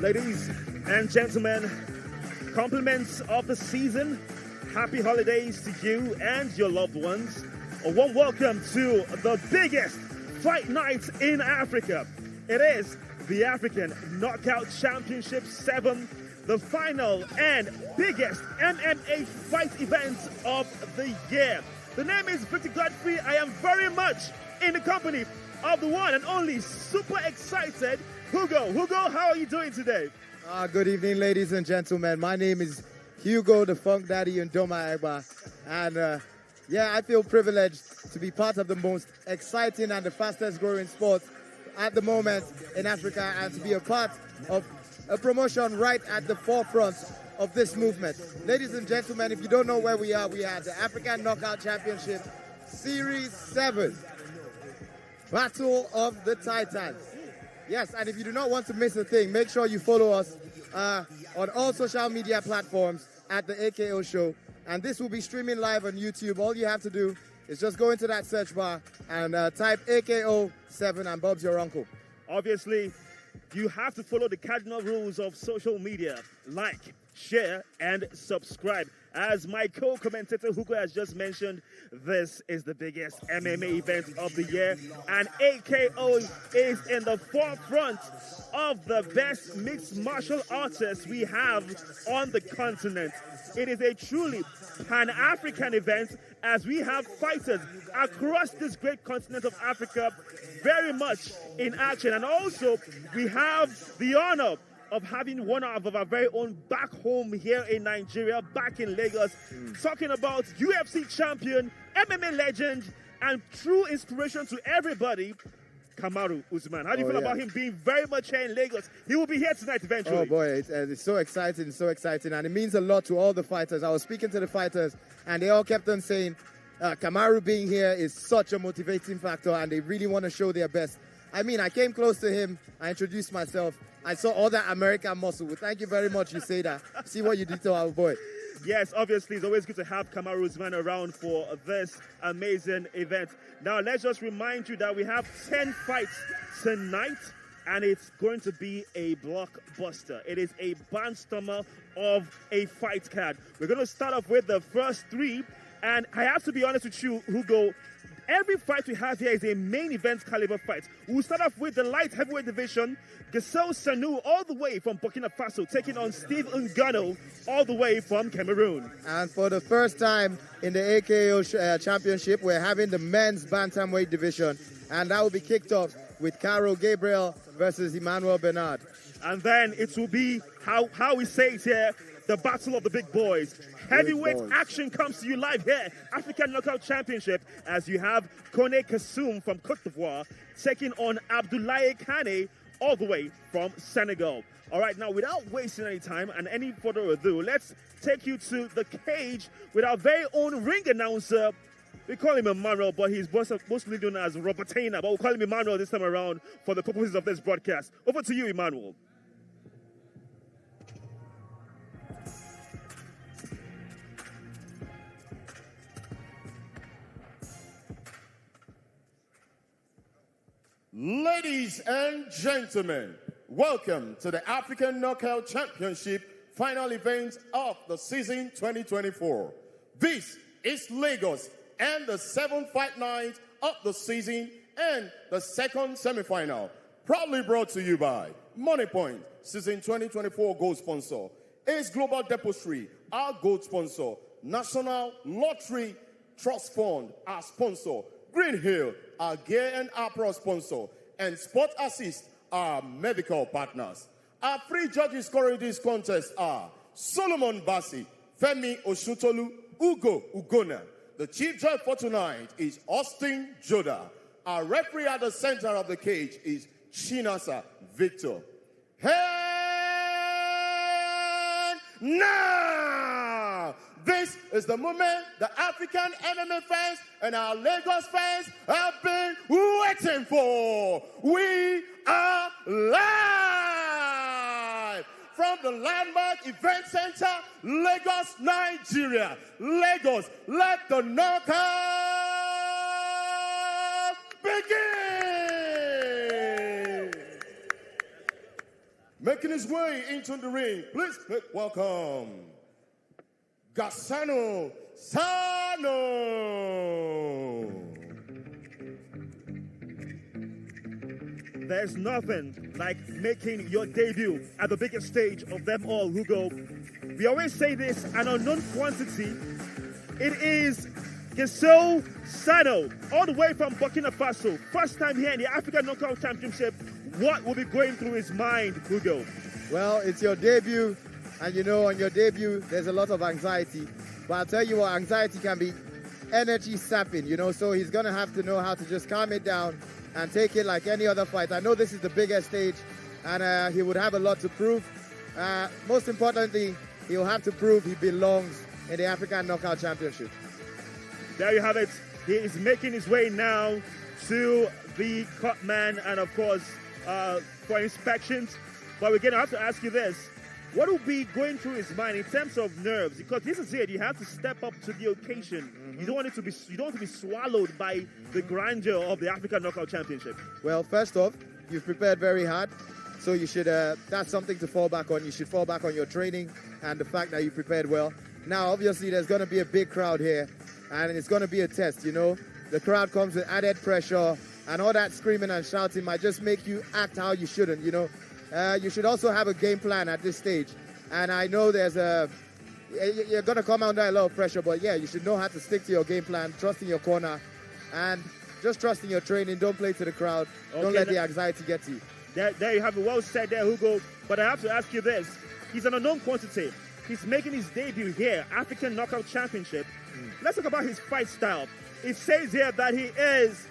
Ladies and gentlemen, compliments of the season. Happy holidays to you and your loved ones. A warm welcome to the biggest fight night in Africa. It is the African Knockout Championship 7, the final and biggest MMA fight event of the year. The name is Victor Godfrey. I am very much in the company of the one and only super excited Hugo. Hugo, how are you doing today? Good evening, ladies and gentlemen. My name is Hugo, the Funk Daddy in Doma Egba. And yeah, I feel privileged to be part of the most exciting and the fastest growing sport at the moment in Africa, and to be a part of a promotion right at the forefront of this movement. Ladies and gentlemen, if you don't know where we are at the African Knockout Championship Series 7, Battle of the Titans. Yes, and if you do not want to miss a thing, make sure you follow us on all social media platforms at the AKO Show. And this will be streaming live on YouTube. All you have to do is just go into that search bar and type AKO 7 and Bob's your uncle. Obviously, you have to follow the cardinal rules of social media. Like, share, and subscribe. As my co-commentator Hugo has just mentioned, this is the biggest MMA event of the year, and AKO is in the forefront of the best mixed martial artists we have on the continent. It is a truly Pan-African event, as we have fighters across this great continent of Africa very much in action. And also, we have the honor of having one of our very own back home here in Nigeria, back in Lagos, talking about UFC champion, MMA legend, and true inspiration to everybody, Kamaru Usman. How do you feel about him being very much here in Lagos? He will be here tonight eventually. Oh boy, it's so exciting, and it means a lot to all the fighters. I was speaking to the fighters, and they all kept on saying, Kamaru being here is such a motivating factor, and they really want to show their best. I mean, I came close to him, I introduced myself, I saw all that American muscle. Well, thank you very much, you say that. See what you did to our boy. Yes, obviously, it's always good to have Kamaru Usman around for this amazing event. Now, let's just remind you that we have 10 fights tonight, and it's going to be a blockbuster. It is a barnstormer of a fight card. We're going to start off with the first 3, and I have to be honest with you, Hugo. Every fight we have here is a main event caliber fight. We'll start off with the light heavyweight division. Giselle Sanu, all the way from Burkina Faso, taking on Steve Ngannou, all the way from Cameroon. And for the first time in the AKO Championship, we're having the men's bantamweight division. And that will be kicked off with Caro Gabriel versus Emmanuel Bernard. And then it will be, how we say it here, the battle of the big boys. Heavyweight action comes to you live here, African Knockout Championship, as you have Kone Kassoum from Côte d'Ivoire taking on Abdoulaye Kane, all the way from Senegal. All right, now without wasting any time and any further ado, let's take you to the cage with our very own ring announcer. We call him Emmanuel, but he's mostly known as Robertina, but we'll call him Emmanuel this time around for the purposes of this broadcast. Over to you, Emmanuel. Ladies and gentlemen, welcome to the African Knockout Championship final event of the season 2024. This is Lagos and the 7th fight night of the season and the second semi-final. Proudly brought to you by Money Point, season 2024 gold sponsor. Ace Global Depository, our gold sponsor. National Lottery Trust Fund, our sponsor. Green Hill, our gear and apparel sponsor, and Sport Assist, our medical partners. Our 3 judges scoring this contest are Solomon Bassi, Femi Oshutolu, Ugo Ugona. The chief judge for tonight is Austin Joda. Our referee at the center of the cage is Chinasa Victor. And now, this is the moment the African MMA fans and our Lagos fans have been waiting for. We are live from the landmark event center, Lagos, Nigeria. Lagos, let the knockout begin. Making his way into the ring, please make welcome Gasano Sano. There's nothing like making your debut at the biggest stage of them all, Hugo. We always say this, an unknown quantity. It is Gasano Sano, all the way from Burkina Faso. First time here in the African Knockout Championship. What will be going through his mind, Hugo? Well, it's your debut, and you know, on your debut, there's a lot of anxiety. But I'll tell you what, anxiety can be energy sapping, you know, so he's going to have to know how to just calm it down and take it like any other fight. I know this is the biggest stage, and he would have a lot to prove. Most importantly, he'll have to prove he belongs in the African Knockout Championship. There you have it. He is making his way now to the cut man, and of course, for inspections. But we're going to have to ask you this. What will be going through his mind in terms of nerves? Because this is it. You have to step up to the occasion. You don't want it to be. You don't want to be swallowed by the grandeur of the African Knockout Championship. Well, first off, you've prepared very hard, so you should. That's something to fall back on. You should fall back on your training and the fact that you prepared well. Now, obviously, there's going to be a big crowd here, and it's going to be a test. You know, the crowd comes with added pressure, and all that screaming and shouting might just make you act how you shouldn't. You know. You should also have a game plan at this stage. And I know you're going to come under a lot of pressure, but yeah, you should know how to stick to your game plan, trust in your corner, and just trust in your training. Don't play to the crowd. Okay, don't let the anxiety get to you. There you have it. Well said there, Hugo. But I have to ask you this. He's an unknown quantity. He's making his debut here, African Knockout Championship. Let's talk about his fight style. It says here that he is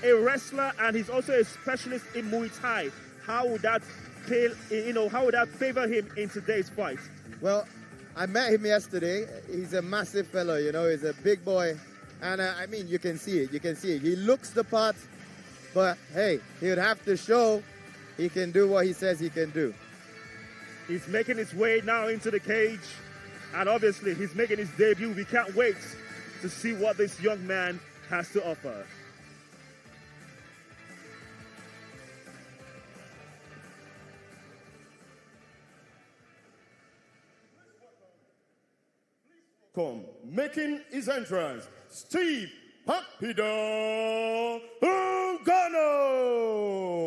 a wrestler and he's also a specialist in Muay Thai. How would that favor him in today's fight? Well, I met him yesterday. He's a massive fellow, you know. He's a big boy. And I mean, you can see it. You can see it. He looks the part, but hey, he would have to show he can do what he says he can do. He's making his way now into the cage. And obviously, he's making his debut. We can't wait to see what this young man has to offer. Making his entrance, Steve Papido Kano.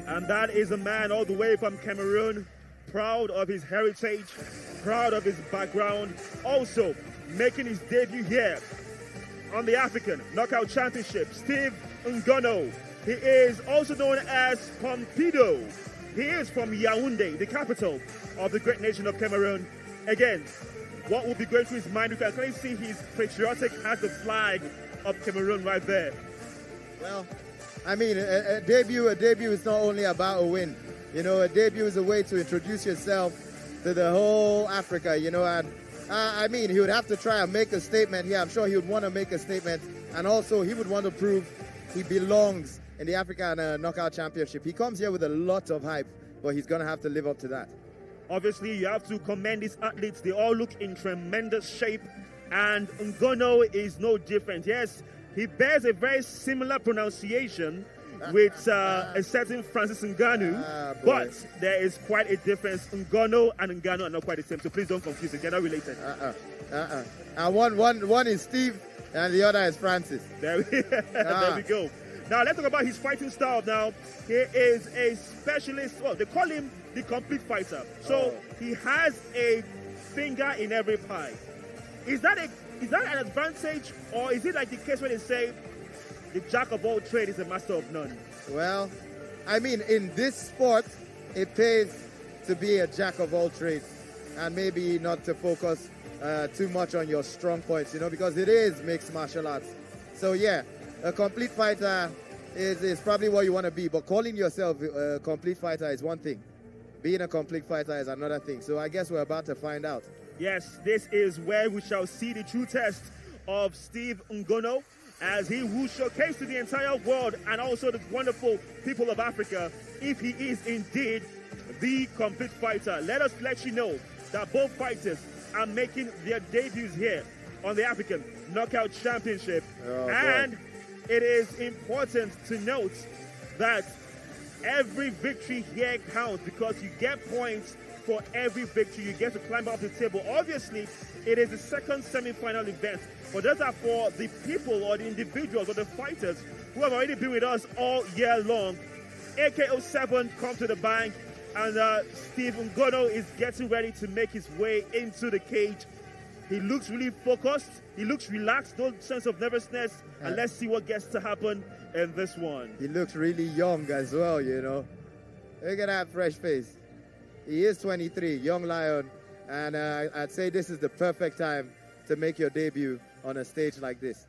And that is a man all the way from Cameroon, proud of his heritage, proud of his background, also making his debut here on the African Knockout Championship, Steve Kano. He is also known as Pompido. He is from Yaoundé, the capital of the great nation of Cameroon. Again, what will be going through his mind? You can clearly see he's patriotic, has the flag of Cameroon right there. Well, I mean, a debut is not only about a win. You know, a debut is a way to introduce yourself to the whole Africa, you know, and I mean, he would have to try and make a statement here. I'm sure he would want to make a statement, and also he would want to prove he belongs in the African Knockout Championship. He comes here with a lot of hype, but he's going to have to live up to that. Obviously, you have to commend these athletes. They all look in tremendous shape, and Kano is no different. Yes, he bears a very similar pronunciation with a certain Francis Ngannou, but there is quite a difference. Kano and Ngannou are not quite the same, so please don't confuse it. They're not related. And one is Steve, and the other is Francis. There we go. Now, let's talk about his fighting style now. He is a specialist. Well, they call him the complete fighter. So he has a finger in every pie. Is that an advantage, or is it like the case where they say the jack of all trades is a master of none? Well, I mean, in this sport, it pays to be a jack of all trades and maybe not to focus too much on your strong points, you know, because it is mixed martial arts. So, yeah. A complete fighter is probably what you want to be, but calling yourself a complete fighter is one thing. Being a complete fighter is another thing. So I guess we're about to find out. Yes, this is where we shall see the true test of Steve Kano, as he will showcase to the entire world and also the wonderful people of Africa if he is indeed the complete fighter. Let us let you know that both fighters are making their debuts here on the African Knockout Championship. Oh, and God. it is important to note that every victory here counts because you get points for every victory. You get to climb up the table. Obviously, it is the second semi-final event, but those are for the people or the individuals or the fighters who have already been with us all year long. AK-07 come to the bank, and Steve Ngono is getting ready to make his way into the cage. He looks really focused. He looks relaxed, no sense of nervousness. And let's see what gets to happen in this one. He looks really young as well, you know. Look at that fresh face. He is 23, young lion. And I'd say this is the perfect time to make your debut on a stage like this.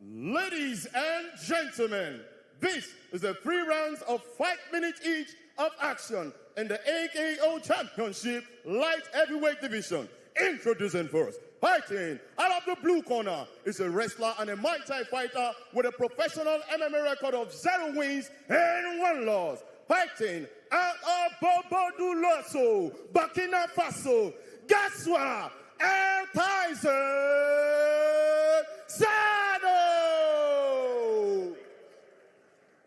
Ladies and gentlemen, this is the 3 rounds of 5 minutes each of action in the AKO Championship Light Heavyweight Division. Introducing first, fighting out of the blue corner is a wrestler and a Muay Thai fighter with a professional MMA record of 0 wins and 1 loss. Fighting out of Bobo-Dioulasso, Burkina Faso, Gasmir and Sano.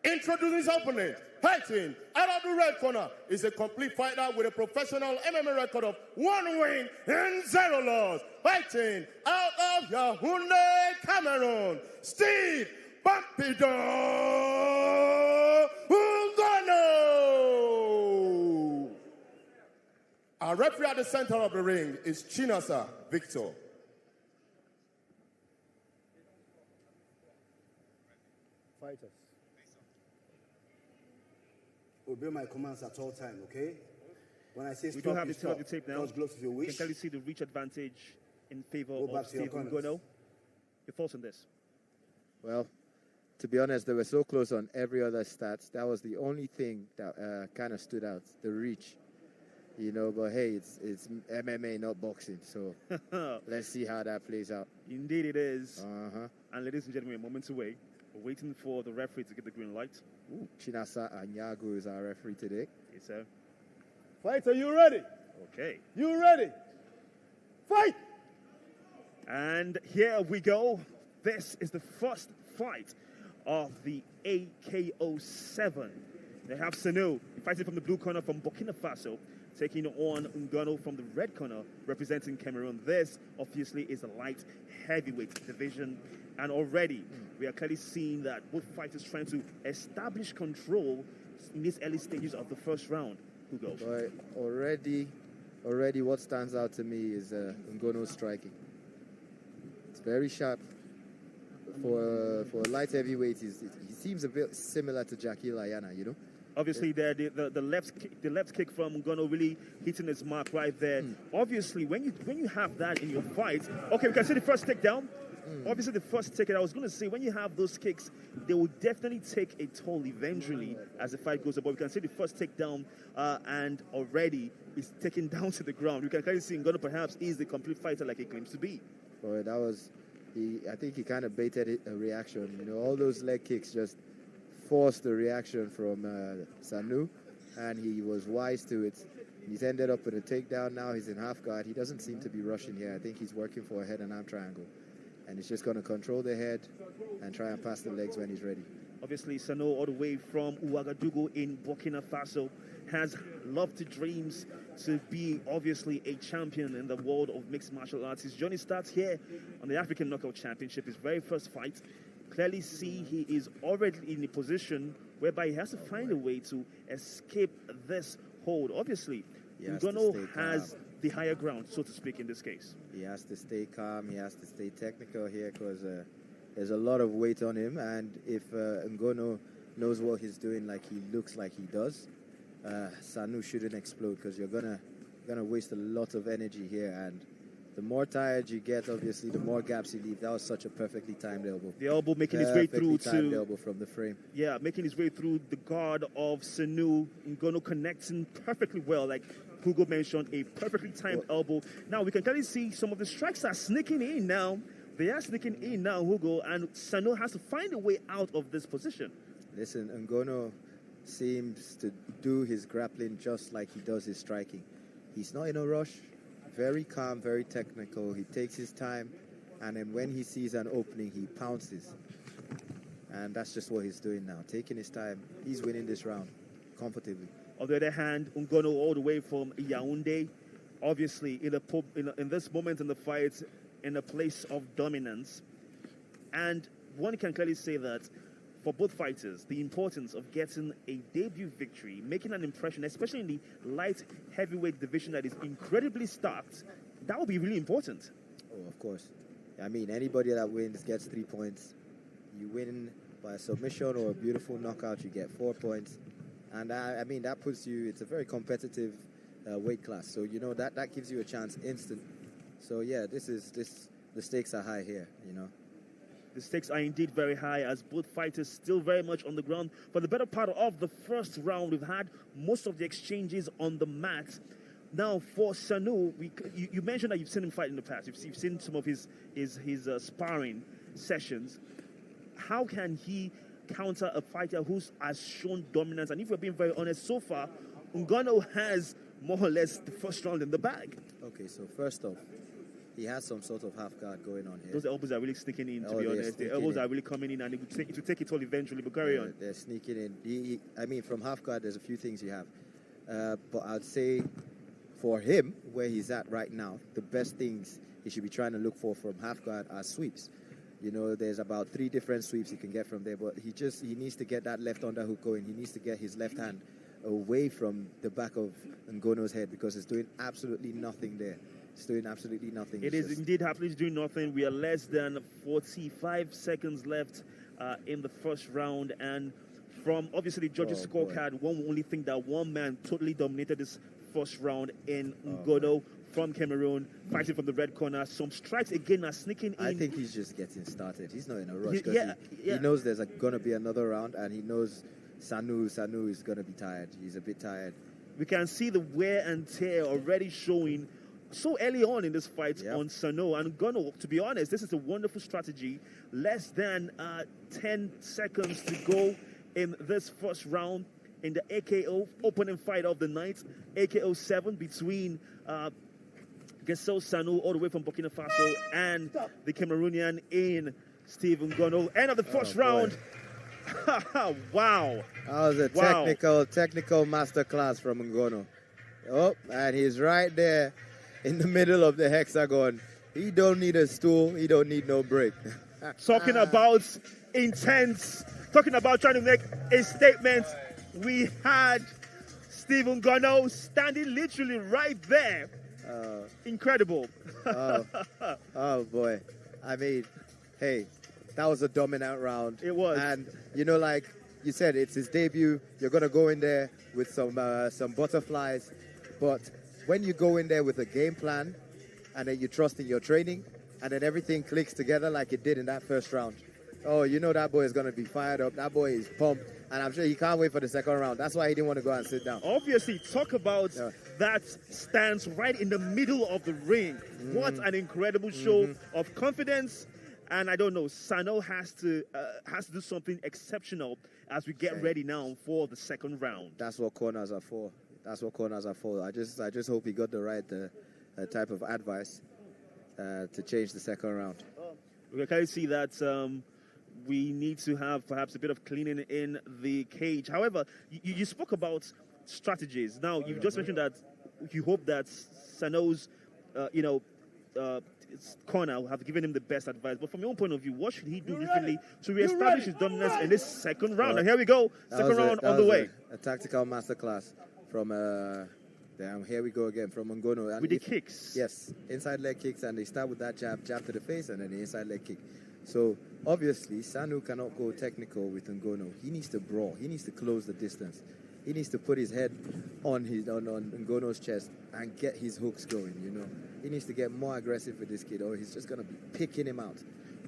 Introducing his opponent, fighting out of the red corner is a complete fighter with a professional MMA record of 1 win and 0 loss. Fighting out of Yaoundé, Cameroon, Steve Bampido Ungono. Our referee at the center of the ring is Chinasa Victor. Fighters, obey my commands at all time, okay? When I say We stop, do have you the tape of stop. the tape now. Cross gloves if you You can wish. clearly see the reach advantage in favor Go back of to your Steve corners. Ngono. Your thoughts on this? Well, to be honest, they were so close on every other stats. That was the only thing that kind of stood out, the reach. You know, but hey, it's MMA, not boxing. So let's see how that plays out. Indeed it is. Uh-huh. And ladies and gentlemen, moments away. We're waiting for the referee to get the green light. Ooh, Chinasa Anyago is our referee today. Yes, sir. Fighter, you ready? Okay. You ready? Fight! And here we go. This is the first fight of the AKO7. They have Sanu fighting from the blue corner from Burkina Faso, taking on Ngono from the red corner, representing Cameroon. This, obviously, is a light heavyweight division. And already, we are clearly seeing that both fighters trying to establish control in these early stages of the first round. Who goes? But already what stands out to me is Ngono striking. It's very sharp. For a light heavyweight, he seems a bit similar to Jackie Layana, you know? Obviously, there the left kick from Ngono really hitting his mark right there. Obviously, when you have that in your fight, okay, we can see the first takedown. Obviously, the first take, I was going to say, when you have those kicks, they will definitely take a toll eventually as the fight goes on. But we can see the first takedown, and already is taken down to the ground. You can clearly see Ngono perhaps is the complete fighter like he claims to be. Boy, that was, I think he kind of baited a reaction. You know, all those leg kicks just forced the reaction from Sanu, and he was wise to it. He's ended up with a takedown. Now he's in half guard. He doesn't seem to be rushing here. I think he's working for a head and arm triangle. And he's just going to control the head and try and pass the legs when he's ready. Obviously, Sano, all the way from Ouagadougou in Burkina Faso, has lofty dreams to be, obviously, a champion in the world of mixed martial arts. His journey starts here on the African Knockout Championship, his very first fight. Clearly see he is already in a position whereby he has to find a way to escape this hold. Obviously, Ngono has the higher ground, so to speak, in this case. He has to stay calm. He has to stay technical here because there's a lot of weight on him. And if Ngono knows what he's doing like he looks like he does, Sanu shouldn't explode because you're gonna waste a lot of energy here. And the more tired you get, obviously, the more gaps you leave. That was such a perfectly timed elbow. The elbow making his way through timed elbow from the frame. Yeah, making his way through the guard of Sanu. Ngono connecting perfectly well, like Hugo mentioned, a perfectly timed elbow. Now, we can clearly see some of the strikes are sneaking in now. They are sneaking in now, Hugo, and Sanu has to find a way out of this position. Listen, Ngono seems to do his grappling just like he does his striking. He's not in a rush. very calm, very technical. He takes his time, and then when he sees an opening, he pounces. And that's just what he's doing now, taking his time. He's winning this round comfortably. On the other hand, Ngonno all the way from Yaoundé, obviously in this moment in the fight, in a place of dominance. And one can clearly say that for both fighters, the importance of getting a debut victory, making an impression, especially in the light heavyweight division that is incredibly stacked, that will be really important. Oh, of course. I mean, anybody that wins gets 3 points. You win by a submission or a beautiful knockout, you get 4 points. And I mean, that puts you, it's a very competitive weight class. So, you know, that gives you a chance instant. So, yeah, the stakes are high here, you know. The stakes are indeed very high as both fighters still very much on the ground. For the better part of the first round, we've had most of the exchanges on the mat. Now, for Sanu, you mentioned that you've seen him fight in the past. You've seen some of his sparring sessions. How can he counter a fighter who has shown dominance? And if we're being very honest, so far, Ngonno has more or less the first round in the bag. Okay, so first off, he has some sort of half guard going on here. Those elbows are really sticking in, to be honest. The elbows are really coming in, and it will take it all eventually, but carry on. They're sneaking in. I mean, from half guard, there's a few things you have. But I'd say for him, where he's at right now, the best things he should be trying to look for from half guard are sweeps. You know, there's about 3 different sweeps he can get from there, but he needs to get that left underhook going. He needs to get his left hand away from the back of Ngonno's head because it's doing absolutely nothing there. It's doing absolutely nothing. It is indeed happening, doing nothing. We are less than 45 seconds left in the first round, and from obviously the judges' scorecard, one will only think that one man totally dominated this first round in Ngonno from Cameroon, fighting from the red corner. Some strikes again are sneaking in. I think he's just getting started. He's not in a rush. He knows there's going to be another round, and he knows Sanu is going to be tired. He's a bit tired. We can see the wear and tear already showing so early on in this fight on Sanu. And Ngonno, to be honest, this is a wonderful strategy. Less than 10 seconds to go in this first round in the AKO opening fight of the night. AKO 7 between Gesel Sanu all the way from Burkina Faso and the Cameroonian in Steve Ngonno. End of the first round. Wow. That was a technical masterclass from Ngonno. Oh, and he's right there in the middle of the hexagon. He don't need a stool. He don't need no break. Talking about intense, talking about trying to make a statement. We had Steve Ngonno standing literally right there. Incredible. Oh, boy. I mean, hey, that was a dominant round. It was. And, you know, like you said, it's his debut. You're going to go in there with some butterflies. But when you go in there with a game plan and then you trust in your training and then everything clicks together like it did in that first round, oh, you know that boy is going to be fired up. That boy is pumped. And I'm sure he can't wait for the second round. That's why he didn't want to go and sit down. Obviously, talk about that stance right in the middle of the ring. What an incredible show of confidence. And I don't know, Sanu has to do something exceptional as we get ready now for the second round. That's what corners are for. That's what corners are for. I just hope he got the right type of advice to change the second round. We can see that we need to have perhaps a bit of cleaning in the cage. However, you spoke about strategies. Now, you just mentioned that you hope that Sano's, corner have given him the best advice. But from your own point of view, what should he do differently to reestablish his dominance in this second round? And here we go, second round on the way. A tactical masterclass from, here we go again, from Ngonno. And with the kicks. Yes, inside leg kicks, and they start with that jab to the face, and then the inside leg kick. So, obviously, Sanu cannot go technical with Ngonno. He needs to brawl. He needs to close the distance. He needs to put his head on Ngonno's chest and get his hooks going, you know. He needs to get more aggressive with this kid, or he's just going to be picking him out.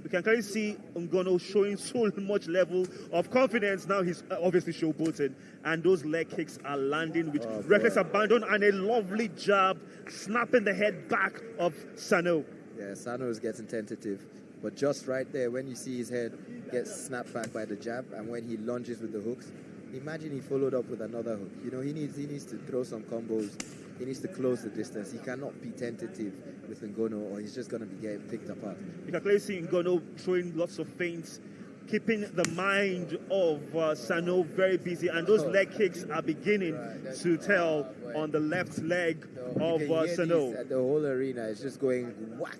We can clearly see Ngonno showing so much level of confidence. Now he's obviously showboating, and those leg kicks are landing with reckless abandon and a lovely jab, snapping the head back of Sanu. Yeah, Sanu is getting tentative. But just right there, when you see his head get snapped back by the jab, and when he lunges with the hooks, imagine he followed up with another hook. You know, he needs to throw some combos. He needs to close the distance. He cannot be tentative with Ngono, or he's just going to be getting picked apart. You can clearly see Ngono throwing lots of feints, keeping the mind of Sano very busy, and those leg kicks are beginning to tell on the left leg of Sano. The whole arena is just going whack.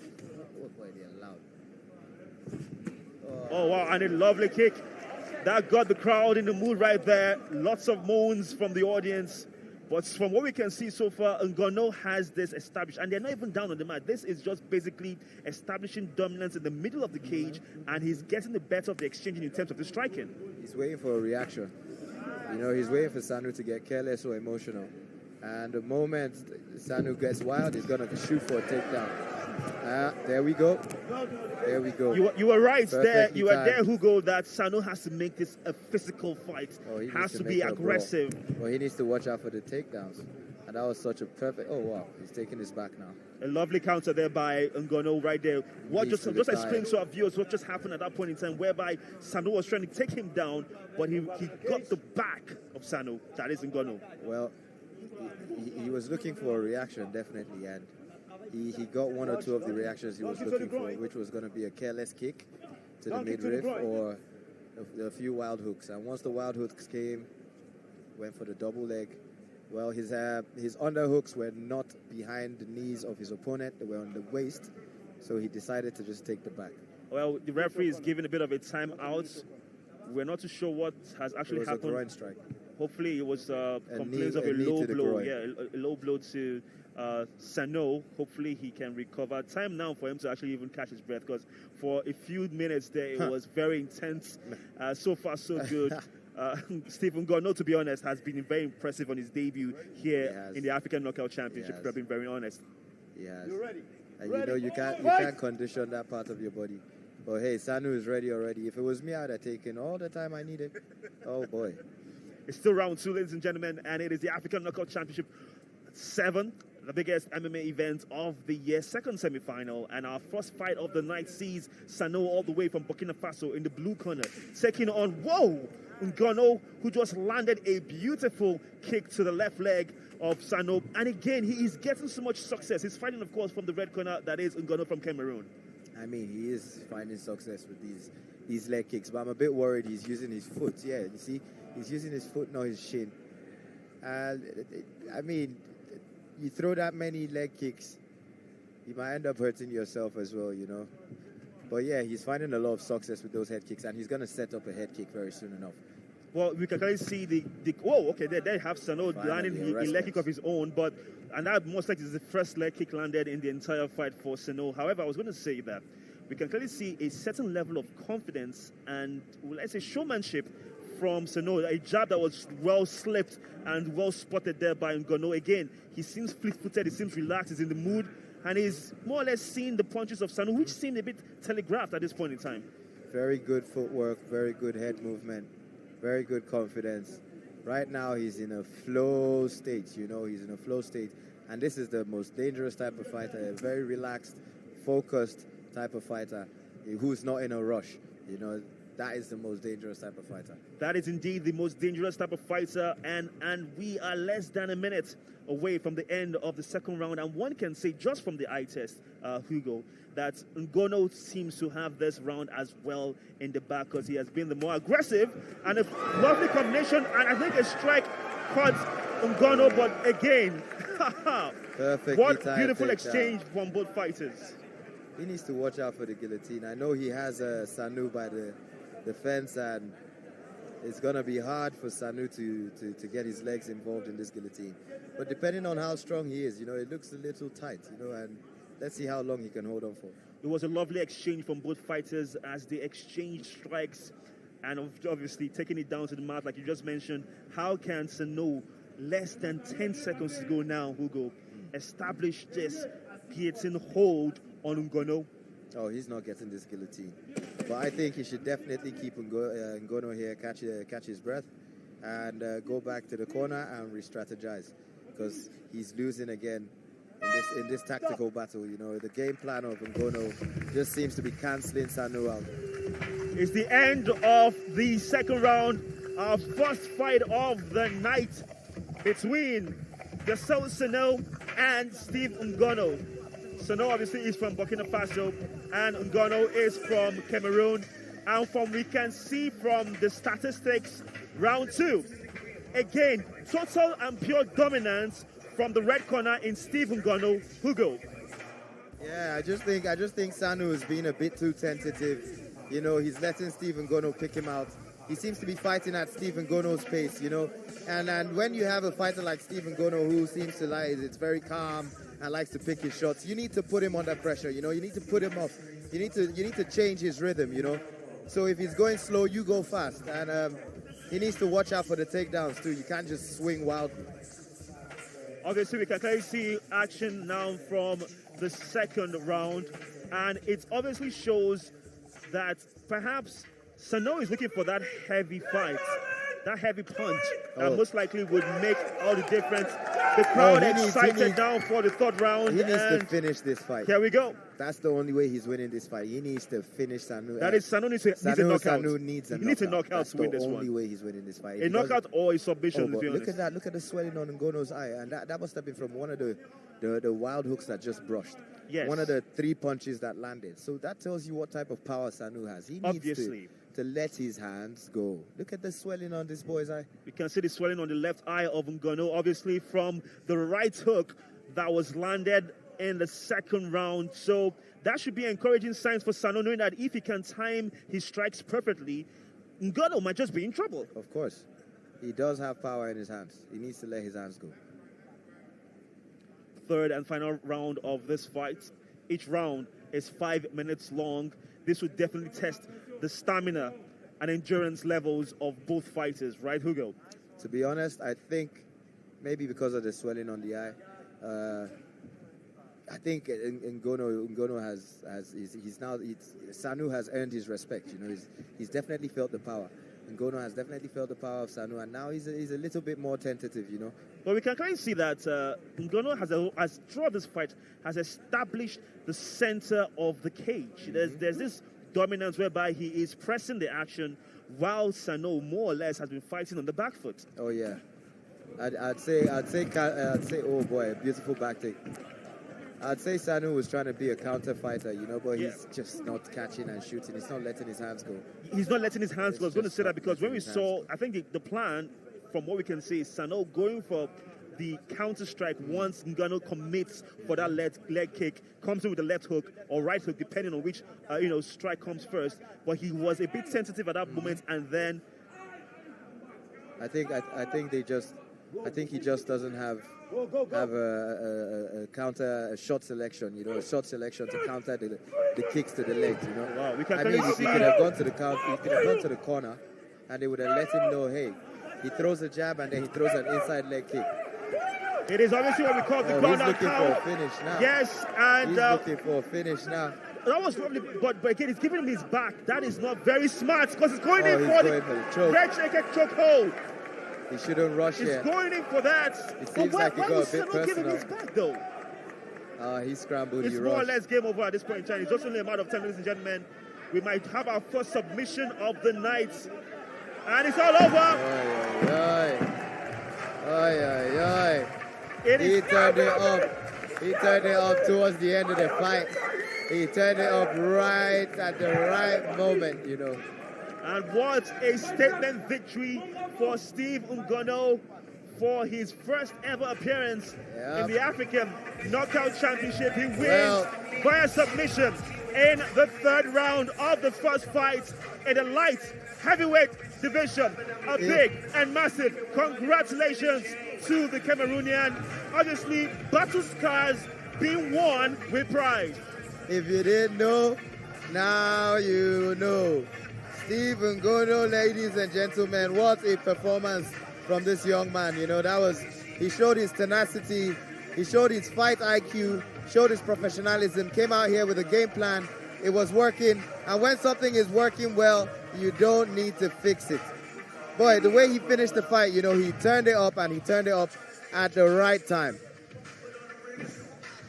Oh boy, they're loud. Oh wow, and a lovely kick. That got the crowd in the mood right there. Lots of moans from the audience. But from what we can see so far, Ngono has this established, and they're not even down on the mat. This is just basically establishing dominance in the middle of the cage, and he's getting the better of the exchange in terms of the striking. He's waiting for a reaction. You know, he's waiting for Sanu to get careless or emotional. And the moment Sanu gets wild, he's going to shoot for a takedown. There we go. There we go. You were right there. You were there, timed. Hugo, that Sano has to make this a physical fight. He has needs to be aggressive. Well, he needs to watch out for the takedowns. And that was such a perfect... Oh, wow. He's taking his back now. A lovely counter there by Ngono right there. What just explain to our viewers what just happened at that point in time, whereby Sano was trying to take him down, but he got the back of Sano. That is Ngono. Well, he was looking for a reaction, definitely, and he got one or two of the reactions he was looking for, which was going to be a careless kick to the midriff or a few wild hooks. And once the wild hooks came, went for the double leg. Well, his underhooks were not behind the knees of his opponent; they were on the waist, so he decided to just take the back. Well, the referee is giving a bit of a timeout. We're not too sure what has actually happened. It was a groin strike. Hopefully, it was complaints of a low blow. Yeah, a low blow to Sano. Hopefully, he can recover. Time now for him to actually even catch his breath, because for a few minutes there, it was very intense. So far, so good. Stephen Ngono, to be honest, has been very impressive on his debut here in the African Knockout Championship. If I've been very honest. Yes. You ready? And you know you can't condition that part of your body. But hey, Sanu is ready already. If it was me, I'd have taken all the time I needed. Oh boy. It's still round 2, ladies and gentlemen, and it is the African Knockout Championship 7, the biggest MMA event of the year, second semi-final, and our first fight of the night sees Sano all the way from Burkina Faso in the blue corner, taking on, Ngono, who just landed a beautiful kick to the left leg of Sano. And again, he is getting so much success. He's fighting, of course, from the red corner, that is Ngono from Cameroon. I mean, he is finding success with these leg kicks, but I'm a bit worried he's using his foot. Yeah, you see, he's using his foot, not his shin. And I mean, you throw that many leg kicks, you might end up hurting yourself as well, you know. But yeah, he's finding a lot of success with those head kicks, and he's going to set up a head kick very soon enough. Well, we can clearly see they have Sano landing a leg kick of his own, and that most likely is the first leg kick landed in the entire fight for Sano. However, I was going to say that we can clearly see a certain level of confidence and, let's say, showmanship from Sano. A jab that was well slipped and well spotted there by Ngono. Again, he seems fleet-footed, he seems relaxed, he's in the mood, and he's more or less seeing the punches of Sano, which seemed a bit telegraphed at this point in time. Very good footwork, very good head movement. Very good confidence. Right now, he's in a flow state, you know, he's in a flow state. And this is the most dangerous type of fighter, a very relaxed, focused type of fighter who's not in a rush. You know, that is the most dangerous type of fighter. That is indeed the most dangerous type of fighter. And we are less than a minute away from the end of the second round. And one can say, just from the eye test, Hugo, that Ngono seems to have this round as well in the back, because he has been the more aggressive, and a lovely combination, and I think a strike caught Ngono, but again, what beautiful exchange from both fighters. He needs to watch out for the guillotine. I know he has Sanu by the fence, and it's going to be hard for Sanu to get his legs involved in this guillotine. But depending on how strong he is, you know, it looks a little tight, you know, and let's see how long he can hold on for. It was a lovely exchange from both fighters as they exchanged strikes, and obviously taking it down to the mat, like you just mentioned. How can Sano, less than 10 seconds to go now, Hugo, establish this guillotine hold on Ngono? Oh, he's not getting this guillotine. But I think he should definitely keep Ngono here, catch his breath, and go back to the corner and re-strategize, because he's losing again in this tactical battle. You know, the game plan of Ngono just seems to be cancelling Sanu out. It's the end of the second round. our first fight of the night between the South Sano and Steve Ngonno. Sano obviously is from Burkina Faso and Ngonno is from Cameroon. And from we can see from the statistics, round 2, again, total and pure dominance from the red corner in Steve Ngonno. Hugo. Yeah, I just think Sanu is being a bit too tentative. You know, he's letting Steve Ngonno pick him out. He seems to be fighting at Steve Ngonno's pace, you know. And when you have a fighter like Steve Ngonno who seems to it's very calm and likes to pick his shots, you need to put him under pressure, you know. You need to put him off. You need to change his rhythm, you know. So if he's going slow, you go fast. And he needs to watch out for the takedowns too. You can't just swing wildly. Obviously, we can clearly see action now from the second round. And it obviously shows that perhaps Sano is looking for that heavy fight, that heavy punch that most likely would make all the difference. The crowd excited now for the third round. He needs to finish this fight. Here we go. That's the only way he's winning this fight. He needs to finish Sanu. That is, Sanu needs a knockout. Sanu needs a knockout. He needs a knockout to win this one. That's the only way he's winning this fight. A knockout or a submission, to be honest. Look at that. Look at the swelling on Ngonno's eye. And that must have been from one of the wild hooks that just brushed. Yes. One of the 3 punches that landed. So that tells you what type of power Sanu has. He needs to let his hands go. Look at the swelling on this boy's eye. You can see the swelling on the left eye of Ngonno, obviously from the right hook that was landed in the second round. So that should be encouraging signs for Sano, knowing that if he can time his strikes perfectly, Ngonno might just be in trouble. Of course. He does have power in his hands. He needs to let his hands go. Third and final round of this fight. Each round is 5 minutes long. This would definitely test the stamina and endurance levels of both fighters, right, Hugo? To be honest, I think maybe because of the swelling on the eye, I think Ngonno has Sanu has earned his respect. You know, he's definitely felt the power. Ngonno has definitely felt the power of Sanu, and now he's a little bit more tentative, you know. But we can clearly see that Ngonno has throughout this fight has established the center of the cage. There's this dominance whereby he is pressing the action, while Sano more or less has been fighting on the back foot. Oh yeah, I'd say oh boy, beautiful back take. I'd say Sanu was trying to be a counter fighter, you know, but he's just not catching and shooting. He's not letting his hands go. He's not letting his hands go. I was going to say that because when we saw, I think the plan, from what we can see, is Sano going for the counter strike once Ngonno commits for that leg kick, comes in with the left hook or right hook, depending on which strike comes first. But he was a bit sensitive at that moment, and then I think he just doesn't have a counter shot selection, you know, a shot selection to counter the kicks to the legs, you know. Wow, we can I mean, he could have gone to the the corner, and they would have let him know, hey, he throws a jab and then he throws an inside leg kick. It is obviously what we call the ground he's looking count. for a finish now. Yes, and he's looking for a finish now. That was lovely, but again, he's giving him his back. That is not very smart because he's going in for the choke. red choke hold. He shouldn't rush here. He's going in for that. It seems like he got a bit personal. Giving his back though? He scrambled. It's more or less game over at this point in time. It's just only a matter of time, ladies and gentlemen. We might have our first submission of the night, and it's all over. He turned it up. He turned it up towards the end of the fight. He turned it up right at the right moment, you know. And what a statement victory for Steve Ngonno for his first ever appearance in the African Knockout Championship. He wins via submission in the third round of the first fight in the light heavyweight division. A big and massive congratulations to the Cameroonian. Obviously, battle scars being won with pride. If you didn't know, now you know. Steve Ngonno, ladies and gentlemen, what a performance from this young man. You know, he showed his tenacity, he showed his fight IQ, showed his professionalism, came out here with a game plan. It was working, and when something is working well, you don't need to fix it. Boy, the way he finished the fight, you know, he turned it up, and he turned it up at the right time.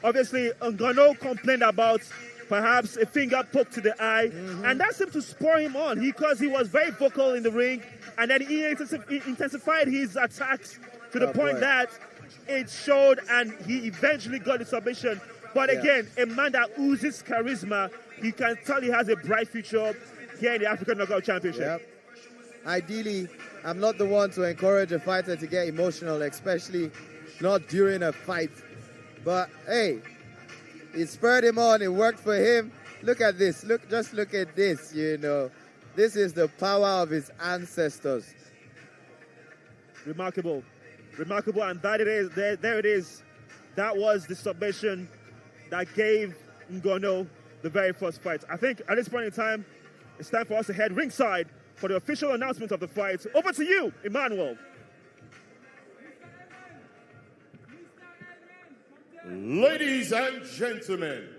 Obviously, Ngonno complained about perhaps a finger poke to the eye, and that seemed to spur him on because he was very vocal in the ring, and then he intensified his attacks to the point that it showed, and he eventually got the submission. But again, a man that oozes charisma, you can tell he has a bright future here in the African Knockout Championship. Yep. Ideally, I'm not the one to encourage a fighter to get emotional, especially not during a fight. But hey, it spurred him on. It worked for him. Look at this. Just look at this. You know, this is the power of his ancestors. Remarkable, remarkable, and that it is. There it is. That was the submission that gave Ngannou the very first fight. I think at this point in time, it's time for us to head ringside for the official announcement of the fight. Over to you, Emmanuel. Ladies and gentlemen,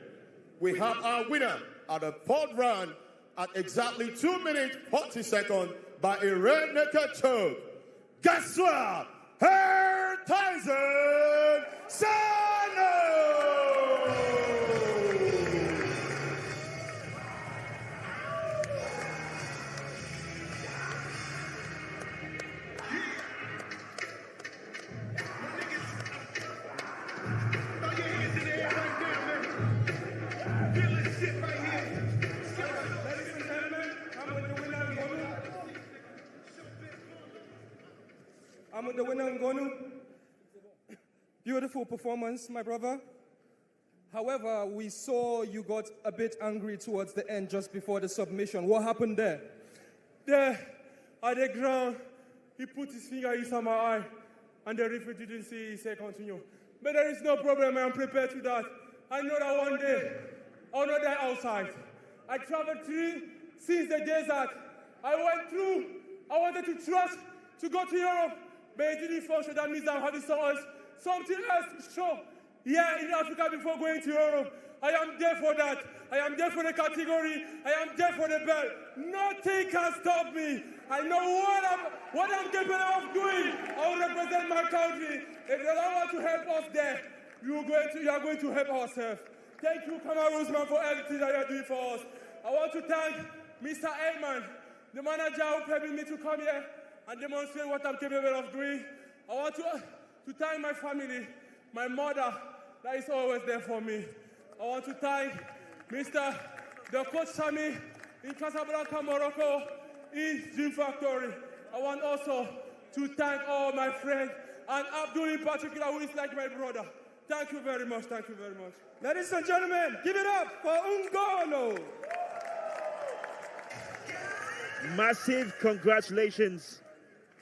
we have our winner at the fourth round at exactly 2 minutes 40 seconds by a rear naked choke. Gasmir Tyson Sano! I'm with the winner, Ngannou. Beautiful performance, my brother. However, we saw you got a bit angry towards the end just before the submission. What happened there? There, at the ground, he put his finger inside my eye, and the referee didn't see. He said, continue. But there is no problem. I'm prepared to that. I know that one day, I'll not die outside. I traveled since the desert. I went through. I wanted to trust to go to Europe. But it didn't function. That means I'm having something else to show here in Africa before going to Europe. I am there for that. I am there for the category. I am there for the belt. Nothing can stop me. I know what I'm capable of doing. I will represent my country. If you don't want to help us there, you are going to help ourselves. Thank you, Cameroon, for everything that you are doing for us. I want to thank Mr. Ayman, the manager who permitted me to come here and demonstrate what I'm capable of doing. I want to thank my family, my mother, that is always there for me. I want to thank the coach Sami in Casablanca, Morocco, in Gym Factory. I want also to thank all my friends, and Abdul in particular, who is like my brother. Thank you very much, thank you very much. Ladies and gentlemen, give it up for Ngannou. Massive congratulations.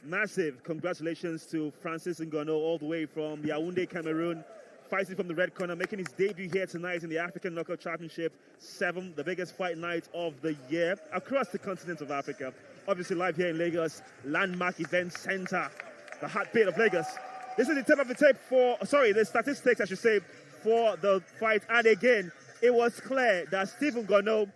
Massive congratulations to Francis Ngannou, all the way from Yaoundé, Cameroon, fighting from the red corner, making his debut here tonight in the African Knockout Championship 7, the biggest fight night of the year across the continent of Africa. Obviously live here in Lagos, landmark event center, the heartbeat of Lagos. This is the tip of the tape the statistics, I should say, for the fight. And again, it was clear that Stephen Ngannou,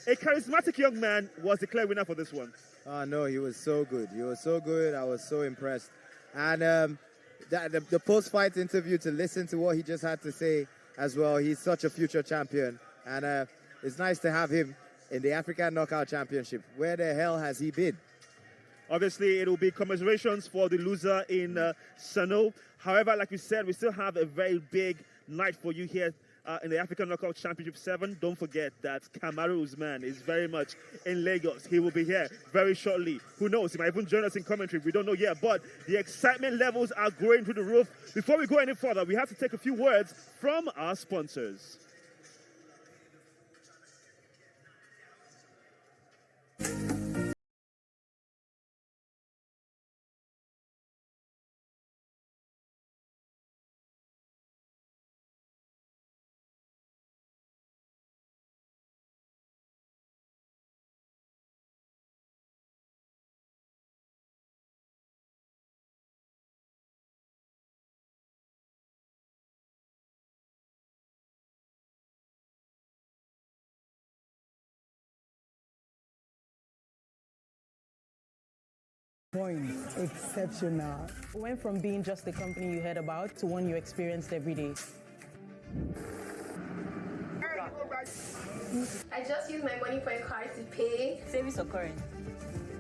a charismatic young man, was the clear winner for this one. Oh, no, he was so good. He was so good. I was so impressed. And the post-fight interview, to listen to what he just had to say as well, he's such a future champion. And it's nice to have him in the African Knockout Championship. Where the hell has he been? Obviously, it will be commiserations for the loser in Sano. However, like we said, we still have a very big night for you here in the African Knockout Championship 7. Don't forget that Kamaru Usman is very much in Lagos. He will be here very shortly. Who knows? He might even join us in commentary. We don't know yet. But the excitement levels are going through the roof. Before we go any further, we have to take a few words from our sponsors. Points, exceptional. Went from being just a company you heard about to one you experienced every day. I just use my money point card to pay. Savings or current?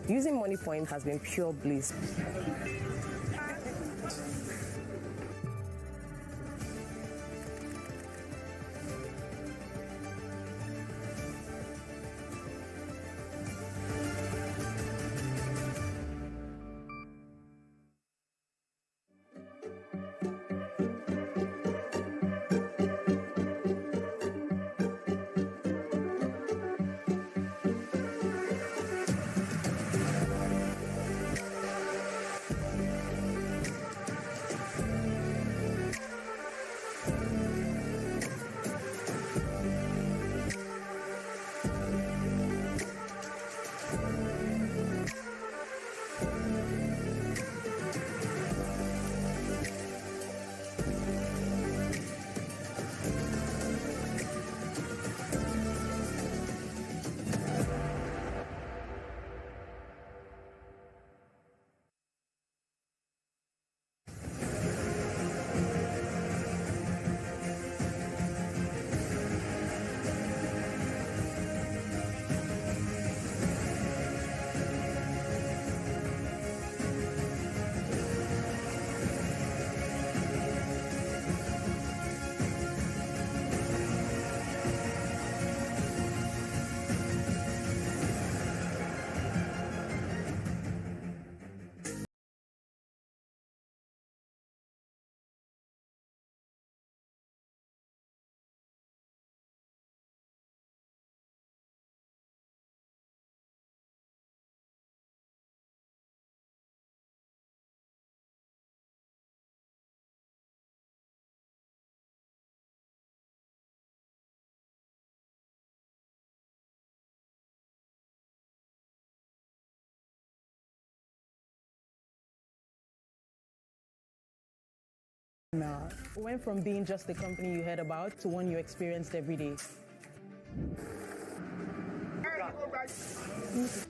Using money point has been pure bliss. Went from being just the company you heard about to one you experienced every day.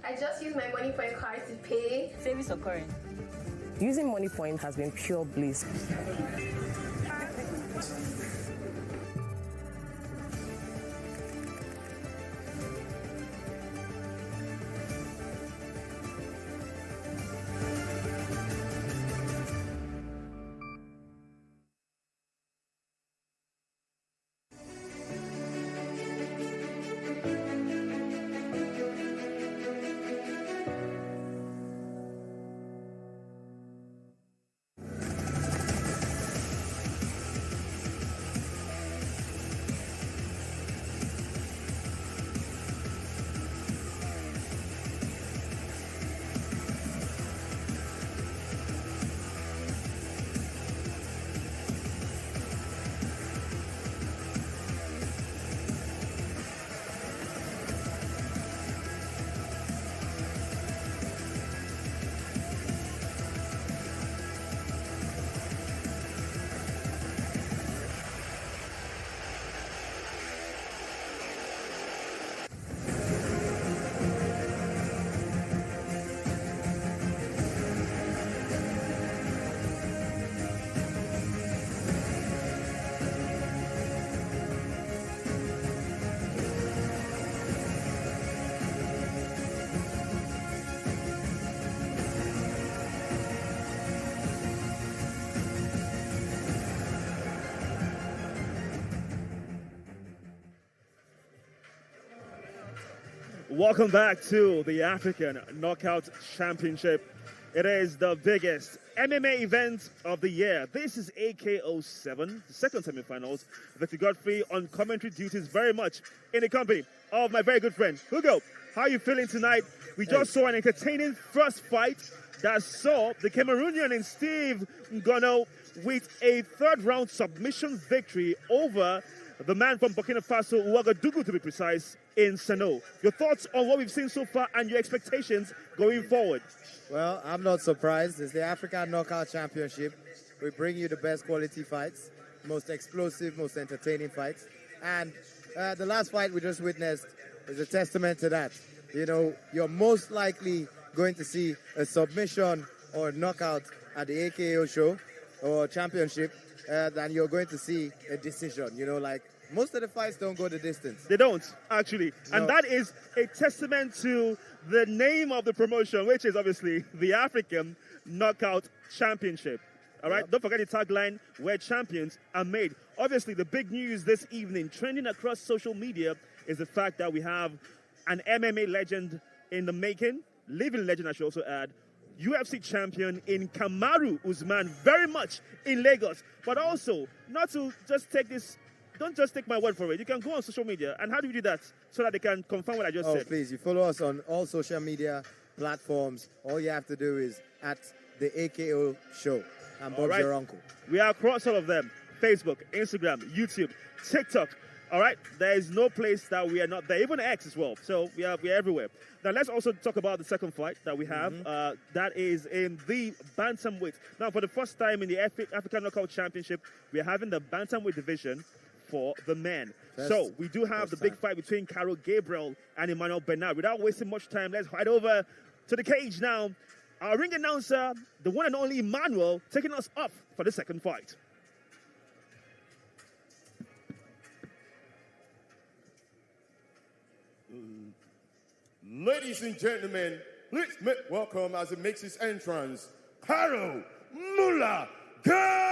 I just use my money point card to pay. Savings or current? Using money point has been pure bliss. Welcome back to the African Knockout Championship. It is the biggest MMA event of the year. This is AK07, the second semi-finals. Victor Godfrey on commentary duties, very much in the company of my very good friend Hugo. How are you feeling tonight? We just saw an entertaining first fight that saw the Cameroonian in Steve Kano with a third-round submission victory over the man from Burkina Faso, Ouagadougou to be precise, in Sano. Your thoughts on what we've seen so far and your expectations going forward? Well, I'm not surprised. It's the African Knockout Championship. We bring you the best quality fights, most explosive, most entertaining fights. And the last fight we just witnessed is a testament to that. You know, you're most likely going to see a submission or a knockout at the AKO show or championship than you're going to see a decision. You know, like most of the fights don't go the distance. They don't, actually. No. And that is a testament to the name of the promotion, which is obviously the African Knockout Championship. All right, Don't forget the tagline, where champions are made. Obviously, the big news this evening, trending across social media, is the fact that we have an MMA legend in the making, living legend, I should also add, UFC champion in Kamaru Usman, very much in Lagos. But also, not to just take this, don't just take my word for it. You can go on social media. And how do you do that so that they can confirm what I just said? Oh, please, you follow us on all social media platforms. All you have to do is at the AKO show. And Bob's your uncle. We are across all of them. Facebook, Instagram, YouTube, TikTok. All right? There is no place that we are not there. Even X as well. So we are everywhere. Now, let's also talk about the second fight that we have. That is in the bantamweight. Now, for the first time in the African Knockout Championship, we are having the bantamweight division for the men. So we do have the big fight between Carol Gabriel and Emmanuel Bernard. Without wasting much time, let's head over to the cage now. Our ring announcer, the one and only Emmanuel, taking us up for the second fight. Ladies and gentlemen, please welcome as he makes his entrance, Carol Muluh Gabriel.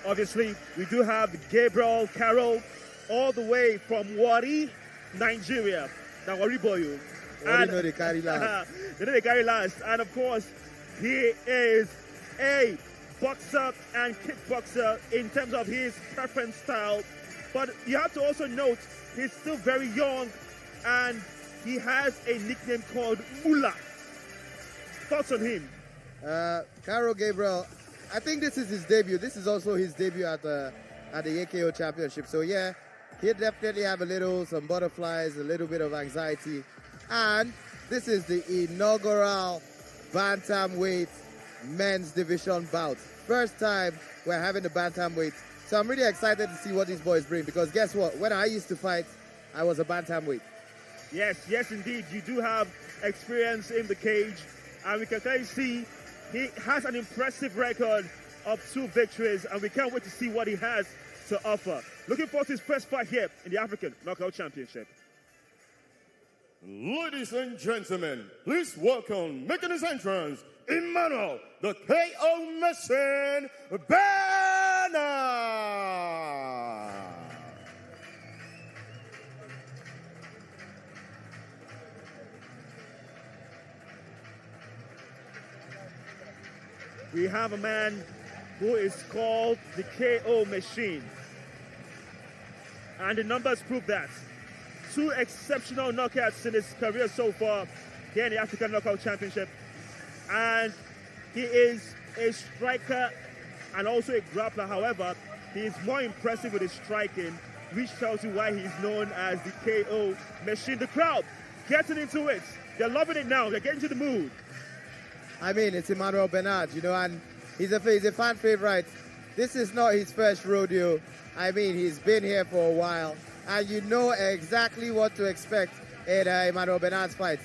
Obviously, we do have Gabriel Carol all the way from Wari, Nigeria. Now, Wari boy. And know they carry last. They know they carry last. And of course, he is a boxer and kickboxer in terms of his preference style. But you have to also note, he's still very young and he has a nickname called Muluh. Thoughts on him? Carol Gabriel, I think this is his debut. This is also his debut at the AKO Championship. So yeah, he'll definitely have some butterflies, a little bit of anxiety. And this is the inaugural bantamweight men's division bout. First time we're having the bantamweight. So I'm really excited to see what these boys bring, because guess what? When I used to fight, I was a bantamweight. Yes, indeed. You do have experience in the cage, and we can clearly see he has an impressive record of 2 victories, and we can't wait to see what he has to offer. Looking forward to his first fight here in the African Knockout Championship. Ladies and gentlemen, please welcome, making his entrance, Emmanuel, the KO Machine, Venom. We have a man who is called the KO Machine. And the numbers prove that. 2 exceptional knockouts in his career so far here in the African Knockout Championship. And he is a striker and also a grappler. However, he is more impressive with his striking, which tells you why he's known as the KO Machine. The crowd getting into it. They're loving it now. They're getting to the mood. I mean, it's Emmanuel Bernard, and he's a fan favorite. This is not his first rodeo. I mean, he's been here for a while, and you know exactly what to expect in Emmanuel Bernard's fights.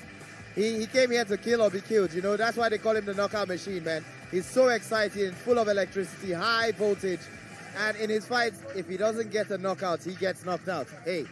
He came here to kill or be killed, That's why they call him the knockout machine, man. He's so exciting, full of electricity, high voltage, and in his fights, if he doesn't get a knockout, he gets knocked out. Hey,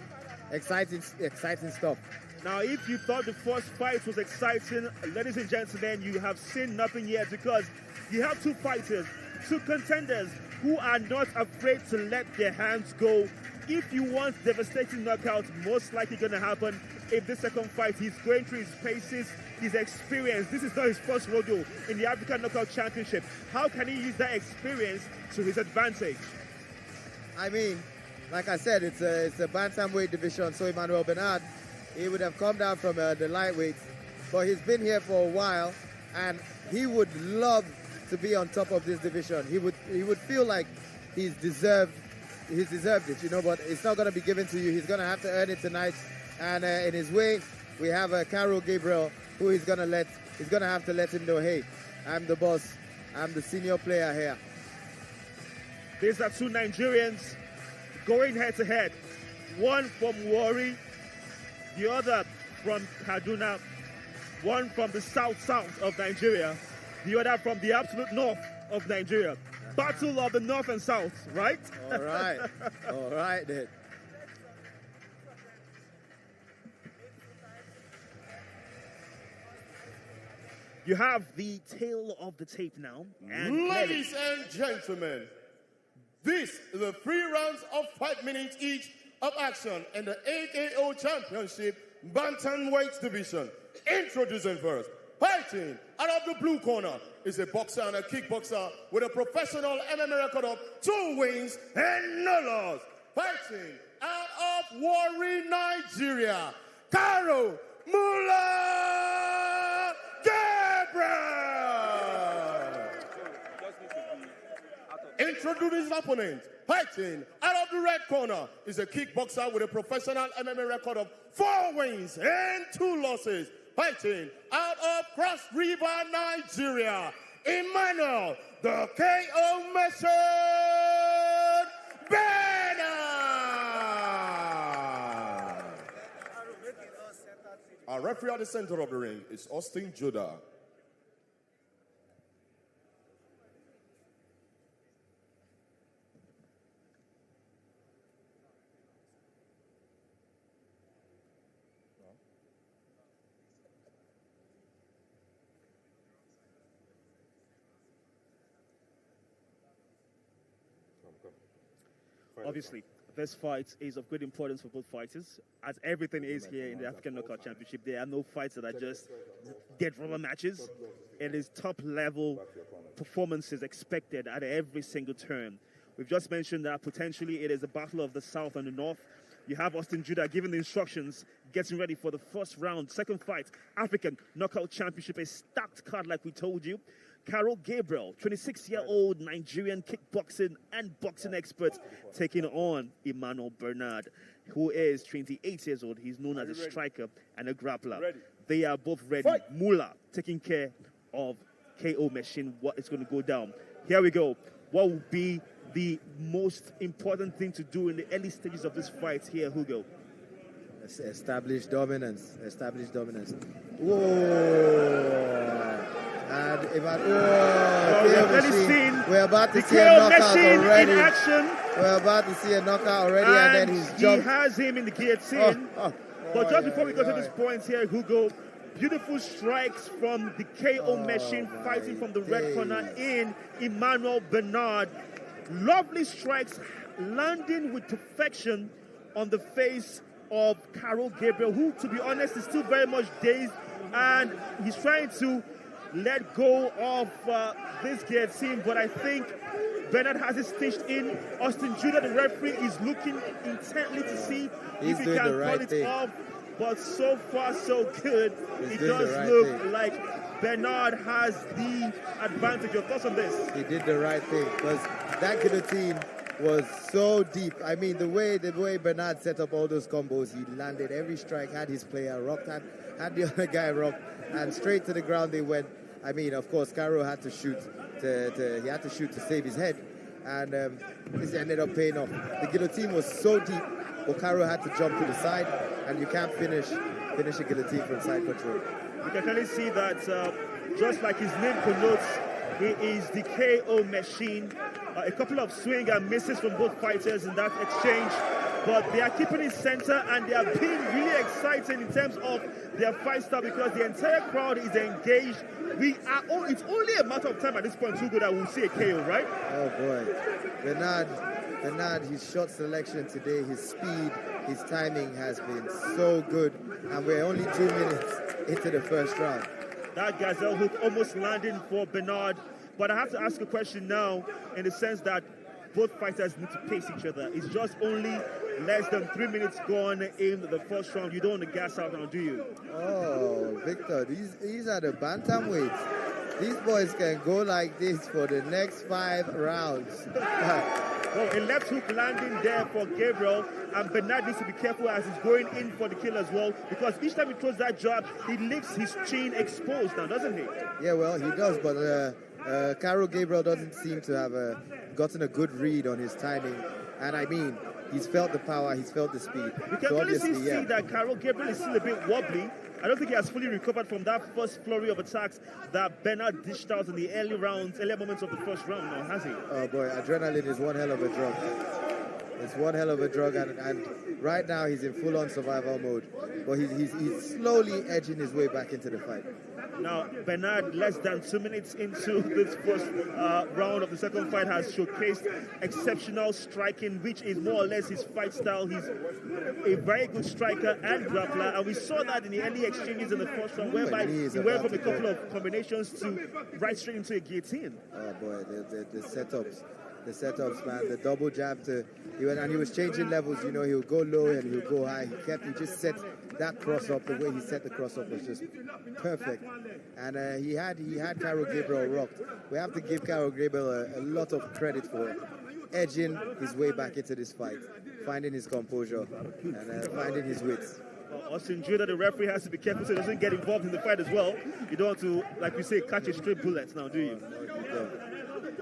exciting stuff. Now, if you thought the first fight was exciting, ladies and gentlemen, you have seen nothing yet, because you have 2 fighters, 2 contenders who are not afraid to let their hands go if you want devastating knockout, most likely going to happen in this second fight. He's going through his paces, his experience. This is not his first rodeo in the African Knockout Championship. How can he use that experience to his advantage? I mean, like I said, it's a bantamweight division, so Emmanuel Bernard, he would have come down from the lightweights, but he's been here for a while, and he would love to be on top of this division. He would feel like he's deserved it, you know, but it's not going to be given to you. He's going to have to earn it tonight, and in his way, we have Karo Gabriel, who he's going to have to let him know, hey, I'm the boss, I'm the senior player here. These are two Nigerians going head-to-head. One from Warri, the other from Kaduna, one from the south of Nigeria, the other from the absolute north of Nigeria. Battle of the north and south, right? All right then. You have the tail of the tape now. And ladies and gentlemen, this is the 3 rounds of 5 minutes each of action in the AKO Championship Bantamweight Division. Introducing first, fighting out of the blue corner is a boxer and a kickboxer with a professional MMA record of 2 wins and no loss. Fighting out of Warri, Nigeria, Kano Muluh Gabriel. Introducing his opponent, fighting out of the red corner is a kickboxer with a professional MMA record of 4 wins and 2 losses. Fighting out of Cross River, Nigeria, Emmanuel, the KO Machine, Venom. Our referee at the center of the ring is Austin Judah. Obviously, this fight is of great importance for both fighters, as everything is here in the African Knockout Championship. There are no fights that are just dead rubber matches. It is top-level performances expected at every single turn. We've just mentioned that potentially it is a battle of the South and the North. You have Austin Judah giving the instructions, getting ready for the first round. Second fight, African Knockout Championship, a stacked card like we told you. Karo Gabriel, 26-year-old Nigerian kickboxing and boxing expert, taking on Emmanuel Bernard, who is 28 years old. He's known as a striker and a grappler. They are both ready. Muluh taking care of KO Machine. What is going to go down? Here we go. What will be the most important thing to do in the early stages of this fight here, Hugo? Establish dominance. Whoa. And we're about to see a knockout already. In action. We're about to see a knockout already, and then he's jumped. He has him in the guillotine. But just before we go to this point here, Hugo, beautiful strikes from the KO Machine fighting from the red corner in Emmanuel Bernard. Lovely strikes landing with perfection on the face of Karo Gabriel, who, to be honest, is still very much dazed, and he's trying to let go of this guillotine, but I think Bernard has it stitched in. Austin Judah, the referee, is looking intently to see if he can call it off, but so far so good. It does look like Bernard has the advantage. Your thoughts on this? He did the right thing, because that guillotine was so deep. I mean, the way Bernard set up all those combos, he landed every strike, had his player rocked, had the other guy rocked, and straight to the ground they went. I mean, of course, Karo had to shoot to save his head, and this ended up paying off. The guillotine was so deep, but Karo had to jump to the side, and you can't finish a guillotine from side control. You can clearly see that, just like his name connotes, he is the KO Machine. A couple of swing and misses from both fighters in that exchange, but they are keeping it center, and they are being really exciting in terms of their fight style, because the entire crowd is engaged. It's only a matter of time at this point, Hugo, that we'll see a KO, right? Oh boy, Bernard Bernard, his shot selection today, his speed, his timing has been so good. And we're only 2 minutes into the first round. That gazelle hook almost landing for Bernard. But I have to ask a question now in the sense that both fighters need to pace each other. It's just only less than 3 minutes gone in the first round. You don't want to gas out now, do you? Oh, Victor, these are the bantamweights. These boys can go like this for the next 5 rounds. Well, a left hook landing there for Gabriel, and Bernard needs to be careful as he's going in for the kill as well, because each time he throws that jab, he leaves his chin exposed now, doesn't he? Yeah, well, he does, but Caro Gabriel doesn't seem to have gotten a good read on his timing, and I mean, he's felt the power, he's felt the speed. You can clearly see that Caro Gabriel is still a bit wobbly. I don't think he has fully recovered from that first flurry of attacks that Bernard dished out in the early moments of the first round now, has he? Oh boy, adrenaline is one hell of a drug. It's one hell of a drug, and right now he's in full-on survival mode. But he's slowly edging his way back into the fight. Now, Bernard, less than 2 minutes into this first round of the second fight, has showcased exceptional striking, which is more or less his fight style. He's a very good striker and grappler, and we saw that in the early exchanges in the first round, whereby he went from a couple of combinations to right straight into a guillotine. Oh boy, the setups, man, the double jab he was changing levels. You know, he would go low and he would go high. He just set that cross up. The way he set the cross up was just perfect. And he had Caro Gabriel rocked. We have to give Caro Gabriel a lot of credit for edging his way back into this fight, finding his composure and finding his wits. Austin Judah, the referee, has to be careful so he doesn't get involved in the fight as well. You don't want to, like we say, catch a straight bullet now, do you?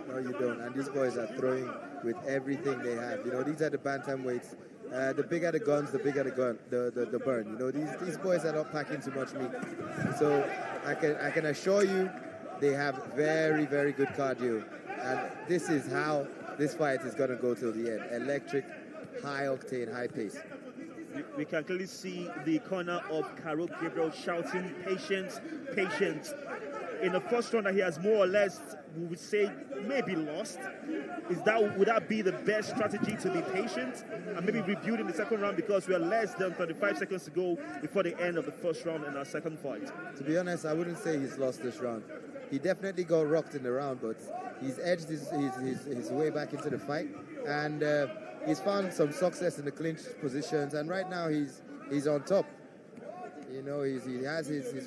No, you don't. And these boys are throwing with everything they have. You know, these are the bantamweights. The bigger the guns, the bigger the burn. You know, these boys are not packing too much meat. So I can assure you, they have very, very good cardio. And this is how this fight is going to go till the end. Electric, high octane, high pace. We can clearly see the corner of Caro Gabriel shouting, patience, patience. In the first round that he has more or less, we would say, maybe lost. Would that be the best strategy, to be patient and maybe rebuild in the second round, because we are less than 35 seconds to go before the end of the first round in our second fight? To be honest, I wouldn't say he's lost this round. He definitely got rocked in the round, but he's edged his way back into the fight, and he's found some success in the clinch positions, and right now he's on top. You know, he's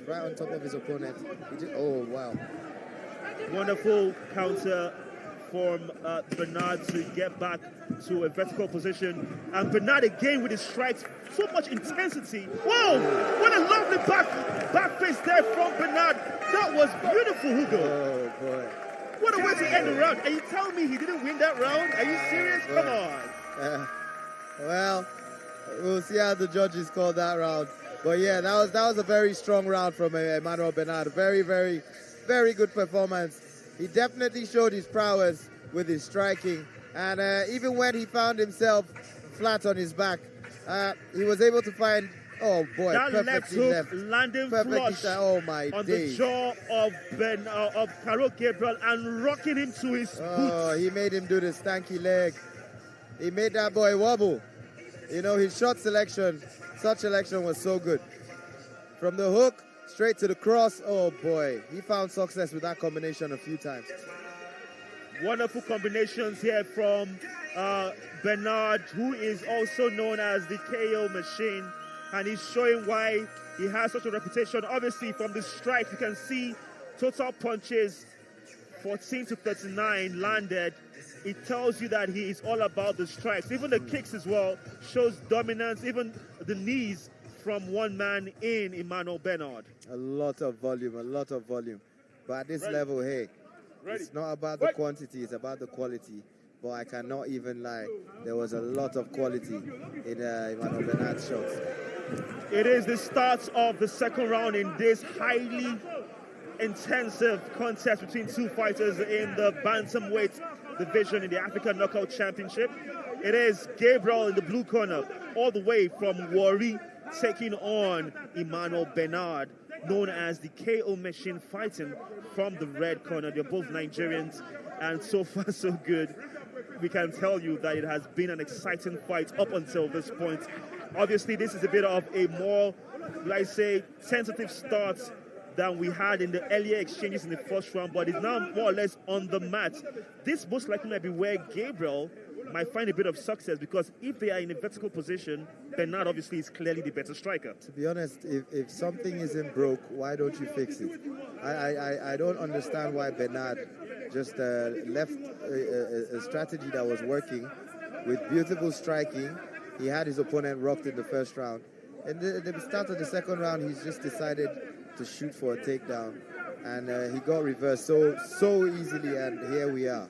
right on top of his opponent. Oh, wow. Wonderful counter from Bernard to get back to a vertical position. And Bernard again with his strikes, so much intensity. Whoa! What a lovely back face there from Bernard. That was beautiful, Hugo. Oh, boy. What a way to end the round. And you tell me he didn't win that round? Are you serious? Come on. Well, we'll see how the judges call that round. But yeah, that was a very strong round from Emmanuel Bernard. Very, very, very good performance. He definitely showed his prowess with his striking. And even when he found himself flat on his back, he was able to find, oh boy, that left hook landing flush on days. The jaw of Caro Gabriel and rocking him to his boots. He made him do the stanky leg. He made that boy wobble. You know, his shot selection, such selection was so good. From the hook straight to the cross, oh boy, he found success with that combination a few times. Wonderful combinations here from Bernard, who is also known as the KO machine, and he's showing why he has such a reputation. Obviously, from the strikes, you can see total punches 14 to 39 landed. It tells you that he is all about the strikes. Even the kicks as well shows dominance. Even the knees from one man in Emmanuel Bernard. A lot of volume. But at this level, hey, it's not about the quantity, it's about the quality. But I cannot even lie, there was a lot of quality in Emmanuel Bernard's shots. It is the start of the second round in this highly intensive contest between two fighters in the bantamweight division in the African Knockout Championship. It is Gabriel in the blue corner, all the way from Warri, taking on Emmanuel Bernard known as the KO Machine, fighting from the red corner. They're both Nigerians, and so far so good. We can tell you that it has been an exciting fight up until this point. Obviously, this is a bit of a more, let's say, tentative start than we had in the earlier exchanges in the first round, but it's now more or less on the mat. This most likely might be where Gabriel might find a bit of success, because if they are in a vertical position, Bernard obviously is clearly the better striker. To be honest, if something isn't broke, why don't you fix it? I don't understand why Bernard just left a strategy that was working with beautiful striking. He had his opponent rocked in the first round. And at the start of the second round, he's just decided to shoot for a takedown. And he got reversed so easily, and here we are.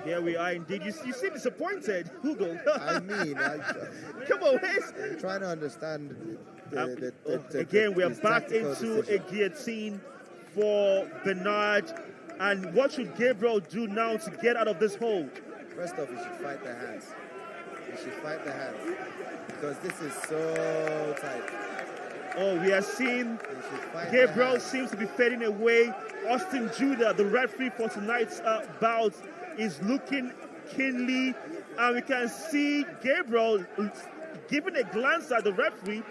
Here we are indeed. You seem disappointed, Hugo. I mean, come on, I'm trying to understand again, we are back into a guillotine for Bernard. And what should Gabriel do now to get out of this hold? First off, he should fight the hands. He should fight the hands, because this is so tight. Oh, we are seeing Gabriel seems to be fading away. Austin Judah, the referee for tonight's bout, is looking keenly, and we can see Gabriel giving a glance at the referee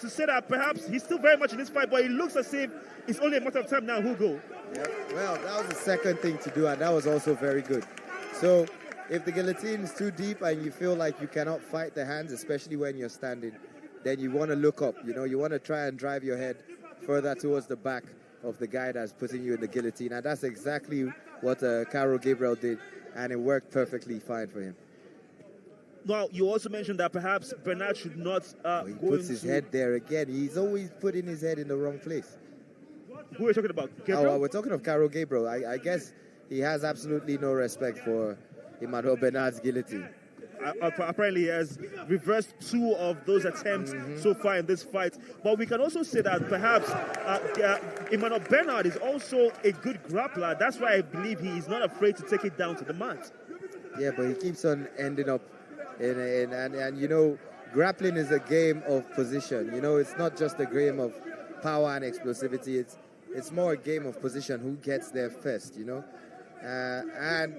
to say that perhaps he's still very much in this fight, but it looks as if it's only a matter of time now, Hugo. Yeah, well, that was the second thing to do, and that was also very good. So if the guillotine is too deep and you feel like you cannot fight the hands, especially when you're standing, then you want to look up. You know, you want to try and drive your head further towards the back of the guy that's putting you in the guillotine. And that's exactly what Caro Gabriel did, and it worked perfectly fine for him. Now, you also mentioned that perhaps Bernard should not he puts his head there again. He's always putting his head in the wrong place. Who are you talking about? Gabriel? Oh, we're talking of Caro Gabriel. I guess he has absolutely no respect for Emmanuel Bernard's guillotine. Apparently he has reversed 2 of those attempts so far in this fight. But we can also say that perhaps Emmanuel Bernard is also a good grappler. That's why I believe he is not afraid to take it down to the mat. Yeah, but he keeps on ending up and you know, grappling is a game of position. You know, it's not just a game of power and explosivity. It's more a game of position, who gets there first, you know. And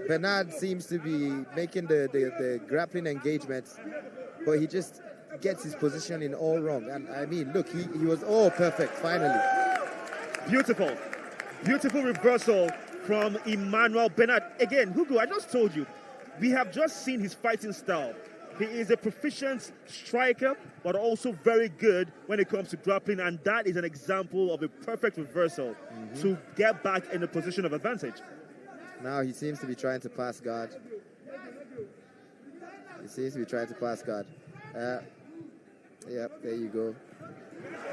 Bernard seems to be making the grappling engagements, but he just gets his positioning all wrong. And I mean, look, he was all perfect finally. Beautiful reversal from Emmanuel Bernard. Again, Hugo, I just told you, we have just seen his fighting style. He is a proficient striker, but also very good when it comes to grappling, and that is an example of a perfect reversal to get back in a position of advantage. Now he seems to be trying to pass guard. Yep, there you go.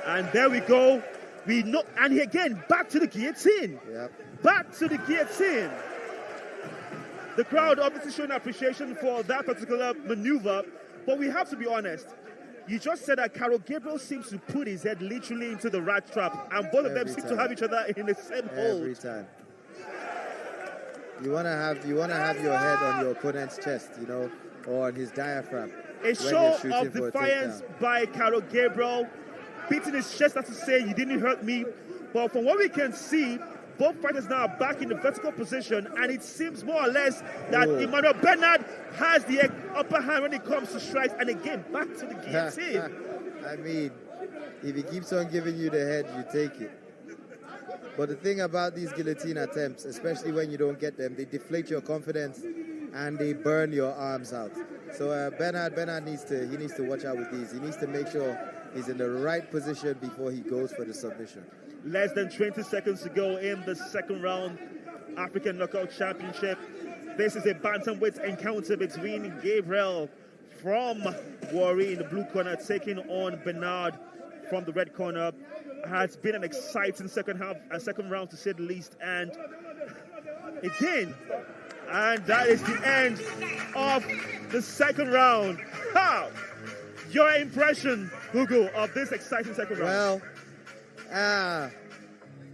And there we go. We know, and again, back to the guillotine. Yep. Back to the guillotine. The crowd obviously showing appreciation for that particular maneuver, but we have to be honest. You just said that Caro Gabriel seems to put his head literally into the rat trap, and both of them seem to have each other in the same hold. Every time. You wanna have your head on your opponent's chest, you know, or on his diaphragm. A show of defiance by Caro Gabriel, beating his chest, that's to say, you didn't hurt me. But from what we can see, both fighters now are back in the vertical position, and it seems more or less that Emmanuel Bernard has the upper hand when it comes to strikes. And again, back to the guillotine. I mean, if he keeps on giving you the head, you take it. But the thing about these guillotine attempts, especially when you don't get them, they deflate your confidence and they burn your arms out. So Bernard needs to watch out with these. He needs to make sure he's in the right position before he goes for the submission. Less than 20 seconds to go in the second round, African Knockout Championship. This is a bantamweight encounter between Gabriel from Warri in the blue corner taking on Bernard from the red corner. Has been an exciting second round to say the least, and again, and that is the end of the second round. How? Your impression, Hugo, of this exciting second round? Well,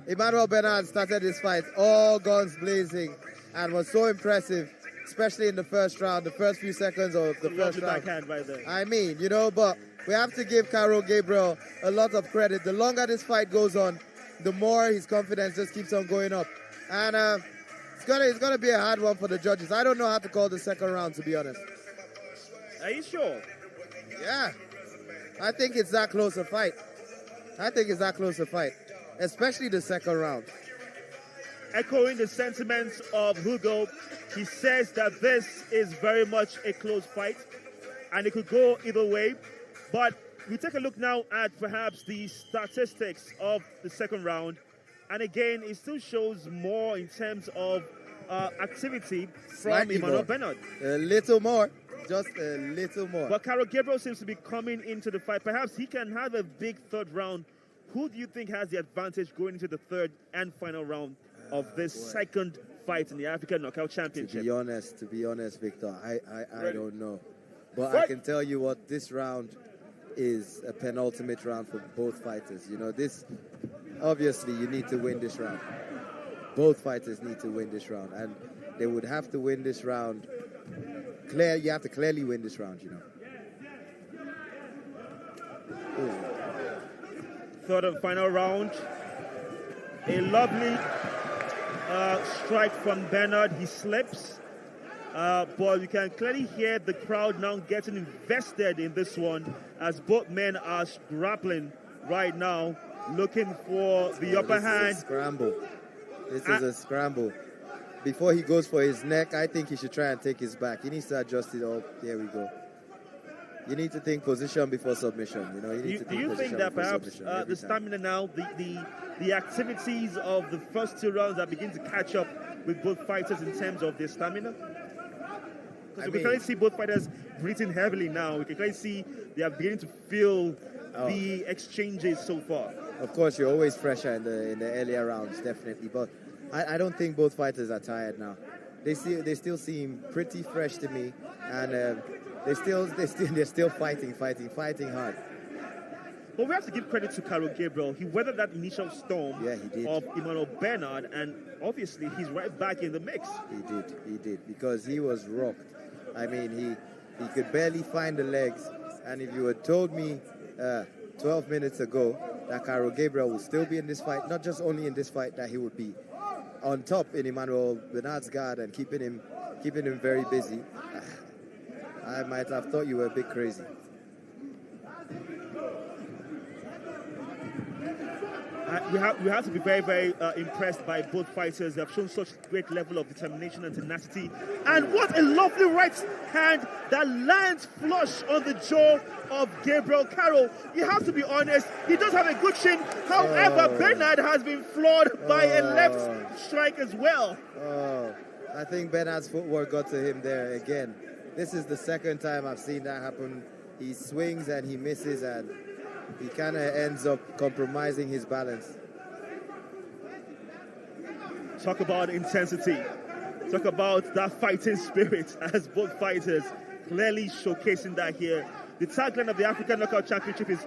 Emmanuel Bernard started this fight all guns blazing and was so impressive, especially in the first round, the first few seconds of the first round. Backhand right there. I mean, you know, but we have to give Karo Gabriel a lot of credit. The longer this fight goes on, the more his confidence just keeps on going up. And it's gonna be a hard one for the judges. I don't know how to call the second round, to be honest. Are you sure? Yeah. I think it's that close a fight. Especially the second round. Echoing the sentiments of Hugo, he says that this is very much a close fight and it could go either way. But we take a look now at perhaps the statistics of the second round. And again, it still shows more in terms of activity from Slightly Emmanuel more. Bernard. A little more. Just a little more. But Karo Gabriel seems to be coming into the fight. Perhaps he can have a big third round. Who do you think has the advantage going into the third and final round of this second fight in the African Knockout Championship? To be honest, Victor, I don't know. But I can tell you what, this round is a penultimate round for both fighters. You know, this, obviously, you need to win this round. Both fighters need to win this round. And they would have to win this round. You have to clearly win this round, you know. Ooh. Third and final round. A lovely strike from Bernard. He slips. But you can clearly hear the crowd now getting invested in this one as both men are grappling right now, looking for the upper hand. This is a scramble. Before he goes for his neck, I think he should try and take his back. He needs to adjust it up. There we go. You need to think position before submission. You know, do you think that perhaps the stamina now, the activities of the first two rounds are beginning to catch up with both fighters in terms of their stamina? Because we can clearly see both fighters breathing heavily now. We can clearly see they are beginning to feel the exchanges so far. Of course, you're always fresher in the earlier rounds, definitely. But I don't think both fighters are tired now. They still seem pretty fresh to me, and they're still fighting hard. But we have to give credit to Karo Gabriel. He weathered that initial storm of Emmanuel Bernard, and obviously he's right back in the mix. He did, because he was rocked. I mean, he could barely find the legs, and if you had told me 12 minutes ago that Karo Gabriel would still be in this fight, not just only in this fight, that he would be on top in Emmanuel Bernard's guard and keeping him very busy, I might have thought you were a bit crazy. We have to be very, very impressed by both fighters. They have shown such great level of determination and tenacity. And what a lovely right hand that lands flush on the jaw of Gabriel Karo. You have to be honest, he does have a good chin. However, Bernard has been floored by a left strike as well. I think Bernard's footwork got to him there again. This is the second time I've seen that happen. He swings and he misses, and he kind of ends up compromising his balance. Talk about intensity. Talk about that fighting spirit as both fighters clearly showcasing that here. The tagline of the African Knockout Championship is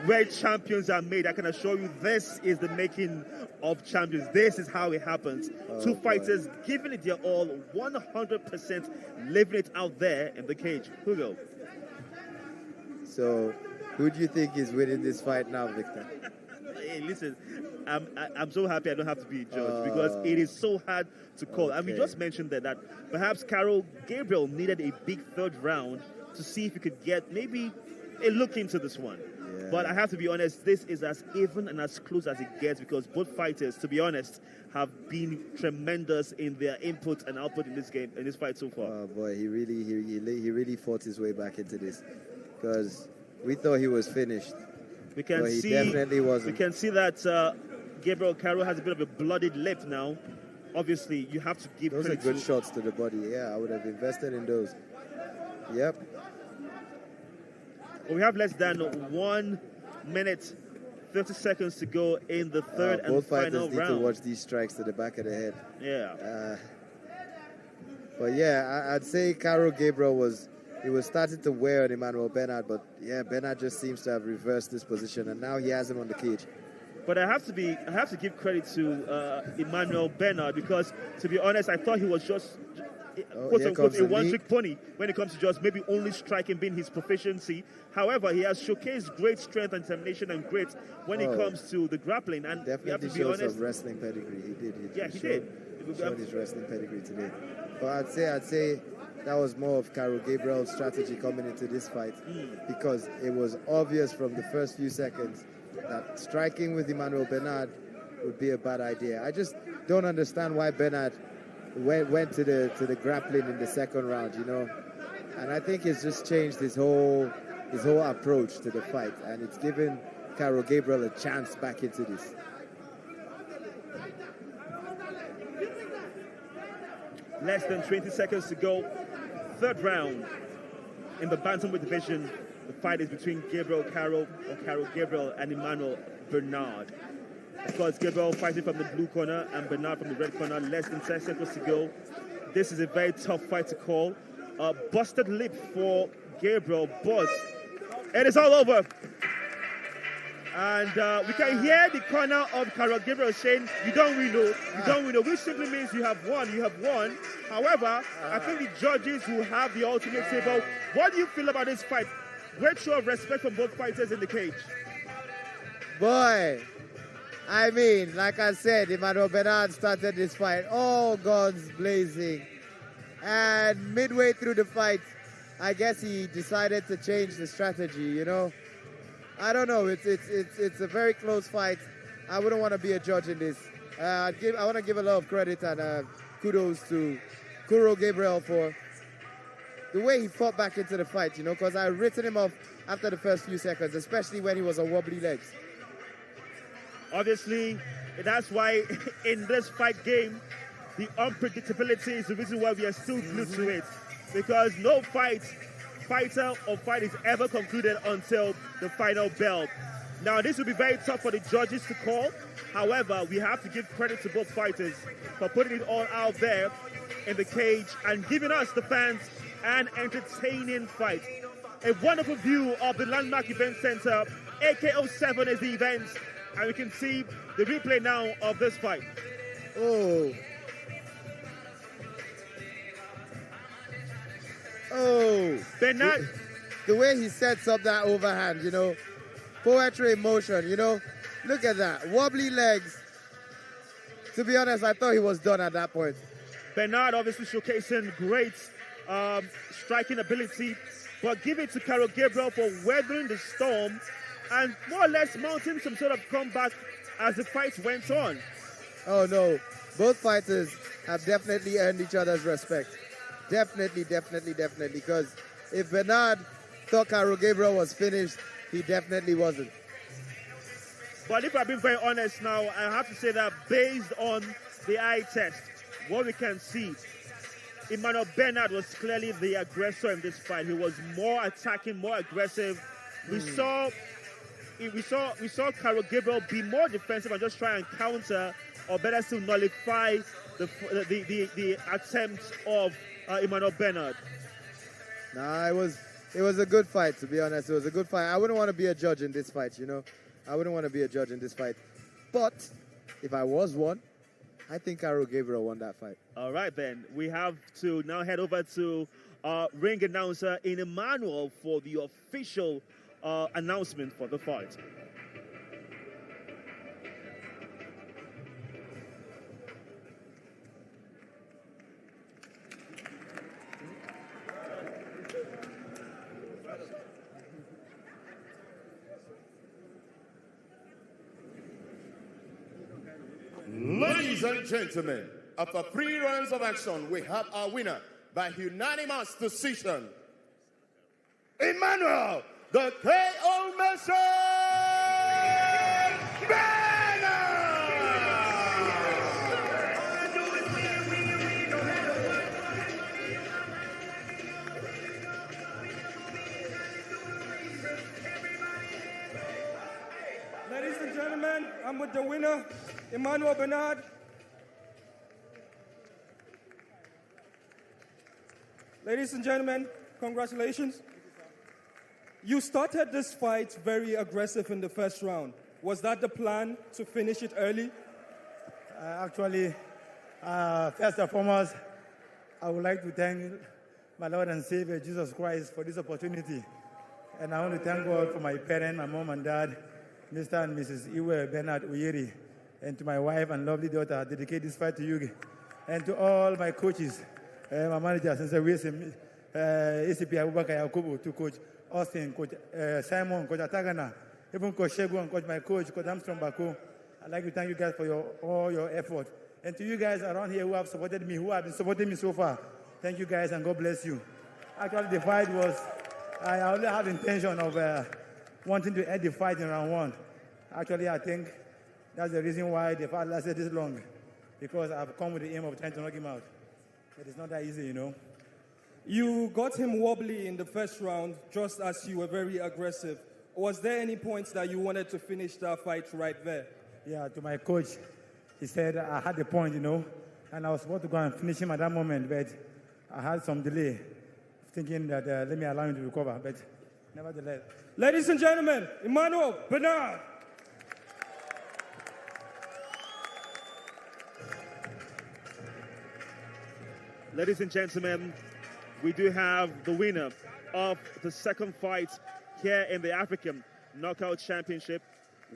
where champions are made. I can assure you this is the making of champions. This is how it happens. Two fighters giving it their all, 100% living it out there in the cage. Hugo. So, who do you think is winning this fight now, Victor? Hey, listen, I'm so happy I don't have to be a judge because it is so hard to call. And we just mentioned that perhaps Karo Gabriel needed a big third round to see if he could get maybe a look into this one. Yeah. But I have to be honest, this is as even and as close as it gets because both fighters, to be honest, have been tremendous in their input and output in this game, in this fight so far. Oh boy, he really fought his way back into this because we thought he was finished. We can but he see, definitely wasn't. We can see that Gabriel Karo has a bit of a bloodied lip now. Obviously, you have to give those credit are good shots to the body. Yeah, I would have invested in those. Yep. Well, we have less than 1 minute, 30 seconds to go in the third and final round. Both fighters need to watch these strikes to the back of the head. Yeah. But yeah, I'd say Karo Gabriel was starting to wear on Emmanuel Bernard, but yeah, Bernard just seems to have reversed this position, and now he has him on the cage. But I have to give credit to Emmanuel Bernard because, to be honest, I thought he was just quote unquote, a one-trick pony when it comes to just maybe only striking being his proficiency. However, he has showcased great strength and determination and grit when it comes to the grappling. And definitely we have to be showed honest. some wrestling pedigree. He did. He did. Showed his wrestling pedigree today. But I'd say that was more of Caro Gabriel's strategy coming into this fight because it was obvious from the first few seconds that striking with Emmanuel Bernard would be a bad idea. I just don't understand why Bernard went to the grappling in the second round, you know. And I think it's just changed his whole approach to the fight, and it's given Caro Gabriel a chance back into this. Less than 20 seconds to go. Third round in the bantamweight division. The fight is between Caro Gabriel and Emmanuel Bernard. Of course, Gabriel fighting from the blue corner and Bernard from the red corner. Less than 10 seconds to go. This is a very tough fight to call. Busted lip for Gabriel, but it is all over. And we can hear the corner of Caro Gabriel saying, you don't win, which simply means you have won. However, I think the judges will have the ultimate table. What do you feel about this fight? Great show of respect from both fighters in the cage. Boy, I mean, like I said, Emmanuel Bernard started this fight, all guns blazing. And midway through the fight, I guess he decided to change the strategy, you know. I don't know. It's a very close fight. I wouldn't want to be a judge in this. I want to give a lot of credit and kudos to Caro Gabriel for the way he fought back into the fight, you know, because I had written him off after the first few seconds, especially when he was on wobbly legs. Obviously, that's why in this fight game, the unpredictability is the reason why we are still glued to it. Because no fighter or fight is ever concluded until the final bell. Now, this will be very tough for the judges to call. However, we have to give credit to both fighters for putting it all out there in the cage and giving us, the fans, an entertaining fight. A wonderful view of the landmark event center. AK07 is the event, and we can see the replay now of this fight. Oh, Bernard. The way he sets up that overhand, you know, poetry in motion, you know, look at that, wobbly legs. To be honest, I thought he was done at that point. Bernard obviously showcasing great striking ability, but give it to Caro Gabriel for weathering the storm and more or less mounting some sort of comeback as the fight went on. Oh no, both fighters have definitely earned each other's respect. Definitely, because if Bernard thought Caro Gabriel was finished, he definitely wasn't. But if I've been very honest now, I have to say that based on the eye test, what we can see, Emmanuel Bernard was clearly the aggressor in this fight. He was more attacking, more aggressive. We saw Caro Gabriel be more defensive and just try and counter, or better still nullify the attempt of Emmanuel Bernard. Nah, it was a good fight, to be honest. It was a good fight. I wouldn't want to be a judge in this fight, you know. I wouldn't want to be a judge in this fight. But if I was one, I think Caro Gabriel won that fight. All right, then. We have to now head over to ring announcer in Emmanuel for the official announcement for the fight. Ladies and gentlemen, after 3 rounds of action, we have our winner by unanimous decision. Emmanuel, the KO Machine Ladies and gentlemen, I'm with the winner, Emmanuel Bernard. Ladies and gentlemen, congratulations. You started this fight very aggressive in the first round. Was that the plan, to finish it early? Actually, first and foremost, I would like to thank my Lord and Savior, Jesus Christ, for this opportunity. And I want to thank God for my parents, my mom and dad, Mr. and Mrs. Iwe Bernard Uyeri, and to my wife and lovely daughter. I dedicate this fight to you. And to all my coaches, my manager, since I was ACP Abubakar Yakubu, to Coach Austin, Coach Simon, Coach Atagana, even Coach Shegun, Coach my coach, Coach Armstrong Bako. I'd like to thank you guys for all your effort. And to you guys around here who have supported me, who have been supporting me so far, thank you guys and God bless you. Actually, the fight was, I only had the intention of wanting to end the fight in round 1. Actually, I think that's the reason why the fight lasted this long, because I've come with the aim of trying to knock him out. But it's not that easy, you know. You got him wobbly in the first round, just as you were very aggressive. Was there any points that you wanted to finish that fight right there? Yeah, to my coach, he said I had the point, you know, and I was supposed to go and finish him at that moment, but I had some delay, thinking that let me allow him to recover, but nevertheless. Ladies and gentlemen, Emmanuel Bernard. Ladies and gentlemen, we do have the winner of the second fight here in the African Knockout Championship,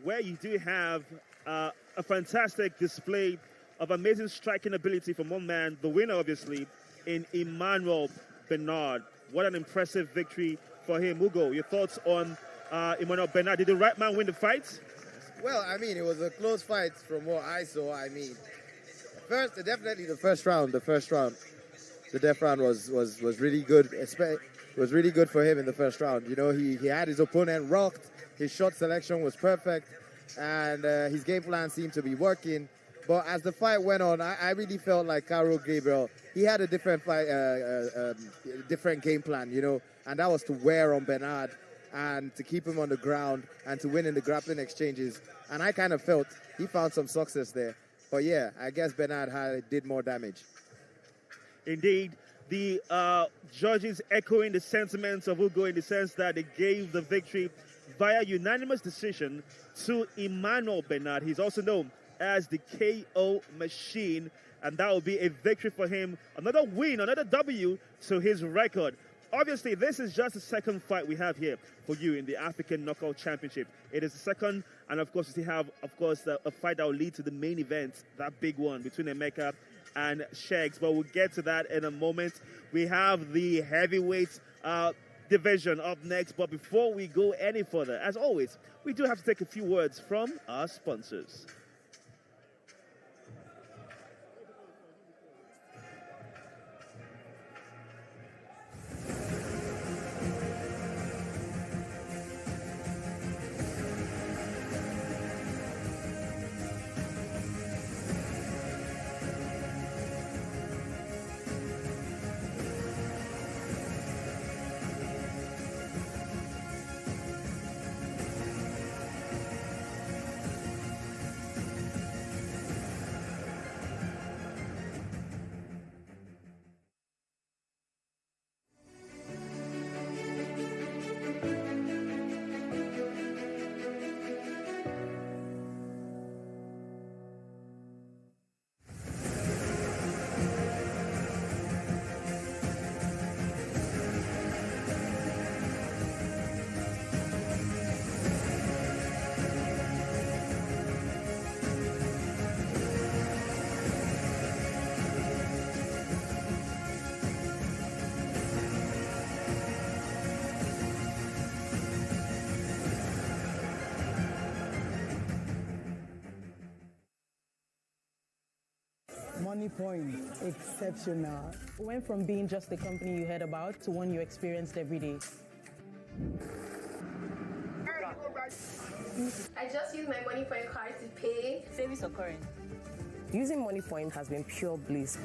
where you do have a fantastic display of amazing striking ability from one man, the winner obviously, in Emmanuel Bernard. What an impressive victory for him. Ugo, your thoughts on Emmanuel Bernard? Did the right man win the fight? Well, I mean, it was a close fight from what I saw. I mean, definitely the first round. The death round was really good. It was really good for him in the first round. You know, he had his opponent rocked. His shot selection was perfect, and his game plan seemed to be working. But as the fight went on, I really felt like Caro Gabriel, he had a different fight, different game plan, you know, and that was to wear on Bernard and to keep him on the ground and to win in the grappling exchanges. And I kind of felt he found some success there. But yeah, I guess Bernard did more damage. Indeed, the judges echoing the sentiments of Ugo in the sense that they gave the victory via unanimous decision to Emmanuel Bernard. He's also known as the KO Machine, and that will be a victory for him. Another win, another W to his record. Obviously, this is just the second fight we have here for you in the African Knockout Championship. It is the second, and of course, we still have, of course, a fight that will lead to the main event, that big one between Emeka and Shegz. But we'll get to that in a moment. We have the heavyweight division up next. But before we go any further, as always, we do have to take a few words from our sponsors. Money Point, exceptional. Went from being just a company you heard about to one you experienced every day. I just use my Money Point card to pay. Savings or current? Using Money Point has been pure bliss.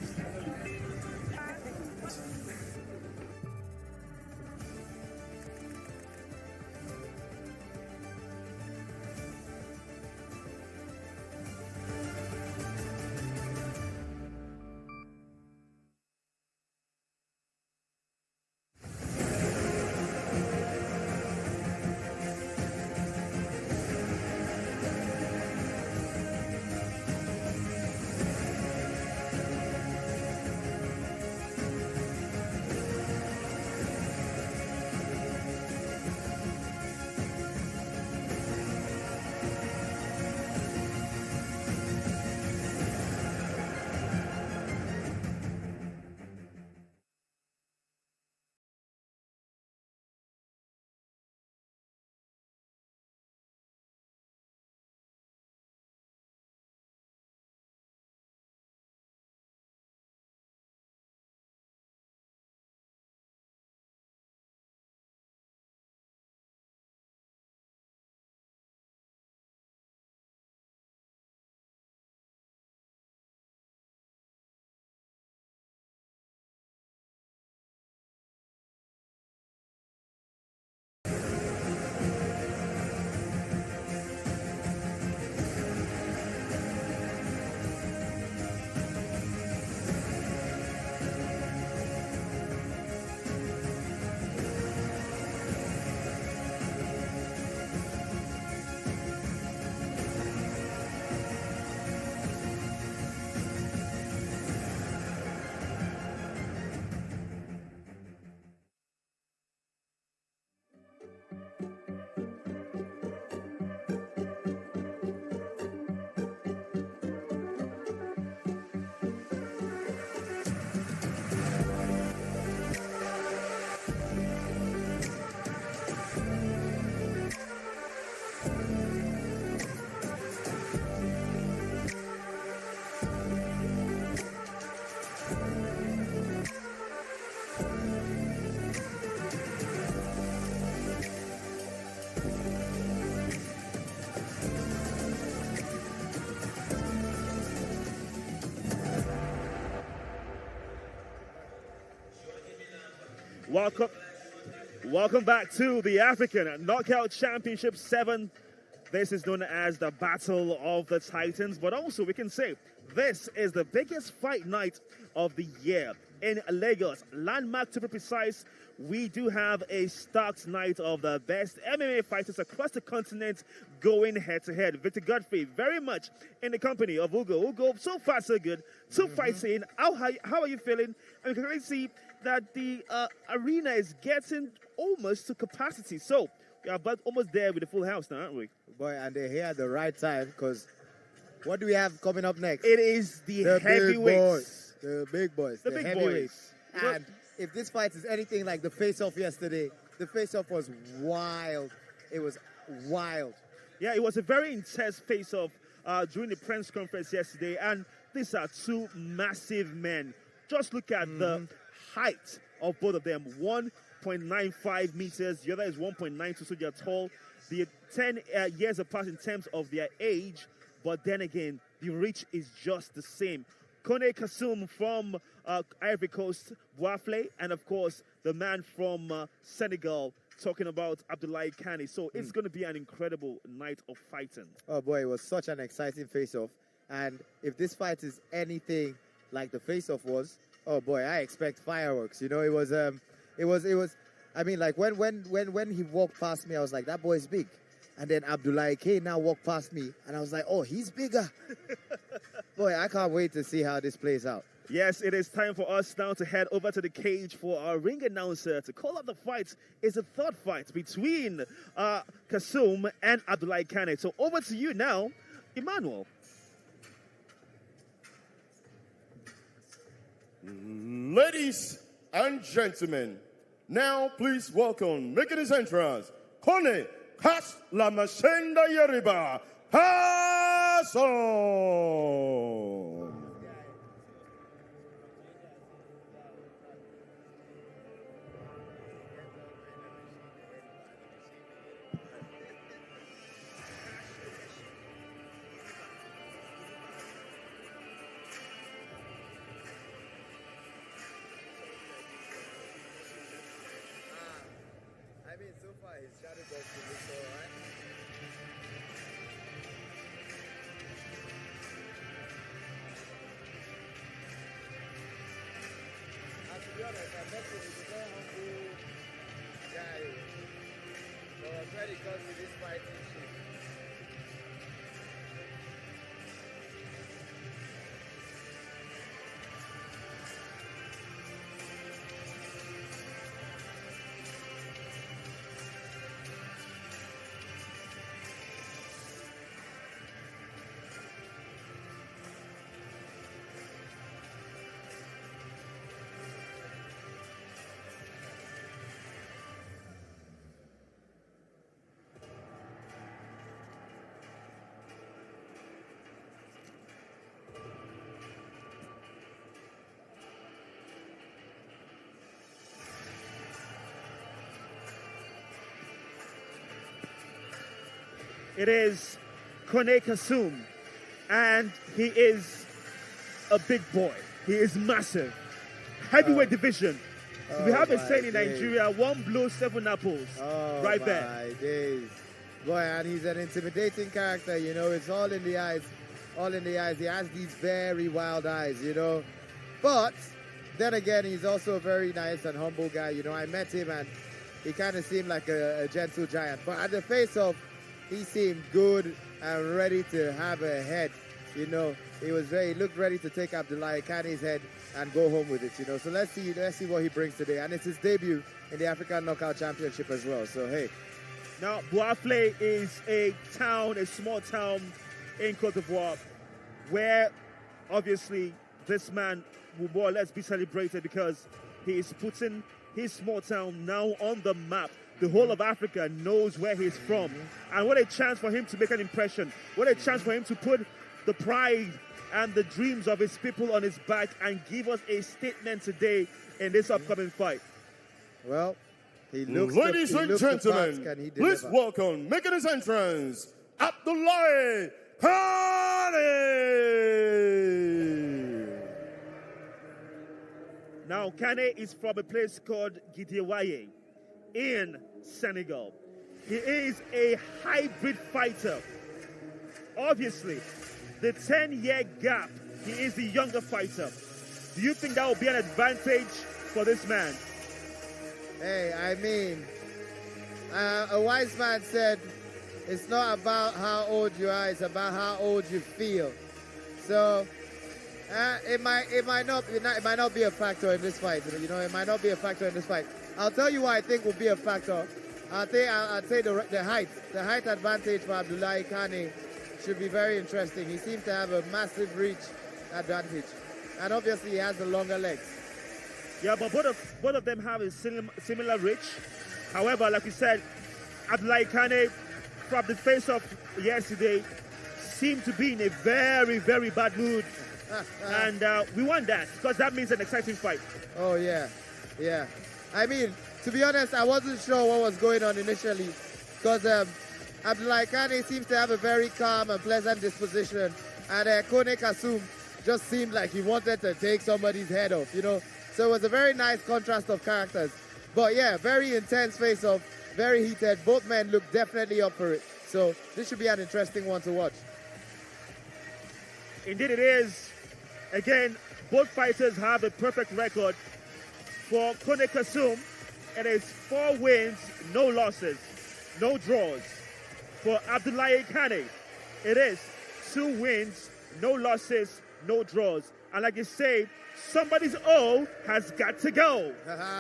Welcome back to the African Knockout Championship 7. This is known as the Battle of the Titans, but also we can say this is the biggest fight night of the year in Lagos. Landmark, to be precise. We do have a stacked night of the best MMA fighters across the continent going head-to-head. Victor Godfrey, very much in the company of Ugo. Ugo, so far so good. 2 fights in. How are you feeling? And we can really see that the arena is getting almost to capacity. So we are about almost there with the full house now, aren't we? Boy, and they're here at the right time, because what do we have coming up next? It is the heavyweights. The big boys. The big heavyweights. boys. And if this fight is anything like the face-off yesterday, the face-off was wild. It was wild. Yeah, it was a very intense face-off during the press conference yesterday. And these are 2 massive men. Just look at the height of both of them. 1.95 meters. The other is 1.92, so they're tall. They're 10 years apart in terms of their age. But then again, the reach is just the same. Kone Kasum from Ivory Coast, Boafle, and of course, the man from Senegal, talking about Abdul Kani. So it's going to be an incredible night of fighting. Oh boy, it was such an exciting face-off. And if this fight is anything like the face-off was, oh boy, I expect fireworks. You know, it was. I mean, like when he walked past me, I was like, that boy's big. And then Abdul K now walked past me, and I was like, oh, he's bigger. Boy, I can't wait to see how this plays out. Yes, it is time for us now to head over to the cage for our ring announcer to call out the fight. It's the third fight between Kasum and Abdul Kane. So over to you now, Emmanuel. Ladies and gentlemen, now please welcome, making his entrance, Kone Kas La Mashenda Yeriba Hason. I mean, so far his shadow boxing looks alright. And to be honest, I met him. He's a very humble guy. So I'm glad he got me this fighting shit. It is Kone Kasum, and he is a big boy. He is massive. Heavyweight division. We have a saying in Nigeria, 1 blow, 7 apples. Right there. Days. Boy, and he's an intimidating character, you know. It's all in the eyes. All in the eyes. He has these very wild eyes, you know. But then again, he's also a very nice and humble guy. You know, I met him and he kind of seemed like a gentle giant. But at the face-off, he seemed good and ready to have a head. You know, he looked ready to take Abdullah Kani's head and go home with it, you know. So let's see what he brings today. And it's his debut in the African Knockout Championship as well. So, hey. Now, Boafle is a small town in Cote d'Ivoire, where obviously this man will more or less be celebrated because he is putting his small town now on the map. The whole of Africa knows where he's from. And what a chance for him to make an impression. What a chance for him to put the pride and the dreams of his people on his back and give us a statement today in this upcoming fight. Well, he looks Ladies and gentlemen, please welcome, making his entrance, Abdul Kani. Now, Kane is from a place called Gidewaye in Senegal. He is a hybrid fighter. Obviously, the 10-year gap, he is the younger fighter. Do you think that will be an advantage for this man? Hey, I mean, a wise man said, it's not about how old you are, it's about how old you feel. So, it might not be a factor in this fight. You know, it might not be a factor in this fight. I'll tell you what I think will be a factor. I'd say the height advantage for Abdullahi Kane should be very interesting. He seems to have a massive reach advantage, and obviously he has the longer legs. Yeah, but both of them have a similar reach. However, like you said, Abdullahi Kane, from the face-off yesterday, seemed to be in a very, very bad mood. And we want that, because that means an exciting fight. Oh, yeah. Yeah. I mean, to be honest, I wasn't sure what was going on initially, because Abdullahi Kane seems to have a very calm and pleasant disposition, and Kone Kasum just seemed like he wanted to take somebody's head off, you know. So it was a very nice contrast of characters. But yeah, very intense face-off, very heated. Both men look definitely up for it. So this should be an interesting one to watch. Indeed it is. Again, both fighters have a perfect record. For Kone Kasum, it is 4 wins, no losses, no draws. For Abdullahi Kane, it is 2 wins, no losses, no draws. And like you say, somebody's O has got to go.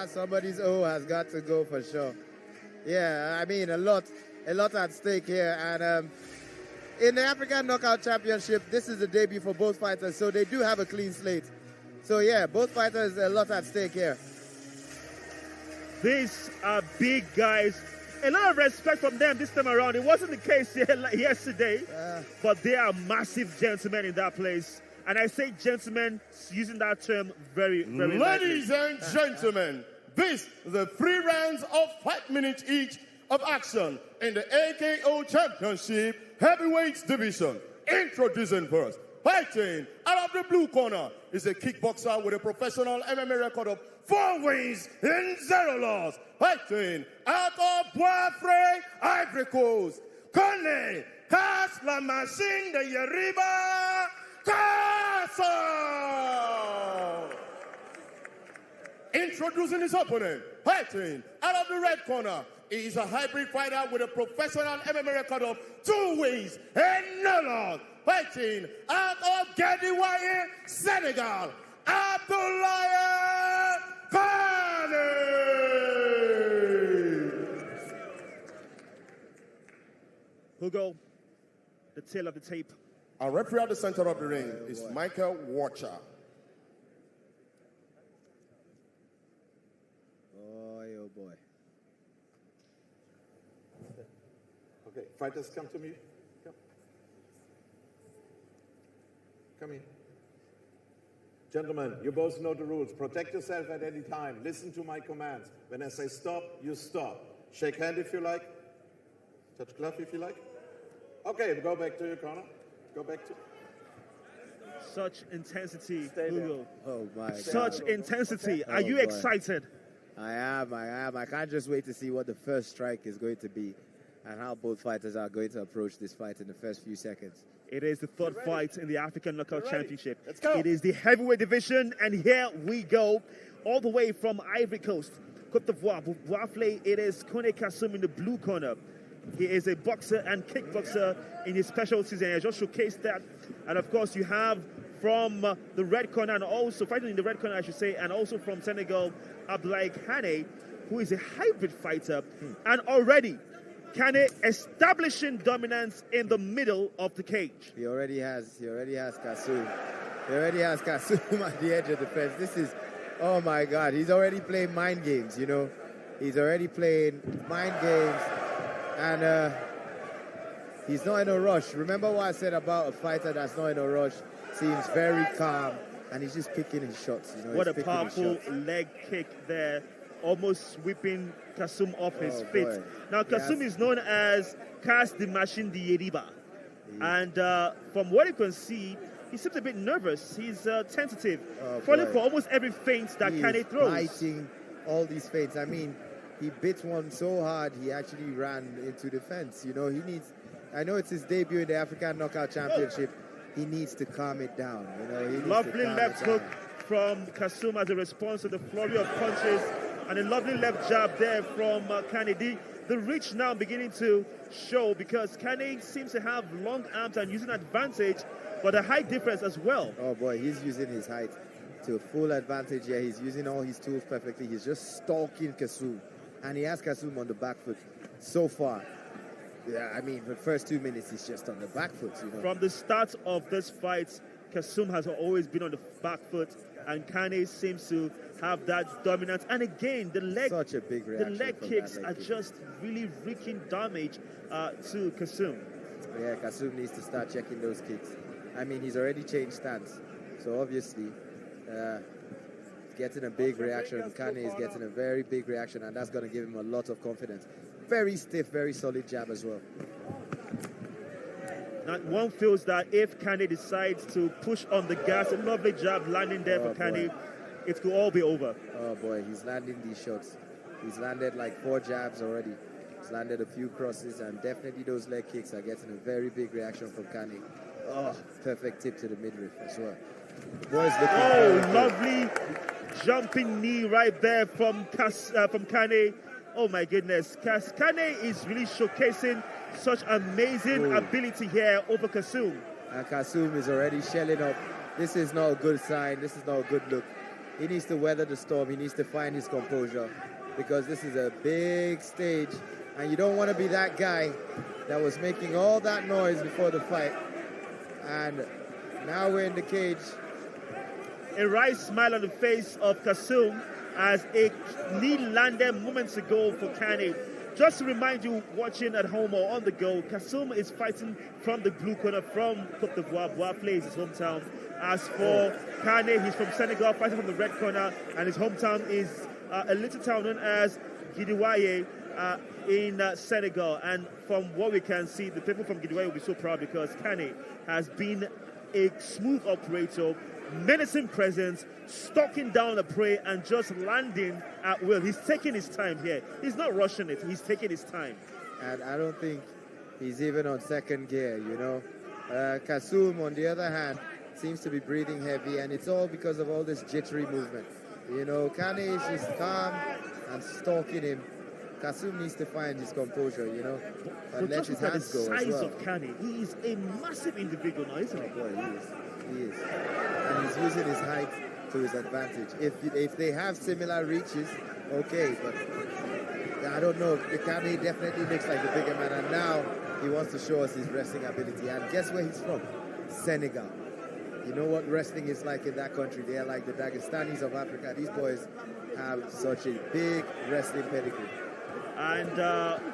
Somebody's O has got to go for sure. Yeah, I mean, a lot at stake here. And in the African Knockout Championship, this is the debut for both fighters, so they do have a clean slate. So yeah, both fighters, a lot at stake here. These are big guys. A lot of respect from them this time around. It wasn't the case yesterday, but they are massive gentlemen in that place. And I say gentlemen using that term very, very Ladies lightly. and gentlemen, this is the 3 rounds of 5 minutes each of action in the AKO Championship Heavyweights Division. Introducing first, fighting out of the blue corner is a kickboxer with a professional MMA record of 4 wins and 0 losses. Fighting out of Boisfray, Ivory Coast, Kone Kas la Machine de Yeriba Casa. Introducing his opponent, fighting out of the red corner, he is a hybrid fighter with a professional MMA record of 2 wins and no loss. Fighting out of Gidewaye, Senegal, Abdul Kane. Hugo, the tail of the tape. Our referee at the center of the ring is Michael Watcher. Boy, oh boy. Okay, fighters, come to me. Come in. Gentlemen, you both know the rules. Protect yourself at any time. Listen to my commands. When I say stop, you stop. Shake hand if you like. Touch glove if you like. Okay, go back to your corner. Go back to... Such intensity, Hugo. Oh my God. Such intensity. Are you excited? I am. I can't just wait to see what the first strike is going to be and how both fighters are going to approach this fight in the first few seconds. It is the 3rd fight in the African Knockout Championship. Let's go. It is the heavyweight division, and here we go. All the way from Ivory Coast, Côte d'Ivoire, Boisfray, it is Kone Kasum in the blue corner. He is a boxer and kickboxer in his specialties, and I just showcased that. And of course, you have from the red corner, and also fighting in the red corner, I should say, and also from Senegal, Abdoulaye Kane, who is a hybrid fighter, and already Kane establishing dominance in the middle of the cage. He already has Kasum. He already has Kasum at the edge of the fence. This is, oh my God, he's already playing mind games, you know. He's already playing mind games, and he's not in a rush. Remember what I said about a fighter that's not in a rush? Seems very calm, and he's just picking his shots. You know, what a powerful leg kick there, almost sweeping Kasum off his feet. Boy. Now, Kasum is known as Kas the Machine de Yeriba. And from what you can see, he seems a bit nervous. He's tentative, Oh, falling boy. for almost every feint that He Kane is throws. biting all these feints. I mean, he bit one so hard he actually ran into the fence. You know, he needs. I know it's his debut in the African Knockout Championship. He needs to calm it down. You know, he needs Lovely to calm left it down. hook from Kasum as a response to the flurry of punches, and a lovely left jab there from Kane. The reach now beginning to show because Kane seems to have long arms and using advantage, but a height difference as well. Oh boy, he's using his height to full advantage here. He's using all his tools perfectly. He's just stalking Kasum, and he has Kasum on the back foot so far. Yeah, I mean, for the first 2 minutes, he's just on the back foot, you know. From the start of this fight, Kasum has always been on the back foot, and Kane seems to have that dominance. And again, the leg, Such a big the reaction leg from kicks that leg are kick. just really wreaking damage to Kasum. Yeah, Kasum needs to start checking those kicks. I mean, he's already changed stance, so obviously, getting a big reaction. Kane is getting a very big reaction, and that's going to give him a lot of confidence. Very stiff, very solid jab as well. Now, one feels that if Kane decides to push on the gas, a lovely jab landing there for Kane, it could all be over. Oh boy, he's landing these shots. He's landed like 4 jabs already. He's landed a few crosses, and definitely those leg kicks are getting a very big reaction from Kane. Oh, perfect tip to the midriff as well. The boy's looking very good. Lovely jumping knee right there from Kane. Oh my goodness, Kane is really showcasing such amazing ability here over Kasum. And Kasum is already shelling up. This is not a good sign. This is not a good look. He needs to weather the storm. He needs to find his composure because this is a big stage, and you don't want to be that guy that was making all that noise before the fight. And now we're in the cage. A wry smile on the face of Kasum as a knee landed moments ago for Kane. Just to remind you, watching at home or on the go, Kasum is fighting from the blue corner from Côte d'Ivoire. Bois-Flé is his hometown. As for Kane, he's from Senegal, fighting from the red corner, and his hometown is a little town known as Guédiawaye in Senegal. And from what we can see, the people from Guédiawaye will be so proud because Kane has been a smooth operator, menacing presence, stalking down the prey and just landing at will. He's taking his time here. He's not rushing it. He's taking his time. And I don't think he's even on second gear, you know. Kasum, on the other hand, seems to be breathing heavy, and it's all because of all this jittery movement. You know, Kane is just calm and stalking him. Kasum needs to find his composure, you know, and let his hands go as well. The size of Kane, he is a massive individual now, isn't he? Boy, he is. And he's using his height to his advantage. If they have similar reaches, okay, but I don't know. Kane definitely looks like the bigger man, and now he wants to show us his wrestling ability. And guess where he's from? Senegal. You know what wrestling is like in that country. They are like the Dagestanis of Africa. These boys have such a big wrestling pedigree. And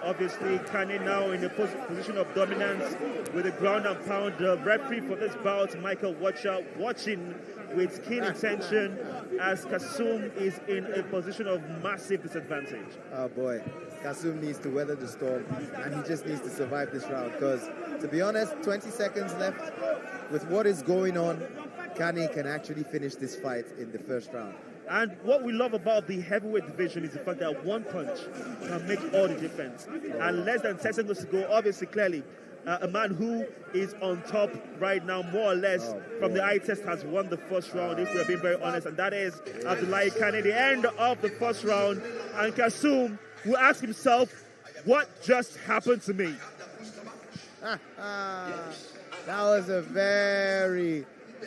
obviously, Kane now in a position of dominance with the ground and pound. The referee for this bout, Michael Watcher, watching with keen attention as Kasum is in a position of massive disadvantage. Oh boy, Kasum needs to weather the storm, and he just needs to survive this round because, to be honest, 20 seconds left. With what is going on, Kane can actually finish this fight in the first round. And what we love about the heavyweight division is the fact that one punch can make all the difference. And less than 10 seconds to go, obviously, clearly, a man who is on top right now, more or less, from the eye test, has won the first round, if we're being very honest. And that is Abdul Kane, the end of the first round. And Kasum will ask himself, what just happened to me? That was a very,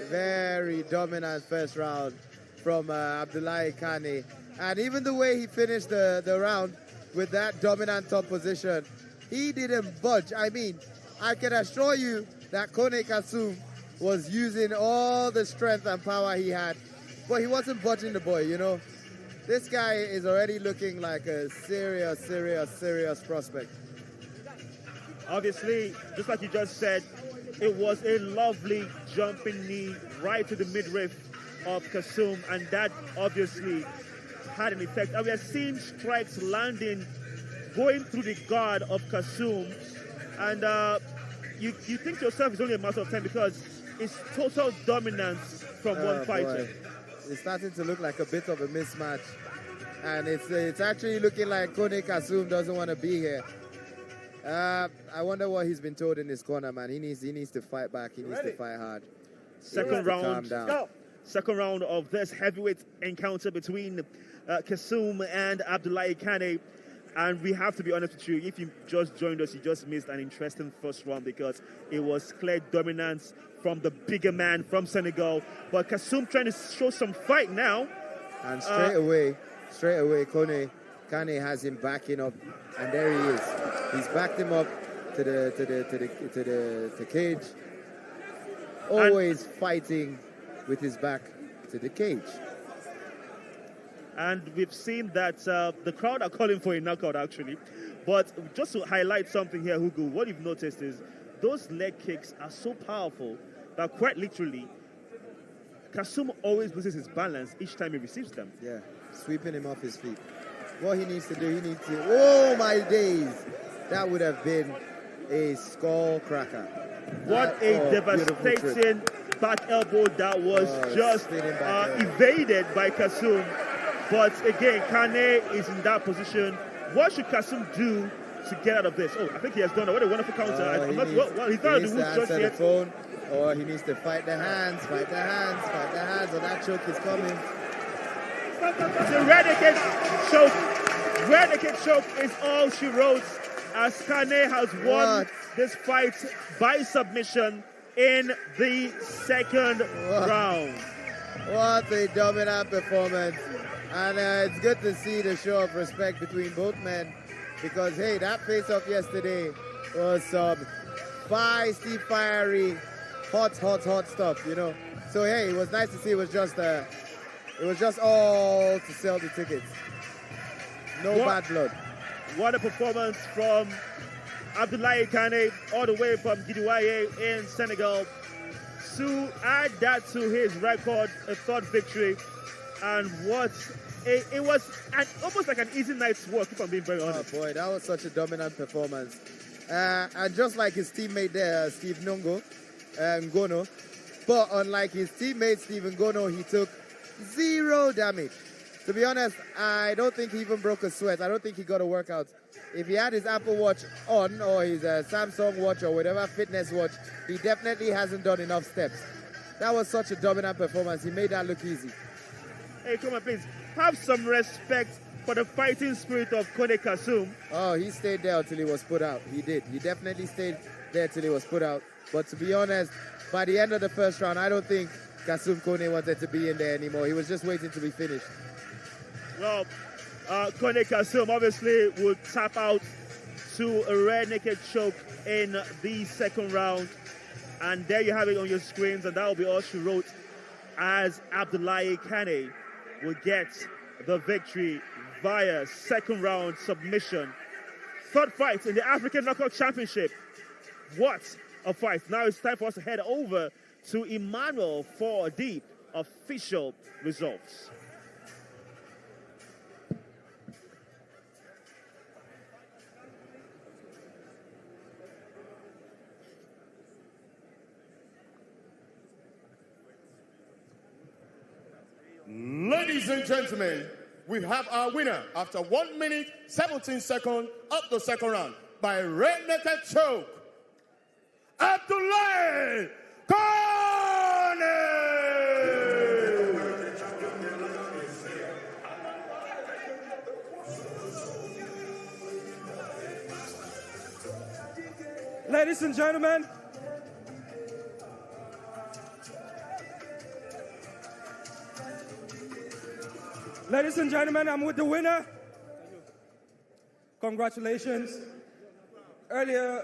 very dominant first round from Abdul Kane. And even the way he finished the round with that dominant top position, he didn't budge. I mean, I can assure you that Kone Kasum was using all the strength and power he had, but he wasn't budging the boy, you know. This guy is already looking like a serious prospect. Obviously, just like you just said, it was a lovely jumping knee right to the midriff of Kasum, and that obviously had an effect. And we are seeing strikes landing, going through the guard of Kasum, and you think to yourself it's only a matter of time because is total dominance from one fighter. Boy. It's starting to look like a bit of a mismatch. And it's actually looking like Kone Kasum doesn't want to be here. I wonder what he's been told in this corner, man. He needs to fight back. He needs to fight hard. Second round. Calm down. Second round of this heavyweight encounter between Kasum and Abdullahi Kane. And we have to be honest with you, if you just joined us, you just missed an interesting first round because it was clear dominance from the bigger man from Senegal. But Kasum trying to show some fight now. And straight away, Kane has him backing up, and there he is. He's backed him up to the cage. Always fighting with his back to the cage. And we've seen that the crowd are calling for a knockout, actually. But just to highlight something here, Hugo, what you've noticed is those leg kicks are so powerful that quite literally, Kasum always loses his balance each time he receives them. Yeah, sweeping him off his feet. What he needs to do, oh my days, that would have been a skull cracker. What a devastating back elbow that was just evaded by Kasum. But again, Kane is in that position. What should Kasum do to get out of this? Oh, I think he has done it. What a wonderful counter. He needs to answer the phone, or he needs to fight the hands, or that choke is coming. The rear naked choke is all she wrote, as Kane has won this fight by submission in the second round. What a dominant performance. And it's good to see the show of respect between both men, because, hey, that face-off yesterday was some feisty, fiery, hot stuff, you know. So, hey, it was nice to see it was just all to sell the tickets. No bad blood. What a performance from Abdullahi Kane, all the way from Gidiwaye in Senegal, to add that to his record, a third victory. And it was almost like an easy night's work, if I'm being very honest. Oh boy, that was such a dominant performance. And just like his teammate there, Steve Ngono, but unlike his teammate Stephen Ngono, he took 0 damage. To be honest, I don't think he even broke a sweat. I don't think he got a workout. If he had his Apple Watch on, or his Samsung Watch, or whatever fitness watch, he definitely hasn't done enough steps. That was such a dominant performance. He made that look easy. Hey, come on, please. Have some respect for the fighting spirit of Kone Kasum. Oh, he stayed there until he was put out. He did. He definitely stayed there till he was put out. But to be honest, by the end of the first round, I don't think Kasum Kone wanted to be in there anymore. He was just waiting to be finished. Well, Kone Kasum obviously would tap out to a rear naked choke in the second round. And there you have it on your screens, and that will be all she wrote, as Abdullahi Kane will get the victory via second round submission. Third fight in the African Knockout Championship. What a fight. Now it's time for us to head over to Emmanuel for the official results. Ladies and gentlemen, we have our winner after 1 minute, 17 seconds of the second round by rear naked choke, Abdullahi Kane! Ladies and gentlemen, I'm with the winner. Congratulations. Earlier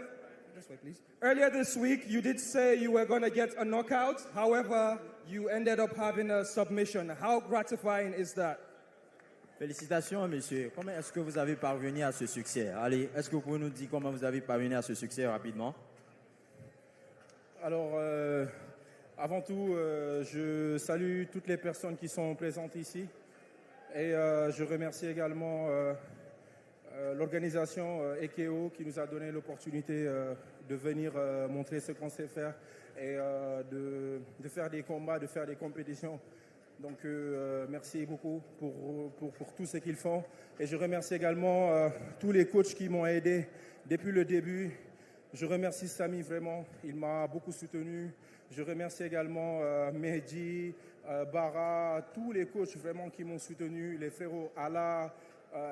this week, you did say you were going to get a knockout. However, you ended up having a submission. How gratifying is that? Félicitations, monsieur. Comment est-ce que vous avez parvenu à ce succès? Allez, est-ce que vous pouvez nous dire comment vous avez parvenu à ce succès rapidement? Alors, avant tout, je salue toutes les personnes qui sont présentes ici. Et je remercie également l'organisation EKO qui nous a donné l'opportunité de venir montrer ce qu'on sait faire. et de faire des combats, de faire des compétitions. Donc merci beaucoup pour tout ce qu'ils font. Et je remercie également tous les coachs qui m'ont aidé depuis le début. Je remercie Samy vraiment, il m'a beaucoup soutenu. Je remercie également Mehdi, Bara, tous les coachs vraiment qui m'ont soutenu, les frérots Ala,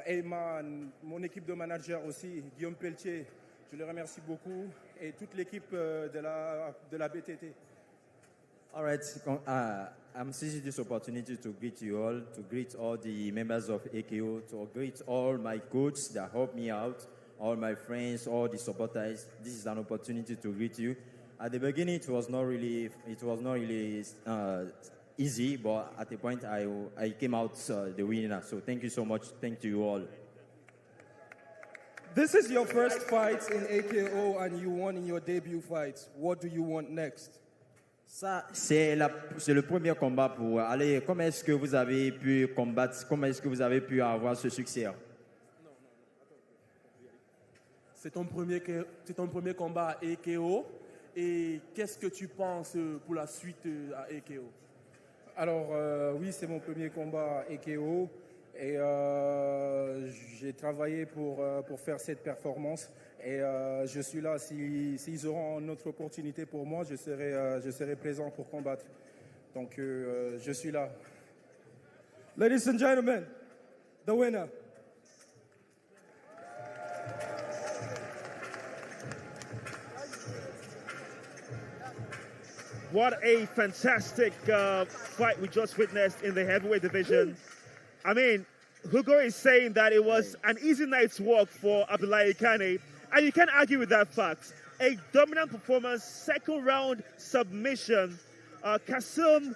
Eyman, mon équipe de managers aussi, Guillaume Pelletier. Je les remercie beaucoup et toute l'équipe de la BTT. All right, I'm seizing this opportunity to greet you all, to greet all the members of AKO, to greet all my coaches that helped me out, all my friends, all the supporters. This is an opportunity to greet you. At the beginning, it was not really easy, but at the point I came out the winner. So thank you so much. Thank you all. This is your first fight in AKO and you won in your debut fight. What do you want next? Ça, c'est le premier combat pour aller. Comment est-ce que vous avez pu combattre? Comment est-ce que vous avez pu avoir ce succès? C'est ton premier combat à AKO. Et qu'est-ce que tu penses pour la suite à AKO? Alors, oui, c'est mon premier combat à AKO. Et j'ai travaillé pour faire cette performance. Et je suis là. S'ils auront une autre opportunité pour moi, je serai présent pour combattre. Donc, je suis là. Ladies and gentlemen, the winner. What a fantastic fight we just witnessed in the heavyweight division. I mean, Hugo is saying that it was an easy night's work for Abdul Kane, and you can't argue with that fact. A dominant performance, second round submission. Kasum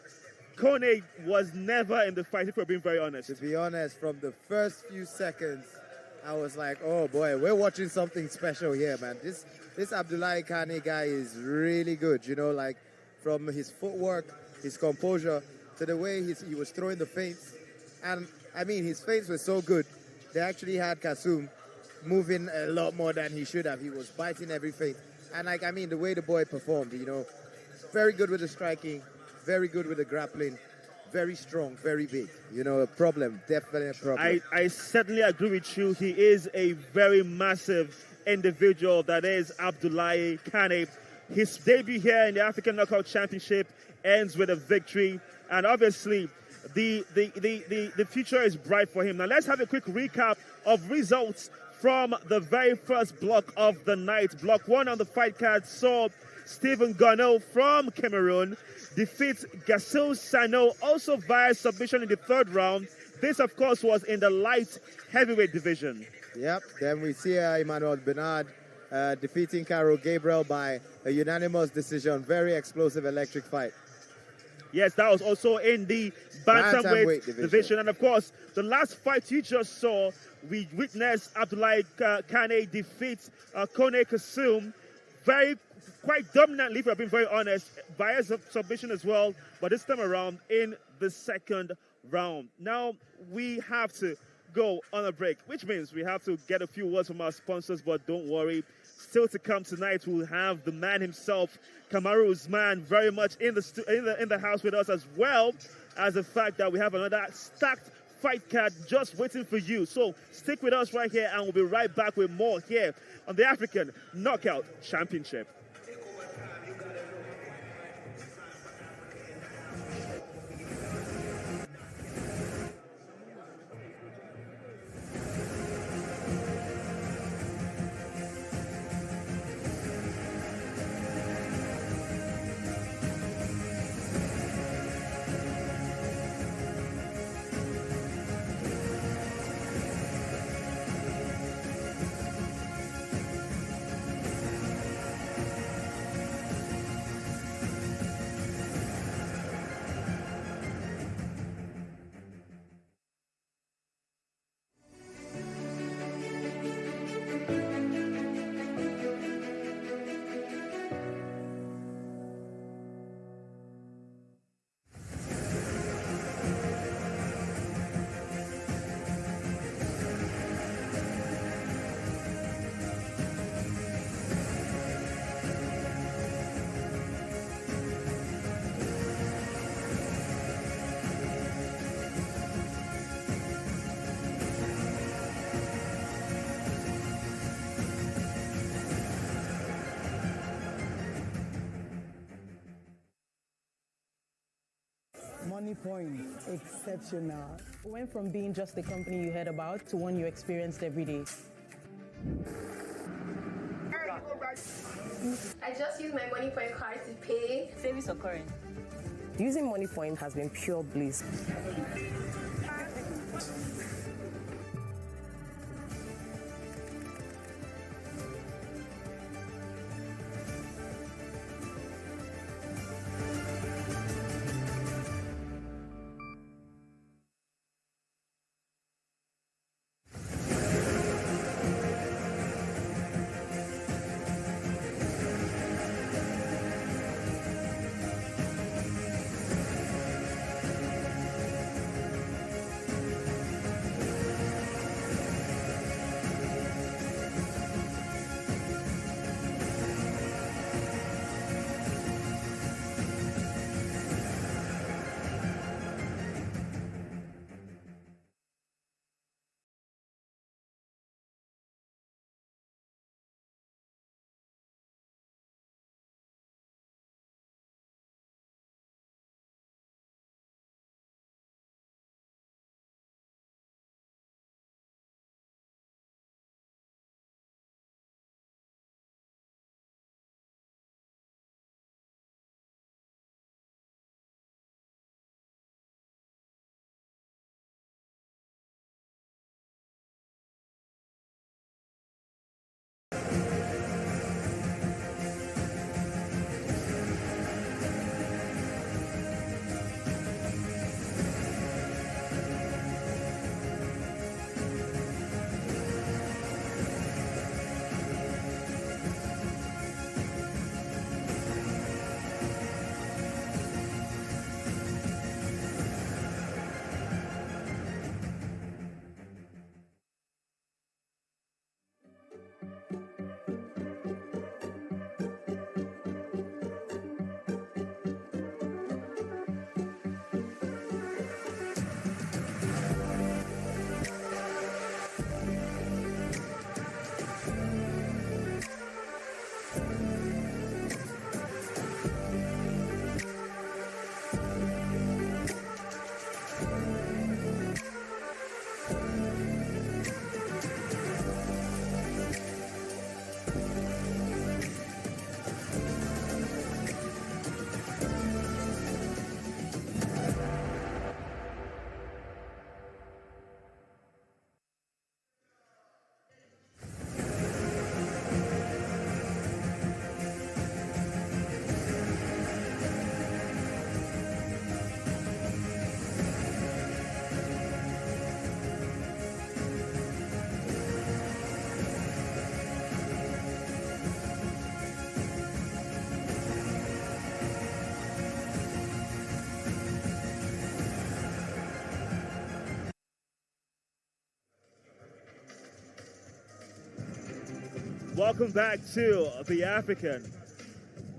Kone was never in the fight, if we're being very honest. To be honest, from the first few seconds, I was like, oh boy, we're watching something special here, man. This Abdul Kane guy is really good, you know, like from his footwork, his composure, to the way he was throwing the feints. And I mean, his feints were so good. They actually had Kasum moving a lot more than he should have. He was biting every feint. And like, I mean, the way the boy performed, you know, very good with the striking, very good with the grappling, very strong, very big. You know, a problem, definitely a problem. I certainly agree with you. He is a very massive individual, that is Abdul Kane. His debut here in the African Knockout Championship ends with a victory. And obviously, the future is bright for him. Now, let's have a quick recap of results from the very first block of the night. Block 1 on the fight card saw Stephen Kano from Cameroon defeat Gassil Sano, also via submission in the third round. This, of course, was in the light heavyweight division. Yep. Then we see Emmanuel Bernard defeating Caro Gabriel by a unanimous decision. Very explosive, electric fight. Yes, that was also in the bantamweight division. And of course, the last fight you just saw, we witnessed Abdul Kane defeat Kone Kasum quite dominantly, if we're being very honest, via submission as well, but this time around in the second round. Now, we have to go on a break, which means we have to get a few words from our sponsors, but don't worry. Still to come tonight, we'll have the man himself, Kamaru's man, very much in the house with us, as well as the fact that we have another stacked fight card just waiting for you. So stick with us right here, and we'll be right back with more here on the African Knockout Championship. Money Point, exceptional. Went from being just a company you heard about to one you experienced every day. I just use my Money Point card to pay. Savings or current? Using Money Point has been pure bliss. Welcome back to the African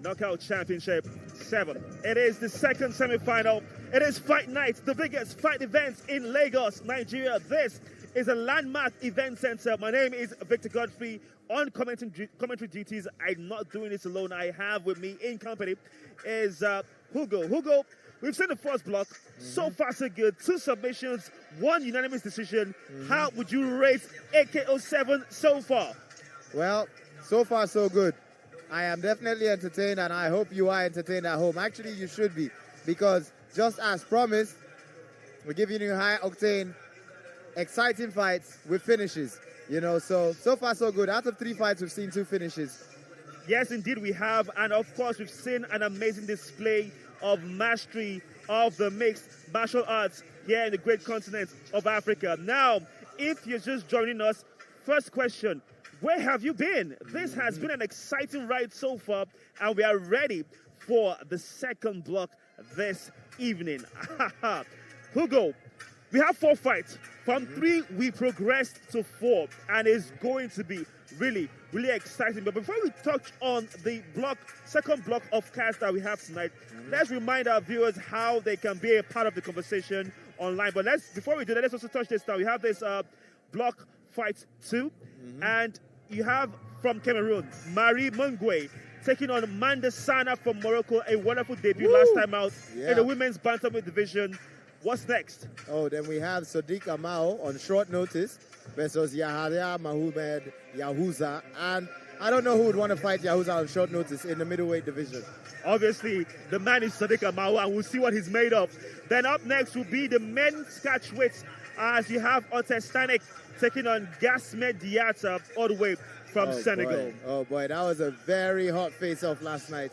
Knockout Championship 7. It is the second semi-final. It is fight night, the biggest fight event in Lagos, Nigeria. This is a landmark event center. My name is Victor Godfrey. On commentary duties, I'm not doing this alone. I have with me in company is Hugo. Hugo, we've seen the first block. So far, so good. 2 submissions, 1 unanimous decision. How would you rate AKO 7 so far? Well, so far so good. I am definitely entertained, and I hope you are entertained at home. Actually, you should be, because just as promised, we're giving you high-octane, exciting fights with finishes. You know, so far so good. Out of 3 fights, we've seen 2 finishes. Yes, indeed we have. And of course, we've seen an amazing display of mastery of the mixed martial arts here in the great continent of Africa. Now, if you're just joining us, first question, where have you been? This has been an exciting ride so far, and we are ready for the second block this evening. Hugo, we have 4 fights. From 3, we progressed to 4, and it's going to be really, really exciting. But before we touch on the second block of cast that we have tonight, let's remind our viewers how they can be a part of the conversation online. But before we do that, let's also touch this now. We have this block fight 2, and you have from Cameroon, Marie Mungwe taking on Manda Sana from Morocco, a wonderful debut last time out in the women's bantamweight division. What's next? Oh, then we have Sadiq Amao on short notice versus Yahya Mahomed Yahuza. And I don't know who would want to fight Yahuza on short notice in the middleweight division. Obviously, the man is Sadiq Amao, and we'll see what he's made of. Then up next will be the men's catchweights, as you have Oteh Stanick taking on Gasmir Diatta all the way from Senegal. Boy. Oh boy, that was a very hot face-off last night.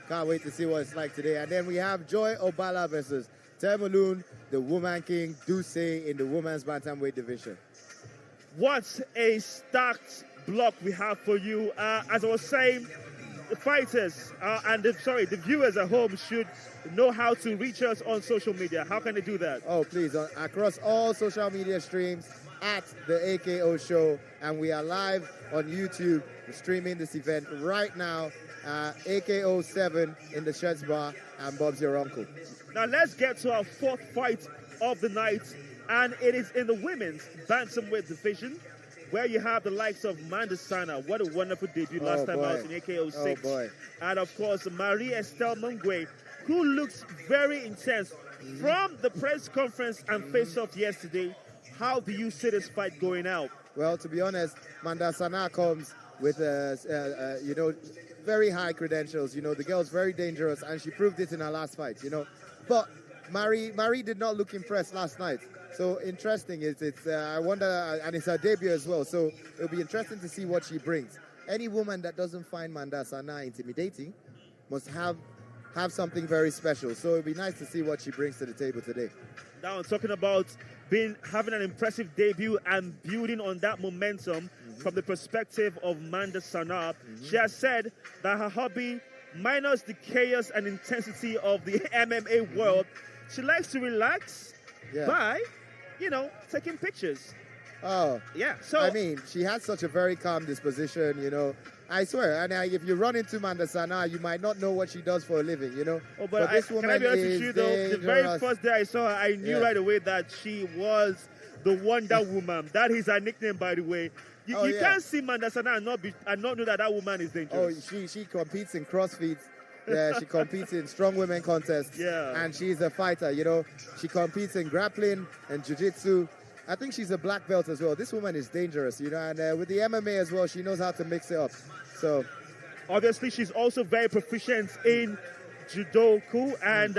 Can't wait to see what it's like today. And then we have Joy Obala versus Temulun, the Woman King Duse in the women's bantamweight division. What a stacked block we have for you. As I was saying, the fighters the viewers at home should know how to reach us on social media. How can they do that? Oh, please, across all social media streams at the AKO Show, and we are live on YouTube streaming this event right now. AKO 7 in the Shegz bar, and Bob's your uncle. Now let's get to our fourth fight of the night, and it is in the women's bantamweight division, where you have the likes of Manda Sana. What a wonderful debut last time out in AKO 6. And of course, Marie-Estelle Mungwe, who looks very intense. From the press conference and face-off yesterday, how do you see this fight going out? Well, to be honest, Manda Sana comes with, very high credentials. The girl's very dangerous, and she proved it in her last fight, But Marie did not look impressed last night. So interesting. I wonder, and it's her debut as well. So it'll be interesting to see what she brings. Any woman that doesn't find Manda Sana intimidating must have something very special. So it'll be nice to see what she brings to the table today. Now, talking about having an impressive debut and building on that momentum from the perspective of Manda Sana, she has said that her hobby, minus the chaos and intensity of the MMA world, she likes to relax by, taking pictures. Oh. Yeah. So I mean, she has such a very calm disposition, I swear. And if you run into Manda Sana, you might not know what she does for a living, Oh, but this woman can I be honest with you, though? dangerous. The very first day I saw her, I knew right away that she was the Wonder Woman. That is her nickname, by the way. You can't see Manda Sana and not know that woman is dangerous. Oh, she competes in CrossFit. Yeah, she competes in strong women contests. Yeah. And she's a fighter, She competes in grappling and jiu-jitsu. I think she's a black belt as well. This woman is dangerous, and with the MMA as well, she knows how to mix it up. So, obviously, she's also very proficient in judoku, and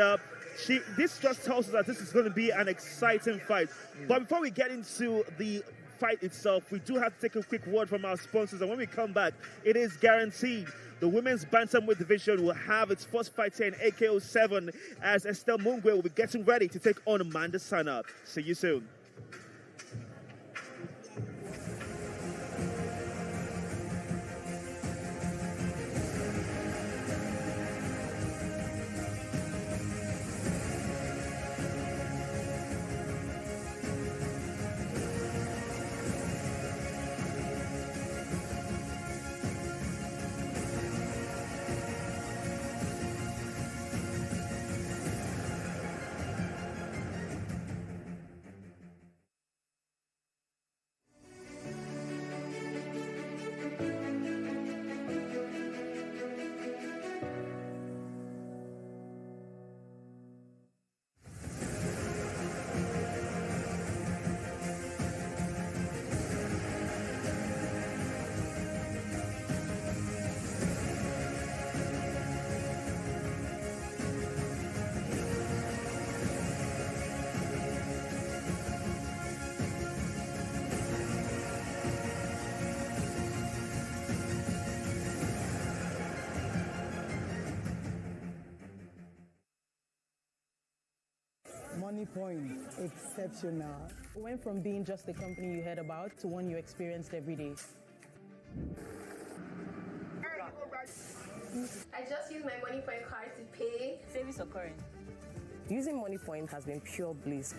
this just tells us that this is going to be an exciting fight. But before we get into the fight itself, we do have to take a quick word from our sponsors, and when we come back, it is guaranteed the women's bantamweight division will have its first fight here in AKO 7 as Estelle Mungwe will be getting ready to take on Manda Sana. See you soon. Money Point, exceptional. Went from being just a company you heard about to one you experienced every day. I just use my Money Point card to pay. Savings or current? Using Money Point has been pure bliss.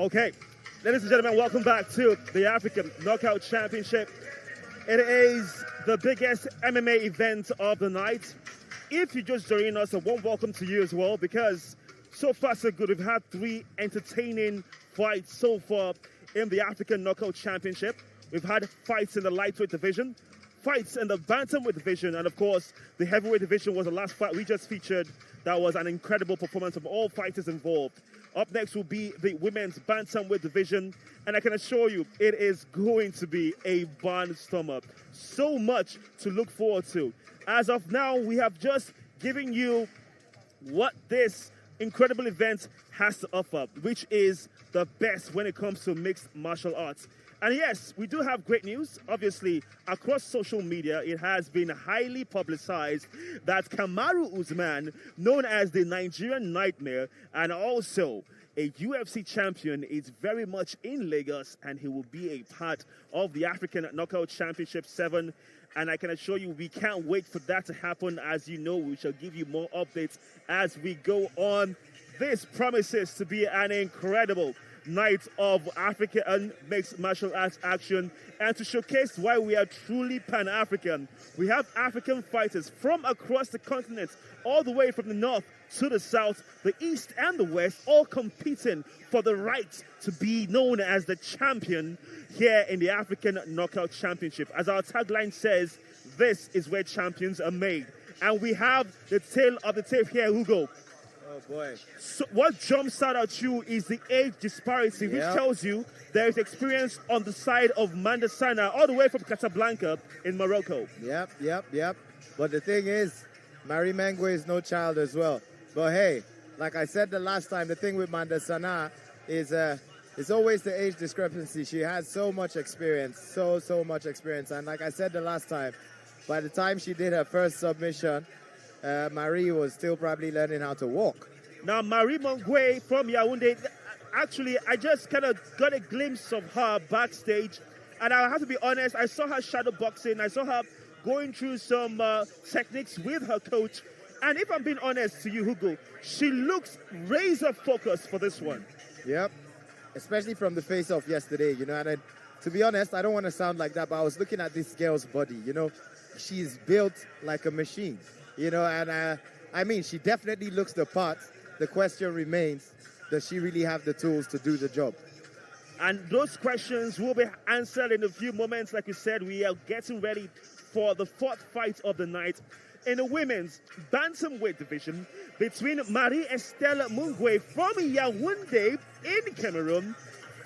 Okay, ladies and gentlemen, welcome back to the African Knockout Championship. It is the biggest MMA event of the night. If you just joined us, a warm welcome to you as well, because so far so good. We've had 3 entertaining fights so far in the African Knockout Championship. We've had fights in the lightweight division, fights in the bantamweight division, and of course, the heavyweight division was the last fight we just featured. That was an incredible performance of all fighters involved. Up next will be the women's bantamweight division, and I can assure you it is going to be a barnstormer. So much to look forward to. As of now, we have just given you what this incredible event has to offer, which is the best when it comes to mixed martial arts. And yes, we do have great news. Obviously, across social media, it has been highly publicized that Kamaru Usman, known as the Nigerian Nightmare, and also a UFC champion, is very much in Lagos, and he will be a part of the African Knockout Championship 7. And I can assure you, we can't wait for that to happen. As you know, we shall give you more updates as we go on. This promises to be an incredible night of African mixed martial arts action, and to showcase why we are truly Pan-African. We have African fighters from across the continent, all the way from the north to the south, the east and the west, all competing for the right to be known as the champion here in the African Knockout Championship. As our tagline says, this is where champions are made. And we have the tail of the tape here, Hugo. Oh boy. So what jumps out at you is the age disparity, which tells you there is experience on the side of Mandasana, all the way from Casablanca in Morocco. Yep. But the thing is, Marie Mengwe is no child as well. But hey, like I said the last time, the thing with Mandasana is it's always the age discrepancy. She has so much experience, so much experience. And like I said the last time, by the time she did her first submission, Marie was still probably learning how to walk. Now, Marie Mengwe from Yaoundé, actually, I just kind of got a glimpse of her backstage. And I have to be honest, I saw her shadow boxing. I saw her going through some techniques with her coach. And if I'm being honest to you, Hugo, she looks razor focused for this one. Yep, especially from the face-off yesterday, you know. And to be honest, I don't want to sound like that, but I was looking at this girl's body, you know. She's built like a machine, you know, and I mean, she definitely looks the part. The question remains, does she really have the tools to do the job? And those questions will be answered in a few moments. Like we said, we are getting ready for the 4th fight of the night in the women's bantamweight division between Marie-Estelle Mungwe from Yaoundé in Cameroon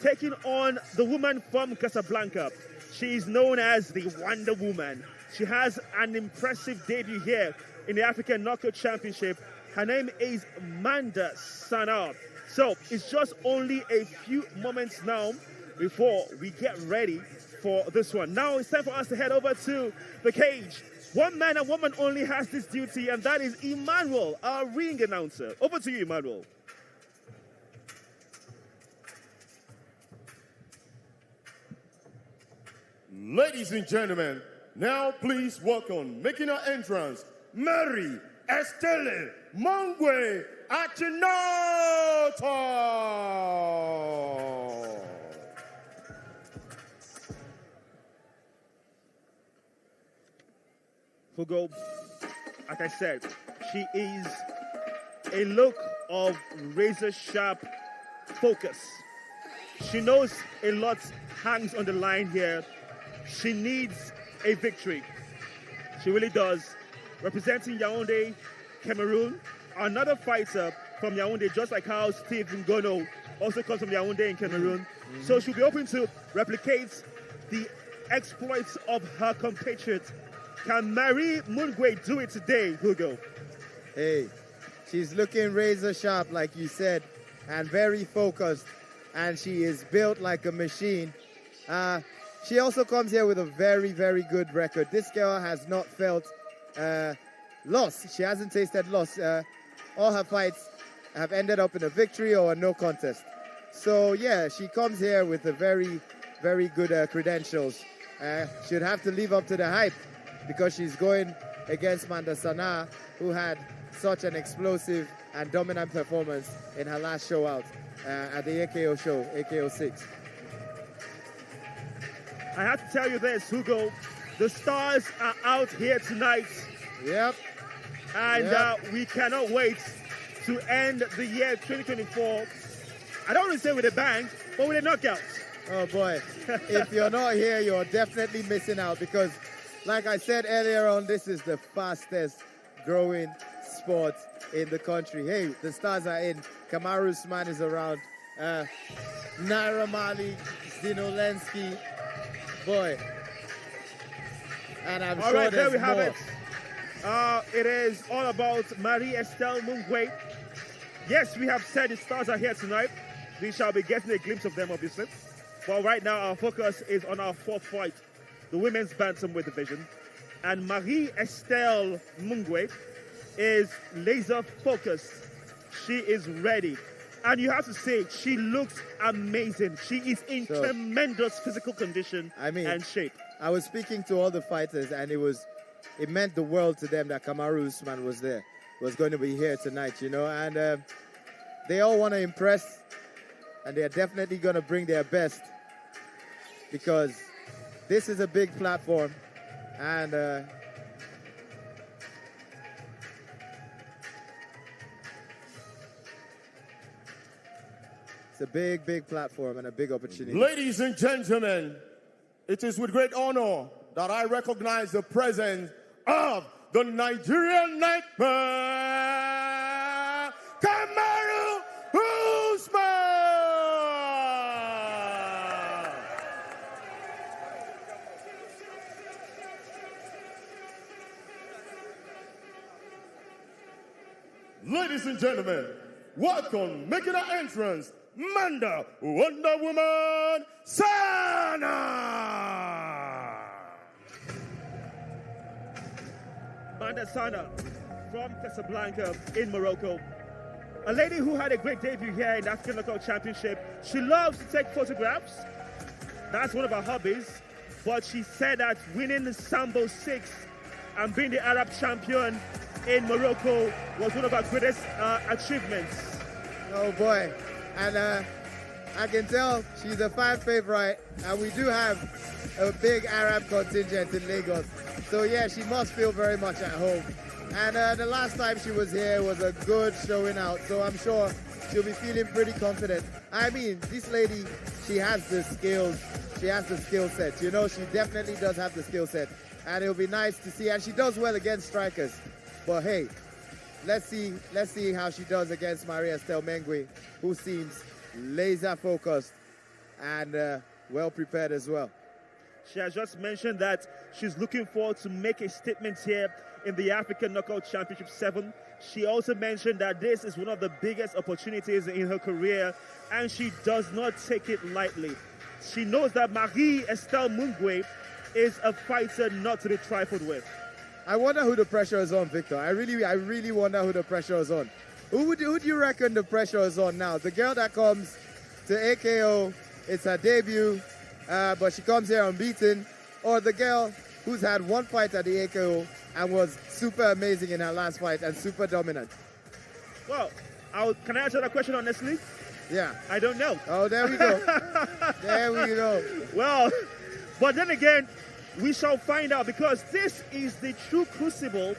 taking on the woman from Casablanca. She is known as the Wonder Woman. She has an impressive debut here in the African Knockout Championship. Her name is Manda Sana. So it's just only a few moments now before we get ready for this one. Now it's time for us to head over to the cage. One man and woman only has this duty, and that is Emmanuel, our ring announcer. Over to you, Emmanuel. Ladies and gentlemen, now please welcome, making her entrance, Marie-Estelle Mungwe Achinota. Hugo, like I said, she is a look of razor-sharp focus. She knows a lot hangs on the line here. She needs a victory. She really does. Representing Yaoundé, Cameroon, another fighter from Yaoundé, just like how Steve Ngono also comes from Yaoundé in Cameroon. So she'll be hoping to replicate the exploits of her compatriots. Can Marie Mungwe do it today, Hugo? Hey, she's looking razor sharp, like you said, and very focused, and she is built like a machine. She also comes here with a very, very good record. This girl has not felt loss. She hasn't tasted loss. All her fights have ended up in a victory or a no contest. So, yeah, she comes here with a very, very good credentials. She'd have to live up to the hype because she's going against Manda Sana, who had such an explosive and dominant performance in her last show out. at the AKO show, AKO 6. I have to tell you this, Hugo. The stars are out here tonight. Yep. And we cannot wait to end the year 2024. I don't want to say with a bang, but with a knockout. Oh boy. If you're not here, you're definitely missing out because, like I said earlier on, this is the fastest growing sport in the country. Hey, the stars are in. Kamaru Usman is around. Naira Marley, Zinolensky. Boy. And I'm all sure right, there there's we have more. it. It is all about Marie-Estelle Mungwe. Yes, we have said the stars are here tonight. We shall be getting a glimpse of them, obviously. But right now, our focus is on our fourth fight, the women's bantamweight division. And Marie-Estelle Mungwe is laser focused. She is ready. And you have to say, she looks amazing. She is in tremendous physical condition and shape. I was speaking to all the fighters, and it meant the world to them that Kamaru Usman was going to be here tonight, you know. And they all want to impress, and they're definitely going to bring their best because this is a big platform, and it's a big, big platform and a big opportunity. Ladies and gentlemen, it is with great honor that I recognize the presence of the Nigerian Nightmare, Kamaru Usman! Ladies and gentlemen, welcome, making her entrance, Manda Wonder Woman Sana! Manda Sana from Casablanca in Morocco. A lady who had a great debut here in the African Knockout Championship. She loves to take photographs. That's one of her hobbies. But she said that winning the Sambo 6 and being the Arab champion in Morocco was one of her greatest achievements. Oh boy. And I can tell she's a fan favorite, and we do have a big Arab contingent in Lagos. So yeah, she must feel very much at home. And the last time she was here was a good showing out, so I'm sure she'll be feeling pretty confident. I mean, this lady, she has the skills. She has the skill set. You know, she definitely does have the skill set. And it'll be nice to see. And she does well against strikers. But hey, let's see how she does against Marie-Estelle Mungwe, who seems laser focused and well prepared as well. She has just mentioned that she's looking forward to make a statement here in the African Knockout Championship 7. She also mentioned that this is one of the biggest opportunities in her career, and she does not take it lightly. She knows that Marie-Estelle Mungwe is a fighter not to be trifled with. I wonder who the pressure is on, Victor. I really wonder who the pressure is on. Who do you reckon the pressure is on now? The girl that comes to AKO, it's her debut, but she comes here unbeaten, or the girl who's had one fight at the AKO and was super amazing in her last fight and super dominant? Well, can I answer that question honestly? Yeah. I don't know. Oh, there we go. There we go. Well, but then again, we shall find out, because this is the true crucible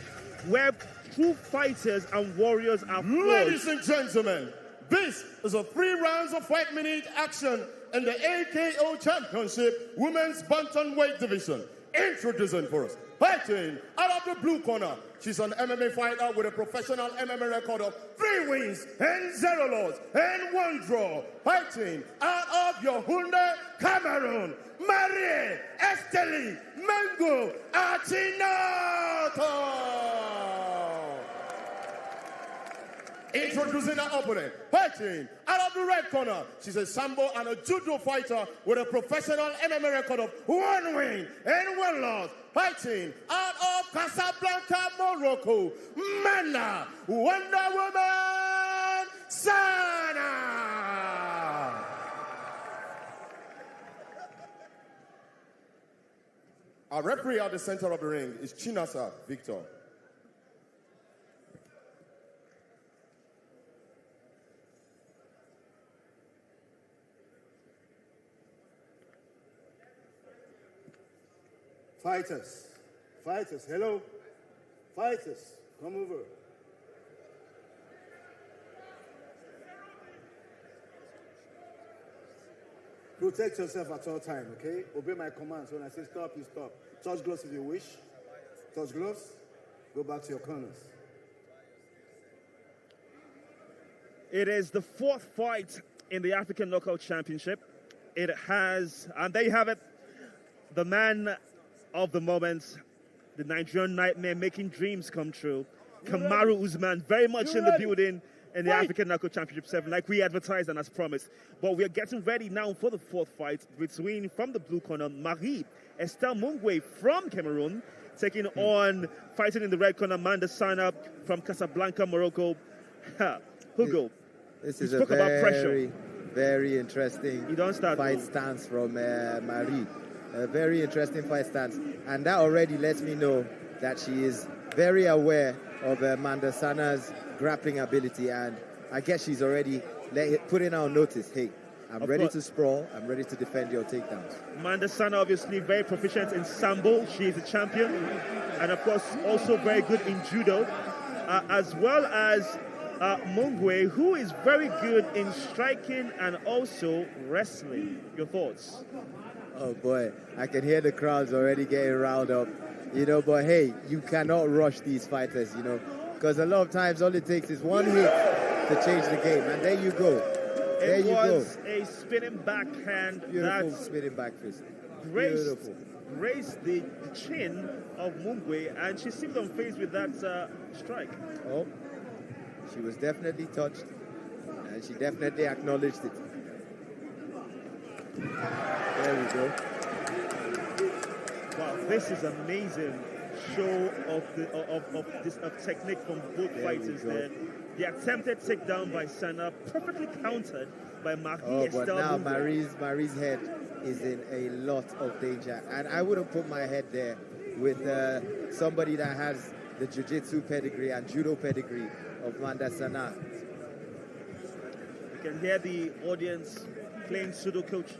where true fighters and warriors are forged. Ladies and gentlemen, this is a 3 rounds of 5-minute action in the AKO Championship Women's Bantamweight Division. Introducing for us, fighting out of the blue corner. She's an MMA fighter with a professional MMA record of 3 wins and 0 losses and 1 draw. Fighting out of your Hyundai, Cameroon, Marie-Estelle Mungwe Achinato. Introducing her opponent, fighting out of the red corner. She's a sambo and a judo fighter with a professional MMA record of 1 win and 1 loss. Fighting out of Casablanca, Morocco, Mana Wonder Woman Sana. Our referee at the center of the ring is Chinasa Victor. Fighters, hello. Fighters, come over. Protect yourself at all time, okay? Obey my commands. When I say stop, you stop. Touch gloves if you wish. Touch gloves. Go back to your corners. It is the fourth fight in the African Knockout Championship. It has, and there you have it, the man of the moment, the Nigerian nightmare making dreams come true, Kamaru Usman, very much in the building in the African Knockout Championship 7, like we advertised and as promised. But we are getting ready now for the fourth fight between, from the blue corner, Marie Estelle Mungwe from Cameroon, taking on, fighting in the red corner, Manda Sana from Casablanca, Morocco. Hugo, this is a very, very interesting fight stance from Marie. A very interesting fight stance. And that already lets me know that she is very aware of Manda Sana's grappling ability. And I guess she's already putting out notice, hey, I'm ready to sprawl. I'm ready to defend your takedowns. Manda Sana obviously very proficient in Sambo. She is a champion. And of course, also very good in Judo. As well as Mungwe, who is very good in striking and also wrestling. Your thoughts? Oh boy, I can hear the crowds already getting riled up. You know, but hey, you cannot rush these fighters, you know, because a lot of times all it takes is one hit to change the game, and there you go. There you go. It was a spinning backhand. Beautiful spinning back fist. Raised the chin of Mungwe, and she seemed unfazed with that strike. Oh, she was definitely touched, and she definitely acknowledged it. There we go. Wow, this is amazing show of technique from both fighters there. The attempted takedown by Sana, perfectly countered by Marie Estelle. But now Marie's head is in a lot of danger, and I wouldn't put my head there with somebody that has the jiu-jitsu pedigree and judo pedigree of Manda Sana. You can hear the audience playing pseudo coach.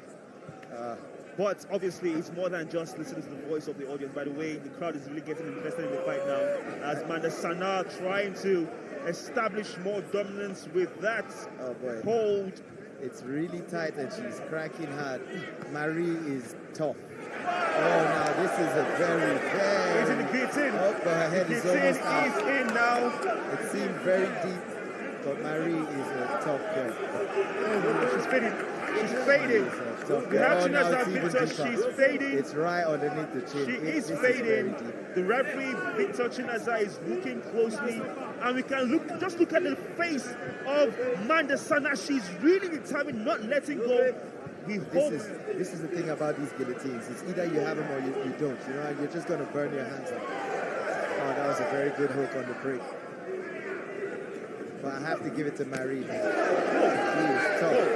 But obviously, it's more than just listening to the voice of the audience. By the way, the crowd is really getting invested in the fight now, as Manda Sana trying to establish more dominance with that hold. It's really tight and she's cracking hard. Marie is tough. Oh, now this is a very, very... He's in the guillotine. Oh, but her head is almost out. He's in now. It seemed very deep, but Marie is a tough girl. Oh, she's fading. She's fading. We have Chinaza Victor. She's fading. It's right underneath the chin. She is fading. The referee, Victor Chinaza, is looking closely. And we can look at the face of Manda Sana. She's really determined, not letting go. This is the thing about these guillotines. It's either you have them or you don't. You know, you're just going to burn your hands out. Oh, that was a very good hook on the break. But I have to give it to Marie. She is tough.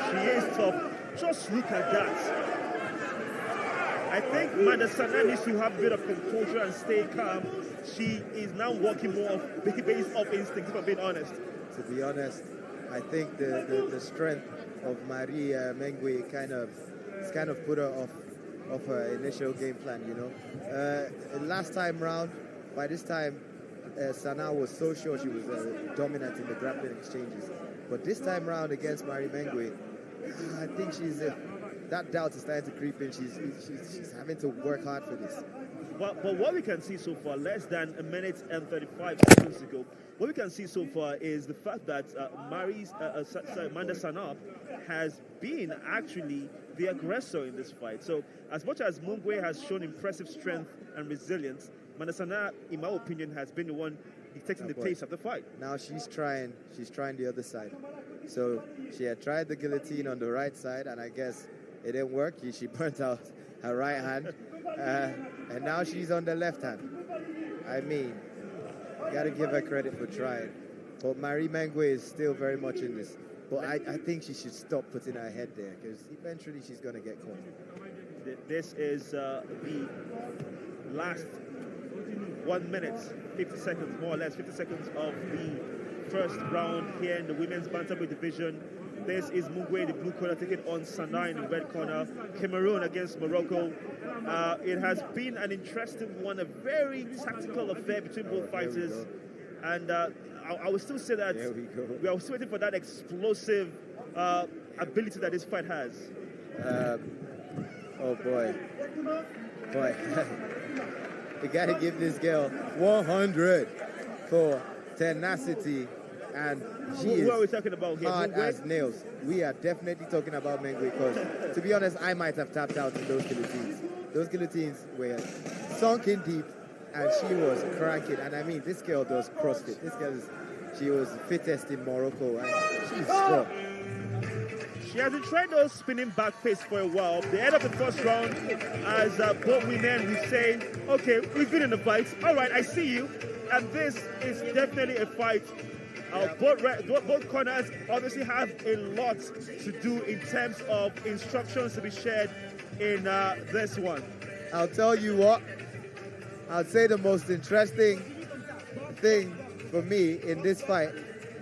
She is tough. Just look at that. I think Manda Sana needs to have a bit of composure and stay calm. She is now walking more based off instinct, if I'm being honest. To be honest, I think the strength of Marie Mengwe kind of put her off her initial game plan, you know. Last time round, by this time, Sana was so sure she was dominant in the grappling exchanges. But this time round against Marie Mengwe, I think that doubt is starting to creep in. She's having to work hard for this. But what we can see so far, less than a minute and 35 seconds ago, what we can see so far is the fact that Manda Sana has been actually the aggressor in this fight. So as much as Mungwe has shown impressive strength and resilience, Manda Sana, in my opinion, has been the one dictating the pace of the fight. Now she's trying the other side. So she had tried the guillotine on the right side, and I guess it didn't work. She burnt out her right hand. And now she's on the left hand. I mean, you got to give her credit for trying. But Marie Mengwe is still very much in this. But I think she should stop putting her head there, because eventually she's going to get caught. This is the last 1 minute, 50 seconds, more or less, 50 seconds of the first round here in the women's bantamweight division. This is Mungwe in the blue corner taking on Sana in the red corner. Cameroon against Morocco. It has been an interesting one, a very tactical affair between both fighters. And I would still say that we are still waiting for that explosive ability that this fight has. Oh boy. You gotta give this girl 100 for tenacity, and who are we talking about here? Hard as nails. We are definitely talking about Mengwe because, to be honest, I might have tapped out in those guillotines. Those guillotines were sunk in deep, and she was cranking. And I mean, this girl does CrossFit. She was fittest in Morocco, and she's strong. She has been trying those spinning back fists for a while. The end of the first round, as both women will say, okay, we've been in the fight. All right, I see you. And this is definitely a fight. Both corners obviously have a lot to do in terms of instructions to be shared in this one. I'll tell you what, I'd say the most interesting thing for me in this fight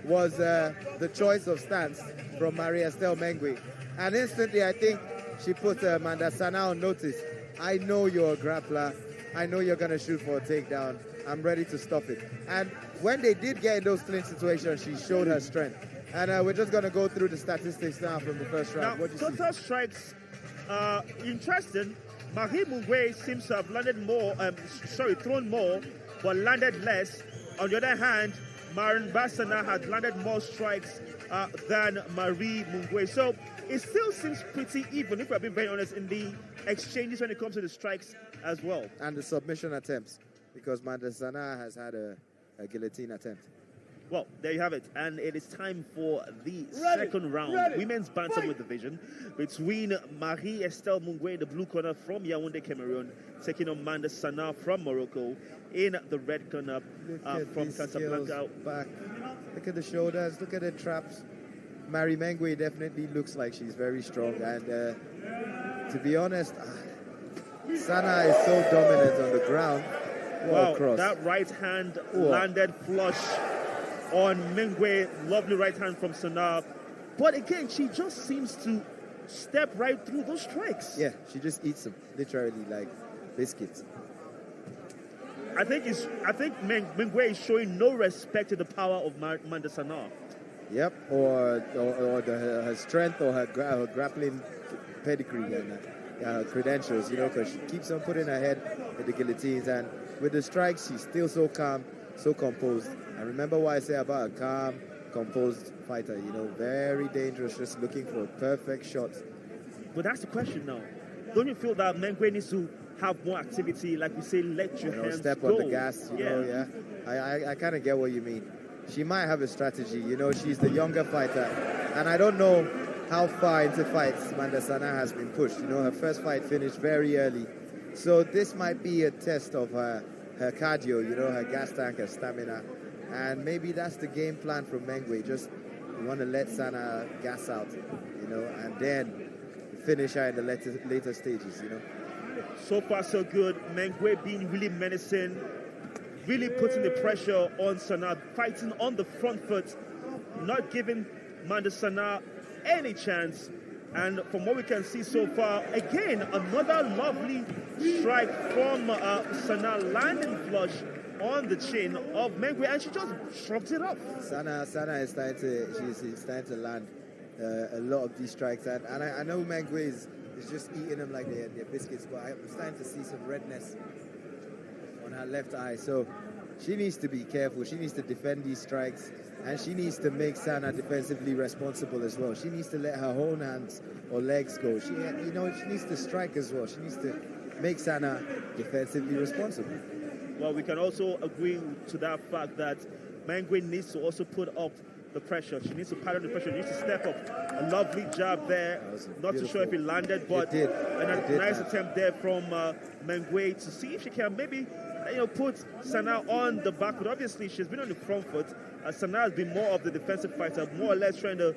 was the choice of stance from Marie-Estelle Mengwe. And instantly, I think she put Amanda Sana on notice. I know you're a grappler. I know you're going to shoot for a takedown. I'm ready to stop it. And when they did get in those clinch situations, she showed her strength. And we're just going to go through the statistics now from the first round. Now, total strikes, interesting. Marie Mungwe seems to have landed more, thrown more, but landed less. On the other hand, Marin Basana had landed more strikes than Marie Mungwe. So it still seems pretty even, if I've been very honest, in the exchanges when it comes to the strikes as well. And the submission attempts, because Mandasana has had a guillotine attempt. Well, there you have it. And it is time for the second round. Women's bantamweight division between Marie-Estelle Mungwe in the blue corner from Yaoundé, Cameroon, taking on Manda Sana from Morocco in the red corner from Casablanca. Back. Look at the shoulders, look at the traps. Marie Mengwe definitely looks like she's very strong. And to be honest, Sana is so dominant on the ground. Wow, that right hand landed flush on Mengwe. Lovely right hand from Sana. But again, she just seems to step right through those strikes. Yeah, she just eats them, literally like biscuits. I think Mengwe is showing no respect to the power of Manda Sana. Yep, or her strength or her grappling pedigree and her credentials, because she keeps on putting her head in the guillotines, and with the strikes, she's still so calm, so composed. And remember what I say about a calm, composed fighter, very dangerous, just looking for a perfect shot. But that's the question now. Don't you feel that Mengwe needs to have more activity, like we say, let your hands step go? On the gas, yeah. I kind of get what you mean. She might have a strategy, she's the younger fighter, and I don't know how far into fights Manda Sana has been pushed. Her first fight finished very early, so this might be a test of her cardio, her gas tank, her stamina, and maybe that's the game plan from Mengwe. Just you want to let Sana gas out, and then finish her in the later stages, So far, so good. Mengwe being really menacing, really putting the pressure on Sana, fighting on the front foot, not giving Manda Sana any chance. And from what we can see so far, again, another lovely strike from Sana, landing flush on the chin of Mengwe, and she just shrugs it off. Sana is starting to land a lot of these strikes, and I know Mengwe is just eating them like they're biscuits, but I'm starting to see some redness on her left eye, so she needs to be careful. She needs to defend these strikes, and she needs to make Sana defensively responsible as well. She needs to let her own hands or legs go. She needs to strike as well. She needs to make Sana defensively responsible. Well, we can also agree to that fact that Mengwe needs to also put up the pressure. She needs to pattern the pressure. She needs to step up. A lovely jab there. Not too sure if it landed, but a nice attempt there from Mengwe to see if she can maybe put Sana on the back foot. Obviously, she's been on the front foot. Sana has been more of the defensive fighter, more or less trying to,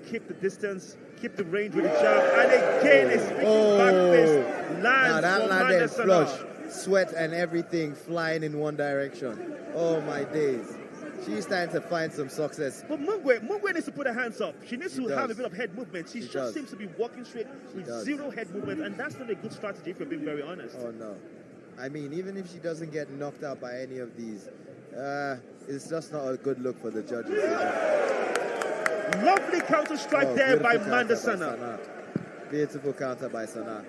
keep the distance, keep the range with the jab. And again, a speaking back fist lands from Manda Sana. Flush, sweat and everything flying in one direction. Oh my days. she's starting to find some success. But Mungwe needs to put her hands up. She needs to have a bit of head movement. She just seems to be walking straight with zero head movement, and that's not a good strategy if you're being very honest. Oh, no. I mean, even if she doesn't get knocked out by any of these, it's just not a good look for the judges. Lovely counter strike there by Mandasana. Beautiful counter by Sana.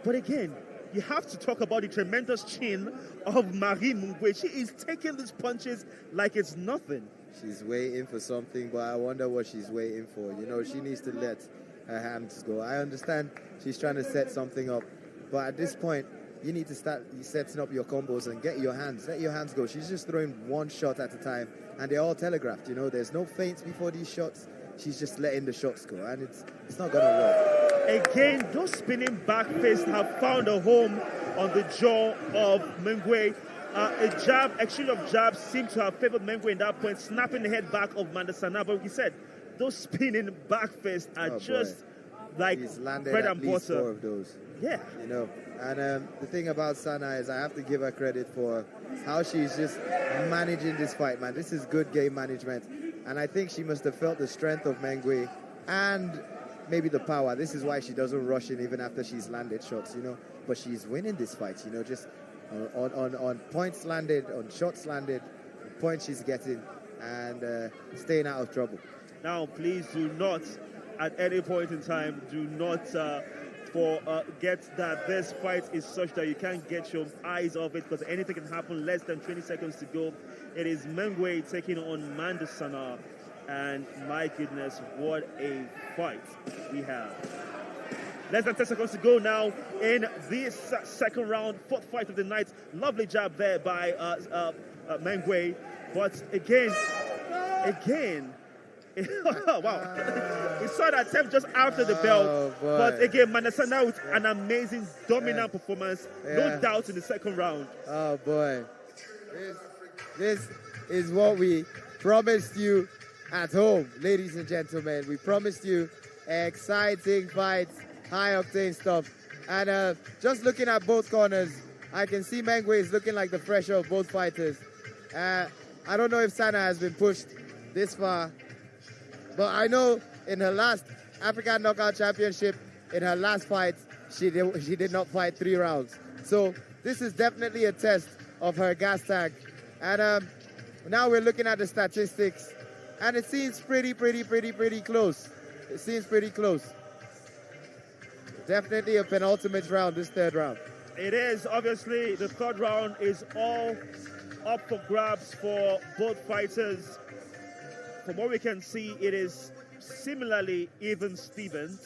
But again, you have to talk about the tremendous chin of Marie Mungwe. She is taking these punches like it's nothing. She's waiting for something, but I wonder what she's waiting for. You know, she needs to let her hands go. I understand she's trying to set something up, but at this point, you need to start setting up your combos and let your hands go. She's just throwing one shot at a time, and they're all telegraphed. You know, there's no feints before these shots. She's just letting the shots go, and it's not going to work. Again, those spinning back fists have found a home on the jaw of Mungwe. Exchange of jabs seemed to have favored Mungwe in that point, snapping the head back of Mandasana. But like you said, those spinning back fists are like he's landed bread at and least butter. 4 of those. Yeah. You know, and the thing about Sana is I have to give her credit for how she's just managing this fight, man. This is good game management. And I think she must have felt the strength of Mungwe and maybe the power. This is why she doesn't rush in even after she's landed shots, you know. But she's winning this fight, you know, just on points landed, on shots landed, points she's getting, and staying out of trouble. Now, please do not, at any point in time, do not forget that this fight is such that you can't get your eyes off it, because anything can happen. Less than 20 seconds to go. It is Mungwe taking on Mandasana, and my goodness, what a fight we have. Less than 10 seconds to go now in this second round, 4th fight of the night. Lovely jab there by Mungwe, but again, wow. He saw that attempt just after the bell. But again, Mandasana with an amazing, dominant performance. No doubt in the second round. Oh, boy. This is what we promised you at home, ladies and gentlemen. We promised you exciting fights, high-octane stuff. And just looking at both corners, I can see Mungwe is looking like the fresher of both fighters. I don't know if Sana has been pushed this far, but I know in her last African Knockout Championship, in her last fight, she did not fight 3 rounds. So this is definitely a test of her gas tank. And now we're looking at the statistics, and it seems pretty close. It seems pretty close. Definitely a penultimate round, this 3rd round. It is. Obviously, the 3rd round is all up for grabs for both fighters. From what we can see, it is similarly even Steven.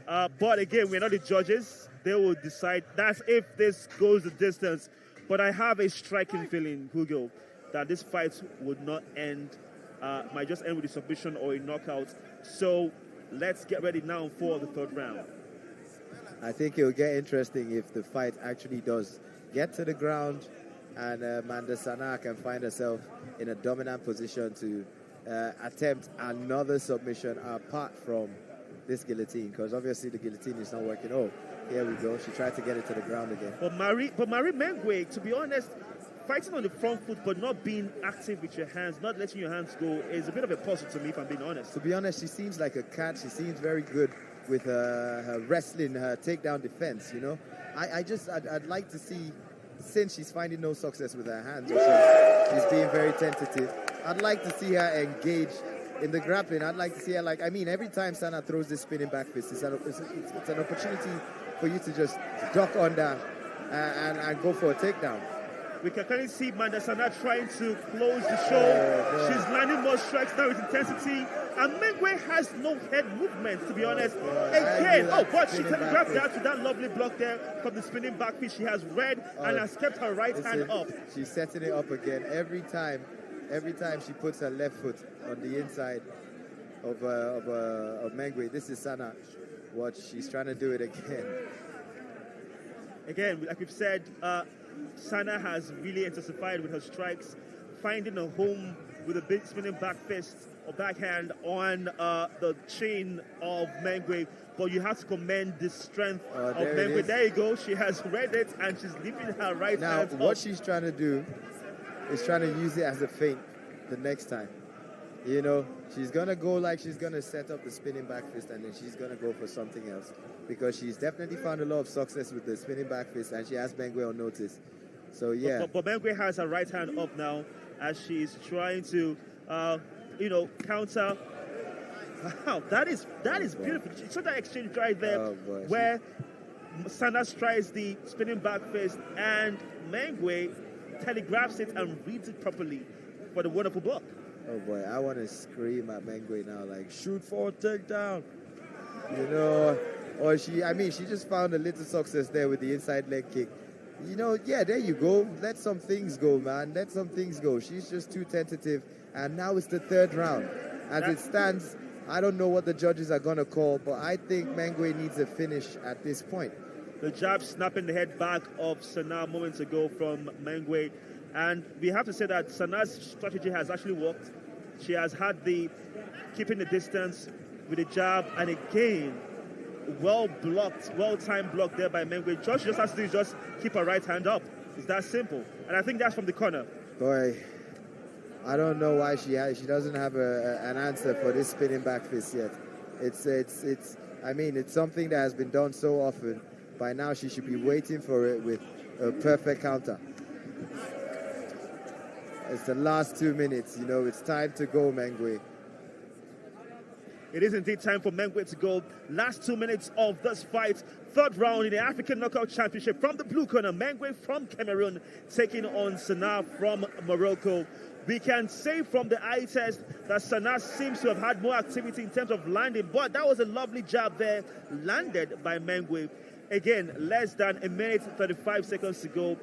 But again, we're not the judges. They will decide. That's if this goes the distance. But I have a striking feeling, Hugo, that this fight would not end, might just end with a submission or a knockout. So let's get ready now for the 3rd round. I think it will get interesting if the fight actually does get to the ground and Mandasana can find herself in a dominant position to attempt another submission apart from this guillotine, because obviously the guillotine is not working. Oh, here we go. She tried to get it to the ground again. But Marie Mungwe, to be honest, fighting on the front foot but not being active with your hands, not letting your hands go, is a bit of a puzzle to me, if I'm being honest. To be honest, she seems like a cat. She seems very good with her wrestling, her takedown defense, you know. I'd like to see, since she's finding no success with her hands, or she's being very tentative, I'd like to see her engage in the grappling. I'd like to see her, like, I mean, every time Sana throws this spinning back fist, it's an opportunity for you to just duck under and go for a takedown. We can kind of see Mandasana trying to close the show. She's landing more strikes now with intensity. And Mungwe has no head movement, to be honest. Again, but she grabbed that to that lovely block there from the spinning back fist. She has read and has kept her right hand up. She's setting it up again. Every time she puts her left foot on the inside of Mungwe, this is Sana. Watch, she's trying to do it again. Again, like we've said, Sana has really intensified with her strikes, finding a home with a big spinning back fist or backhand on the chin of Mengwe. But you have to commend the strength of Mengwe. There you go. She has read it and she's lifting her right hand up. Now, what she's trying to do is trying to use it as a feint the next time. You know, she's going to go like she's going to set up the spinning back fist and then she's going to go for something else. Because she's definitely found a lot of success with the spinning back fist and she has Mengwe on notice. So, yeah. But Mengwe has her right hand up now as she's trying to, counter. Wow, that is beautiful. You saw that exchange right there where Sanders tries the spinning back fist and Mengwe telegraphs it and reads it properly for the wonderful block. Oh boy, I want to scream at Mengwe now, like shoot for a takedown. You know, or she just found a little success there with the inside leg kick. You know, yeah, there you go. Let some things go, man. Let some things go. She's just too tentative. And now it's the third round. As it stands, I don't know what the judges are going to call, but I think Mengwe needs a finish at this point. The jab snapping the head back of Sana moments ago from Mengwe. And we have to say that Sana's strategy has actually worked. She has had the keeping the distance with the jab. And again, well-timed block there by Mengwe. Just has to do is just keep her right hand up. It's that simple. And I think that's from the corner. Boy, I don't know why she doesn't have an answer for this spinning back fist yet. It's something that has been done so often. By now, she should be waiting for it with a perfect counter. It's the last 2 minutes. You know, it's time to go, Mengwe. It is indeed time for Mengwe to go. Last 2 minutes of this fight. Third round in the African Knockout Championship. From the blue corner, Mengwe from Cameroon taking on Sana from Morocco. We can say from the eye test that Sana seems to have had more activity in terms of landing, but that was a lovely jab there, landed by Mengwe. Again, less than a minute, 35 seconds to go.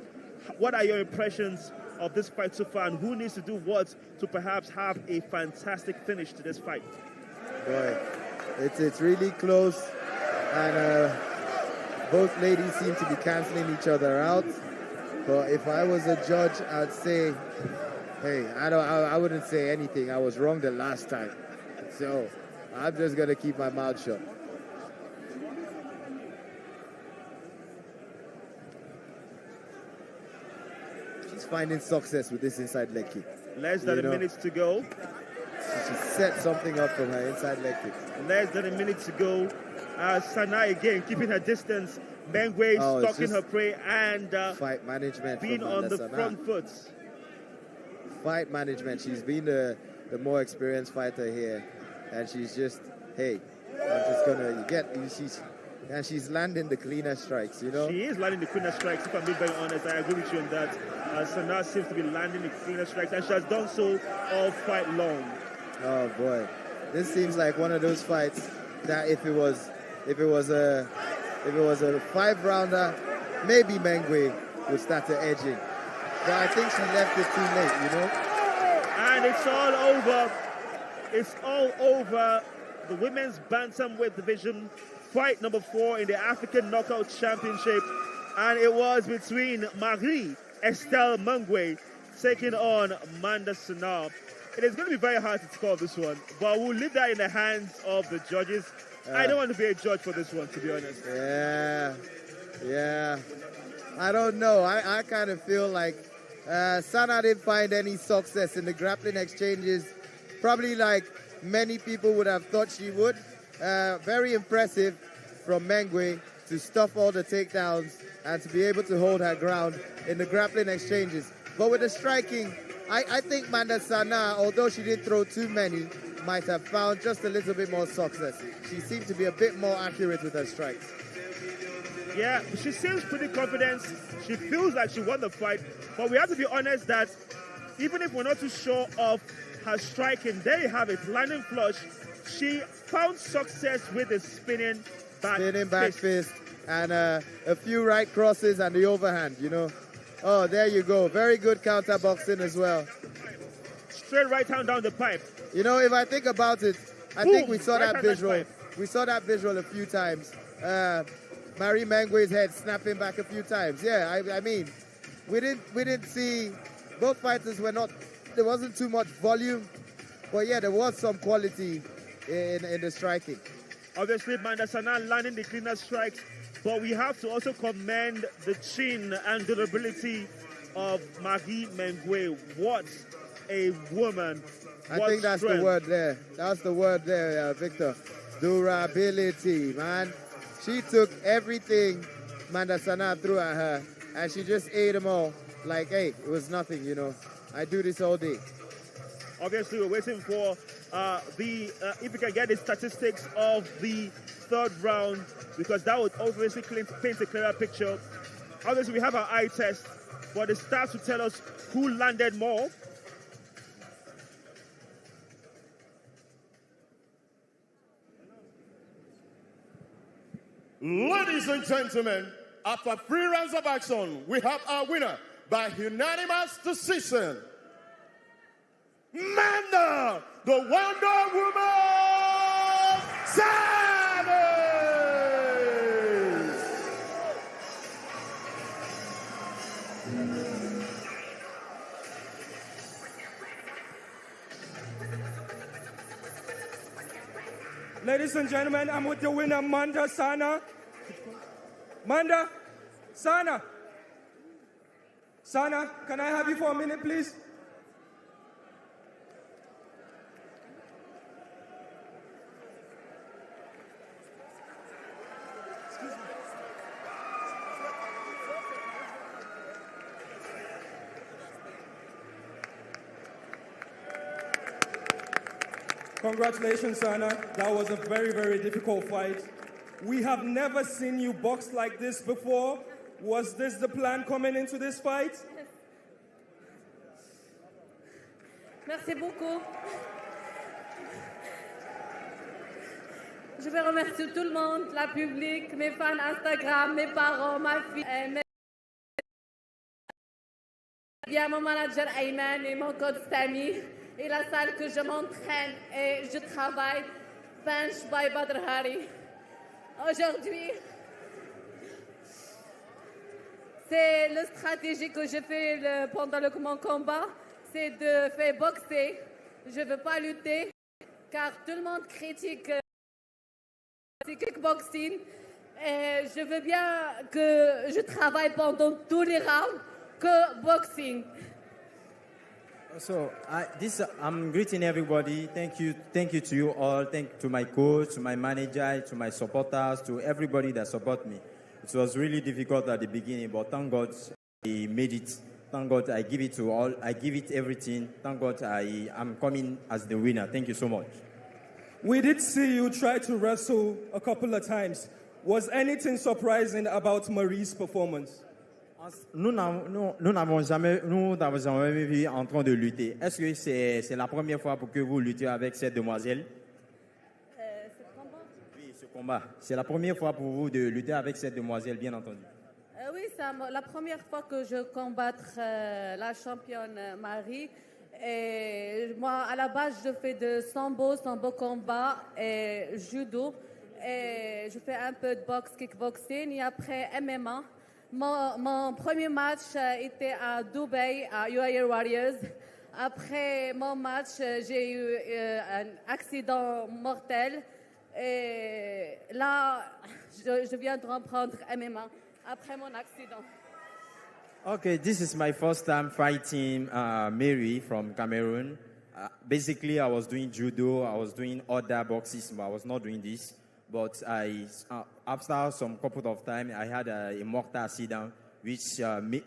What are your impressions of this fight so far, and who needs to do what to perhaps have a fantastic finish to this fight? Boy, it's really close, and both ladies seem to be canceling each other out. But if I was a judge, I'd say, hey, I wouldn't say anything. I was wrong the last time, so I'm just gonna keep my mouth shut. She's finding success with this inside leg kick. Less than a minute to go. She set something up from her inside leg kick. Less than a minute to go. Sana again keeping her distance. Mengwe stalking her prey and fight management being on the front foot. Fight management. She's been the more experienced fighter here, and she's just, hey, I'm just gonna she's landing the cleaner strikes, you know. She is landing the cleaner strikes. If I'm being very honest, I agree with you on that. Sana seems to be landing the cleaner strikes, and she has done so all fight long. Oh boy, this seems like one of those fights that if it was a 5-rounder, maybe Mengwe would start to edge in. But I think she left it too late, you know. And it's all over. It's all over. The women's bantamweight division, fight number 4 in the African Knockout Championship, and it was between Marie Estelle Mengwe taking on Amanda Sana. It is going to be very hard to score this one, but we'll leave that in the hands of the judges. I don't want to be a judge for this one, to be honest. Yeah. I don't know. I kind of feel like Sana didn't find any success in the grappling exchanges, probably like many people would have thought she would. Very impressive from Mengwe to stuff all the takedowns and to be able to hold her ground in the grappling exchanges. But with the striking, I think Amanda Sana, although she didn't throw too many, might have found just a little bit more success. She seemed to be a bit more accurate with her strikes. Yeah, she seems pretty confident. She feels like she won the fight. But we have to be honest that even if we're not too sure of her striking, there you have it, landing flush. She found success with the spinning back fist and a few right crosses and the overhand, you know. Oh, there you go. Very good counter boxing as well. Straight right hand down the pipe. You know, if I think about it, I think we saw that visual. We saw that visual a few times. Marie Mengwe's head snapping back a few times. Yeah, I mean, we didn't see, both fighters were not there wasn't too much volume, but yeah, there was some quality in the striking. Obviously, Mandasana landing the cleaner strikes, but we have to also commend the chin and durability of Marie Mengwe. What a woman. I think that's the word there. That's the word there, Victor. Durability, man. She took everything Mandasana threw at her, and she just ate them all. Like, hey, it was nothing, you know. I do this all day. Obviously, we're waiting for if we can get the statistics of the third round, because that would obviously paint a clearer picture. Obviously, we have our eye test, but the stats will tell us who landed more. Ladies and gentlemen, after 3 rounds of action, we have our winner by unanimous decision. Manda, the Wonder Woman, Stanick! Ladies and gentlemen, I'm with the winner, Manda Sana. Manda Sana. Sana, can I have you for a minute, please? Congratulations, Sana. That was a very, very difficult fight. We have never seen you box like this before. Was this the plan coming into this fight? Merci beaucoup. Je veux remercier tout le monde, la public, mes fans Instagram, mes parents, ma fille, bien mon manager Ayman et mon coach Sami. Et la salle que je m'entraîne et je travaille, Bench by Badr Hari. Aujourd'hui, c'est la stratégie que je fais pendant mon combat, c'est de faire boxer. Je ne veux pas lutter, car tout le monde critique le kickboxing. Et je veux bien que je travaille pendant tous les rounds que boxing. So I'm greeting everybody. Thank you to you all. Thank you to my coach, to my manager, to my supporters, to everybody that support me. It was really difficult at the beginning, but thank God I made it. Thank God I give it to all. I give it everything. Thank God I'm coming as the winner. Thank you so much. We did see you try to wrestle a couple of times. Was anything surprising about Marie's performance? Nous n'avons jamais vu en train de lutter. Est-ce que c'est la première fois pour que vous luttez avec cette demoiselle? Ce combat? Oui, ce combat. C'est la première fois pour vous de lutter avec cette demoiselle, bien entendu. Oui, c'est la première fois que je combattre la championne Marie. Et moi, à la base, je fais de sambo combat et judo. Et je fais un peu de boxe, kickboxing et après MMA. Mon premier match était à Dubaï, à UAE Warriors. Après mon match, j'ai eu un accident mortel. Et là, je viens de reprendre MMA après mon accident. Okay, this is my first time fighting Mary from Cameroon. Basically, I was doing judo, I was doing other boxes, but I was not doing this. But after some couple of time, I had a mortal accident, which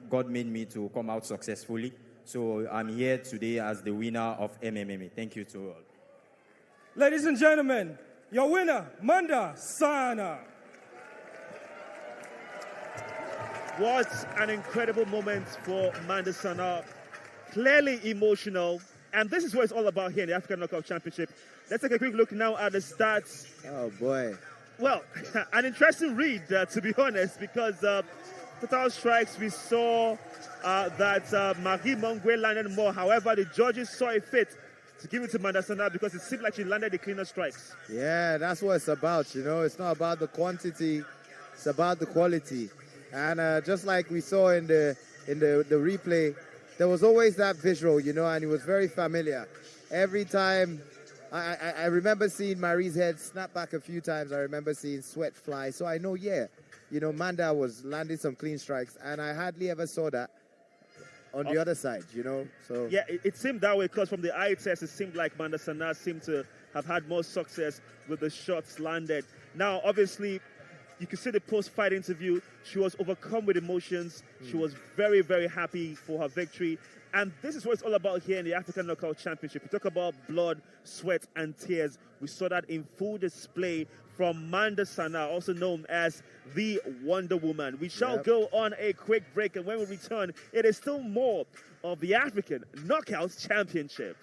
God made me to come out successfully. So I'm here today as the winner of MMA. Thank you to all. Ladies and gentlemen, your winner, Manda Sana. What an incredible moment for Manda Sana. Clearly emotional. And this is what it's all about here in the African Knockout Championship. Let's take a quick look now at the stats. Oh, boy. Well, an interesting read, to be honest, because total strikes, we saw that Marie Mengwe landed more. However, the judges saw it fit to give it to Manda Sana because it seemed like she landed the cleaner strikes. Yeah, that's what it's about, you know. It's not about the quantity, it's about the quality. And just like we saw in the replay, there was always that visual, you know, and it was very familiar. Every time, I remember seeing Marie's head snap back a few times. I remember seeing sweat fly. So I know, yeah, you know, Manda was landing some clean strikes, and I hardly ever saw that on the other side, you know. So yeah, it seemed that way because from the eye test, it seemed like Manda Sana seemed to have had more success with the shots landed. Now, obviously, you can see the post-fight interview. She was overcome with emotions. She was very, very happy for her victory. And this is what it's all about here in the African Knockout Championship. We talk about blood, sweat, and tears. We saw that in full display from Manda Sana, also known as the Wonder Woman. We shall go on a quick break, and when we return, it is still more of the African Knockout Championship.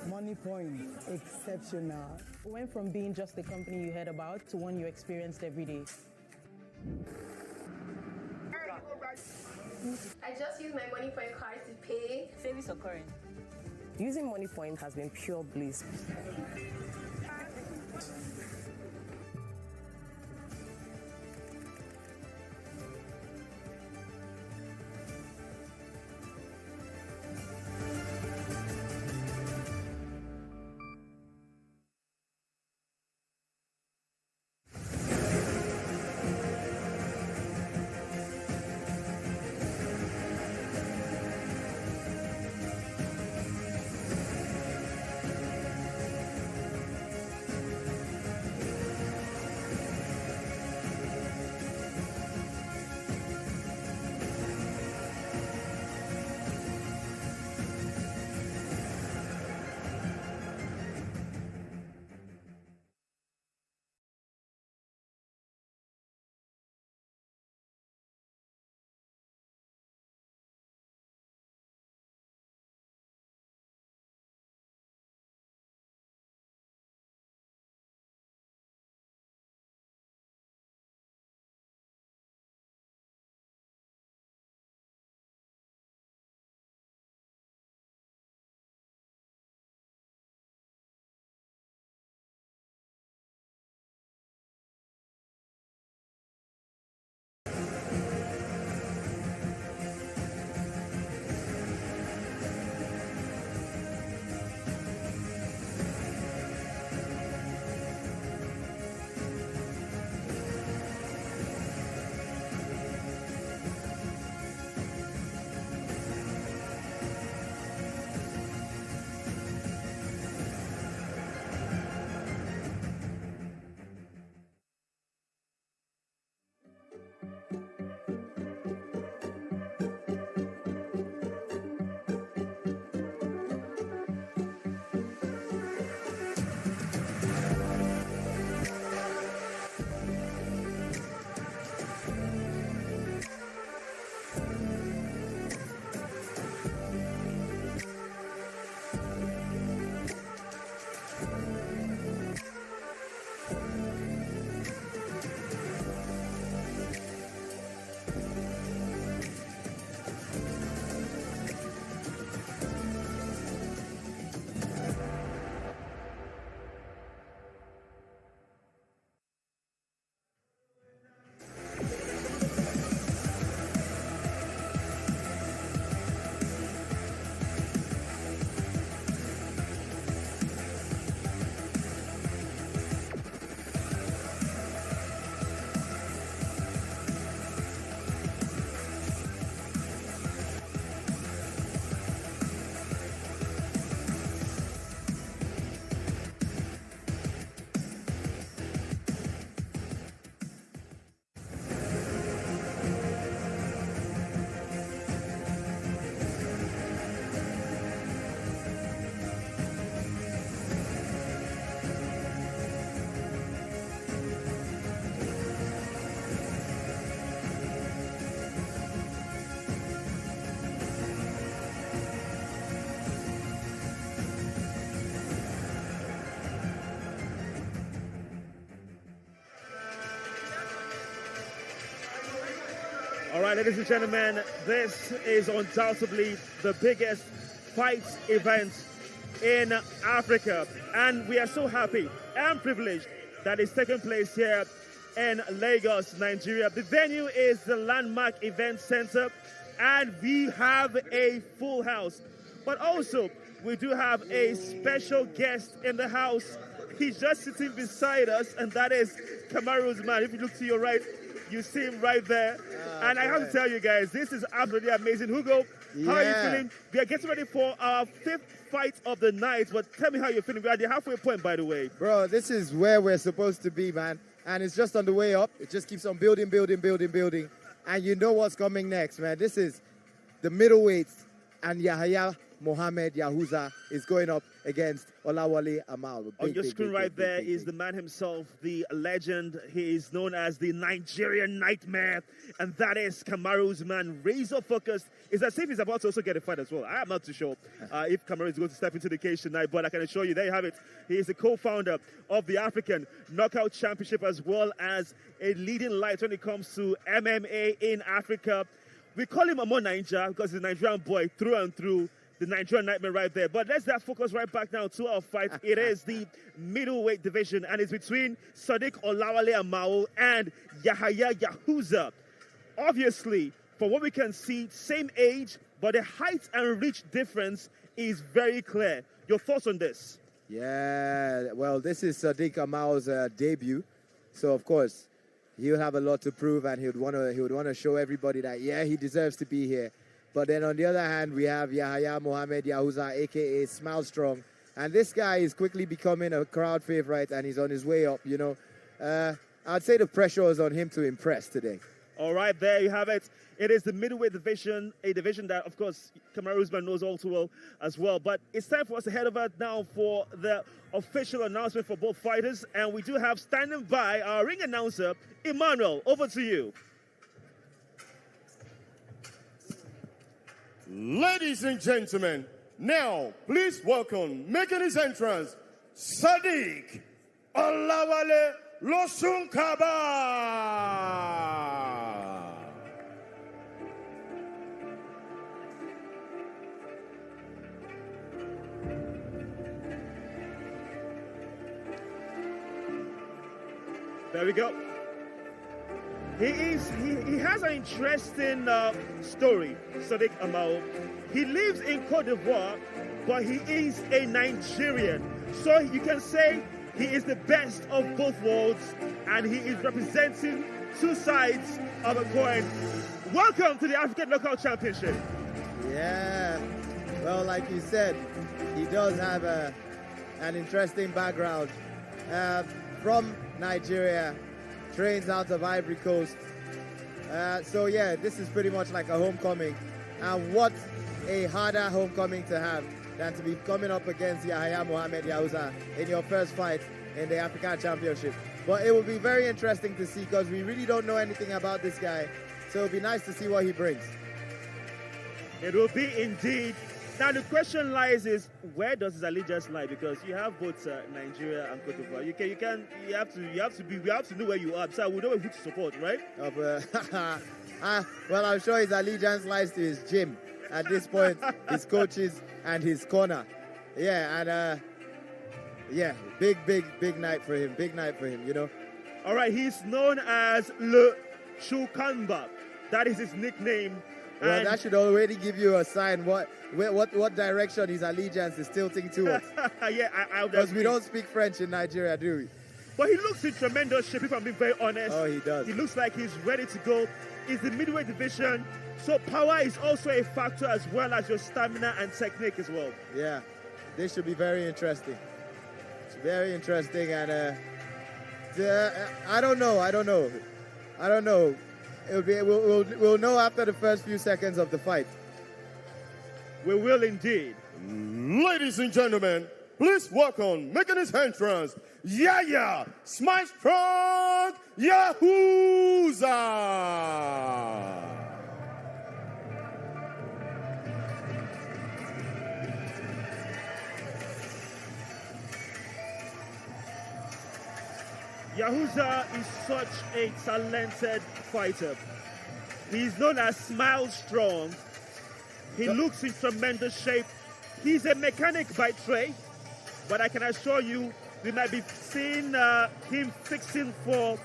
Money Point, exceptional. Went from being just a company you heard about to one you experienced every day. I just use my Money Point card to pay. Service or current? Using Money Point has been pure bliss. All right, ladies and gentlemen, this is undoubtedly the biggest fight event in Africa. And we are so happy and privileged that it's taking place here in Lagos, Nigeria. The venue is the Landmark Event Center, and we have a full house. But also, we do have a special guest in the house. He's just sitting beside us, and that is Kamaru's man. If you look to your right, you see him right there. And I have to tell you guys, this is absolutely amazing. Hugo, how are you feeling? We are getting ready for our 5th fight of the night, but tell me how you're feeling. We are at the halfway point, by the way. Bro, this is where we're supposed to be, man. And it's just on the way up. It just keeps on building. And you know what's coming next, man. This is the middleweights, and Yahya Mohammed Yahuza is going up against Olawale Amal. On your screen right there is the man himself, the legend. He is known as the Nigerian Nightmare, and that is Kamaru's man. Razor focused. It's as if he's about to also get a fight as well. I am not too sure if Kamaru is going to step into the cage tonight, but I can assure you, there you have it. He is the co-founder of the African Knockout Championship, as well as a leading light when it comes to MMA in Africa. We call him Amo Naija because he's a Nigerian boy through and through. The Nigerian Nightmare right there. But let's focus right back now to our fight. It is the middleweight division, and it's between Sadiq Olawale Amao and Yahya Yahuza. Obviously, from what we can see, same age, but the height and reach difference is very clear. Your thoughts on this? Yeah, well, this is Sadiq Amao's debut. So, of course, he'll have a lot to prove, and he would want to show everybody that, yeah, he deserves to be here. But then on the other hand, we have Yahya Mohammed Yahuza, a.k.a. Smile Strong. And this guy is quickly becoming a crowd favorite, and he's on his way up, you know. I'd say the pressure is on him to impress today. All right, there you have it. It is the middleweight division, a division that, of course, Kamaru's man knows all too well as well. But it's time for us to head over now for the official announcement for both fighters. And we do have standing by our ring announcer, Emmanuel. Over to you. Ladies and gentlemen, now please welcome, making his entrance, Sadiq Olawale Losunkaba. There we go. He has an interesting story, Sadiq Amao. He lives in Côte d'Ivoire, but he is a Nigerian. So you can say he is the best of both worlds, and he is representing two sides of a coin. Welcome to the African Knockout Championship. Yeah, well, like you said, he does have an interesting background. From Nigeria, trains out of Ivory Coast. So yeah, this is pretty much like a homecoming. And what a harder homecoming to have than to be coming up against Yahya Mohammed Yahuza in your first fight in the African Championship. But it will be very interesting to see because we really don't know anything about this guy. So it'll be nice to see what he brings. It will be indeed. Now the question lies is, where does his allegiance lie? Because you have both Nigeria and Côte d'Ivoire. We have to know where you are. So we know who to support, right? Well, I'm sure his allegiance lies to his gym at this point, his coaches and his corner. Yeah, and yeah, big night for him. Big night for him, you know. All right, he's known as Le Chukamba. That is his nickname. Well, that should already give you a sign what direction his allegiance is tilting towards. Yeah, because we don't speak French in Nigeria, do we? But he looks in tremendous shape, if I'm being very honest. Oh, he does. He looks like he's ready to go. It's the middleweight division, so power is also a factor as well as your stamina and technique as well. Yeah, this should be very interesting. It's very interesting, and I don't know. We'll know after the first few seconds of the fight. We will indeed. Ladies and gentlemen, please welcome, making his entrance, Yahya Smile Strong Yahuza. Yahuza is such a talented fighter. He's known as Smile Strong. He looks in tremendous shape. He's a mechanic by trade, but I can assure you we might be seeing him fixing for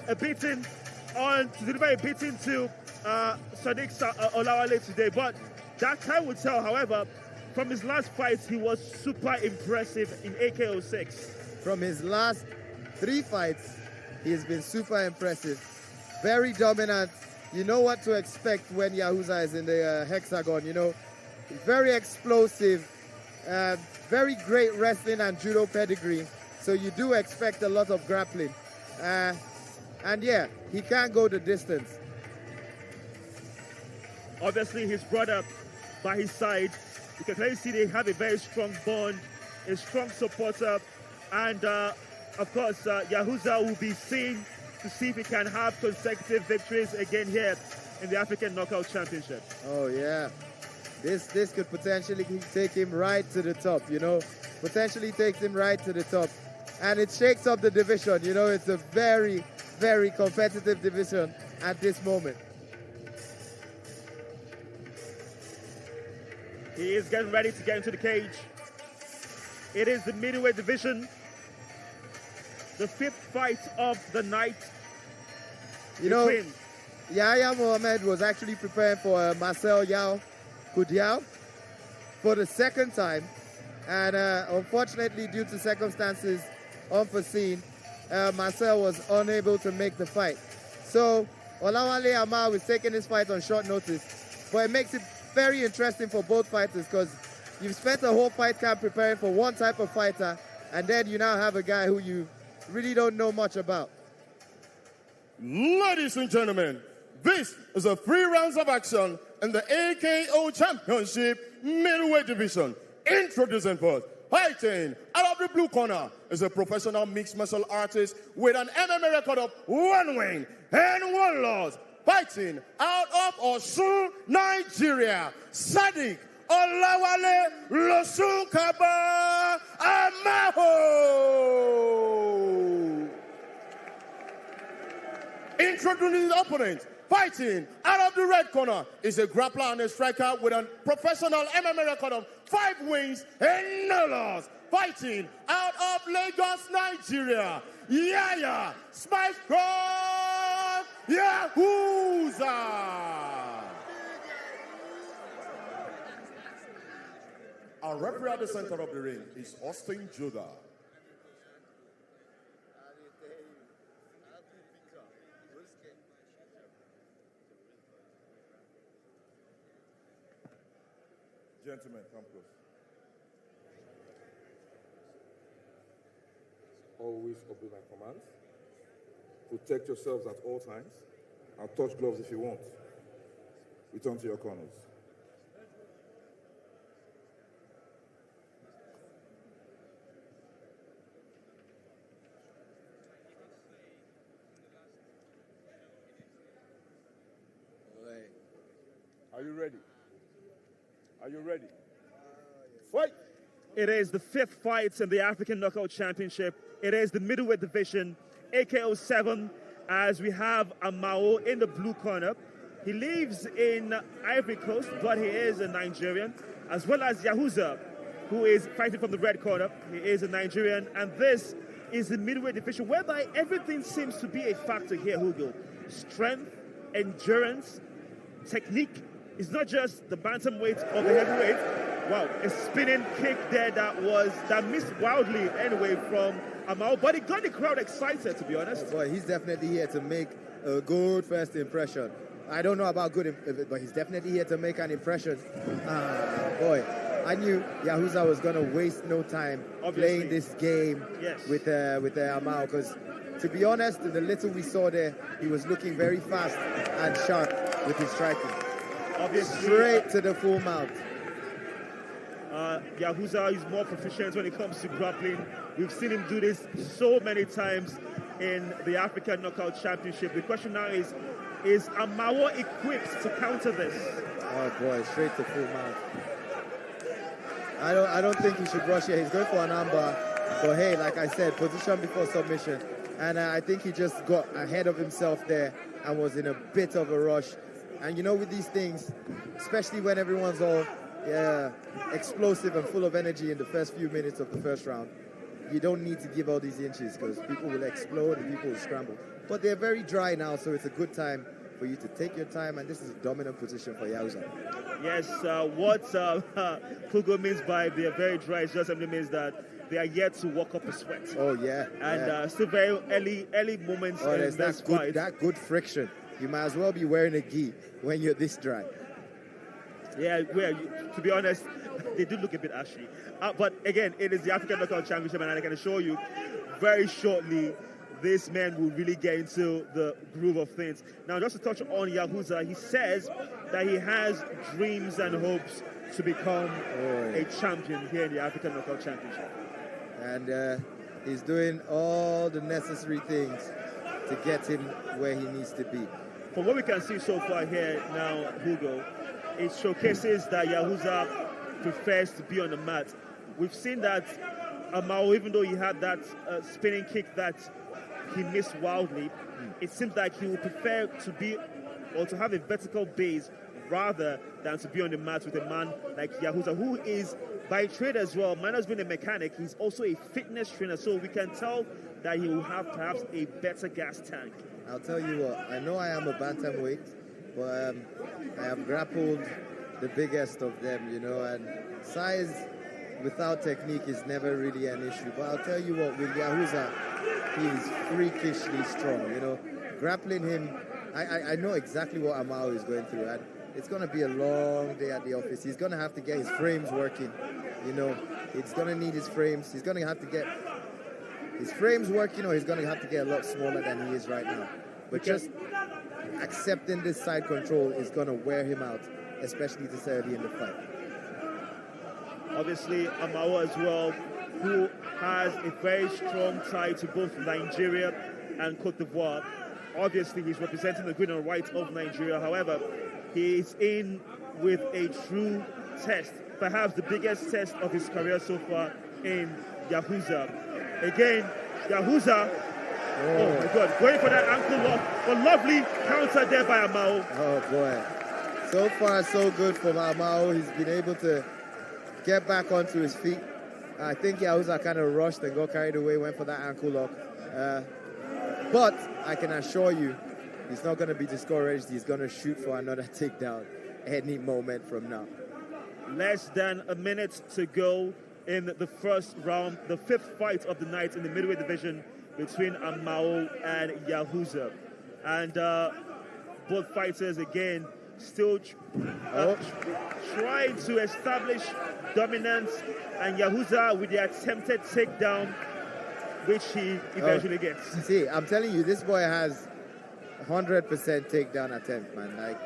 a beating to deliver a beating to Sadiq Olawale today. But that time will tell. However, from his last fight, he was super impressive in AK06. From his last 3 fights, he has been super impressive. Very dominant. You know what to expect when Yahuza is in the hexagon, you know. Very explosive, very great wrestling and judo pedigree. So you do expect a lot of grappling. And yeah, he can go the distance. Obviously, his brother by his side. You can clearly see they have a very strong bond, a strong supporter. And of course, Yahuza will be seen to see if he can have consecutive victories again here in the African Knockout Championship. Oh yeah, this could potentially take him right to the top, you know, potentially takes him right to the top. And it shakes up the division, you know, it's a very, very competitive division at this moment. He is getting ready to get into the cage. It is the middleweight division, the 5th fight of the night. You know, Yahya Mohammed was actually preparing for Marcel Yao Kudiao for the 2nd time. And unfortunately, due to circumstances unforeseen, Marcel was unable to make the fight. So Olawale Amal is taking this fight on short notice. But it makes it very interesting for both fighters because you've spent a whole fight camp preparing for one type of fighter, and then you now have a guy who you really don't know much about. Ladies and gentlemen, this is a 3 rounds of action in the AKO Championship Middleweight Division. Introducing first, fighting out of the blue corner is a professional mixed martial artist with an MMA record of 1 win and 1 loss. Fighting out of Osun, Nigeria, Sadiq Olawale Losunkaba Amaho. Introducing his opponent, fighting out of the red corner is a grappler and a striker with a professional MMA record of 5 wins and no loss. Fighting out of Lagos, Nigeria, Yaya Spice Cross Yahuza. Our referee at the center of the ring is Austin Judah. Gentlemen, come close. Always obey my commands. Protect yourselves at all times. And touch gloves if you want. Return to your corners. Are you ready? Are you ready? Fight! It is the 5th fight in the African Knockout Championship. It is the middleweight division, AKO 7, as we have Amao in the blue corner. He lives in Ivory Coast, but he is a Nigerian, as well as Yahuza, who is fighting from the red corner. He is a Nigerian, and this is the middleweight division, whereby everything seems to be a factor here, Hugo. Strength, endurance, technique. It's not just the bantamweight or the heavyweight. Wow, a spinning kick there that missed wildly anyway from Amal, but it got the crowd excited, to be honest. Oh boy, he's definitely here to make a good first impression. I don't know about good, but he's definitely here to make an impression. Boy, I knew Yahuza was going to waste no time playing this game with Amal, because to be honest, the little we saw there, he was looking very fast and sharp with his striking. Obviously, straight to the full mount. Yahuza is more proficient when it comes to grappling. We've seen him do this so many times in the African Knockout Championship. The question now is Amawo equipped to counter this? Oh boy, straight to full mount. I don't think he should rush here. He's going for an armbar. But hey, like I said, position before submission. And I think he just got ahead of himself there and was in a bit of a rush. And you know, with these things, especially when everyone's all explosive and full of energy in the first few minutes of the first round, you don't need to give all these inches because people will explode and people will scramble. But they're very dry now, so it's a good time for you to take your time, and this is a dominant position for Yahouza. Yes, what Kugo means by they're very dry just simply means that they are yet to walk up a sweat. Oh, yeah. And still very early moments in there's this fight. That good friction. You might as well be wearing a gi when you're this dry. Yeah, well, to be honest, they do look a bit ashy. But again, it is the African Knockout Championship, and I can assure you, very shortly, this man will really get into the groove of things. Now, just to touch on Yahouza, he says that he has dreams and hopes to become a champion here in the African Knockout Championship. And he's doing all the necessary things to get him where he needs to be. From what we can see so far here now, Hugo, it showcases that Yahouza prefers to be on the mat. We've seen that Amao, even though he had that spinning kick that he missed wildly, it seems like he would prefer to be or to have a vertical base rather than to be on the mat with a man like Yahouza, who is by trade as well. Man has been a mechanic. He's also a fitness trainer, so we can tell that he will have perhaps a better gas tank. I'll tell you what, I know I am a bantamweight, but I have grappled the biggest of them, you know, and size without technique is never really an issue. But I'll tell you what, with Yahouza, he's freakishly strong, you know. Grappling him, I know exactly what Amao is going through, and it's going to be a long day at the office. He's going to have to get his frames working, you know. He's going to need his frames. He's going to have to get his frames working, or he's going to have to get a lot smaller than he is right now. But just accepting this side control is going to wear him out, especially this early in the fight. Obviously, Amao as well, who has a very strong tie to both Nigeria and Cote d'Ivoire. Obviously, he's representing the green and white of Nigeria. However, he is in with a true test, perhaps the biggest test of his career so far in Yahouza. Again, Yahouza, oh my God, going for that ankle lock, but lovely counter there by Amao. Oh boy, so far so good for Amao. He's been able to get back onto his feet. I think Yahouza kind of rushed and got carried away, went for that ankle lock. But I can assure you, he's not going to be discouraged. He's going to shoot for another takedown any moment from now. Less than a minute to go in the first round, the fifth fight of the night in the middleweight division between Amao and Yahouza. And both fighters, again, still trying to establish dominance, and Yahouza with the attempted takedown, which he eventually gets. See, I'm telling you, this boy has 100% takedown attempt, man. Like,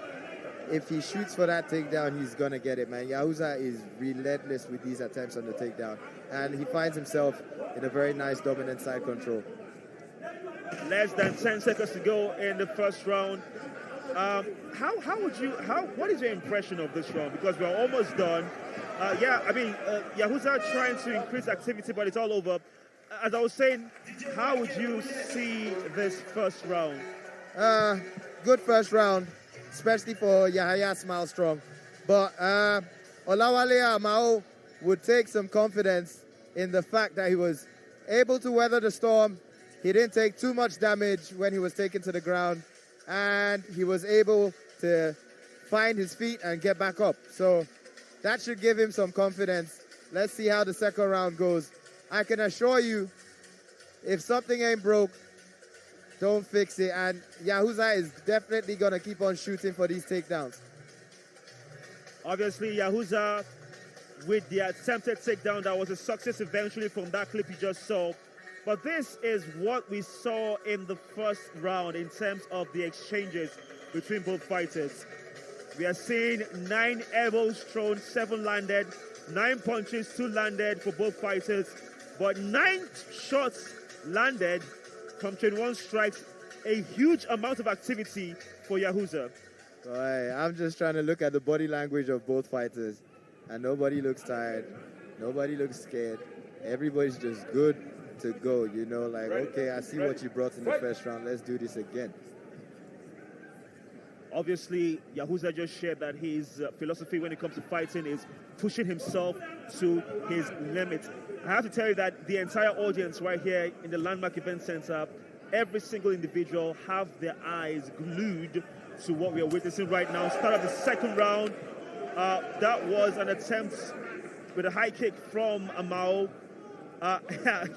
if he shoots for that takedown, he's going to get it, man. Yahouza is relentless with these attempts on the takedown, and he finds himself in a very nice dominant side control. Less than 10 seconds to go in the first round. What is your impression of this round? Because we're almost done. Yahouza trying to increase activity, but it's all over. As I was saying, how would you see this first round? Good first round, especially for Yahya Smile Strong. But Olawale Amao would take some confidence in the fact that he was able to weather the storm. He didn't take too much damage when he was taken to the ground, and he was able to find his feet and get back up. So that should give him some confidence. Let's see how the second round goes. I can assure you, if something ain't broke, don't fix it. And Yahouza is definitely going to keep on shooting for these takedowns. Obviously, Yahouza with the attempted takedown, that was a success eventually from that clip you just saw. But this is what we saw in the first round in terms of the exchanges between both fighters. We are seeing 9 elbows thrown, 7 landed, 9 punches, 2 landed for both fighters. But 9 shots landed from 21 strikes, a huge amount of activity for Yahouza. Boy, I'm just trying to look at the body language of both fighters, and nobody looks tired, nobody looks scared. Everybody's just good to go, you know, like, okay, I see what you brought in the first round, let's do this again. Obviously, Yahuza just shared that his philosophy when it comes to fighting is pushing himself to his limit. I have to tell you that the entire audience right here in the Landmark Event Center, every single individual have their eyes glued to what we are witnessing right now. Start of the second round. That was an attempt with a high kick from Amao.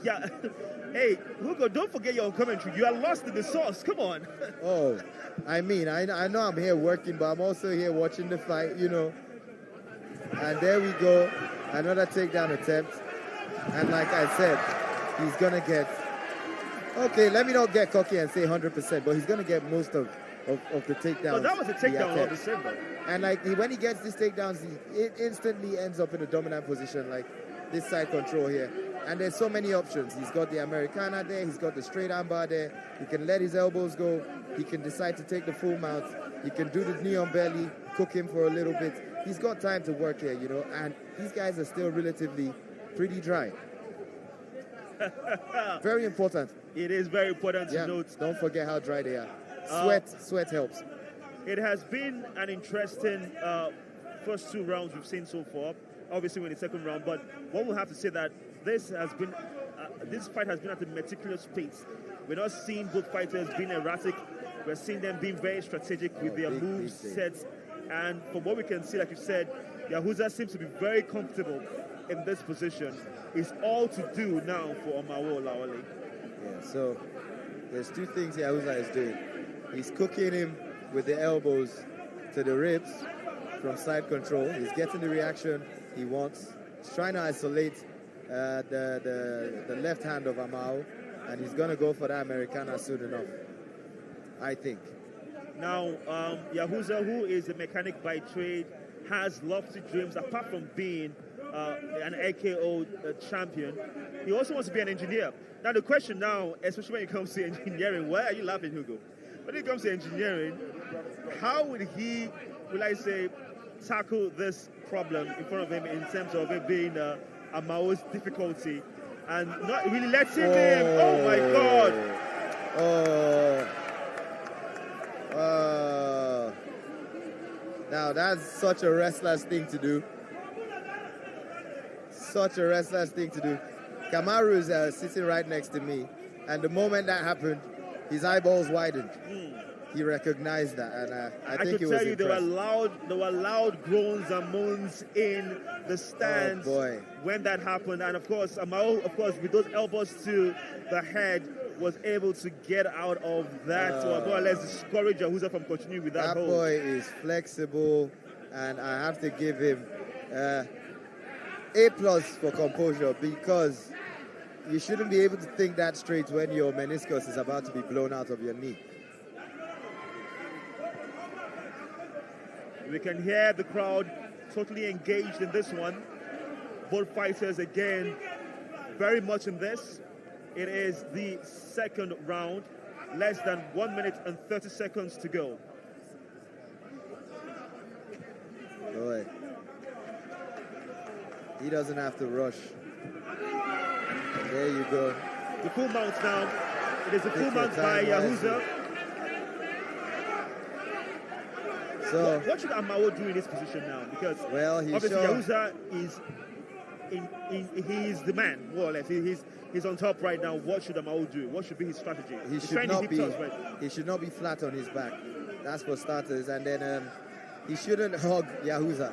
Yeah. Hey, Hugo, don't forget your commentary. You are lost in the sauce. Come on. Oh, I mean, I know I'm here working, but I'm also here watching the fight, you know. And there we go. Another takedown attempt. And like I said, he's going to get... Okay, let me not get cocky and say 100%, but he's going to get most of the takedowns. Well, that was a takedown on December. And like when he gets these takedowns, it instantly ends up in a dominant position, like this side control here. And there's so many options. He's got the Americana there. He's got the straight armbar there. He can let his elbows go. He can decide to take the full mount. He can do the knee on belly, cook him for a little bit. He's got time to work here, you know. And these guys are still relatively pretty dry. Very important. It is very important to note. Don't forget how dry they are. Sweat helps. It has been an interesting first 2 rounds we've seen so far. Obviously, we're in the second round, but one will have to say that this fight has been at a meticulous pace. We're not seeing both fighters being erratic. We're seeing them being very strategic with their moves, sets, and from what we can see, like you said, Yahuza seems to be very comfortable in this position. It's all to do now for Omawo Lawale. Yeah, so there's 2 things Yahuza is doing. He's cooking him with the elbows to the ribs from side control. He's getting the reaction he wants. He's trying to isolate the left hand of Amao, and he's going to go for that Americana soon enough, I think. Now, Yahuza, who is a mechanic by trade, has lofty dreams. Apart from being an AKO champion, he also wants to be an engineer. Now, the question now, especially when it comes to engineering, why are you laughing, Hugo? When it comes to engineering, how would he, will I say, tackle this problem in front of him in terms of it being Amao's difficulty and not really letting him? Oh my God! Now that's such a restless thing to do. Such a restless thing to do. Kamaru is sitting right next to me, and the moment that happened, his eyeballs widened. He recognized that, and I think could tell you there were loud groans and moans in the stands when that happened. And of course, Amao, with those elbows to the head, was able to get out of that to more or less discourage Yahuza from continuing with that hold. That boy is flexible, and I have to give him A+ for composure, because you shouldn't be able to think that straight when your meniscus is about to be blown out of your knee. We can hear the crowd totally engaged in this one. Both fighters, again, very much in this. It is the second round. Less than 1 minute and 30 seconds to go. Boy. He doesn't have to rush. There you go. The full mount now. It is a full mount by Yahuza. So, what should Amao do in this position now? Because obviously Yahuza he's the man, more or less. He's on top right now. What should Amao do? What should be his strategy? He should not be flat on his back. That's for starters. And then he shouldn't hug Yahuza.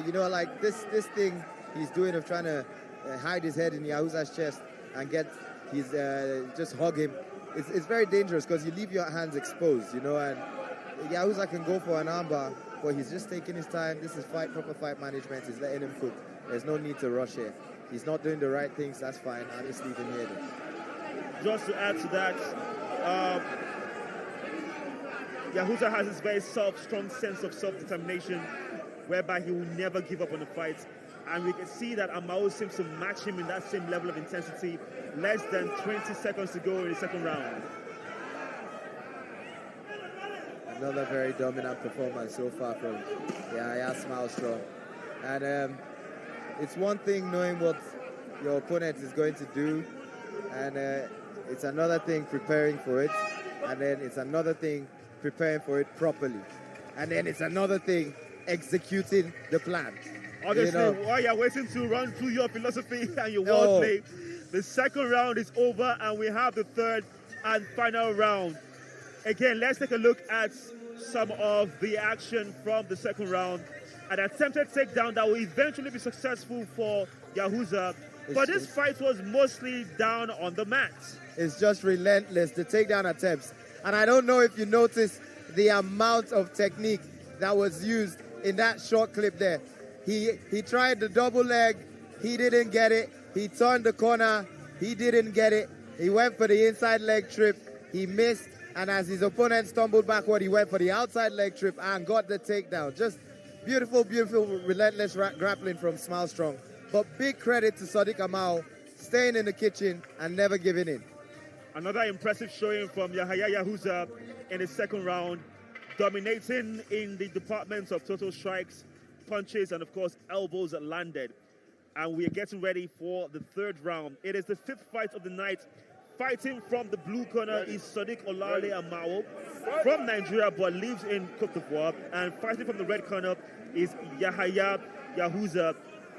You know, like this thing he's doing of trying to hide his head in Yahuza's chest and get just hug him. It's very dangerous because you leave your hands exposed, you know, and Yahuza can go for an armbar, but he's just taking his time. This is proper fight management. He's letting him cook. There's no need to rush here. He's not doing the right things. That's fine. I'll just leave him here then. Just to add to that, Yahuza has this very strong sense of self-determination, whereby he will never give up on the fight. And we can see that Amao seems to match him in that same level of intensity. Less than 20 seconds to go in the second round. Another very dominant performance so far from Yahya Smile-Strong. And it's one thing knowing what your opponent is going to do, and it's another thing preparing for it, and then it's another thing preparing for it properly. And then it's another thing, executing the plan. Obviously, while you're waiting to run through your philosophy and your wordplay, the second round is over and we have the third and final round. Again, let's take a look at some of the action from the second round. An attempted takedown that will eventually be successful for Yahuza. But this fight was mostly down on the mat. It's just relentless, the takedown attempts. And I don't know if you noticed the amount of technique that was used in that short clip there. He tried the double leg, he didn't get it. He turned the corner, he didn't get it. He went for the inside leg trip, he missed. And as his opponent stumbled backward, he went for the outside leg trip and got the takedown. Just beautiful, beautiful, relentless grappling from Smile Strong. But big credit to Sadiq Amal, staying in the kitchen and never giving in. Another impressive showing from Yahya Yahuza in the second round, dominating in the departments of total strikes, punches, and of course elbows that landed. And we are getting ready for the third round. It is the fifth fight of the night. Fighting from the blue corner is Sadiq Olale Amao from Nigeria but lives in Côte d'Ivoire. And fighting from the red corner is Yahya Yahuza,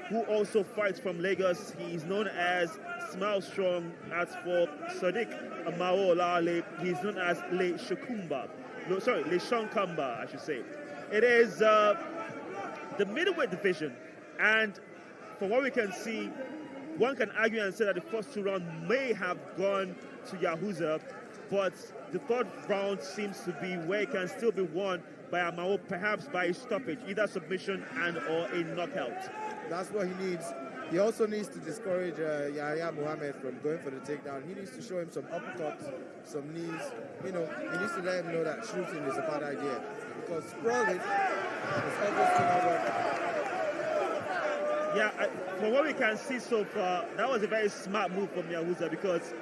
who also fights from Lagos. He is known as Smile Strong. As for Sadiq Amao Olale, he is known as Le Shankamba. No, sorry, Le Shankamba, I should say. It is the middleweight division, and from what we can see, one can argue and say that the first two rounds may have gone to Yahuza, but the third round seems to be where it can still be won by Amao, perhaps by a stoppage, either submission and or a knockout. That's what he needs. He also needs to discourage Yahya Mohammed from going for the takedown. He needs to show him some uppercuts, some knees. You know, he needs to let him know that shooting is a bad idea. Because sprawling is obviously not working. Yeah, from what we can see so far, that was a very smart move from Yahuza, because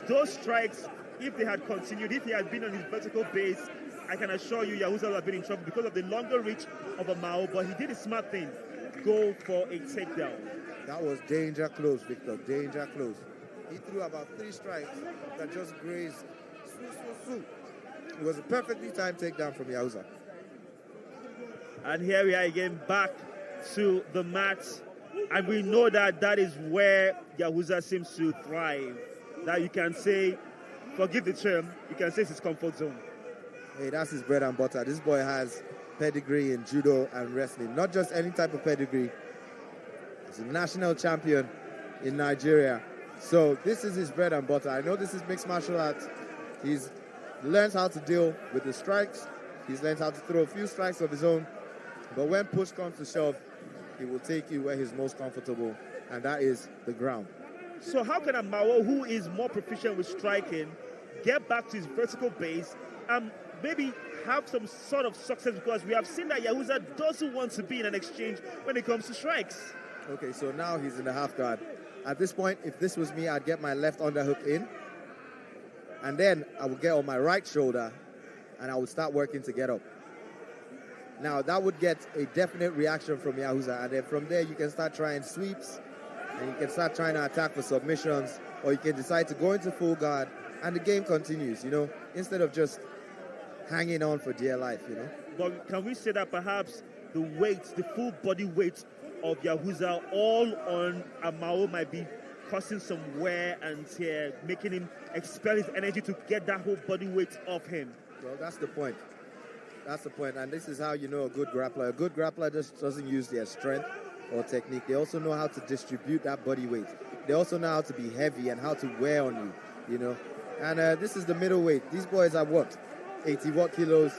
those strikes, if they had continued, if he had been on his vertical base, I can assure you Yahuza would have been in trouble because of the longer reach of Amao, but he did a smart thing, go for a takedown. That was danger close, Victor, danger close. He threw about 3 strikes that just grazed. It was a perfectly timed takedown from Yahuza. And here we are again, back to the mat. And we know that that is where Yahuza seems to thrive. That you can say, forgive the term, you can say it's his comfort zone. Hey, that's his bread and butter. This boy has pedigree in judo and wrestling. Not just any type of pedigree. He's a national champion in Nigeria. So this is his bread and butter. I know this is mixed martial arts. He's learned how to deal with the strikes. He's learned how to throw a few strikes of his own. But when push comes to shove, he will take you where he's most comfortable, and that is the ground. So how can Amao, who is more proficient with striking, get back to his vertical base and maybe have some sort of success? Because we have seen that Yahuza doesn't want to be in an exchange when it comes to strikes. Okay, so now he's in the half guard. At this point, if this was me, I'd get my left underhook in, and then I would get on my right shoulder, and I would start working to get up. Now, that would get a definite reaction from Yahuza, and then from there, you can start trying sweeps, and you can start trying to attack for submissions, or you can decide to go into full guard, and the game continues, you know, instead of just hanging on for dear life, you know. But can we say that perhaps the weight, the full body weight of Yahuza all on Amao might be causing some wear and tear, making him expel his energy to get that whole body weight off him? Well, that's the point. That's the point, and this is how you know a good grappler. A good grappler just doesn't use their strength or technique. They also know how to distribute that body weight. They also know how to be heavy and how to wear on you, you know. And this is the middleweight. These boys are what? 80 what kilos?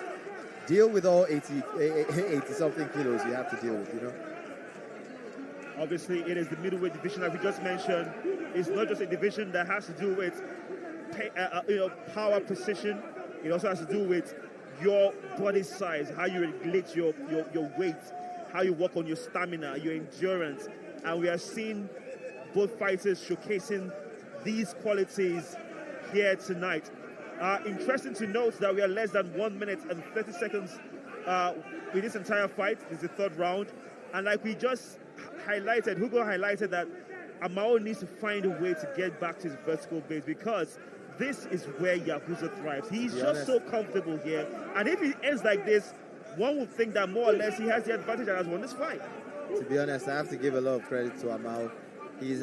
Deal with all 80-something kilos you have to deal with, you know. Obviously, it is the middleweight division, like we just mentioned. It's not just a division that has to do with power, precision. It also has to do with your body size, how you regulate your weight, how you work on your stamina, your endurance. And we are seeing both fighters showcasing these qualities here tonight. Interesting to note that we are less than 1 minute and 30 seconds with this entire fight. This is the third round. And like we just highlighted, Hugo highlighted that Amao needs to find a way to get back to his vertical base, because this is where Yahuza thrives. He's just so comfortable here. And if he ends like this, one would think that more or less he has the advantage and has won this fight. To be honest, I have to give a lot of credit to Amal. He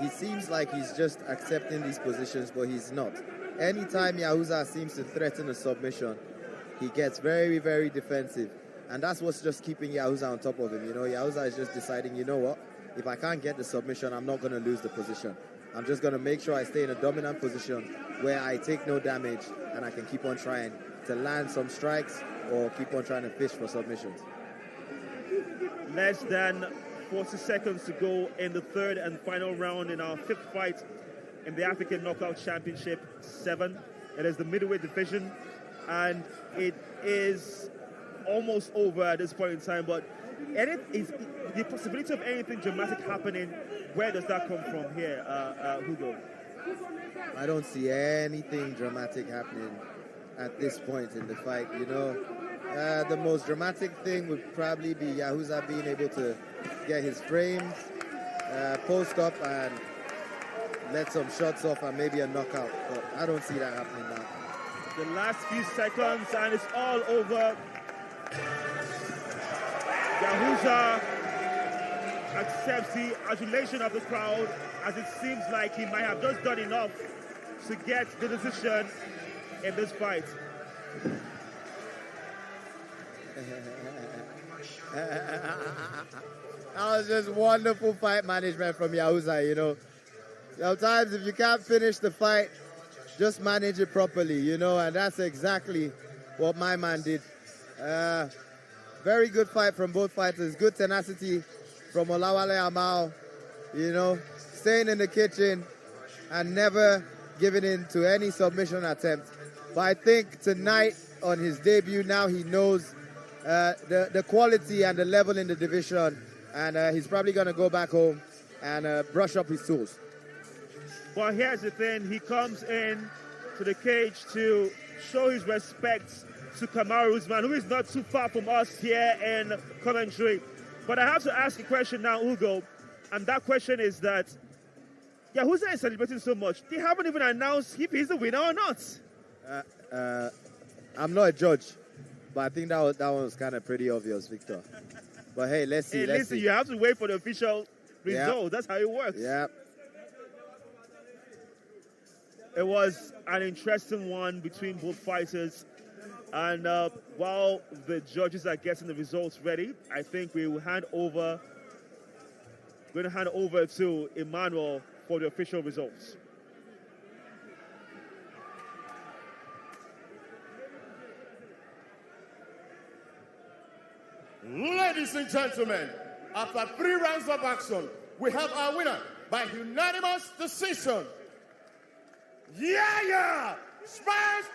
seems like he's just accepting these positions, but he's not. Anytime Yahuza seems to threaten a submission, he gets very, very defensive. And that's what's just keeping Yahuza on top of him. You know, Yahuza is just deciding, you know what? If I can't get the submission, I'm not going to lose the position. I'm just going to make sure I stay in a dominant position where I take no damage and I can keep on trying to land some strikes or keep on trying to fish for submissions. Less than 40 seconds to go in the third and final round in our fifth fight in the African Knockout Championship 7. It is the middleweight division, and it is almost over at this point in time, but the possibility of anything dramatic happening, where does that come from here, Hugo? I don't see anything dramatic happening at this point in the fight. You know, the most dramatic thing would probably be Yahuza being able to get his frames, post up and let some shots off and maybe a knockout. But I don't see that happening now. The last few seconds and it's all over. Yahuza accepts the adulation of the crowd, as it seems like he might have just done enough to get the decision in this fight. That was just wonderful fight management from Yahuza, you know. Sometimes if you can't finish the fight, just manage it properly, you know, and that's exactly what my man did. Very good fight from both fighters. Good tenacity from Olawale Amal, you know, staying in the kitchen and never giving in to any submission attempt. But I think tonight on his debut, now he knows the quality and the level in the division, and he's probably going to go back home and brush up his tools. Well, here's the thing. He comes in to the cage to show his respect to Kamaru Usman, who is not too far from us here in Coventry. But I have to ask a question now, Ugo, and that question is that Yahuza is celebrating so much. They haven't even announced if he's the winner or not. I'm not a judge, but I think that one was kind of pretty obvious, Victor. But hey, let's see. Hey, listen, you have to wait for the official result. Yep. That's how it works. Yeah. It was an interesting one between both fighters. And while the judges are getting the results ready, I think we will hand over to Emmanuel for the official results. Ladies and gentlemen, after 3 rounds of action, we have our winner by unanimous decision. Yeah! Spice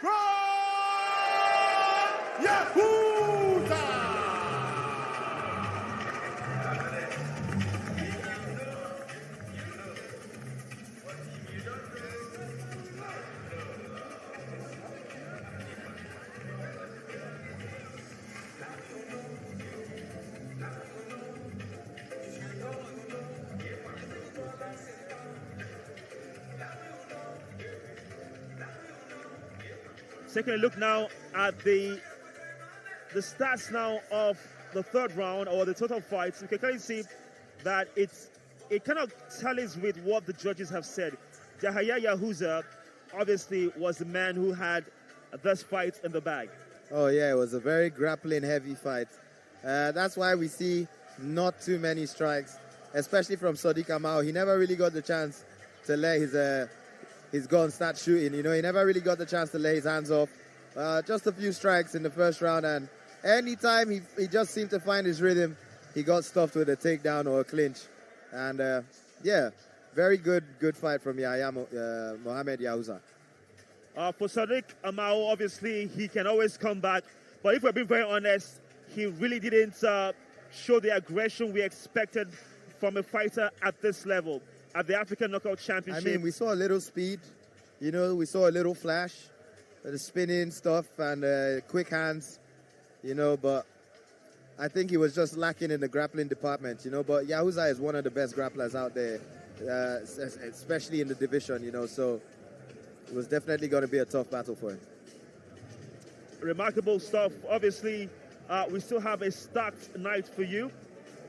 Yahuza! Taking a look now at the stats now of the third round, or the total fights, you can clearly see that it kind of tallies with what the judges have said. Yahya Yahuza obviously was the man who had this fight in the bag. Oh yeah, it was a very grappling heavy fight. That's why we see not too many strikes, especially from Sadiq Amal. He never really got the chance to let his gun start shooting. You know, he never really got the chance to lay his hands off. Just a few strikes in the first round, and anytime he just seemed to find his rhythm, he got stuffed with a takedown or a clinch. And yeah, very good fight from Mohamed Yahuza. For Sadiq Amal, obviously, he can always come back. But if we're being very honest, he really didn't show the aggression we expected from a fighter at this level, at the African Knockout Championship. I mean, we saw a little speed, you know, we saw a little flash, the spinning stuff and quick hands, you know, but I think he was just lacking in the grappling department, you know. But Yahuza is one of the best grapplers out there, especially in the division, you know. So it was definitely going to be a tough battle for him. Remarkable stuff. Obviously, we still have a stacked night for you,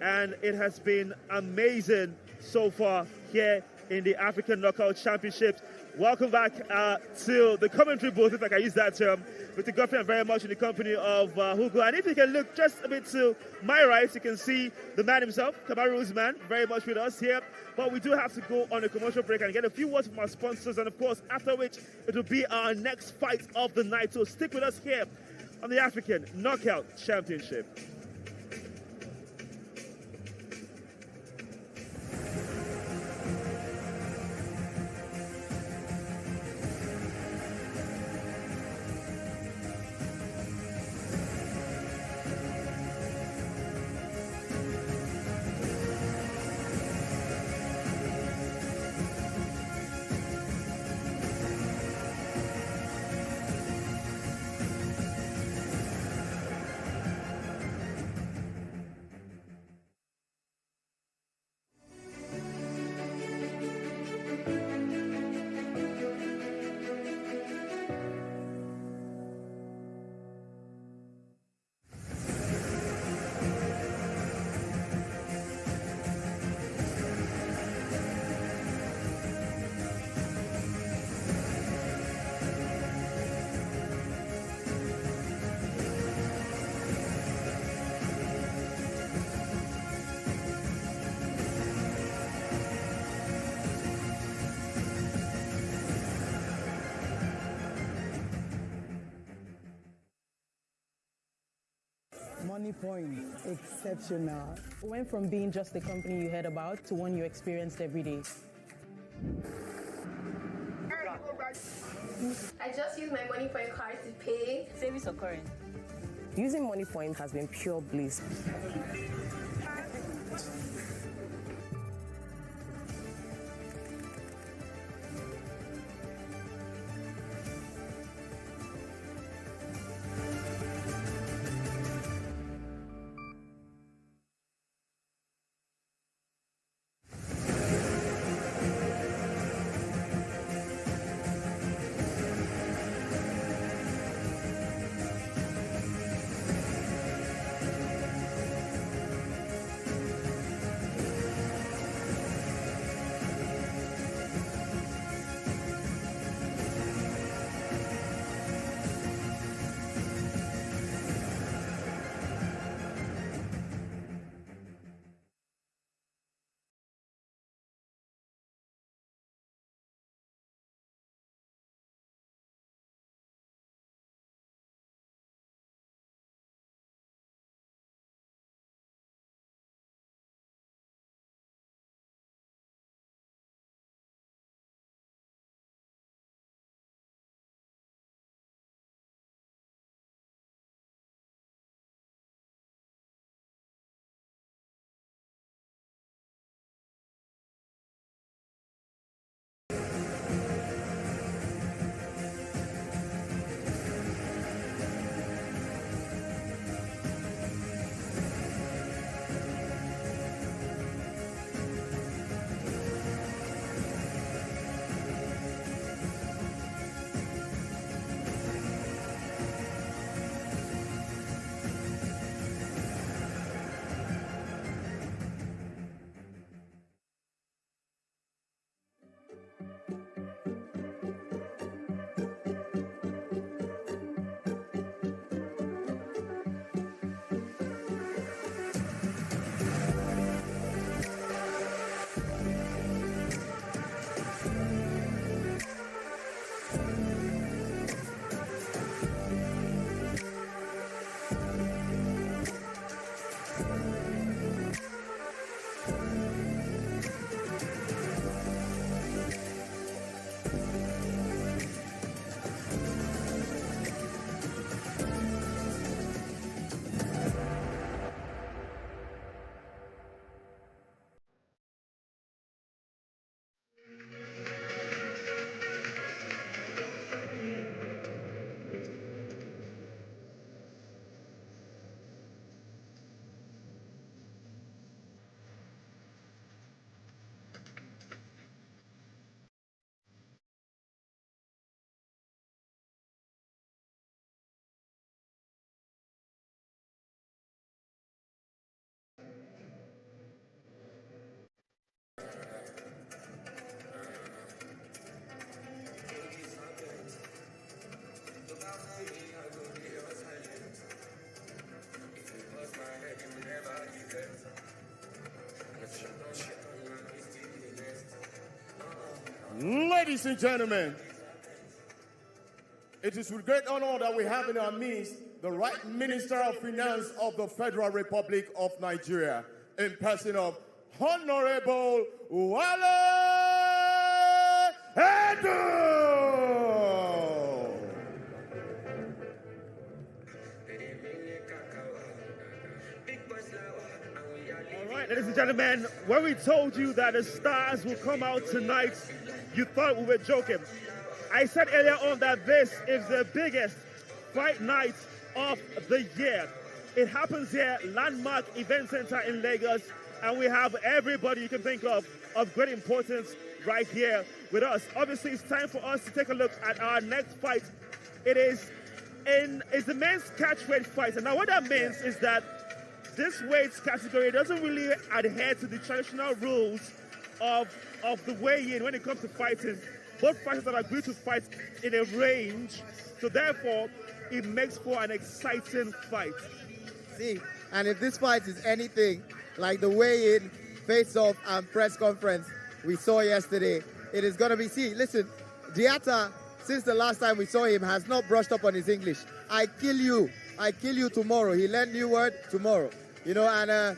and it has been amazing so far here in the African Knockout Championships. Welcome back to the commentary booth, if I can use that term, with the girlfriend very much in the company of Hugo. And if you can look just a bit to my right, you can see the man himself, Kamaru's man, very much with us here. But we do have to go on a commercial break and get a few words from our sponsors. And of course, after which it will be our next fight of the night. So stick with us here on the African Knockout Championship. Money point, exceptional. Went from being just a company you heard about to one you experienced every day. I just use my money point card to pay. Savings or current? Using money point has been pure bliss. Ladies and gentlemen, it is with great honor that we have in our midst the Right Minister of Finance of the Federal Republic of Nigeria, in person of Honorable Wale Abdul. All right, ladies and gentlemen, when we told you that the stars will come out tonight, you thought we were joking. I said earlier on that this is the biggest fight night of the year. It happens here, Landmark Event Center in Lagos, and we have everybody you can think of great importance right here with us. Obviously, it's time for us to take a look at our next fight. It's the men's catchweight fight. And now what that means is that this weight category doesn't really adhere to the traditional rules of the weigh-in when it comes to fighting. Both fighters have agreed to fight in a range, so therefore it makes for an exciting fight. See, and if this fight is anything like the weigh-in, face-off, and press conference we saw yesterday, it is going to be, see, listen, Diatta, since the last time we saw him, has not brushed up on his English. I kill you tomorrow. He learned new word tomorrow. You know, and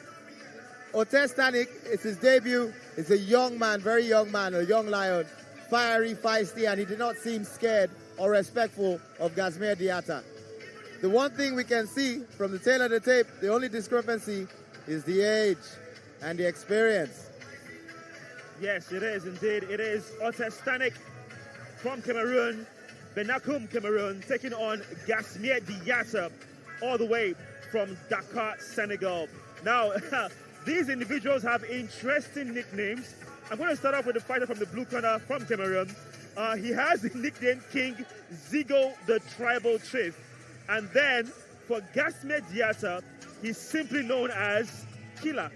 Oteh Stanick, it's his debut. It's a young man, very young man, a young lion, fiery, feisty, and he did not seem scared or respectful of Gasmir Diatta. The one thing we can see from the tail of the tape, the only discrepancy is the age and the experience. Yes, it is indeed. It is Oteh Stanick from Cameroon, Benakum, Cameroon, taking on Gasmir Diatta all the way from Dakar, Senegal. Now, these individuals have interesting nicknames. I'm going to start off with the fighter from the blue corner from Cameroon. He has the nickname King Ziggo, the Tribal Chief. And then for Gasmir Diatta, he's simply known as Killa.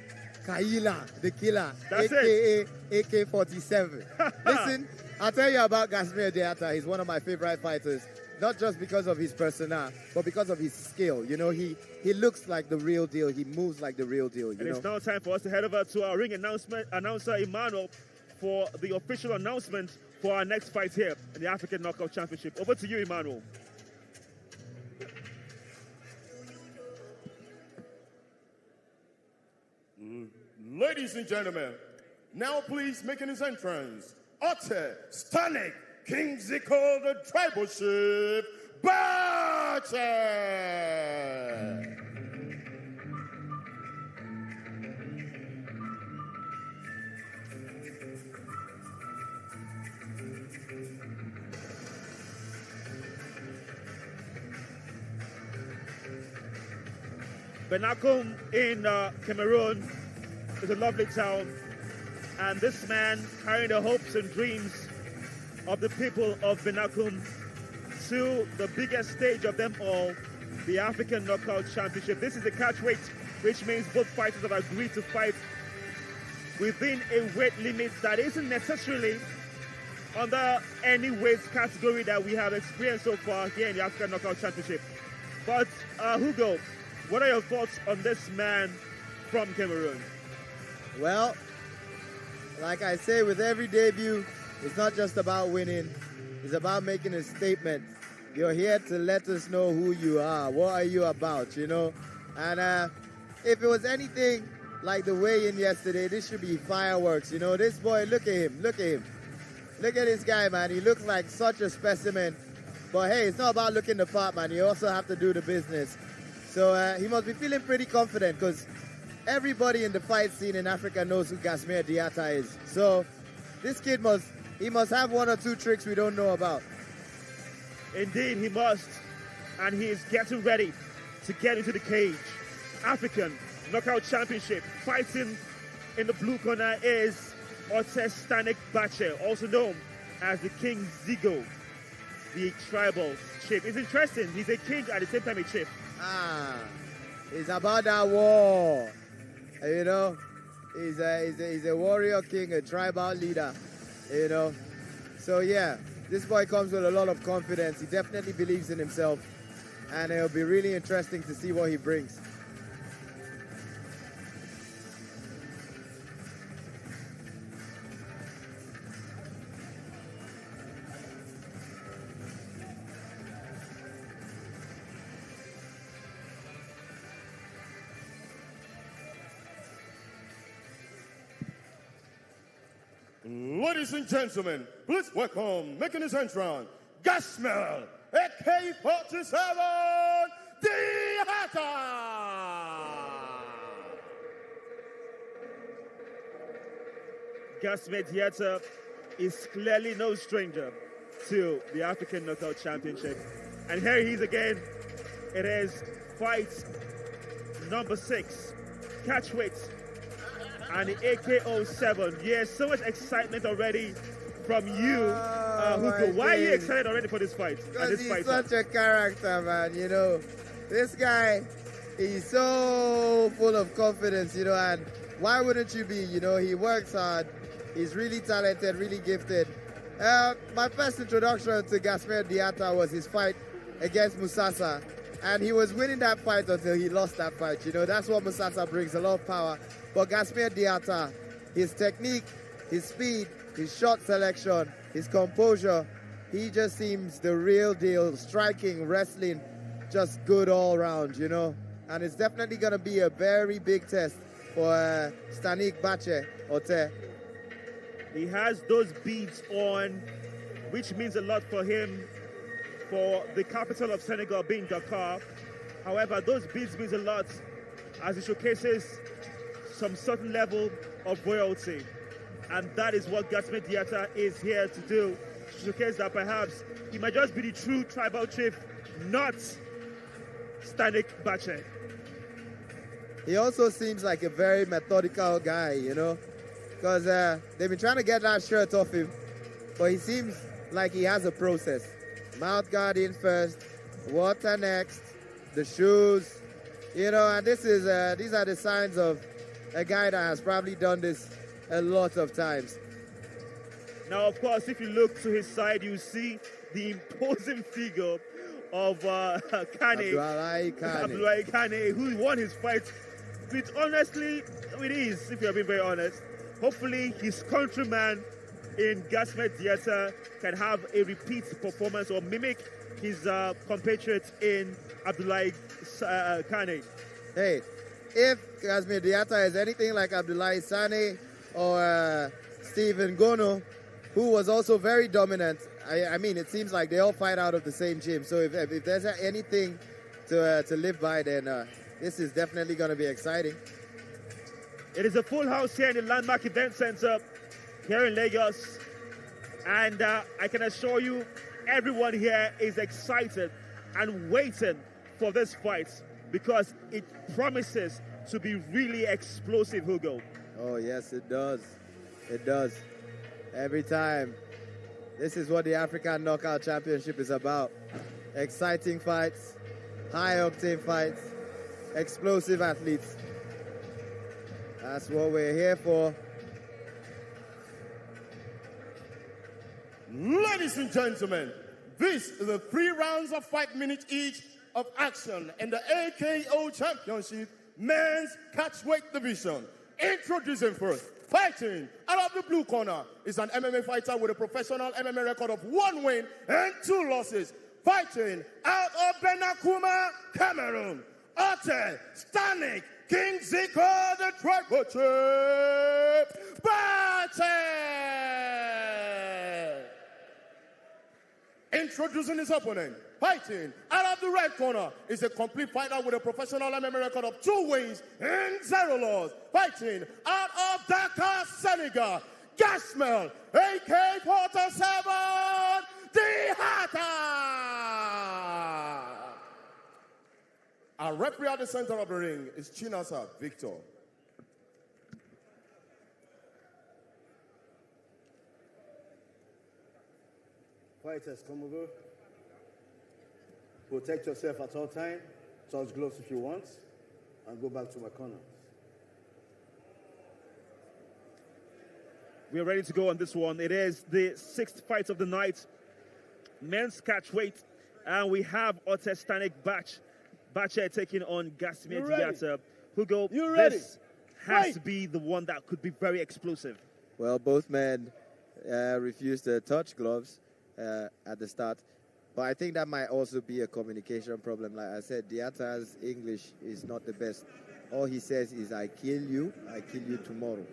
Killa, the killer, That's AKA AK-47. Listen, I'll tell you about Gasmir Diatta. He's one of my favorite fighters, not just because of his persona, but because of his skill. You know, he looks like the real deal. He moves like the real deal, you know. It's now time for us to head over to our ring announcer, Emmanuel, for the official announcement for our next fight here in the African Knockout Championship. Over to you, Emmanuel. Ladies and gentlemen, now please making his entrance, Oteh Stanick, King Ziggo, the Tribal Chief, Bache! Benakum in Cameroon is a lovely town, and this man carrying the hopes and dreams of the people of Benakum to the biggest stage of them all, the African Knockout Championship. This is the catchweight, which means both fighters have agreed to fight within a weight limit that isn't necessarily under any weight category that we have experienced so far here in the African Knockout Championship. But Hugo, what are your thoughts on this man from Cameroon? Well, like I say, with every debut, it's not just about winning. It's about making a statement. You're here to let us know who you are. What are you about, you know? And if it was anything like the weigh-in yesterday, this should be fireworks, you know? This boy, look at him, look at him. Look at this guy, man. He looks like such a specimen. But hey, it's not about looking the part, man. You also have to do the business. So he must be feeling pretty confident because everybody in the fight scene in Africa knows who Gasmir Diatta is. So this kid must have one or two tricks we don't know about. Indeed, he must. And he is getting ready to get into the cage. African Knockout Championship. Fighting in the blue corner is Oteh Stanick Bache, also known as the King Ziggo, the Tribal Chief. It's interesting. He's a king at the same time a chief. It's about that war. You know, he's a warrior king, a tribal leader, you know. So yeah, this boy comes with a lot of confidence. He definitely believes in himself, and it'll be really interesting to see what he brings. Ladies and gentlemen, please welcome, making his entrance, Gasmir, AK-47, Diatta! Gasmir Diatta is clearly no stranger to the African Knockout Championship. And here he is again. It is fight number 6, catchweight, and the AK-07. Yes, so much excitement already from you, Hugo. Why are you excited already for this fight? Because he's such a character, man, you know. This guy, he's so full of confidence, you know, and why wouldn't you be? You know, he works hard. He's really talented, really gifted. My first introduction to Gasmir Diatta was his fight against Musasa, and he was winning that fight until he lost that fight. You know, that's what Musasa brings, a lot of power. But Gasmir Diatta, his technique, his speed, his shot selection, his composure, he just seems the real deal. Striking, wrestling, just good all around, you know. And it's definitely going to be a very big test for Stanick, Bache, Oteh. He has those beads on, which means a lot for him, for the capital of Senegal being Dakar. However, those beads means a lot as he showcases some certain level of royalty. And that is what Gasmir Diatta is here to do. Showcase that perhaps he might just be the true tribal chief, not Stanick Bache. He also seems like a very methodical guy, you know, because they've been trying to get that shirt off him, but he seems like he has a process. Mouth guard in first, water next, the shoes, you know, and this is these are the signs of a guy that has probably done this a lot of times. Now, of course, if you look to his side, you see the imposing figure of Kane, who won his fight with, honestly, with ease, if you're being very honest. Hopefully, his countryman in Gasmir Diatta can have a repeat performance or mimic his compatriots in Abdul Kane. Hey, if Gasmir Diatta is anything like Abdul Sane or Stephen Gono, who was also very dominant, I mean, it seems like they all fight out of the same gym. So if there's anything to live by, then this is definitely going to be exciting. It is a full house here in the Landmark Event Center here in Lagos. And I can assure you, everyone here is excited and waiting for this fight because it promises to be really explosive, Hugo. Oh, yes, it does. It does. Every time. This is what the African Knockout Championship is about. Exciting fights, high-octane fights, explosive athletes. That's what we're here for. Ladies and gentlemen, this is the 3 rounds of 5 minutes each of action in the AKO Championship Men's Catchweight Division. Introducing first, fighting out of the blue corner is an MMA fighter with a professional MMA record of 1 win and 2 losses. Fighting out of Benakuma, Cameroon, Oteh, Stanick, King Ziggo, the tribal chief, Bache! Introducing his opponent, fighting out of the red corner is a complete fighter with a professional MMA record of 2 wins and 0 losses. Fighting out of Dakar, Senegal, Gasmir, AK-47, Diatta! Our referee at the center of the ring is Chinasa Victor. Fighters, come over. Protect yourself at all times. Touch gloves if you want. And go back to my corner. We are ready to go on this one. It is the 6th fight of the night. Men's catchweight. And we have Oteh Stanick Bache taking on Gasmir Diatta. Hugo, this has to be the one that could be very explosive. Well, both men refused to touch gloves at the start. But I think that might also be a communication problem. Like I said, Diatta's English is not the best. All he says is, I kill you tomorrow.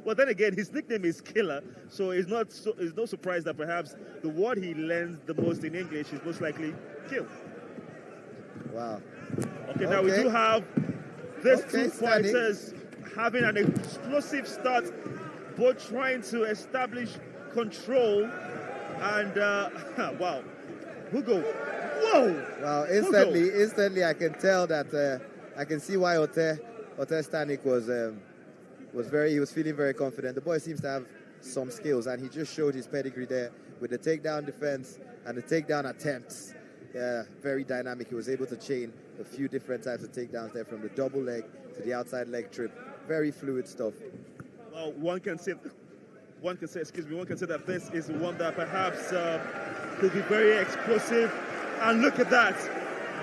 Well, then again, his nickname is Killa, so it's no surprise that perhaps the word he learns the most in English is most likely kill. Wow. Okay, now we do have these two fighters having an explosive start, both trying to establish control, and wow, Hugo, whoa! Wow, instantly, I can tell that I can see why Oteh Stanick he was feeling very confident. The boy seems to have some skills, and he just showed his pedigree there with the takedown defense and the takedown attempts. Yeah, very dynamic. He was able to chain a few different types of takedowns there, from the double leg to the outside leg trip. Very fluid stuff. Well, one can say that this is one that perhaps could be very explosive. And look at that.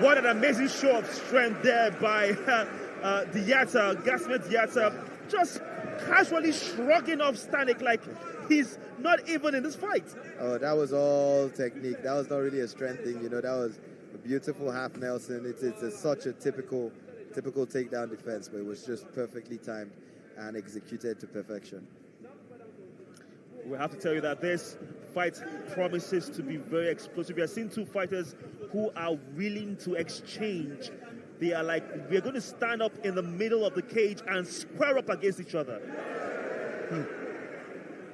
What an amazing show of strength there by Diatta, Gasmir Diatta, just casually shrugging off Stanick like he's not even in this fight. Oh, that was all technique. That was not really a strength thing, That was a beautiful half Nelson. It's such a typical takedown defense, but it was just perfectly timed and executed to perfection. We have to tell you that this fight promises to be very explosive. We have seen two fighters who are willing to exchange. They are like, we're going to stand up in the middle of the cage and square up against each other.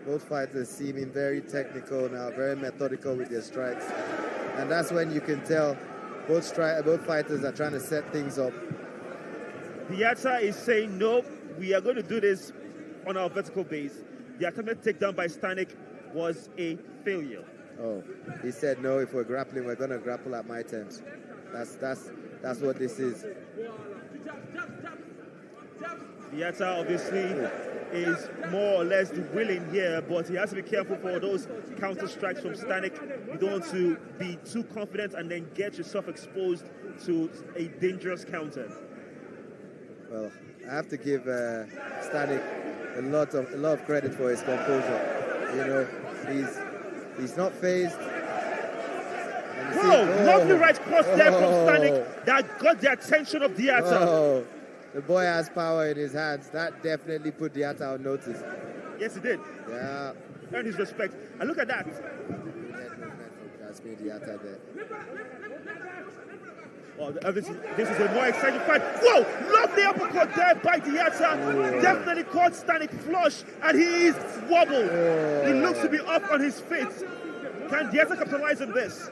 Both fighters seeming very technical now, very methodical with their strikes. And that's when you can tell both fighters are trying to set things up. Diatta is saying, no, we are going to do this on our vertical base. The attempted takedown by Stanick was a failure. Oh, he said, no, if we're grappling, we're going to grapple at my terms. That's what this is. Diatta obviously is more or less willing here, but he has to be careful for those counter strikes from Stanick. You don't want to be too confident and then get yourself exposed to a dangerous counter. Well, I have to give Stanick a lot of credit for his composure. He's not phased. Whoa, lovely right cross there from Stanick that got the attention of Diatta. Oh, the boy has power in his hands. That definitely put Diatta on notice. Yes, he did. Yeah. Earned his respect. And look at that. Diatta there. Well, this is a more exciting fight. Whoa! Lovely uppercut there by Diatta. Definitely caught Stanick flush, and he is wobbled. He looks to be up on his feet. Can Diatta capitalize on this?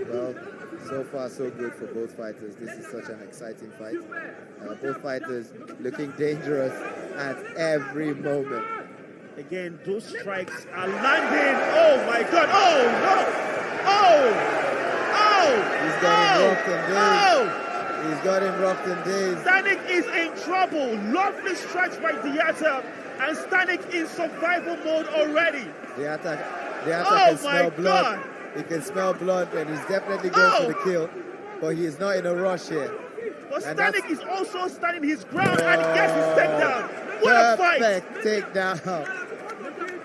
Well, so far so good for both fighters. This is such an exciting fight. Both fighters looking dangerous at every moment. Again, those strikes are landing. Oh my God! Oh no! Oh! He's got him rocked and dazed. He's got him rocked and dazed. Stanick is in trouble. Lovely strikes by Diatta, and Stanick in survival mode already. Diatta can smell blood. He can smell blood, and he's definitely going for the kill. But he is not in a rush here. But Stanick is also standing his ground and he gets his takedown. What a fight! Perfect takedown.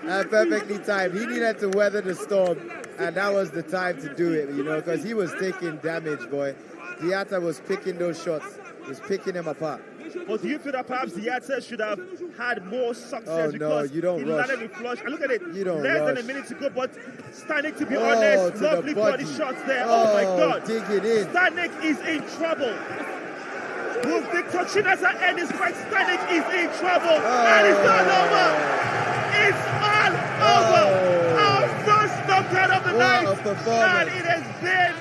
And perfectly timed. He needed to weather the storm, and that was the time to do it, because he was taking damage, boy. Diatta was picking those shots. He was picking them apart. But do you feel that perhaps Diatta should have had more success because you don't he rush. landed with flush? And look at it, You don't less rush. than a minute to go, but Stanick, to be honest, lovely body shots there. Oh my God. Dig it in. Stanick is in trouble. Will Victor Chinasa end his fight? Stanick is in trouble. And it's all over. It's all over. Our first knockout of the night. And it has been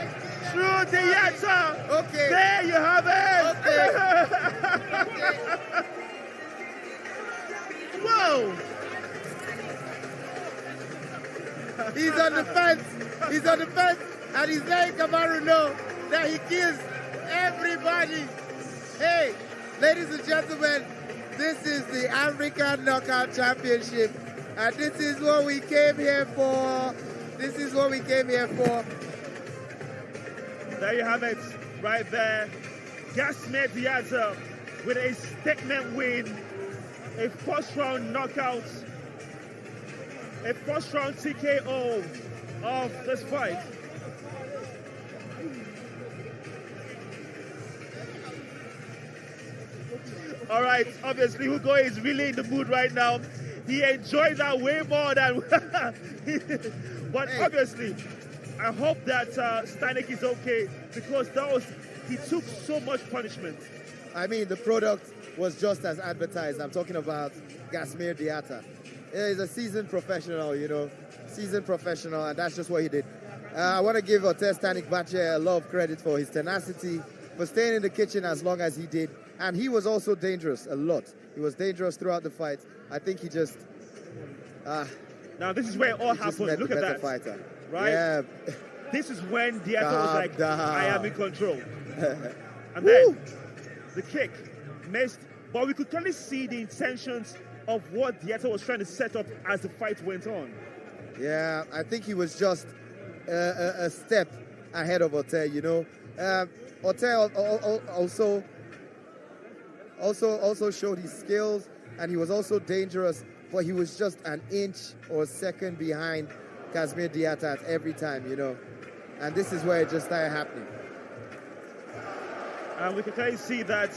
through Diatta. Okay. There you have it. Whoa. He's on the fence. He's on the fence. And he's letting Kamaru know that he kills everybody. Hey, ladies and gentlemen, this is the African Knockout Championship. And this is what we came here for. This is what we came here for. There you have it, right there. Gasmir Diatta with a statement win, a first-round knockout, a first-round TKO of this fight. All right, obviously, Hugo is really in the mood right now. He enjoyed that way more than... But obviously, I hope that Stanick is okay because he took so much punishment. I mean, the product was just as advertised. I'm talking about Gasmir Diatta. He's a seasoned professional, seasoned professional, and that's just what he did. I want to give Oteh Stanick Bache a lot of credit for his tenacity, for staying in the kitchen as long as he did. And he was also dangerous a lot. He was dangerous throughout the fight. I think he just... now, this is where it all happened. Look at that. Fighter. Right? Yeah. This is when Diatta was like, I am in control. And then the kick missed. But we could clearly see the intentions of what Diatta was trying to set up as the fight went on. Yeah, I think he was just a step ahead of Oteh, Oteh also showed his skills, and he was also dangerous, but he was just an inch or a second behind Gasmir Diatta at every time, And this is where it just started happening. And we can clearly see that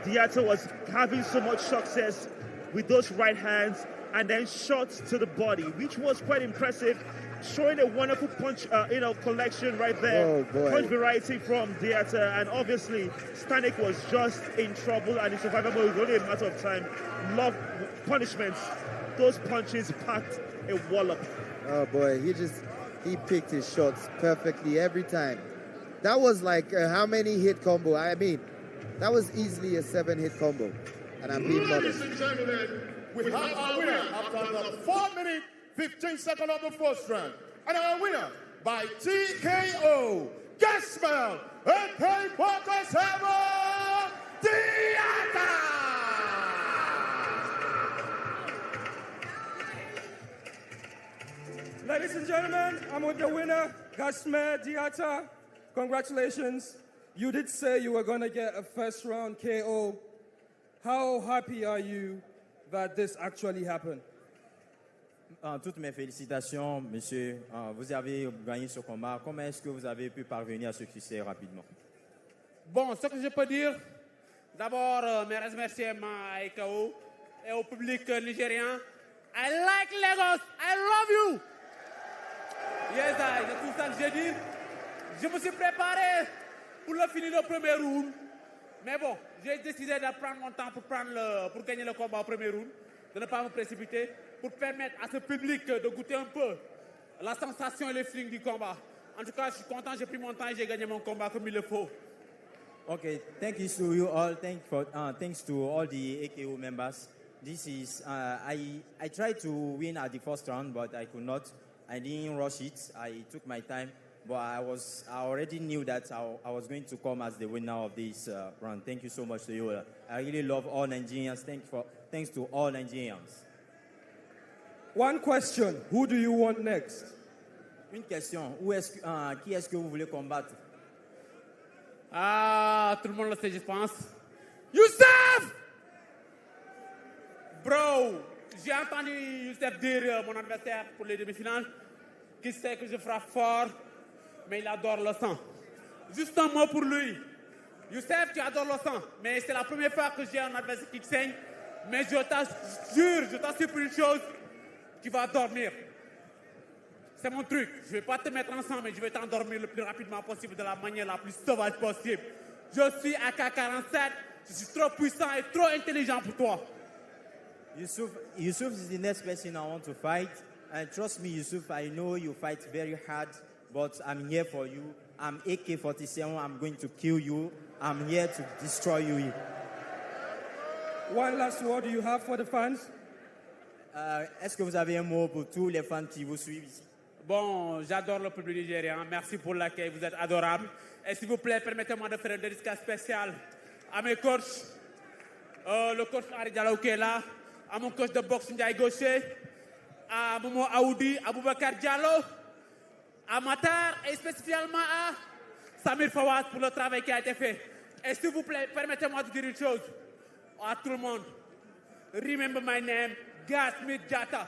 Diatta was having so much success with those right hands and then shots to the body, which was quite impressive, showing a wonderful punch, collection right there. Oh, boy. Punch variety from Diatta, and obviously Stanick was just in trouble, and his survival mode was only a matter of time. Love punishments. Those punches packed a wallop. Oh boy, he picked his shots perfectly every time. That was like how many hit combo? I mean, that was easily a 7-hit combo, and I'm being modest. Ladies and gentlemen, we have our winner after the 4 minute 15 seconds of the first round. And our winner by TKO, Gasmir, AK-47, Diatta! Ladies and gentlemen, I'm with the winner, Gasmir Diatta. Congratulations. You did say you were going to get a first round KO. How happy are you that this actually happened? Toutes mes félicitations, monsieur. Vous avez gagné ce combat. Comment est-ce que vous avez pu parvenir à ce succès rapidement? Bon, ce que je peux dire, d'abord, mes remerciements à EKO et au public nigérien. I like Lagos. I love you. Yes, c'est tout ça que j'ai dit. Je me suis préparé pour le finir le premier round. Mais bon, j'ai décidé de prendre mon temps pour gagner le combat au premier round, de ne pas me précipiter, pour permettre à ce public de goûter un peu la sensation et le feeling du combat. En tout cas, je suis content, j'ai pris mon temps et j'ai gagné mon combat comme il le faut. Okay, thank you to you all. Thanks to all the AKO members. This is I tried to win at the first round, but I could not. I didn't rush it. I took my time, but I already knew that I was going to come as the winner of this round. Thank you so much to you. I really love all Nigerians. Thanks to all Nigerians. One question: who do you want next? Une question: qui est-ce que vous voulez combattre? Ah, tout le monde le sait, je pense. Youssef! Bro, j'ai entendu Youssef dire mon adversaire pour les demi-finales, qu'il sait que je frappe fort, mais il adore le sang. Juste un mot pour lui. Youssef, tu adores le sang, mais c'est la première fois que j'ai un adversaire qui saigne. Mais je t'assure pour une chose, tu vas dormir. C'est mon truc. Je ne vais pas te mettre ensemble, mais je vais t'endormir le plus rapidement possible, de la manière la plus sauvage possible. Je suis AK-47, je suis trop puissant et trop intelligent pour toi. Yusuf is the next person I want to fight. And trust me, Yusuf, I know you fight very hard, but I'm here for you. I'm AK-47, I'm going to kill you. I'm here to destroy you. One last word you have for the fans? Est-ce que vous avez un mot pour tous les fans qui vous suivent ici? Bon, j'adore le public nigérien. Merci pour l'accueil, vous êtes adorables. Et s'il vous plaît, permettez-moi de faire une dédicace spéciale à mes coachs. Le coach Henri Diallo qui est là, à mon coach de boxe Ndiaye Gaucher, à Momo Aoudi, à Boubacar Diallo, à Matar et spécialement à Samir Fawaz pour le travail qui a été fait. Et s'il vous plaît, permettez-moi de dire une chose à tout le monde. Remember my name, Gasmir Diatta.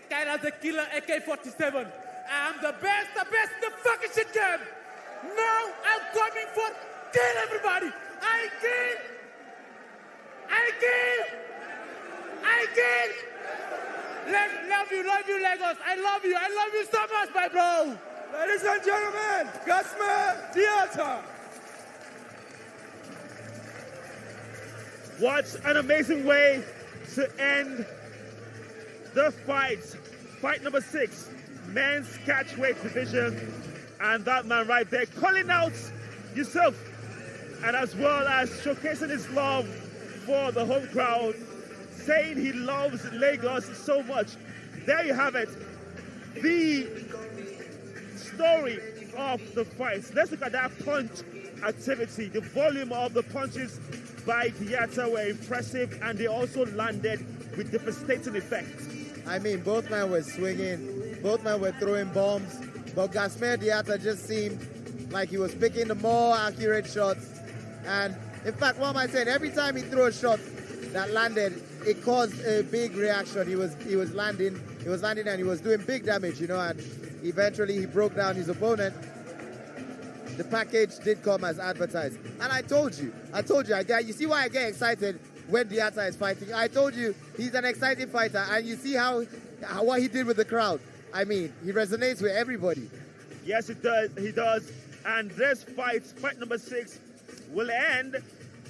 Killa the Killer, AK-47. I'm the best in the fucking shit game. Now I'm coming for kill everybody. I kill Love you, Lagos. I love you so much, my bro. Ladies and gentlemen, Gasmir, Diatta. What an amazing way to end the fight. Fight number 6, men's catchweight division. And that man right there calling out Yusuf, and as well as showcasing his love for the home crowd, saying he loves Lagos so much. There you have it. The story of the fights. Let's look at that punch activity. The volume of the punches by Diatta were impressive, and they also landed with devastating effect. I mean, both men were swinging, both men were throwing bombs, but Gasmir Diatta just seemed like he was picking the more accurate shots. And in fact, what am I saying? Every time he threw a shot that landed, it caused a big reaction. He was landing and he was doing big damage, you know, and eventually he broke down his opponent. The package did come as advertised. And I told you, you see why I get excited when Diatta is fighting? I told you, he's an exciting fighter, and you see what he did with the crowd. I mean, he resonates with everybody. Yes, it does. He does. And this fight number 6, will end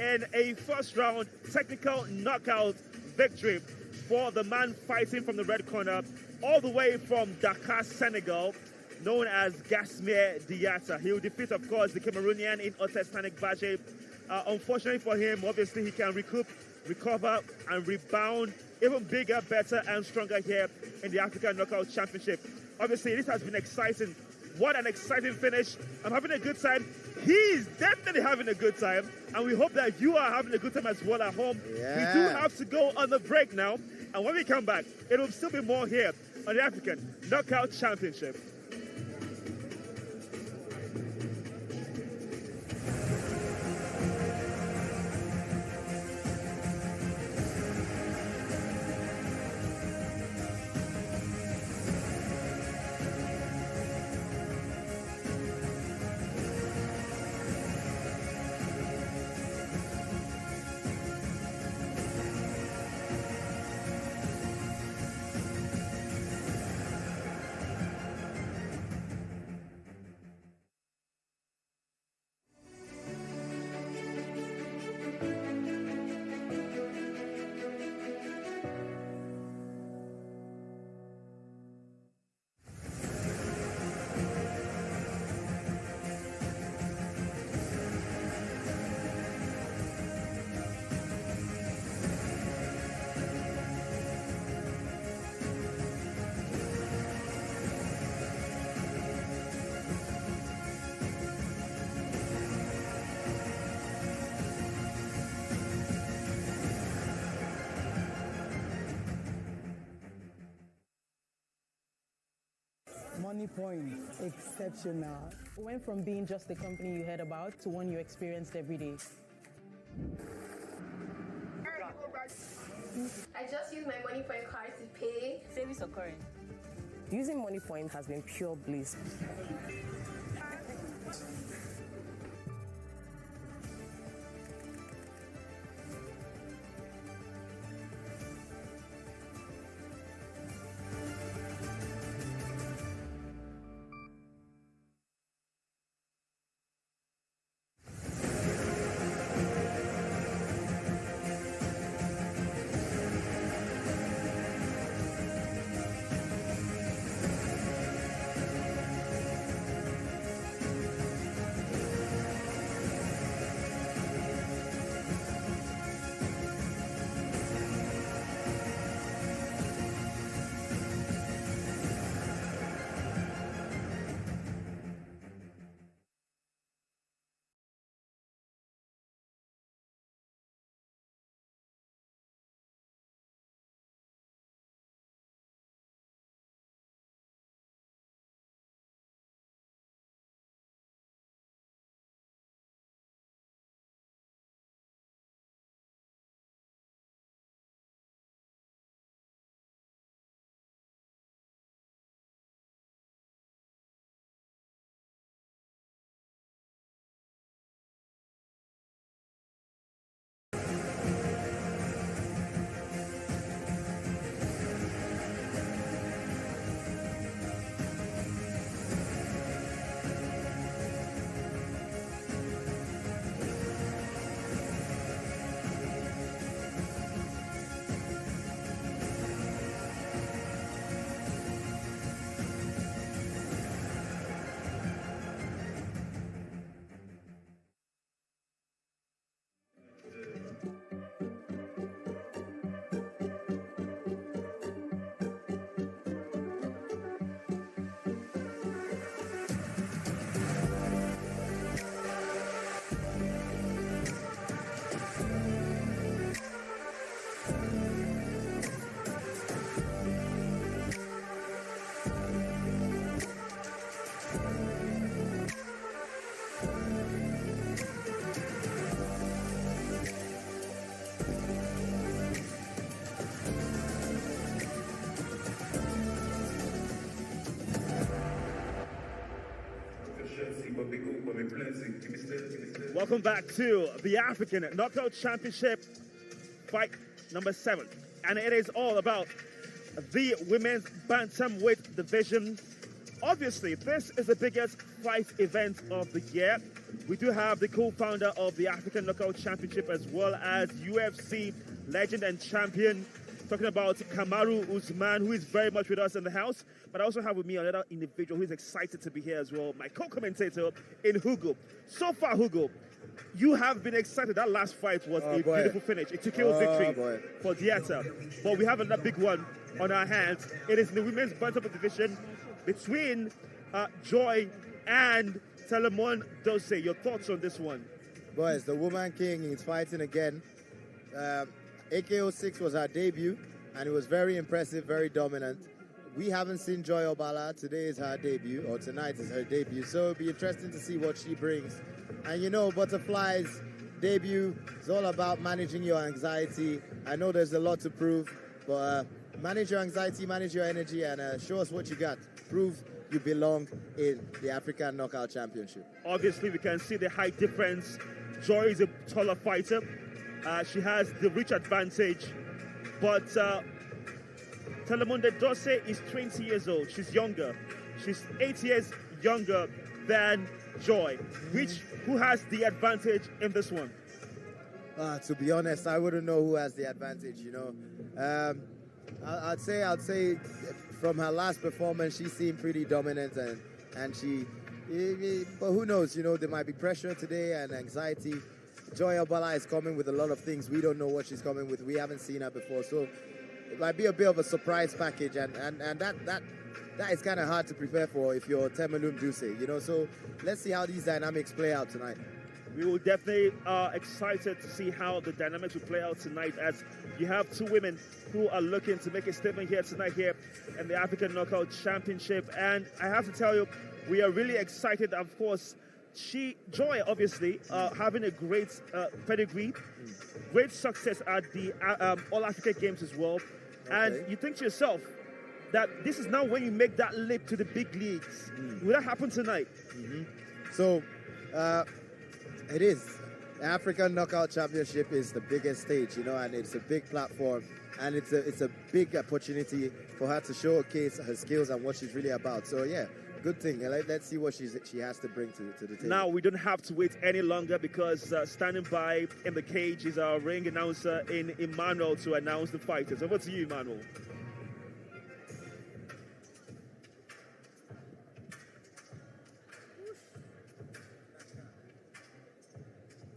in a first round technical knockout victory for the man fighting from the red corner, all the way from Dakar, Senegal, known as Gasmir Diatta. He will defeat, of course, the Cameroonian in Oteh, Stanick, Bache. Unfortunately for him, obviously he can recover and rebound even bigger, better and stronger here in the African Knockout Championship. Obviously, this has been exciting. What an exciting finish. I'm having a good time. He's definitely having a good time. And we hope that you are having a good time as well at home. Yeah. We do have to go on the break now. And when we come back, it'll still be more here on the African Knockout Championship. Money point, exceptional. Went from being just a company you heard about to one you experienced every day. I just use my money point card to pay. Savings or current? Using money point has been pure bliss. Welcome back to the African Knockout Championship fight number 7. And it is all about the women's bantamweight division. Obviously, this is the biggest fight event of the year. We do have the co-founder of the African Knockout Championship as well as UFC legend and champion, talking about Kamaru Usman, who is very much with us in the house. But I also have with me another individual who is excited to be here as well, my co-commentator in Hugo. So far, Hugo, you have been excited. That last fight was a beautiful finish. It took a victory for Diatta. But we have another big one on our hands. It is in the women's bantamweight division between Joy and Telemon Dose. Your thoughts on this one? Boys, the Woman King is fighting again. AKO 6 was her debut, and it was very impressive, very dominant. We haven't seen Joy Obala. Today is her debut, or tonight is her debut. So it'll be interesting to see what she brings. And you know, Butterfly's debut is all about managing your anxiety. I know there's a lot to prove, but manage your anxiety, manage your energy, and show us what you got. Prove you belong in the African Knockout Championship. Obviously, we can see the height difference. Joy is a taller fighter. She has the reach advantage, but Telemonde Dose is 20 years old. She's younger. She's 8 years younger than Joy. Who has the advantage in this one? To be honest, I wouldn't know who has the advantage, you know. I'd say from her last performance, she seemed pretty dominant, and she, but who knows, you know, there might be pressure today and anxiety. Joy Obala is coming with a lot of things. We don't know what she's coming with. We haven't seen her before, so it might be a bit of a surprise package, and that is kind of hard to prepare for if you're Temelum Duse, you know. So let's see how these dynamics play out tonight. We will definitely excited to see how the dynamics will play out tonight, as you have two women who are looking to make a statement here tonight here in the African Knockout Championship. And I have to tell you, we are really excited. Of course, Joy, obviously, having a great pedigree, great success at the All Africa Games as well. Okay. And you think to yourself that this is now when you make that leap to the big leagues. Will that happen tonight? So, it is. The African Knockout Championship is the biggest stage, you know, and it's a big platform, and it's a big opportunity for her to showcase her skills and what she's really about. So, yeah. Good thing. Let's see what she has to bring to the table. Now, we don't have to wait any longer, because standing by in the cage is our ring announcer in Emmanuel to announce the fighters. Over to you, Emmanuel.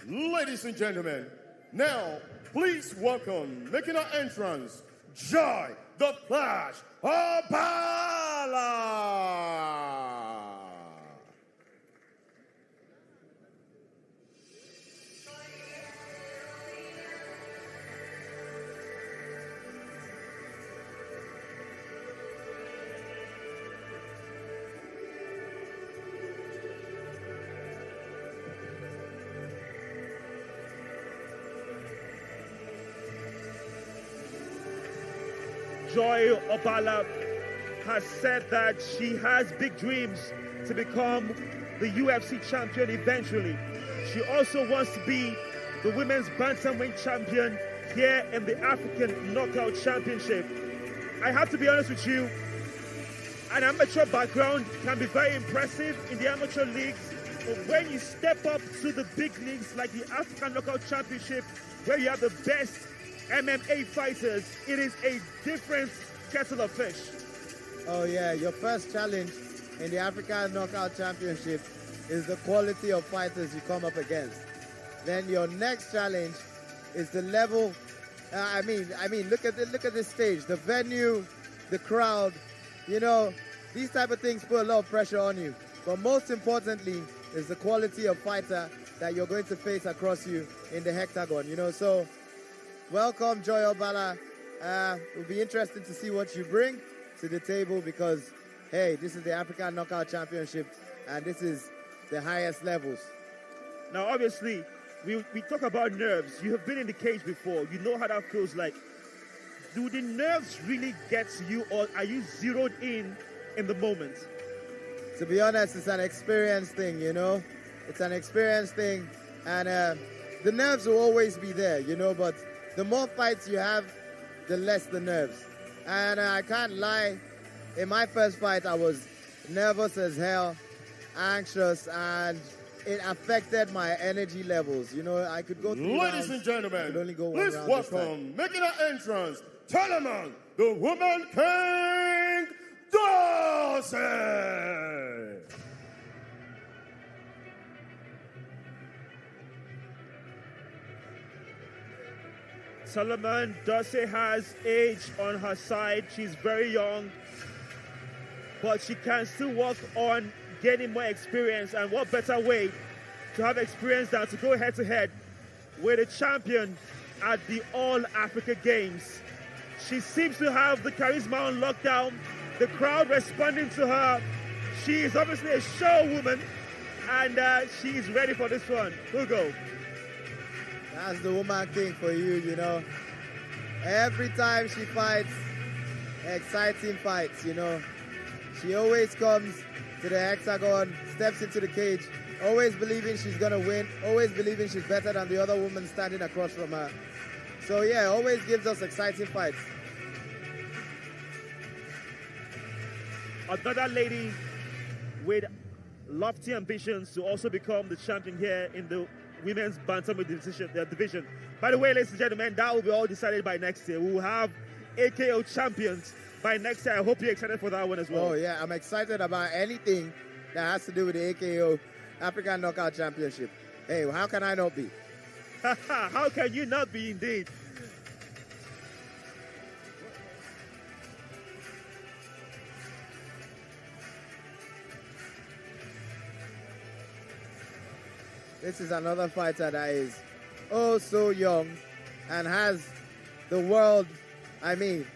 Ladies and gentlemen, now please welcome, making her entrance, Joy the Flash Obala. Joy Obala has said that she has big dreams to become the UFC champion eventually. She also wants to be the women's bantamweight champion here in the African Knockout Championship. I have to be honest with you, an amateur background can be very impressive in the amateur leagues, but when you step up to the big leagues like the African Knockout Championship, where you have the best MMA fighters, it is a different kettle of fish. Oh yeah, your first challenge in the African Knockout Championship is the quality of fighters you come up against. Then your next challenge is the level. I mean, look at this stage, the venue, the crowd. You know, these type of things put a lot of pressure on you. But most importantly is the quality of fighter that you're going to face across you in the hectagon. You know, so. Welcome, Joy Obala. It will be interesting to see what you bring to the table, because, hey, this is the African Knockout Championship, and this is the highest levels. Now, obviously, we talk about nerves. You have been in the cage before. You know how that feels like. Do the nerves really get to you, or are you zeroed in the moment? To be honest, it's an experience thing, you know. It's an experience thing, and the nerves will always be there, you know. But the more fights you have, the less the nerves. And I can't lie. In my first fight, I was nervous as hell, anxious, and it affected my energy levels. You know, I could go through Ladies and gentlemen, only go one please round welcome, making an entrance, Telemann, the Woman King, Dorsey. Telemann Dorsey has age on her side. She's very young, but she can still work on gaining more experience. And what better way to have experience than to go head-to-head with a champion at the All-Africa Games. She seems to have the charisma on lockdown, the crowd responding to her. She is obviously a show woman, and she is ready for this one. Hugo. That's the Woman King for you, you know. Every time she fights, exciting fights, you know. She always comes to the hexagon, steps into the cage, always believing she's gonna win, always believing she's better than the other woman standing across from her. So yeah, always gives us exciting fights. Another lady with lofty ambitions to also become the champion here in the women's bantamweight division. By the way, ladies and gentlemen, that will be all decided by next year. We will have AKO champions by next year. I hope you're excited for that one as well. Oh yeah, I'm excited about anything that has to do with the AKO African Knockout Championship. Hey, how can I not be? How can you not be, indeed? This is another fighter that is oh so young and has the world, I mean,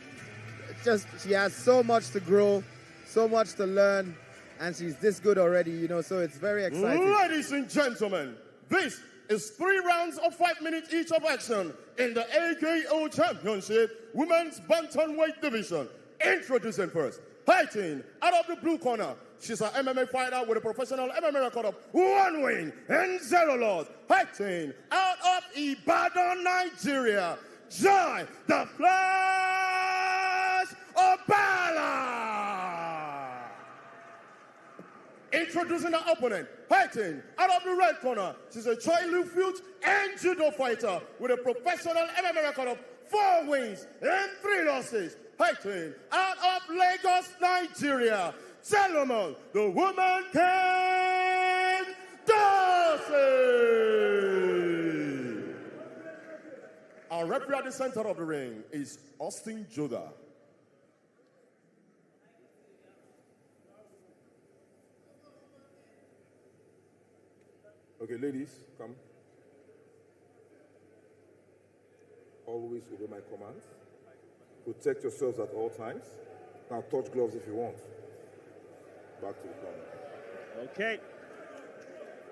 she has so much to grow, so much to learn, and she's this good already, you know, so it's very exciting. Ladies and gentlemen, this is 3 rounds of 5 minutes each of action in the AKO Championship Women's Bantamweight Division. Introducing first, fighting out of the blue corner. She's an MMA fighter with a professional MMA record of 1 win and 0 loss. Fighting out of Ibadan, Nigeria, Joy the Flash Obala. Introducing the opponent, fighting out of the red corner. She's a Choi Lu-Fuchs and judo fighter with a professional MMA record of 4 wins and 3 losses. Fighting out of Lagos, Nigeria, Telemann, the Woman King, Dorsey. Our referee at the center of the ring is Austin Joda. Okay, ladies, come. Always obey my commands. Protect yourselves at all times. Now touch gloves if you want. Back to the corner. Okay.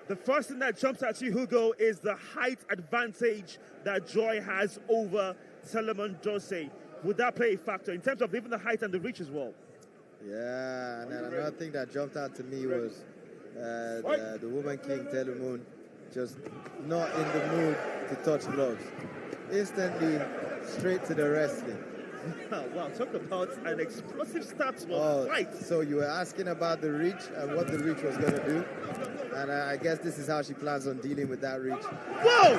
The first thing that jumps at you, Hugo, is the height advantage that Joy has over Telemann Dorsey. Would that play a factor in terms of even the height and the reach as well? Yeah, and then another thing that jumped out to me was the Woman King Telemann just not in the mood to touch gloves. Instantly straight to the wrestling. Wow, talk about an explosive start to a fight. So you were asking about the reach and what the reach was going to do. And I guess this is how she plans on dealing with that reach. Whoa!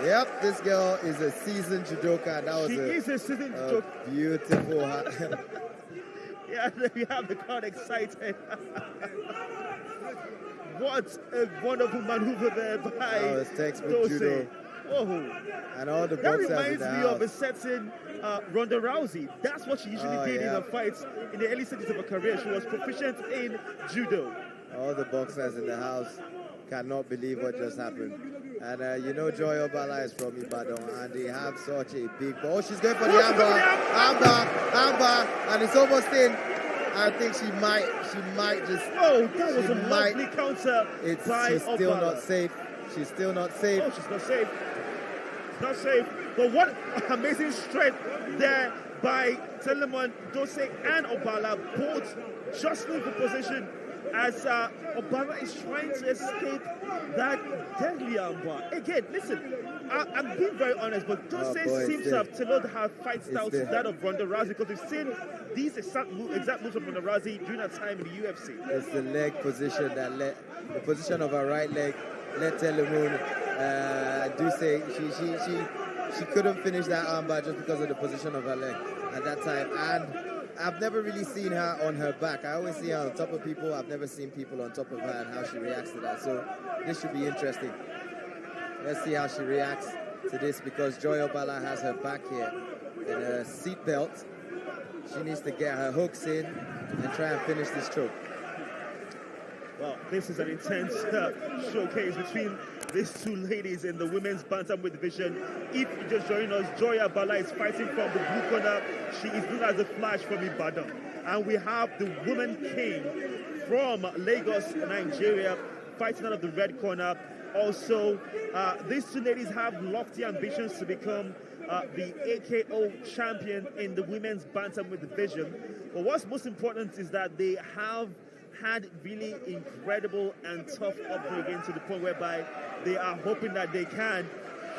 Yep, this girl is a seasoned judoka. That was a seasoned judoka. Beautiful. Yeah, we have the crowd excited. What a wonderful maneuver there by textbook judo. Whoa. And all the that boxers reminds me of a certain Ronda Rousey. That's what she usually did in her fights in the early stages of her career. She was proficient in judo. All the boxers in the house cannot believe what just happened. And you know Joy Obala is from Ibadan, and they have such a big ball. Oh, she's going for the armbar, and it's almost in. I think she might just. Oh, that was a lovely counter. She's still not safe. She's still not safe. Oh, she's not safe. Not safe. But what amazing strength there by Telemon, Dose, and Obala, both jostling for position as Obala is trying to escape that deadly armbar. Again, listen, I'm being very honest, but Dose seems to have tailored her fight style to that of Ronda Rousey, because we've seen these exact moves of Ronda Rousey during her time in the UFC. It's the leg position that the position of her right leg let Telemon do say she couldn't finish that armbar just because of the position of her leg at that time. And I've never really seen her on her back. I always see her on top of people. I've never seen people on top of her and how she reacts to that. So this should be interesting. Let's see how she reacts to this, because Joy Obala has her back here in a seat belt. She needs to get her hooks in and try and finish this choke. Well, this is an intense showcase between these two ladies in the women's bantamweight division. If you just join us, Joy Obala is fighting from the blue corner. She is known as the Flash from Ibadan. And we have the woman king from Lagos, Nigeria, fighting out of the red corner. Also, these two ladies have lofty ambitions to become the AKO champion in the women's bantamweight division. But what's most important is that they have had really incredible and tough upbringing to the point whereby they are hoping that they can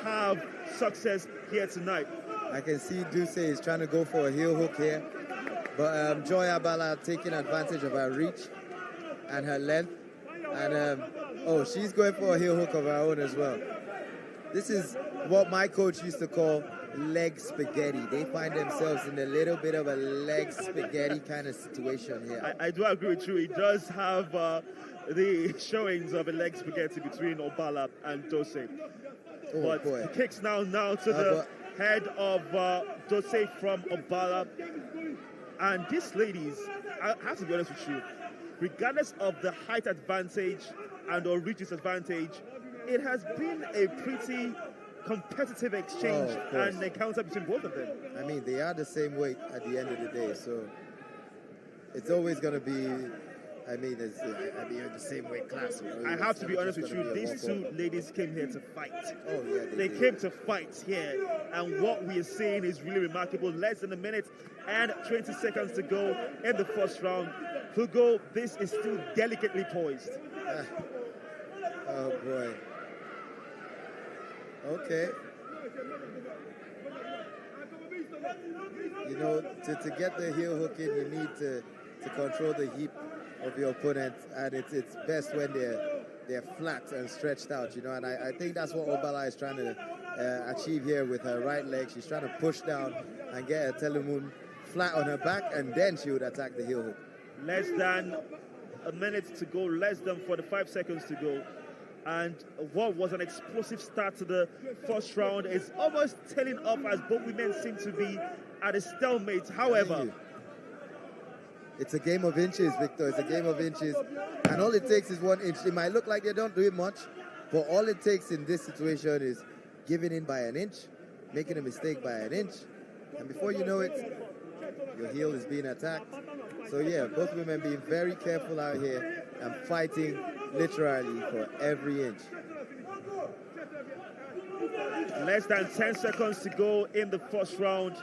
have success here tonight. I can see Duce is trying to go for a heel hook here, but Joy Obala taking advantage of her reach and her length, and she's going for a heel hook of her own as well. This is what my coach used to call leg spaghetti. They find themselves in a little bit of a leg spaghetti kind of situation here. I do agree with you. It does have the showings of a leg spaghetti between Obala and Dose. But he kicks now to the head of Dose from Obala. And these ladies, I have to be honest with you, regardless of the height advantage and or reach disadvantage, it has been a pretty competitive exchange and encounter between both of them. I mean, they are the same weight at the end of the day, so it's always going to be, the same weight class. I have to be honest with you, these two ladies came here to fight. Oh, yeah, they came to fight here, and what we are seeing is really remarkable. Less than a minute and 20 seconds to go in the first round. Hugo, this is still delicately poised. Oh, boy. Okay. You know, to get the heel hook in, you need to control the hip of your opponent, and it's best when they're flat and stretched out, you know, and I think that's what Obala is trying to achieve here with her right leg. She's trying to push down and get her Telemoon flat on her back, and then she would attack the heel hook. Less than a minute to go, less than 45 seconds to go. And what was an explosive start to the first round is almost tailing off as both women seem to be at a stalemate. However, it's a game of inches, Victor. It's a game of inches. And all it takes is 1 inch. It might look like they don't do it much, but all it takes in this situation is giving in by an inch, making a mistake by an inch, and before you know it, your heel is being attacked. So yeah, both women being very careful out here and fighting literally for every inch. Less than 10 seconds to go in the first round.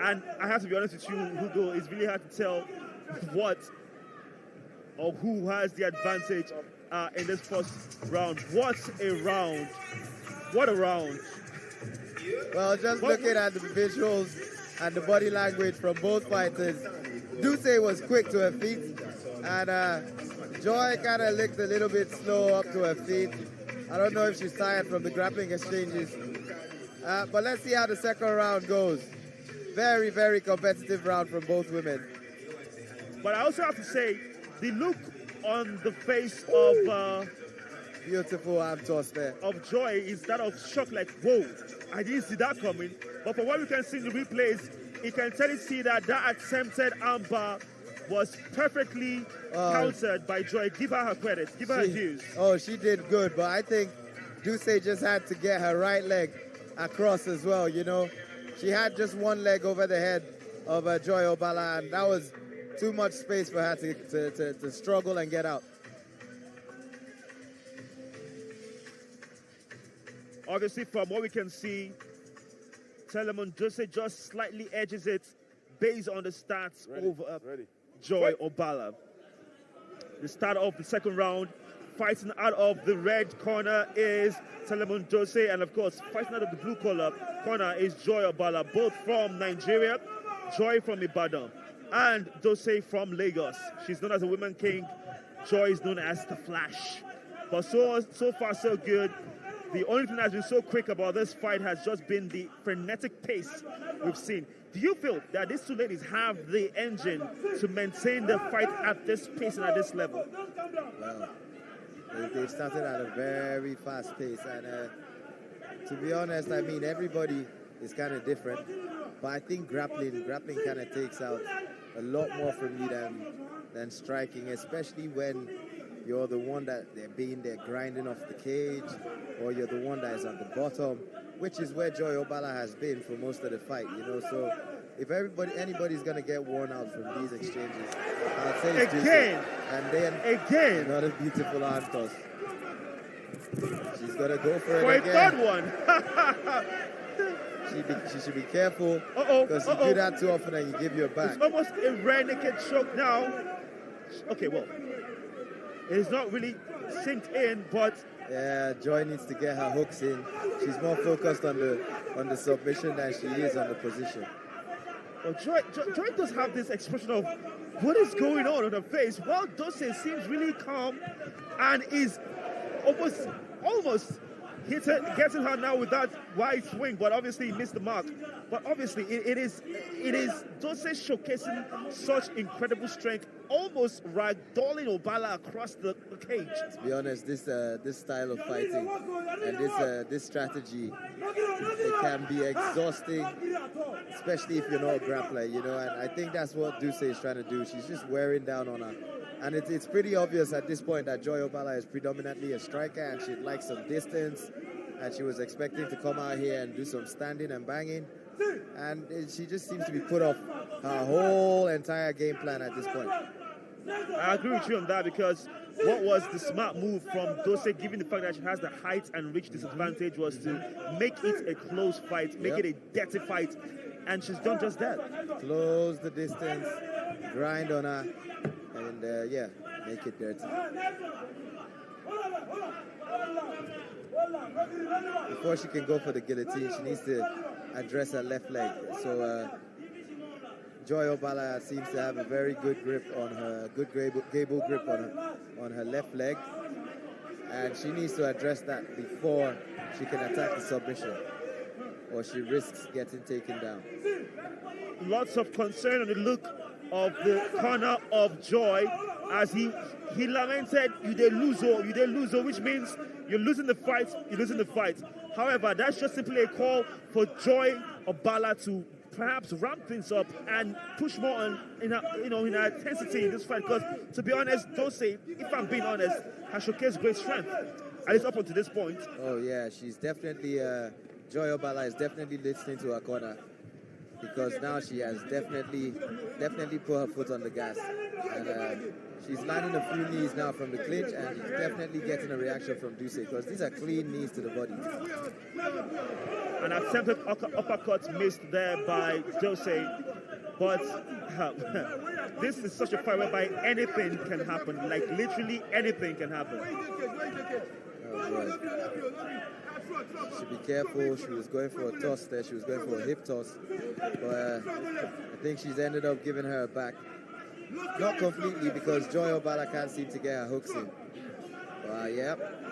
And I have to be honest with you, Hugo, it's really hard to tell what or who has the advantage in this first round. What a round. What a round. Well, just looking at the visuals and the body language from both fighters, Duce was quick to her feet, and Joy kind of looked a little bit slow up to her feet. I don't know if she's tired from the grappling exchanges. But let's see how the second round goes. Very, very competitive round from both women. But I also have to say, the look on the face of beautiful arm toss there of Joy is that of shock, like, whoa, I didn't see that coming. But from what we can see in the replays, you can totally see that attempted armbar was perfectly countered by Joy. Give her credit. Give her her dues. Oh, she did good, but I think Duce just had to get her right leg across as well, you know. She had just one leg over the head of Joy Obala, and that was too much space for her to struggle and get out. Obviously, from what we can see, Telemon Dose just slightly edges it based on the stats over Joy Obala. The start of the second round, fighting out of the red corner is Telemon Dose, and of course, fighting out of the blue corner is Joy Obala, both from Nigeria, Joy from Ibadan, and Dose from Lagos. She's known as a Women King. Joy is known as the Flash. But so far, so good. The only thing that's been so quick about this fight has just been the frenetic pace we've seen. Do you feel that these two ladies have the engine to maintain the fight at this pace and at this level? Well, they started at a very fast pace, and to be honest, I mean, everybody is kind of different, but I think grappling kind of takes out a lot more from you than striking, especially when you're the one that they're grinding off the cage, or you're the one that is at the bottom, which is where Joy Obala has been for most of the fight, you know. So if anybody's gonna get worn out from these exchanges, I'll say it's again, and then another beautiful arm toss. She's gonna go for it again. For a third one. She should be careful, because you do that too often and you give your back. It's almost a rear naked choke now. Okay, well, it's not really synced in, but yeah, Joy needs to get her hooks in. She's more focused on the submission than she is on the position. Well, Joy does have this expression of what is going on her face. Well, Dose seems really calm and is almost getting her now with that wide swing, but obviously he missed the mark. But obviously it is Dose showcasing such incredible strength, almost ragdolling Obala across the cage. To be honest, this style of fighting and this strategy, it can be exhausting, especially if you're not a grappler, you know. And I think that's what Duse is trying to do. She's just wearing down on her. And it's pretty obvious at this point that Joy Obala is predominantly a striker, and she'd like some distance, and she was expecting to come out here and do some standing and banging, and she just seems to be put off her whole entire game plan at this point. I agree with you on that, because what was the smart move from Dose, given the fact that she has the height and reach disadvantage, was to make it a close fight, make it a dirty fight, and she's done just that. Close the distance, grind on her, and make it dirty. Before she can go for the guillotine, she needs to address her left leg. So Joy Obala seems to have a very good grip on her, gable grip on her left leg, and she needs to address that before she can attack the submission, or she risks getting taken down. Lots of concern on the look of the corner of Joy as he lamented, "You dey lose, which means you're losing the fight. However, that's just simply a call for Joy Obala to perhaps ramp things up and push more in her intensity in this fight. Because to be honest, Dose, if I'm being honest, has showcased great strength, at least up until this point. Oh yeah, she's definitely Joy Obala is definitely listening to her corner, because now she has definitely put her foot on the gas, and she's landing a few knees now from the clinch, and she's definitely getting a reaction from Duse, because these are clean knees to the body. An attempted uppercut missed there by Dose, but this is such a fight whereby anything can happen, like literally anything can happen. Oh boy. She should be careful. She was going for a toss there. She was going for a hip toss. But I think she's ended up giving her a back. Not completely, because Joy Obala can't seem to get her hooks in. But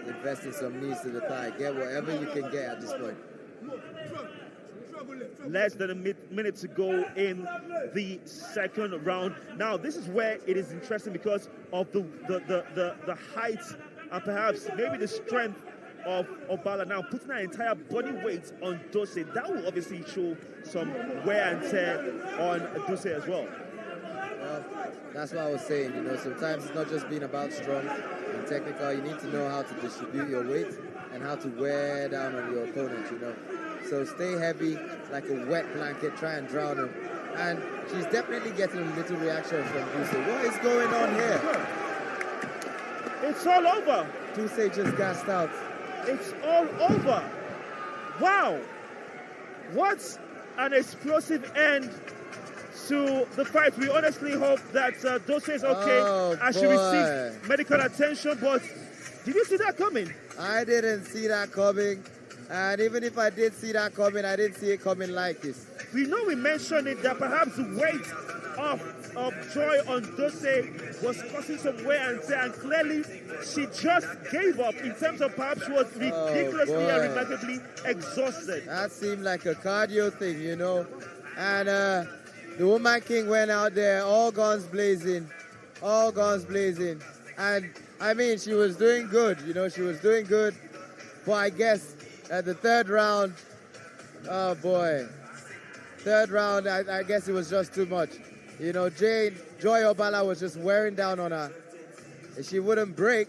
invest in some knees to the thigh. Get whatever you can get at this point. Less than a minute to go in the second round. Now, this is where it is interesting because of the height and perhaps maybe the strength of Obala. Now, putting her entire body weight on Dose, that will obviously show some wear and tear on Dose as well. Well, that's what I was saying. You know, sometimes it's not just being about strong and technical. You need to know how to distribute your weight and how to wear down on your opponent, you know. So stay heavy like a wet blanket, try and drown him. And she's definitely getting a little reaction from Duse. What is going on here? It's all over. Duse just gassed out. It's all over. Wow. What an explosive end to the fight. We honestly hope that Dose is okay as she receives medical attention. But did you see that coming? I didn't see that coming. And even if I did see that coming, I didn't see it coming like this. We know we mentioned it that perhaps the weight of Joy on Dose was causing some wear and tear, and clearly she just gave up in terms of perhaps she was ridiculously and remarkably exhausted. That seemed like a cardio thing, you know. And the Woman King went out there, all guns blazing. And I mean, she was doing good, you know, she was doing good. But I guess at the third round, oh boy. Third round, I guess it was just too much. You know, Joy Obala was just wearing down on her. And she wouldn't break.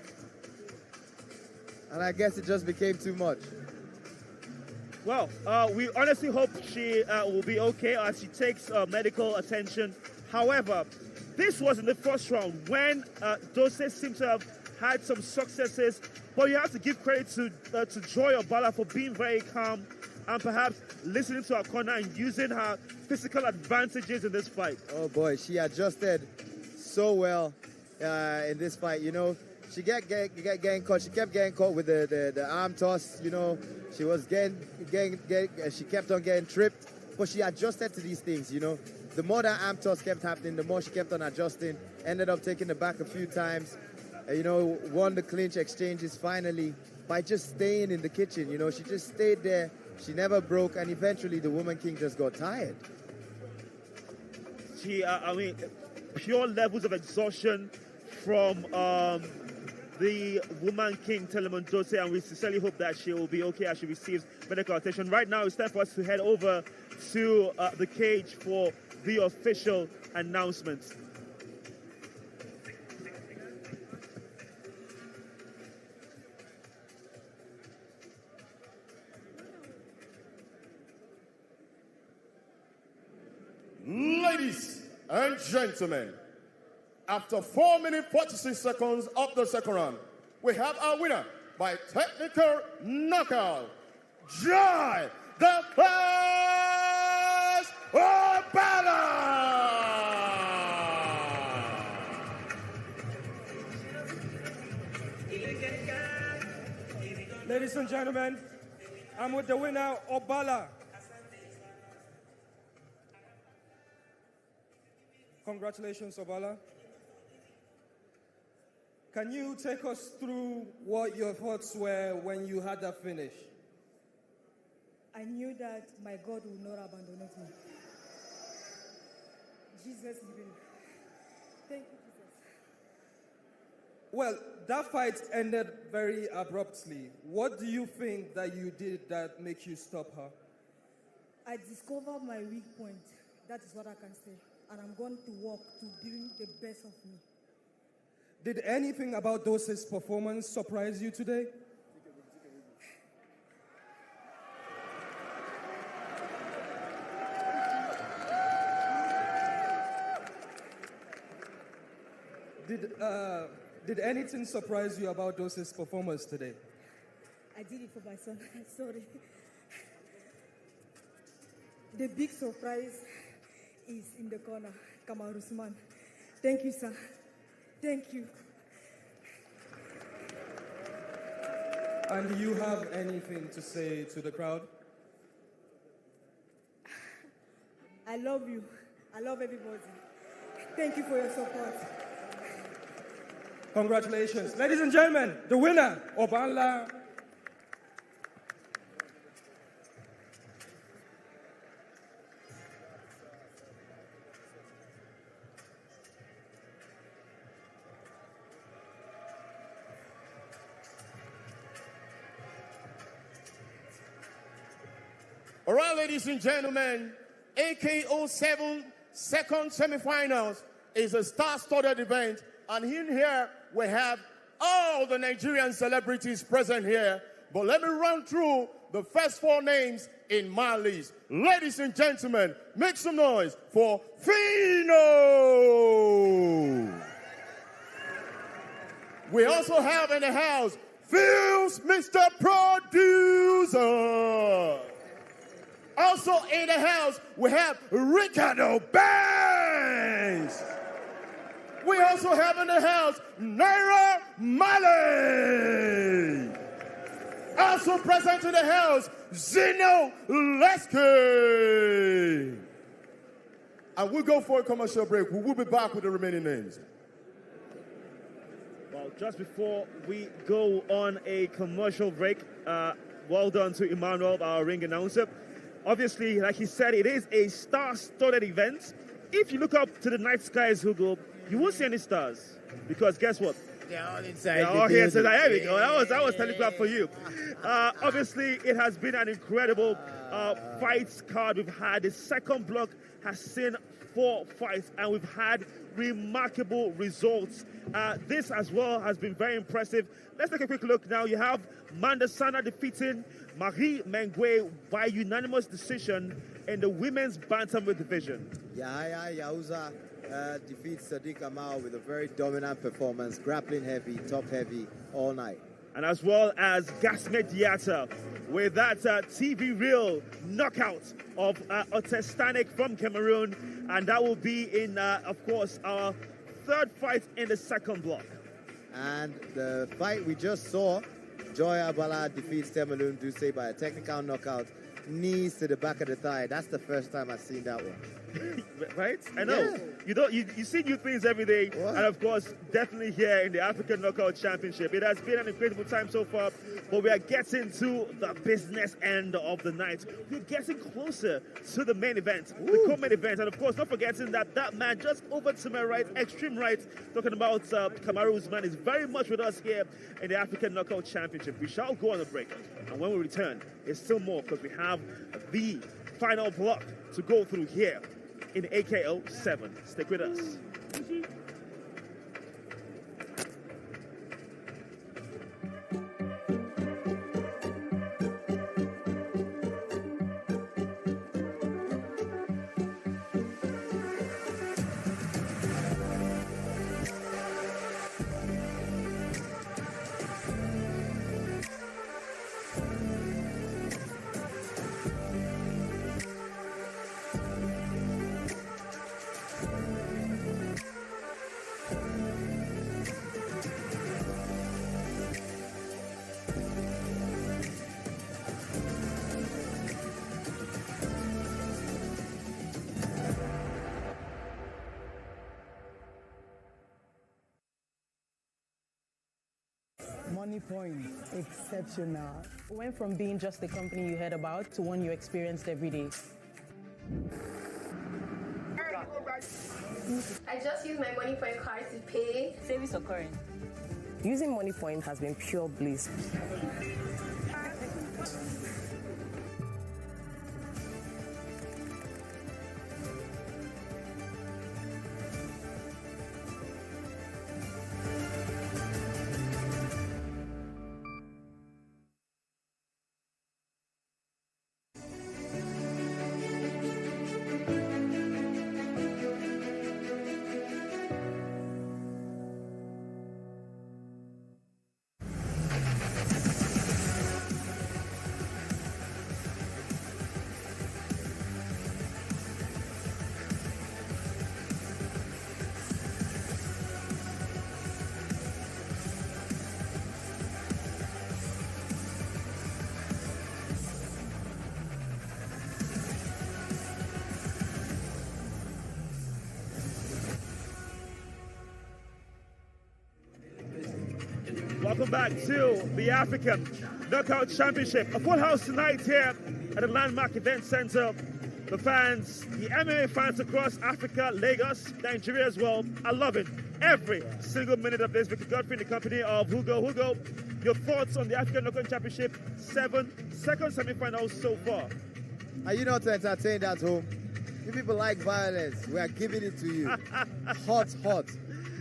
And I guess it just became too much. Well, we honestly hope she will be okay as she takes medical attention. However, this was in the first round when Dose seems to have had some successes. But you have to give credit to Joy Obala for being very calm and perhaps listening to her corner and using her physical advantages in this fight. Oh boy, she adjusted so well in this fight. You know, she kept getting caught. She kept getting caught with the arm toss. You know, she was she kept on getting tripped, but she adjusted to these things. You know, the more that arm toss kept happening, the more she kept on adjusting. Ended up taking the back a few times. You know, won the clinch exchanges finally by just staying in the kitchen. You know, she just stayed there. She never broke, and eventually the Woman King just got tired. I mean, pure levels of exhaustion from the Woman King, Telemon Dose, and we sincerely hope that she will be okay as she receives medical attention. Right now, it's time for us to head over to the cage for the official announcement. Ladies and gentlemen, after 4 minutes 46 seconds of the second round, we have our winner by technical knockout, Joy the First Obala! Ladies and gentlemen, I'm with the winner, Obala. Congratulations, Obala. Can you take us through what your thoughts were when you had that finish? I knew that my God would not abandon me. Jesus, thank you, Jesus. Well, that fight ended very abruptly. What do you think that you did that makes you stop her? I discovered my weak point. That is what I can say. And I'm going to work to bring the best of me. Did anything about Dose's performance surprise you today? Did anything surprise you about Dose's performance today? I did it for my son. Sorry. The big surprise is in the corner, Kamal Usman. Thank you, sir. Thank you. And do you have anything to say to the crowd? I love you. I love everybody. Thank you for your support. Congratulations. Ladies and gentlemen, the winner, Obala. All right, ladies and gentlemen, AKO 7 second semifinals is a star-studded event, and in here we have all the Nigerian celebrities present here. But let me run through the first 4 names in my list. Ladies and gentlemen, make some noise for Venom. We also have in the house Phil's Mr. Producer. Also in the house, we have Ricardo Banks. We also have in the house Naira Male. Also present in the house, Zeno Leske. And we'll go for a commercial break. We will be back with the remaining names. Well, just before we go on a commercial break, well done to Emmanuel, our ring announcer. Obviously, like he said, it is a star-studded event. If you look up to the night skies, Hugo, you won't see any stars. Because guess what? They're all inside. They're all here tonight. There we go. That was telegraphed for you. Obviously, it has been an incredible fights card we've had. The second block has seen 4 fights, and we've had remarkable results. This as well has been very impressive. Let's take a quick look now. You have Mandasana defeating Marie Mengwe by unanimous decision in the women's bantamweight division. Yahya Yauza defeats Sadiq Amal with a very dominant performance, grappling heavy, top heavy, all night. And as well as Gasmir Diatta with that TV reel knockout of Oteh Stanick from Cameroon. And that will be in, of course, our third fight in the second block. And the fight we just saw, Joy Abala defeats Temelun Duse by a technical knockout, knees to the back of the thigh. That's the first time I've seen that one. Right? I know. Yeah. You see new things every day. What? And of course, definitely here in the African Knockout Championship. It has been an incredible time so far, but we are getting to the business end of the night. We're getting closer to the main event, the co-main event. And of course, not forgetting that man just over to my right, extreme right, talking about Kamaru Usman, is very much with us here in the African Knockout Championship. We shall go on a break. And when we return, there's still more because we have the final block to go through here in AKO 7. Stick with us. Money Point, exceptional. Went from being just a company you heard about to one you experienced every day. I just use my Money Point card to pay. Service or current? Using Money Point has been pure bliss. Welcome back to the African Knockout Championship. A full house tonight here at the Landmark Event Center. The fans, the MMA fans across Africa, Lagos, Nigeria as well, are loving every single minute of this. Victor Godfrey in the company of Hugo. Hugo, your thoughts on the African Knockout Championship 7 second semi-finals so far? Are you not entertained at home? You people like violence. We are giving it to you. Hot,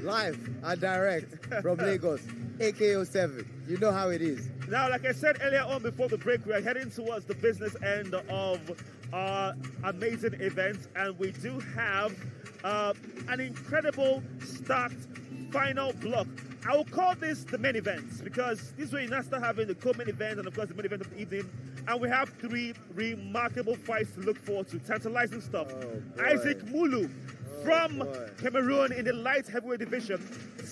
live and direct from Lagos. AKO 7. You know how it is. Now, like I said earlier on before the break, we are heading towards the business end of our amazing event, and we do have an incredible stacked final block I will call this the main event because this way you now start having the co-main event and of course the main event of the evening. And we have 3 remarkable fights to look forward to. Tantalizing stuff. Isaac Muluh from Cameroon in the light heavyweight division,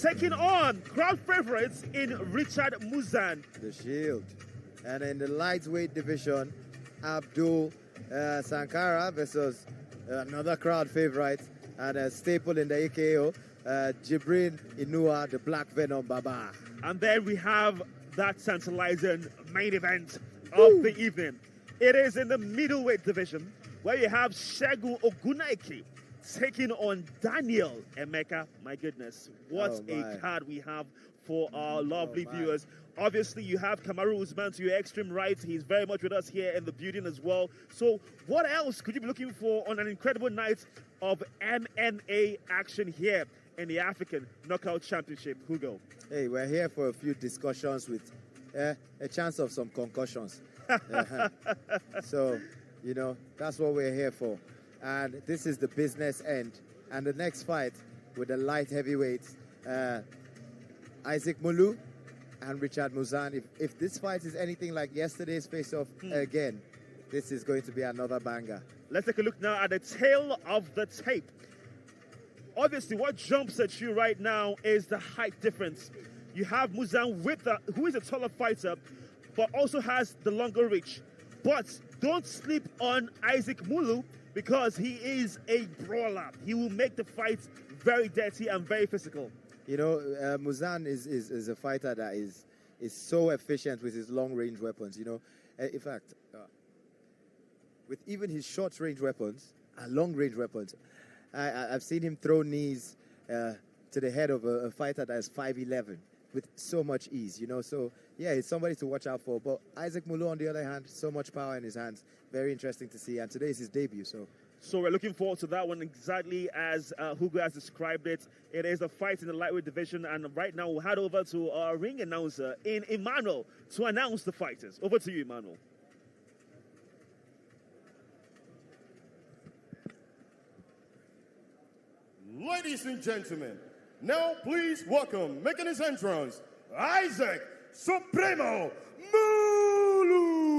taking on crowd favorites in Richard Muzaan. The Shield. And in the lightweight division, Abdul Sankara versus another crowd favorite and a staple in the AKO, Jibrin Inua, the Black Venom Baba. And then we have that tantalizing main event of the evening. It is in the middleweight division where you have Segun Ogunnoiki taking on Daniel Emeka. My goodness, what a card we have for our lovely viewers. Obviously, you have Kamaru Usman to your extreme right. He's very much with us here in the building as well. So what else could you be looking for on an incredible night of MMA action here in the African Knockout Championship? Hugo. Hey, we're here for a few discussions with a chance of some concussions. So, you know, that's what we're here for. And this is the business end. And the next fight with the light heavyweights, Isaac Muluh and Richard Muzaan. If this fight is anything like yesterday's face-off again, this is going to be another banger. Let's take a look now at the tail of the tape. Obviously, what jumps at you right now is the height difference. You have Muzaan who is a taller fighter, but also has the longer reach. But don't sleep on Isaac Muluh because he is a brawler. He will make the fight very dirty and very physical. You know, Muzaan is a fighter that is so efficient with his long-range weapons. You know, in fact, with even his short-range weapons and long-range weapons, I've seen him throw knees to the head of a fighter that is 5'11" with so much ease. You know, so yeah, he's somebody to watch out for. But Isaac Muluh, on the other hand, so much power in his hands. Very interesting to see. And today is his debut, so. So we're looking forward to that one exactly as Hugo has described it. It is a fight in the lightweight division, and right now we'll head over to our ring announcer in Emmanuel to announce the fighters. Over to you, Emmanuel. Ladies and gentlemen, now please welcome, making his entrance, Isaac Supremo Muluh.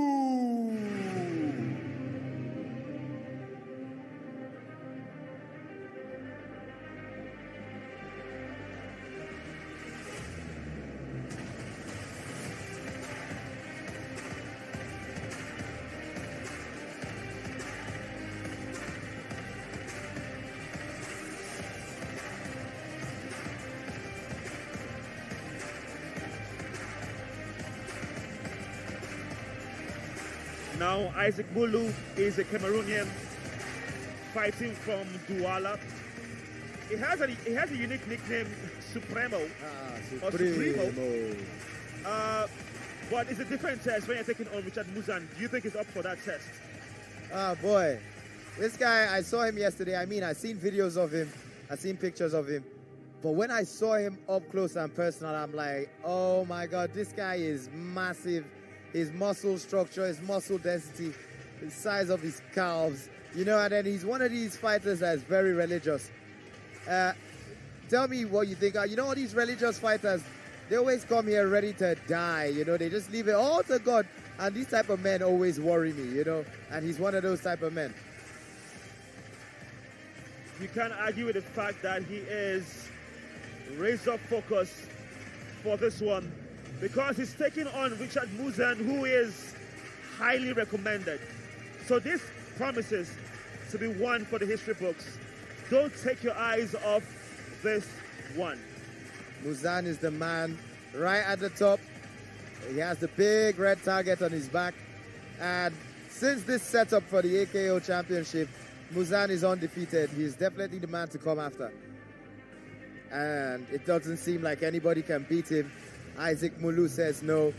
Now, Isaac Muluh is a Cameroonian fighting from Douala. He has a unique nickname, Supremo. Or Supremo. But it's a different test when you're taking on Richard Muzaan. Do you think he's up for that test? Ah, boy. This guy, I saw him yesterday. I mean, I've seen videos of him. I've seen pictures of him. But when I saw him up close and personal, I'm like, oh my God, this guy is massive. His muscle structure, his muscle density, the size of his calves, you know, and then he's one of these fighters that's very religious. Tell me what you think. You know, all these religious fighters, they always come here ready to die, you know, they just leave it all to God. And these type of men always worry me, you know, and he's one of those type of men. You can't argue with the fact that he is razor focused for this one, because he's taking on Richard Muzaan, who is highly recommended. So this promises to be one for the history books. Don't take your eyes off this one. Muzaan is the man right at the top. He has the big red target on his back. And since this setup for the AKO championship, Muzaan is undefeated. He's definitely the man to come after. And it doesn't seem like anybody can beat him. Isaac Muluh says no.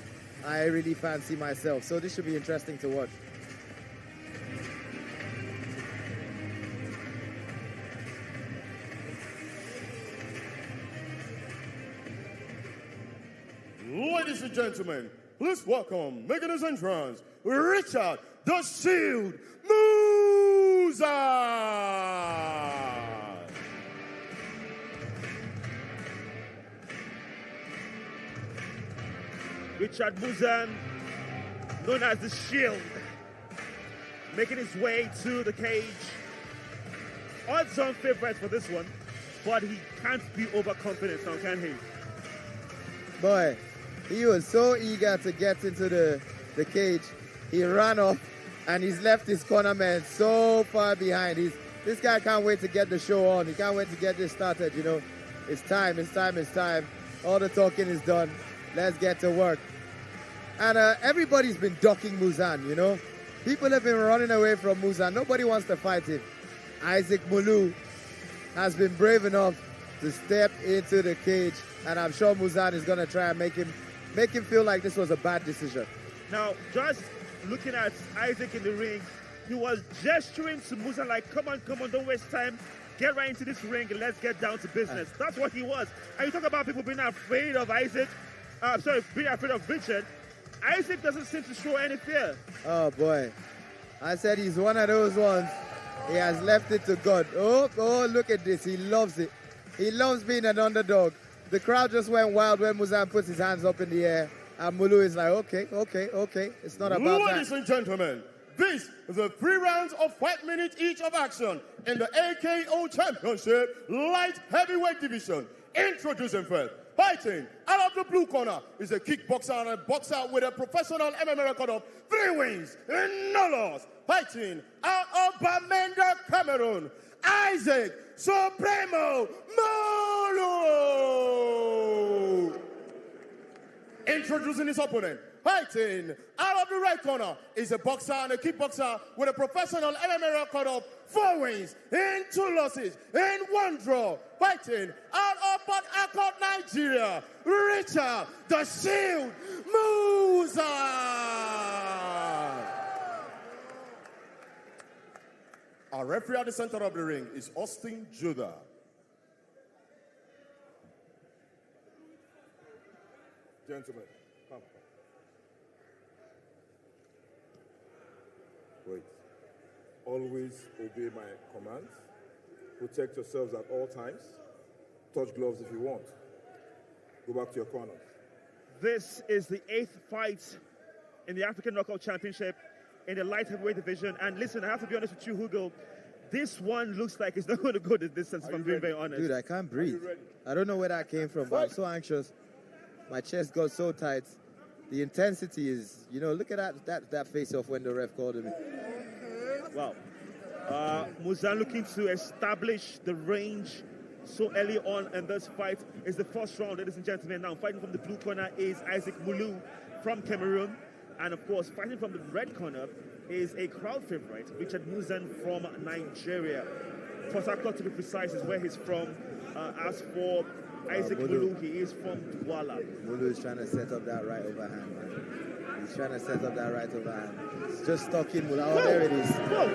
I really fancy myself. So this should be interesting to watch. Ladies and gentlemen, please welcome, making his entrance, Richard the Shield Muzaan. Richard Muzaan, known as the Shield, making his way to the cage. Odds-on favorite for this one, but he can't be overconfident now, can he? Boy, he was so eager to get into the cage. He ran off, and he's left his corner man so far behind. This guy can't wait to get the show on. He can't wait to get this started, you know. It's time, it's time, it's time. All the talking is done. Let's get to work. And everybody's been ducking Muzaan, you know. People have been running away from Muzaan. Nobody wants to fight him. Isaac Muluh has been brave enough to step into the cage, and I'm sure Muzaan is going to try and make him feel like this was a bad decision. Now, just looking at Isaac in the ring, he was gesturing to Muzaan like, come on, don't waste time. Get right into this ring and let's get down to business. That's what he was. And you talk about people being afraid of Isaac, being afraid of Richard. Isaac doesn't seem to show any fear. Oh, boy. I said he's one of those ones. He has left it to God. Oh, look at this. He loves it. He loves being an underdog. The crowd just went wild when Muzaan puts his hands up in the air. And Muluh is like, okay. It's not about that. Ladies and gentlemen, this is the 3 rounds of 5 minutes each of action in the AKO Championship Light Heavyweight Division. Introducing first, fighting out of the blue corner is a kickboxer and a boxer with a professional MMA record of 3 wins and no loss. Fighting out of Bamenda, Cameroon, Isaac Supremo Muluh. Introducing his opponent, fighting out of the right corner is a boxer and a kickboxer with a professional MMA record of 4 wins and 2 losses and 1 draw. Fighting out of Harcourt, Nigeria, Richard the Shield Muzaan. Our referee at the center of the ring is Austin Judah. Gentlemen, come. Wait. Always obey my commands. Protect yourselves at all times. Touch gloves if you want. Go back to your corner. This is the 8th fight in the African Knockout Championship in the light heavyweight division. And listen, I have to be honest with you, Hugo. This one looks like it's not going to go the distance, if I'm being very honest. Dude, I can't breathe. I don't know where that came from, but I'm so anxious. My chest got so tight. The intensity is, you know, look at that face-off when the ref called him. Wow. Muzaan looking to establish the range so early on in this fight. Is the first round, ladies and gentlemen. Now, fighting from the blue corner is Isaac Muluh from Cameroon. And, of course, fighting from the red corner is a crowd favorite, Richard Muzaan from Nigeria. Port Harcourt, to be precise, is where he's from. As for Isaac Muluh, he is from Douala. Muluh is trying to set up that right overhand, man. He's trying to set up that right overhand. It's just stuck in Muluh. Oh, there it is. Whoa.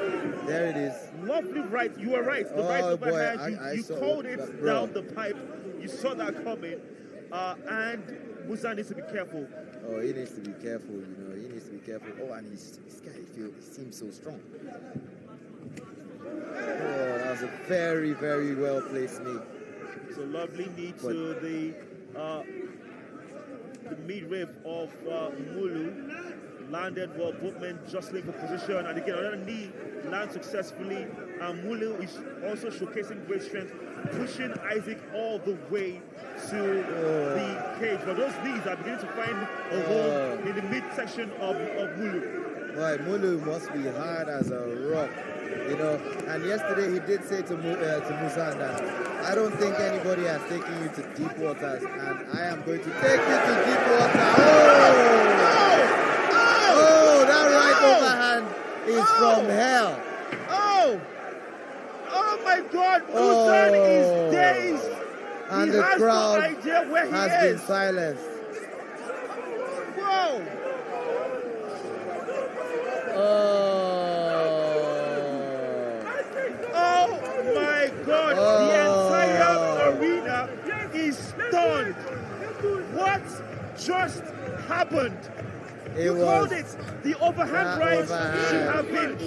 There it is. Lovely right. You were right. The right overhand. Boy, you called it down the pipe. You saw that coming. And Muzaan needs to be careful. Oh, he needs to be careful, you know. He needs to be careful. Oh, and this guy, he seems so strong. Oh, that was a very, very well-placed knee. It's a lovely knee to the midriff of Muluh. Landed well, both men jostling for position. And again, another knee lands successfully. And Muluh is also showcasing great strength, pushing Isaac all the way to the cage. But those knees are beginning to find a hole in the midsection of Muluh. Boy, Muluh must be hard as a rock, you know. And yesterday he did say to Muzaan that I don't think anybody has taken you to deep waters, and I am going to take you to deep water. Oh, that right overhand is from hell. Oh my God, Muzaan is dazed. And he the has crowd no idea where he has been silenced. Whoa! Oh my God! The entire arena is stunned. What just happened? You called it. The overhand right should have been.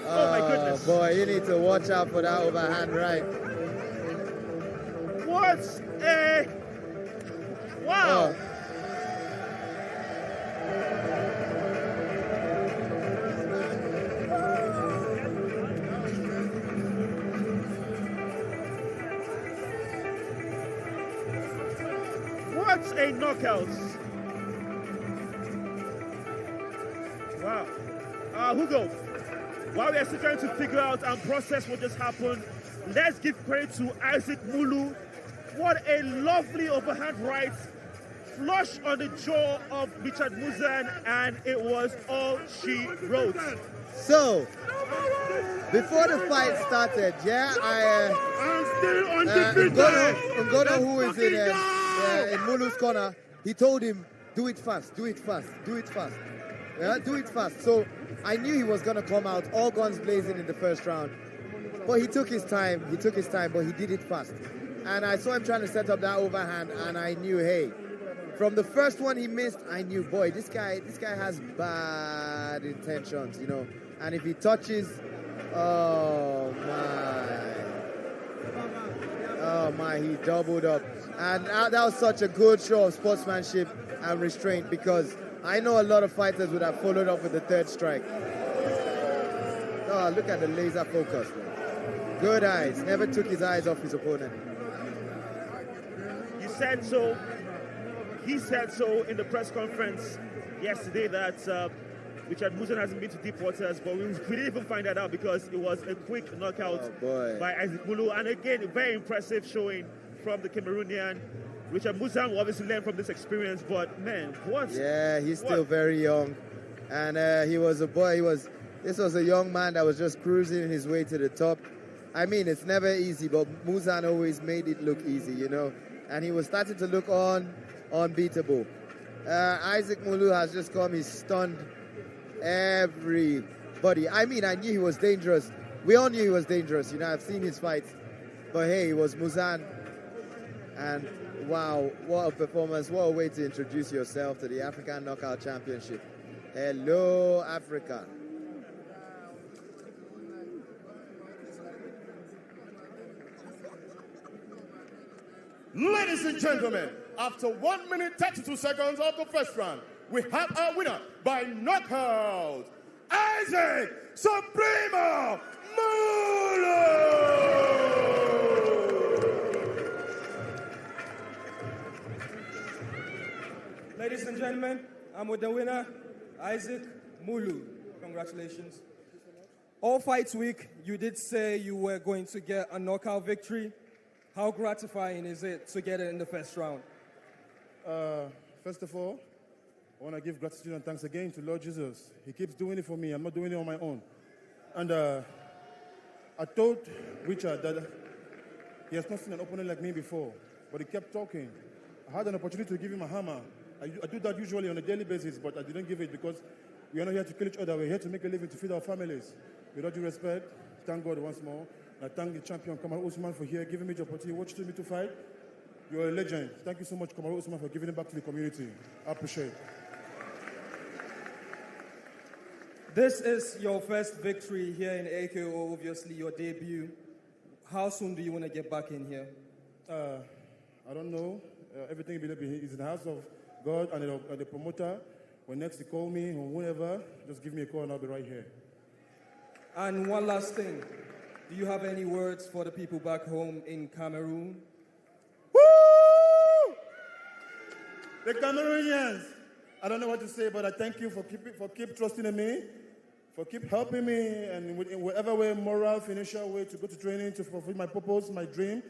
Oh my goodness! Boy, you need to watch out for that overhand right. What a wow! What a knockout. Wow. Hugo, while we are still trying to figure out and process what just happened, let's give credit to Isaac Muluh. What a lovely overhand right, flush on the jaw of Richard Muzaan, and it was all she wrote. So, before the fight started, I'm still undefeated. Ogunnoiki, who is in Muluh's corner, he told him, do it fast, do it fast, do it fast. Yeah, do it fast. So I knew he was going to come out, all guns blazing in the first round. But he took his time, but he did it fast. And I saw him trying to set up that overhand, and I knew, hey, from the first one he missed, I knew, boy, this guy has bad intentions, you know. And if he touches, oh my, he doubled up. And that was such a good show of sportsmanship and restraint, because I know a lot of fighters would have followed up with the third strike. Oh, look at the laser focus, man. Good eyes. Never took his eyes off his opponent. You said so. He said so in the press conference yesterday that Richard Muzaan hasn't been to deep waters, but we didn't even find that out because it was a quick knockout by Isaac Muluh. And again, a very impressive showing from the Cameroonian. Richard Muzaan will obviously learn from this experience, but man, what? Yeah, he's still very young. And he was a boy. This was a young man that was just cruising his way to the top. I mean, it's never easy, but Muzaan always made it look easy, you know. And he was starting to look unbeatable. Isaac Muluh has just come. He's stunned everybody. I mean, I knew he was dangerous. We all knew he was dangerous. You know, I've seen his fights. But hey, it was Muzaan. And wow, what a performance. What a way to introduce yourself to the African Knockout Championship. Hello, Africa. Ladies and gentlemen, after 1 minute 32 seconds of the first round, we have our winner by knockout, Isaac Supremo Muluh! Ladies and gentlemen, I'm with the winner, Isaac Muluh. Congratulations. All fights week, you did say you were going to get a knockout victory. How gratifying is it to get it in the first round? First of all, I want to give gratitude and thanks again to Lord Jesus. He keeps doing it for me. I'm not doing it on my own. And I told Richard that he has not seen an opponent like me before, but he kept talking. I had an opportunity to give him a hammer. I do that usually on a daily basis, but I didn't give it because we are not here to kill each other. We're here to make a living, to feed our families. With all due respect, thank God once more. I thank the champion, Kamaru Usman, for here, giving me the opportunity, watching me to fight. You're a legend. Thank you so much, Kamaru Usman, for giving it back to the community. I appreciate it. This is your first victory here in AKO, obviously your debut. How soon do you want to get back in here? I don't know. Everything is in the hands of God and the promoter. When next they call me or whenever, just give me a call and I'll be right here. And one last thing. Do you have any words for the people back home in Cameroon? Woo! The Cameroonians. I don't know what to say, but I thank you for keep trusting in me, for keep helping me, and in whatever way, moral, financial way, to go to training, to fulfill my purpose, my dream.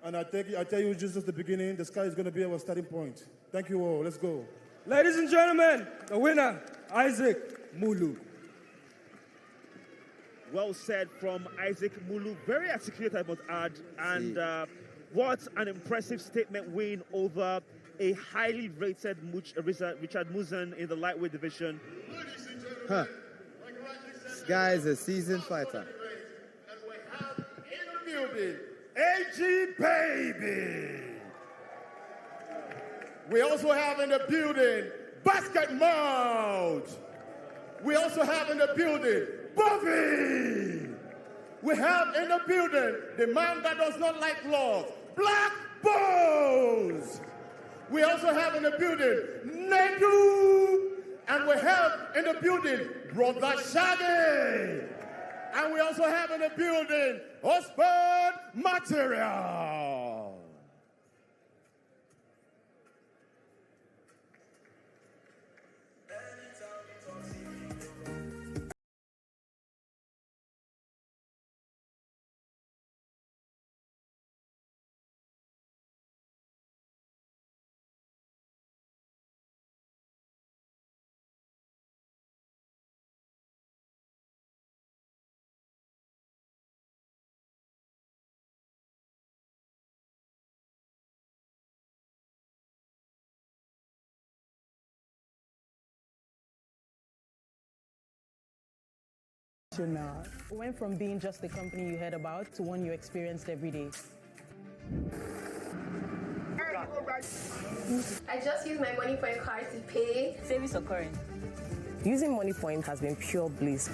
And I tell you, just at the beginning, the sky is going to be our starting point. Thank you all. Let's go. Ladies and gentlemen, the winner, Isaac Muluh. Well said from Isaac Muluh. Very articulate, I must add. And what an impressive statement win over a highly rated Richard Muzaan in the lightweight division. Huh. This guy is a seasoned fighter. In the building, AG Baby. We also have in the building, Basket Mouth. We also have in the building, Bobby. We have in the building, the man that does not like love, Black Bones. We also have in the building, Nedu. And we have in the building, Brother Shaggy. And we also have in the building, Husband Material. Went from being just a company you heard about to one you experienced every day. I just use my money point card to pay. Service or current? Using money point has been pure bliss.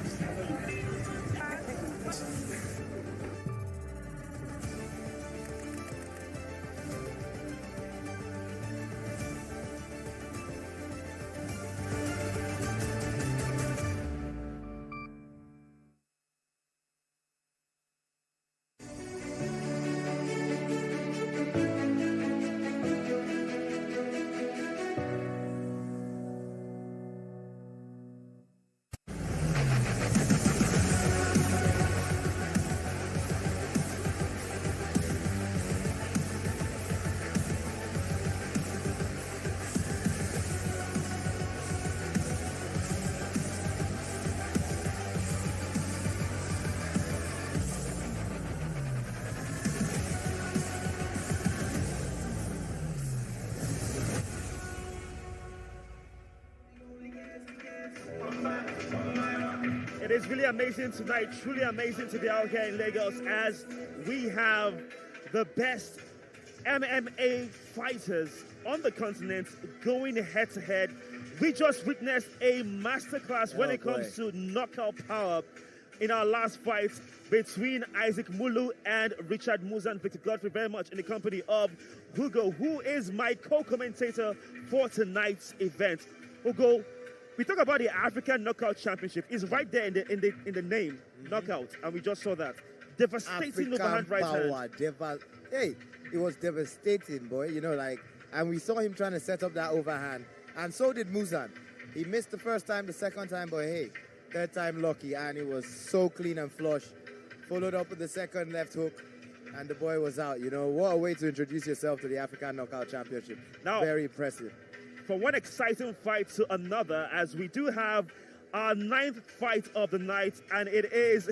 It is really amazing tonight, truly amazing to be out here in Lagos as we have the best MMA fighters on the continent going head to head. We just witnessed a masterclass when it comes to knockout power in our last fight between Isaac Muluh and Richard Muzaan. Victor Godfrey very much in the company of Hugo, who is my co-commentator for tonight's event. Hugo, we talk about the African Knockout Championship. It's right there in the name, knockout, and we just saw that. Devastating overhand right hand. Hey, it was devastating, boy. You know, like, and we saw him trying to set up that overhand, and so did Muzaan. He missed the first time, the second time, but hey, third time lucky, and it was so clean and flush. Followed up with the second left hook, and the boy was out. You know, what a way to introduce yourself to the African Knockout Championship. Now, very impressive. From one exciting fight to another, as we do have our 9th fight of the night, and it is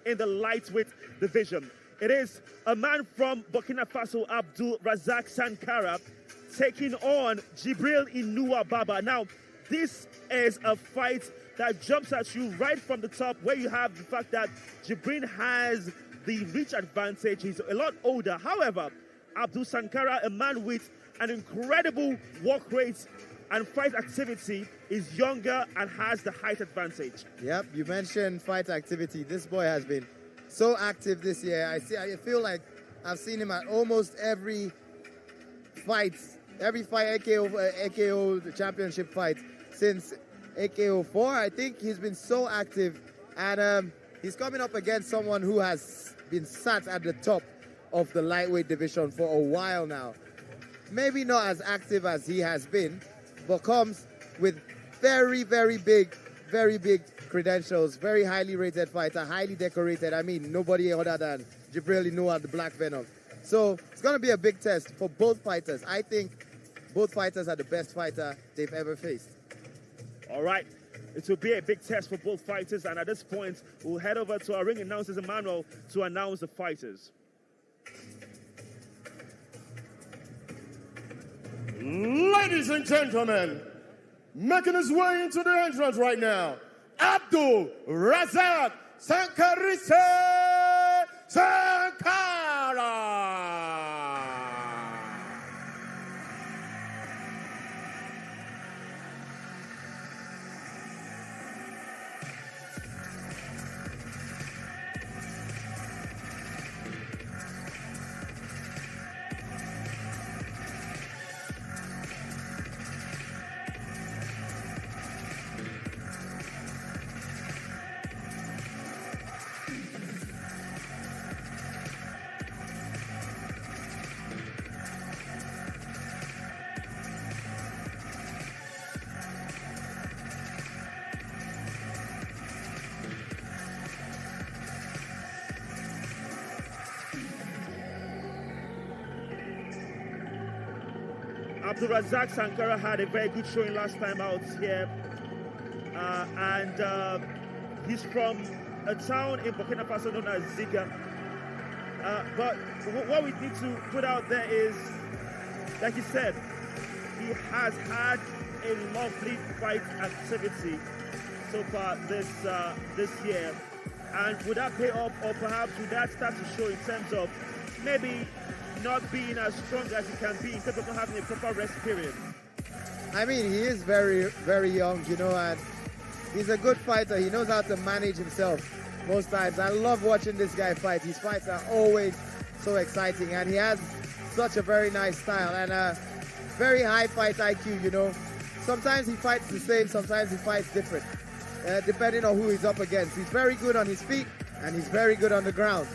in the lightweight division. It is a man from Burkina Faso, Abdul Sankara, taking on Jibrin Inua Baba. Now, this is a fight that jumps at you right from the top, where you have the fact that Jibrin has the reach advantage. He's a lot older. However, Abdul Sankara, a man with an incredible work rate and fight activity, is younger and has the height advantage. Yep, you mentioned fight activity. This boy has been so active this year. I feel like I've seen him at almost every fight AKO the championship fight since AKO 4. I think he's been so active, and he's coming up against someone who has been sat at the top of the lightweight division for a while now. Maybe not as active as he has been, but comes with very, very big credentials, very highly rated fighter, highly decorated. I mean, nobody other than Jibrin Inua, the Black Venom. So it's going to be a big test for both fighters. I think both fighters are the best fighter they've ever faced. All right. It will be a big test for both fighters, and at this point, we'll head over to our ring announcers, Emmanuel, to announce the fighters. Ladies and gentlemen, making his way into the entrance right now, Abdul Sankara. Abdul Sankara had a very good showing last time out here, and he's from a town in Burkina Faso known as Ziggo. But what we need to put out there is, like he said, he has had a lovely fight activity so far this year. And would that pay off, or perhaps would that start to show in terms of maybe not being as strong as he can be in terms of not having a proper rest period? I mean, he is very, very young, you know, and he's a good fighter. He knows how to manage himself most times. I love watching this guy fight. His fights are always so exciting, and he has such a very nice style and a very high fight IQ, you know. Sometimes he fights the same, sometimes he fights different, depending on who he's up against. He's very good on his feet, and he's very good on the ground.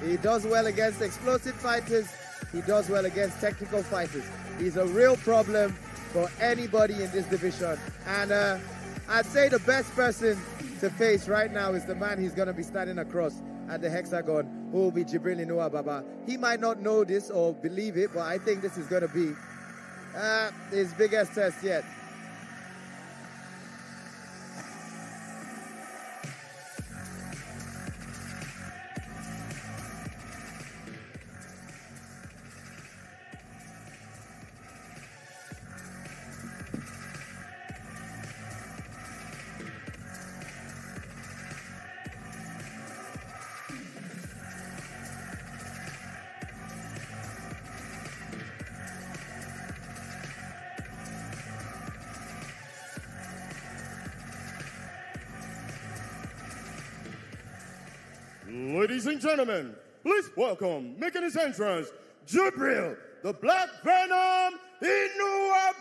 He does well against explosive fighters. He does well against technical fighters. He's a real problem for anybody in this division. And I'd say the best person to face right now is the man he's going to be standing across at the Hexagon, who will be Jibrin Baba. He might not know this or believe it, but I think this is going to be his biggest test yet. Ladies and gentlemen, please welcome, making his entrance, Jibrin, the Black Venom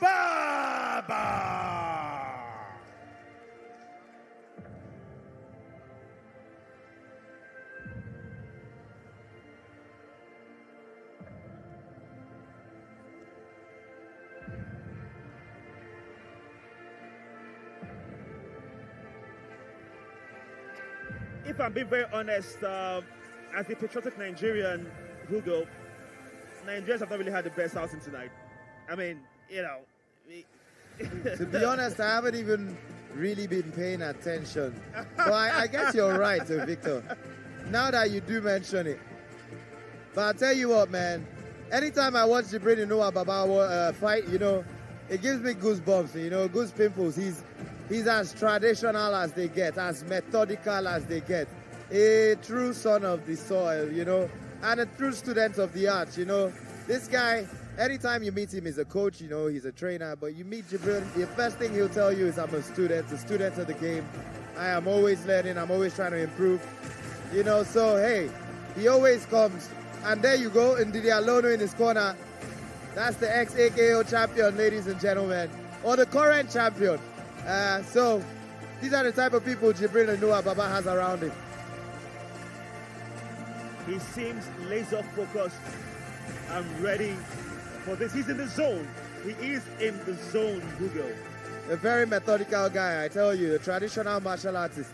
Baba. If I'm being very honest, as a patriotic Nigerian, Hugo, Nigerians have not really had the best outing tonight. I mean, you know. To be honest, I haven't even really been paying attention. But I guess you're right, Victor. Now that you do mention it. But I'll tell you what, man. Anytime I watch Jibrin Baba fight, you know, it gives me goosebumps, you know, goose pimples. He's as traditional as they get, as methodical as they get. A true son of the soil, you know, and a true student of the art, you know. This guy, anytime you meet him, he's a coach, you know, he's a trainer, but you meet Jibrin, the first thing he'll tell you is, I'm a student of the game. I am always learning, I'm always trying to improve, you know, so hey, he always comes. And there you go, Ndidi Alono in his corner. That's the ex-AKO champion, ladies and gentlemen, or the current champion. So these are the type of people Jibrin Baba has around him. He seems laser focused and ready for this. He's in the zone. He is in the zone, Google. A very methodical guy, I tell you, a traditional martial artist.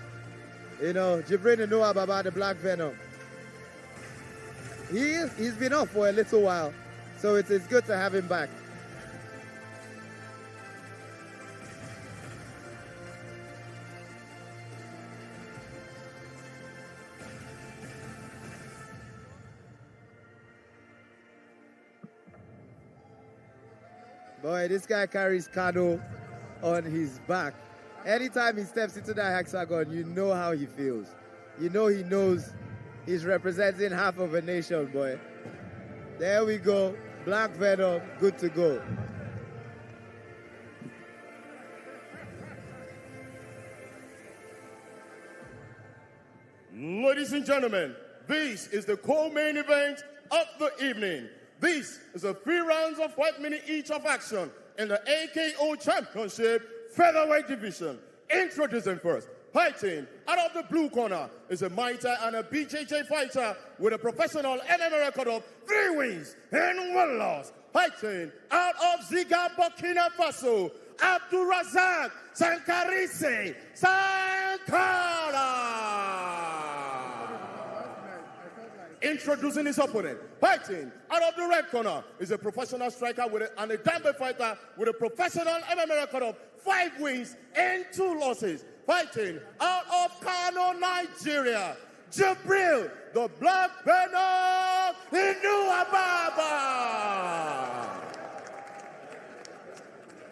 You know, Jibrin Baba, the Black Venom. He's been off for a little while, so it is good to have him back. Boy, this guy carries Kano on his back. Anytime he steps into that hexagon, you know how he feels. You know he knows he's representing half of a nation, boy. There we go. Black Venom, good to go. Ladies and gentlemen, this is the co-main event of the evening. This is a 3 rounds of 5 minutes each of action in the AKO Championship Featherweight Division. Introducing first, fighting out of the blue corner is a Muay Thai and a BJJ fighter with a professional MMA record of 3 wins and 1 loss. Fighting out of Ziggo, Burkina Faso, Abdul Sankara. Introducing his opponent, fighting out of the red corner is a professional striker and a Dambe fighter with a professional MMA record of 5 wins and 2 losses. Fighting out of Kano, Nigeria, Jibrin, the Black Venom Baba.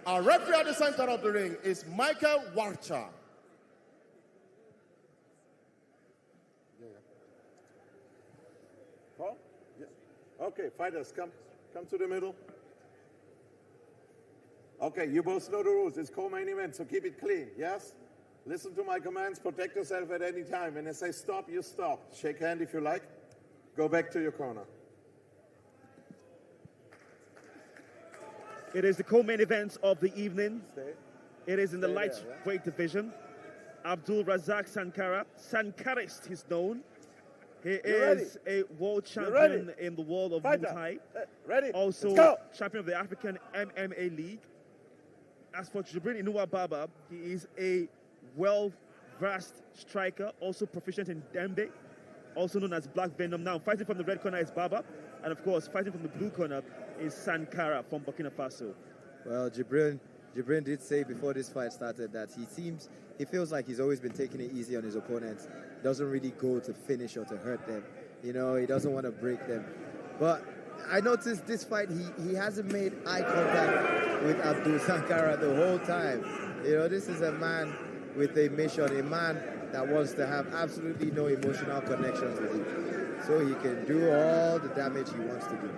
Our referee at the center of the ring is Michael Warcha. Okay, fighters, come to the middle. Okay, you both know the rules. It's co-main event, so keep it clean, yes? Listen to my commands, protect yourself at any time. When I say stop, you stop. Shake hand if you like. Go back to your corner. It is the co-main event of the evening. Stay. It is in the Stay there, lightweight division. Abdul Razak Sankara, Sankarist he's known. He is a world champion in the world of Muay Thai. Ready. Also champion of the African MMA League. As for Jibrin Inuwa Baba, he is a well-versed striker, also proficient in Dembe, also known as Black Venom. Now, fighting from the red corner is Baba, and of course, fighting from the blue corner is Sankara from Burkina Faso. Well, Jibrin did say before this fight started that he feels like he's always been taking it easy on his opponents. Doesn't really go to finish or to hurt them. You know, he doesn't want to break them. But I noticed this fight, he hasn't made eye contact with Abdul Sankara the whole time. You know, this is a man with a mission, a man that wants to have absolutely no emotional connections with you. So he can do all the damage he wants to do.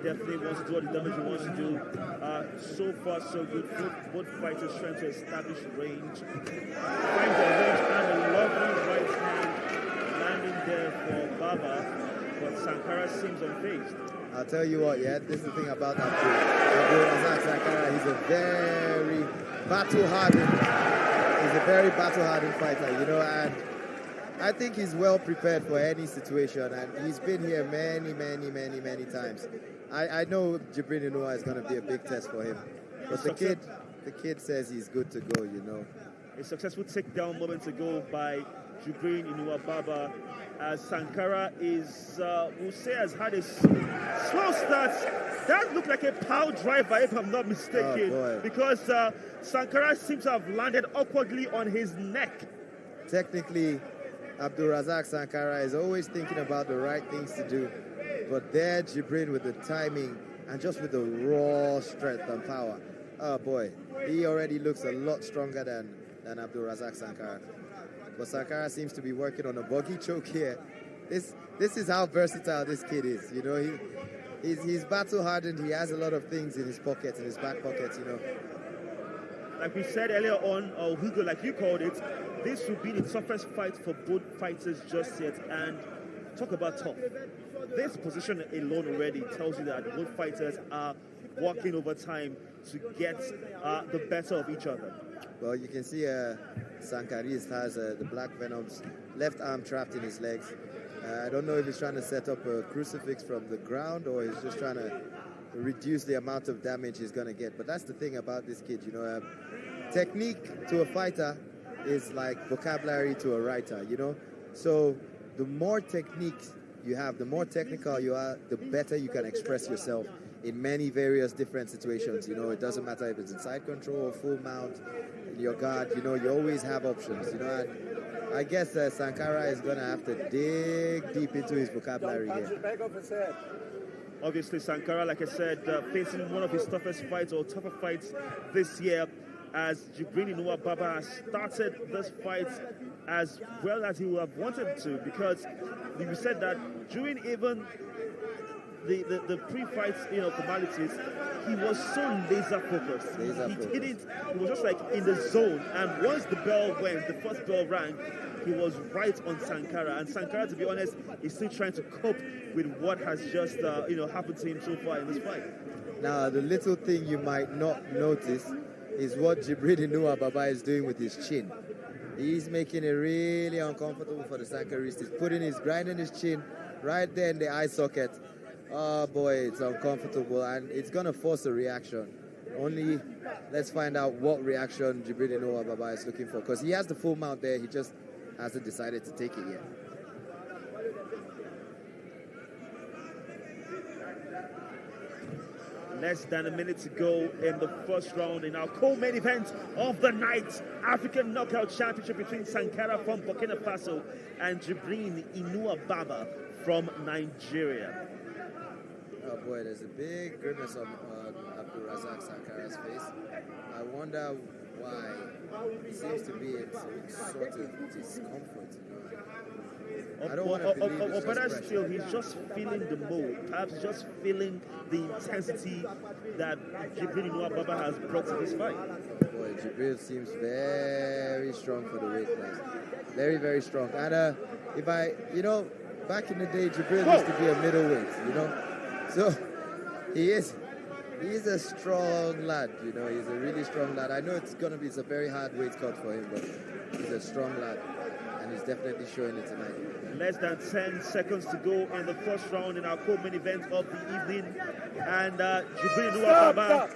Definitely wants to do all the damage he wants to do. So far, so good. Both fighters trying to establish range. Finds a range and a lovely right hand landing there for Baba. But Sankara seems unfazed. I'll tell you what, yeah, this is the thing about Abdul Razak Sankara. He's a very battle-hardened fighter, you know, and I think he's well prepared for any situation, and he's been here many times. I know Jibrin Inuwa is going to be a big test for him, but the kid says he's good to go, you know. A successful takedown moments ago by Jibrin Inuwa Baba, as Sankara is, we'll say, has had a slow start. That looked like a power driver, if I'm not mistaken, because Sankara seems to have landed awkwardly on his neck. Technically, Abdul Razak Sankara is always thinking about the right things to do, but there Jibrin with the timing and just with the raw strength and power. Oh boy, he already looks a lot stronger than Abdul Razak Sankara. But Sankara seems to be working on a buggy choke here. This is how versatile this kid is. You know, he's battle hardened. He has a lot of things in his pockets, in his back pockets. You know. Like we said earlier on, or Hugo, like you called it, this will be the toughest fight for both fighters just yet. And talk about tough. This position alone already tells you that both fighters are working over time to get the better of each other. Well, you can see Sankarist has the Black Venom's left arm trapped in his legs. I don't know if he's trying to set up a crucifix from the ground or he's just trying to reduce the amount of damage he's going to get. But that's the thing about this kid, you know. Technique to a fighter is like vocabulary to a writer, you know. So the more techniques you have, the more technical you are, the better you can express yourself in many various different situations. You know, it doesn't matter if it's in side control, full mount, in your guard, you know, you always have options, you know. And I guess Sankara is going to have to dig deep into his vocabulary here. Obviously, Sankara, like I said, facing one of his toughest fights or tougher fights this year, as Jibrin Inuwa Baba has started this fight as well as he would have wanted to, because we said that during even the pre-fight, you know, formalities, he was so laser focused. He was just like in the zone. And once the bell went, the first bell rang, he was right on Sankara. And Sankara, to be honest, is still trying to cope with what has just, happened to him so far in this fight. Now, the little thing you might not notice is what Jibrin Inuwa Baba is doing with his chin. He's making it really uncomfortable for the Sankarist. He's grinding his chin right there in the eye socket. Oh boy, it's uncomfortable and it's going to force a reaction. Only let's find out what reaction Jibrin Inuwa Baba is looking for, because he has the full mount there, he just hasn't decided to take it yet. Less than a minute to go in the first round in our co-main event of the night. African Knockout Championship between Sankara from Burkina Faso and Jibrin Inuwa Baba from Nigeria. Oh boy, there's a big grimace on Abdul Razak Sankara's face. I wonder why seems to be in some sort of discomfort. I don't want to believe it's just better pressure. still, he's just feeling the mood, perhaps just feeling the intensity that Jibrin Baba has brought to this fight. Boy, Jibrin seems very strong for the weight class. Very, very strong. And back in the day, Jibrin used to be a middleweight, So he's a strong lad, He's a really strong lad. I know it's a very hard weight cut for him, but he's a strong lad. And he's definitely showing it tonight. Less than 10 seconds to go in the first round in our co-main event of the evening. And Jibrin Baba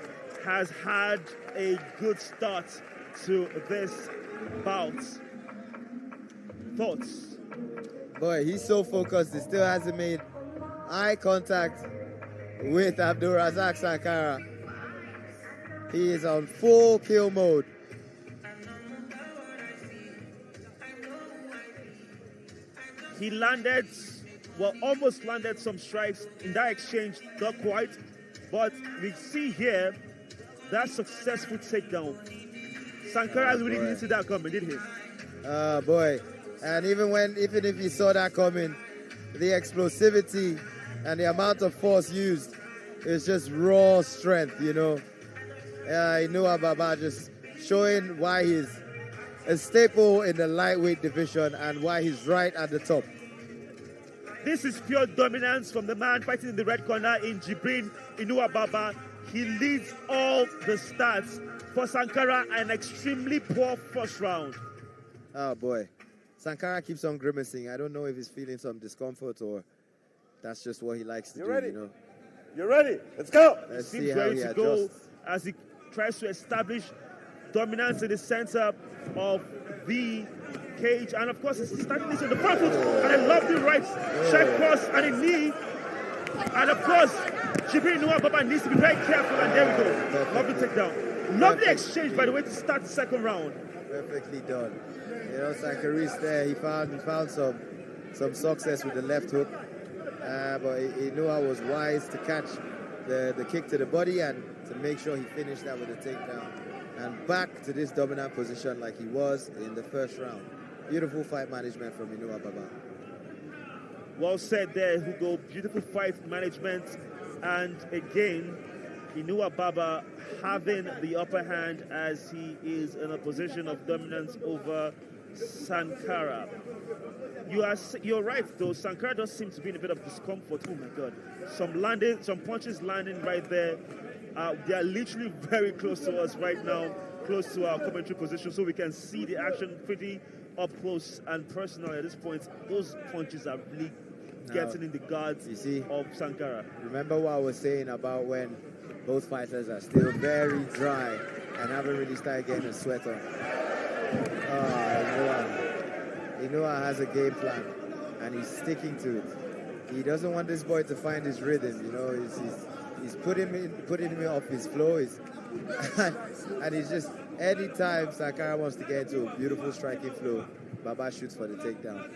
has had a good start to this bout. Thoughts? Boy, he's so focused. He still hasn't made eye contact with Abdul Sankara. He is on full kill mode. He almost landed some strikes in that exchange, not quite. But we see here that successful takedown. Sankara really didn't see that coming, did he? Boy. And even if he saw that coming, the explosivity and the amount of force used is just raw strength, Baba just showing why he's a staple in the lightweight division and why he's right at the top. This is pure dominance from the man fighting in the red corner in Jibrin Baba. He leads all the stats for Sankara, an extremely poor first round. Oh boy. Sankara keeps on grimacing. I don't know if he's feeling some discomfort or that's just what he likes to do, ready? You're ready. Let's go. Let's Seems see how ready he to adjusts. go as he tries to establish dominance in the center of the cage. And of course, he's starting this on the front foot. And a lovely right check cross and a knee. And of course, Jibrin Baba needs to be very careful. And there we go. Lovely takedown. Lovely exchange, by the way, to start the second round. Perfectly done. Sankaris there, he found some success with the left hook. But Inoue was wise to catch the kick to the body and to make sure he finished that with a takedown. And back to this dominant position like he was in the first round. Beautiful fight management from Inoue Baba. Well said there, Hugo. Beautiful fight management. And again, Inoue Baba having the upper hand as he is in a position of dominance over Sankara. You're right though. Sankara does seem to be in a bit of discomfort. Oh my God! Some punches landing right there. They are literally very close to us right now, close to our commentary position, so we can see the action pretty up close and personal at this point. Those punches are really getting in the guards of Sankara. Remember what I was saying about when both fighters are still very dry and haven't really started getting a sweat on. Inoue has a game plan and he's sticking to it. He doesn't want this boy to find his rhythm, He's putting him off his flow. And he's just, anytime Sankara wants to get into a beautiful striking flow, Baba shoots for the takedown.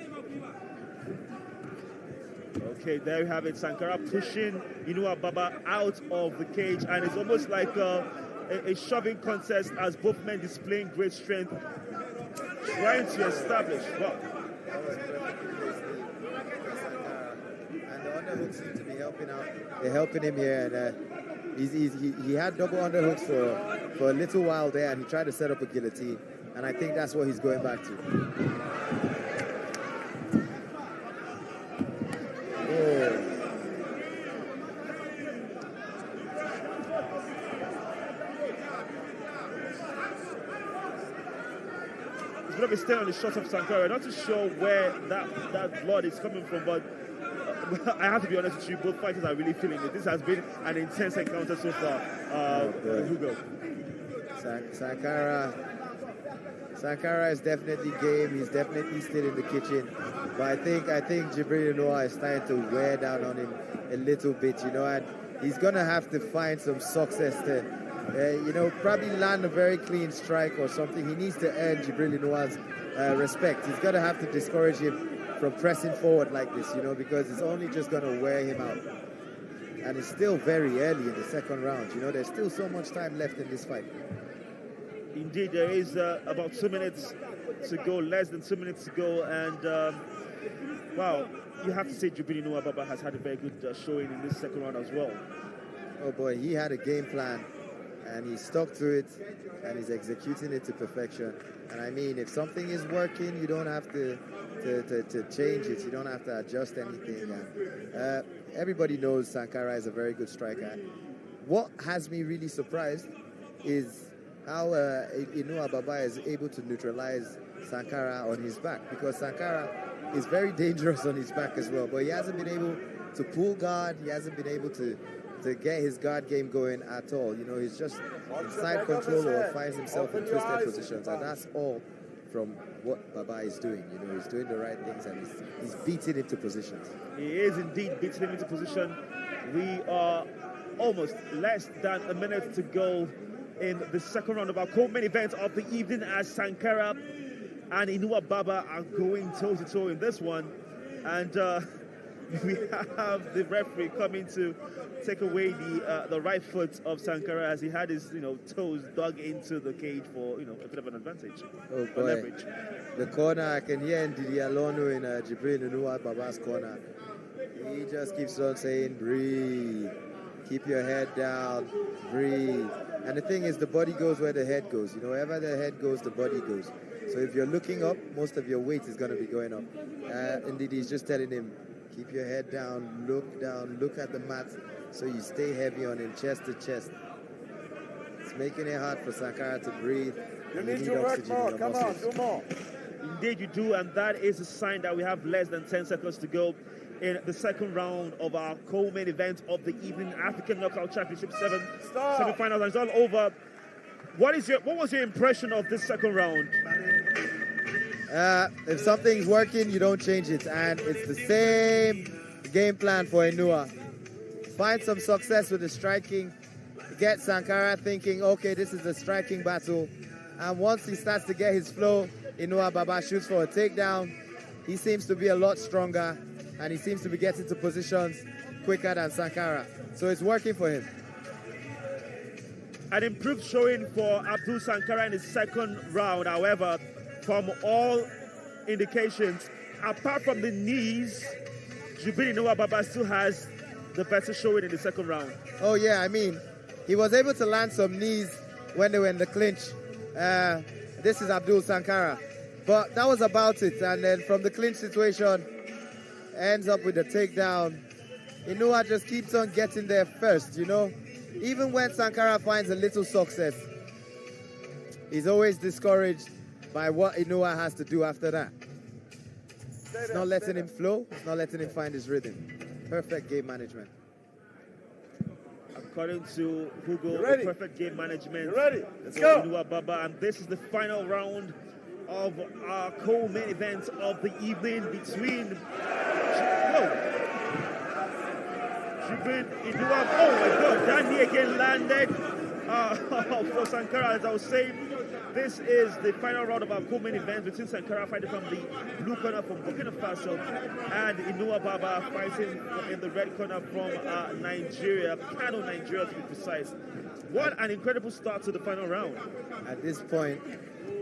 Okay, there you have it. Sankara pushing Inoue Baba out of the cage, and it's almost like a shoving contest as both men displaying great strength, trying to establish. Wow. And the underhooks seem to be helping out. They're helping him here, and he had double underhooks for a little while there, and he tried to set up a guillotine, and I think that's what he's going back to. He's going to be staying on the shots of Sankara. Not too sure where that blood is coming from, but I have to be honest with you, both fighters are really feeling it. This has been an intense encounter so far. Hugo. Sankara is definitely game. He's definitely still in the kitchen. But I think Jibrin Inoue is starting to wear down on him a little bit, and he's going to have to find some success to, probably land a very clean strike or something. He needs to earn Jibrin Inoue's respect. He's going to have to discourage him from pressing forward like this, because it's only just going to wear him out. And it's still very early in the second round. There's still so much time left in this fight. Indeed, there is about 2 minutes to go, less than 2 minutes to go, and wow, you have to say Jibrin Baba has had a very good showing in this second round as well. Oh boy, he had a game plan, and he stuck to it, and he's executing it to perfection. And I mean, if something is working, you don't have to change it. You don't have to adjust anything. And, everybody knows Sankara is a very good striker. What has me really surprised is how Inoue Baba is able to neutralize Sankara on his back, because Sankara is very dangerous on his back as well. But he hasn't been able to pull guard. He hasn't been able to get his guard game going at all. You know, he's just in side control or finds himself in twisted positions, and that's all from what Baba is doing. You know, he's doing the right things, and he's beating into positions. He is indeed beating him into position. We are almost less than a minute to go in the second round of our co-main event of the evening, as Sankara and Inoue Baba are going toe-to-toe in this one. And we have the referee coming to take away the right foot of Sankara, as he had his toes dug into the cage for a bit of an advantage. Oh boy, leverage. The corner, I can hear Ndidi Alonu in Jibrin Inoue Baba's corner. He just keeps on saying, breathe, keep your head down, breathe. And the thing is, the body goes where the head goes. You know, wherever the head goes, the body goes. So if you're looking up, most of your weight is going to be going up. Ndidi is just telling him, keep your head down, look at the mat, so you stay heavy on him, chest to chest. It's making it hard for Sankara to breathe. You need to work more, come on, do more. Indeed you do, and that is a sign that we have less than 10 seconds to go in the second round of our co-main event of the evening, African Knockout Championship semi-finals, and it's all over. What was your impression of this second round? If something's working, you don't change it, and it's the same game plan for Inoue. Find some success with the striking, get Sankara thinking, okay, this is a striking battle, and once he starts to get his flow, Inoue Baba shoots for a takedown. He seems to be a lot stronger, and he seems to be getting to positions quicker than Sankara, so it's working for him. An improved showing for Abdul Sankara in his second round, however, from all indications, apart from the knees, Jibrin Inoue Baba still has the better showing in the second round. Oh yeah, I mean, he was able to land some knees when they were in the clinch. This is Abdul Sankara. But that was about it, and then from the clinch situation, ends up with a takedown. Inoue just keeps on getting there first, you know. Even when Sankara finds a little success, he's always discouraged by what Inoue has to do after that. It's not letting him flow, it's not letting him find his rhythm. Perfect game management. According to Hugo, perfect game management. You ready? Let's go. Inoue Baba, and this is the final round of our co-main event of the evening between Jibrin Inoue. Oh my God, that knee again landed for Sankara. As I was saying, this is the final round of our co-main event between Sankara fighting from the blue corner from Burkina Faso and Inoue Baba fighting in the red corner from Nigeria, Kano, Nigeria to be precise. What an incredible start to the final round. At this point,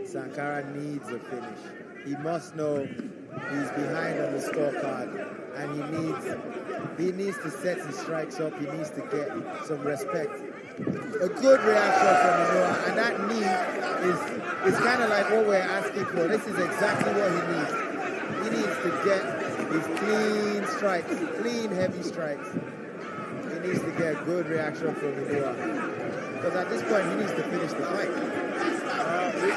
Sankara needs a finish. He must know he's behind on the scorecard, and he needs to set his strikes up. He needs to get some respect. A good reaction from Inoue, and that knee is kind of like what we're asking for. This is exactly what he needs. He needs to get his clean strikes, clean heavy strikes. He needs to get a good reaction from Inoue, because at this point he needs to finish the fight. We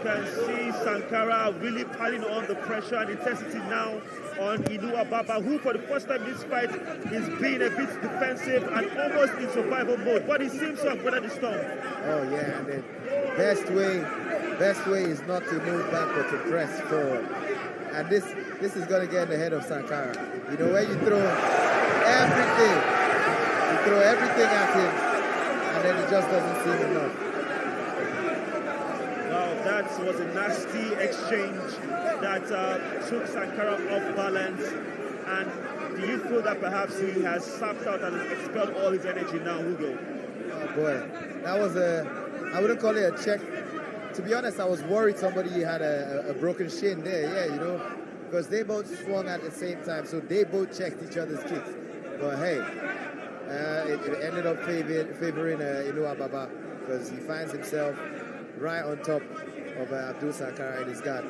can see Sankara really piling on the pressure and intensity now on Inoue Baba, who for the first time in this fight is being a bit defensive and almost in survival mode, but he seems to have weathered the storm. Oh yeah, and the best way is not to move back but to press forward. And this is going to get in the head of Sankara. You know, where you throw everything at him, and then it just doesn't seem enough. That was a nasty exchange that took Sankara off balance. And do you feel that perhaps he has sapped out and expelled all his energy now, Hugo? Oh boy, that was I wouldn't call it a check. To be honest, I was worried somebody had a broken shin there. Yeah, you know, because they both swung at the same time, so they both checked each other's kicks. But hey, it ended up favoring Inu Ababa because he finds himself right on top of Abdul Sankara in his guard.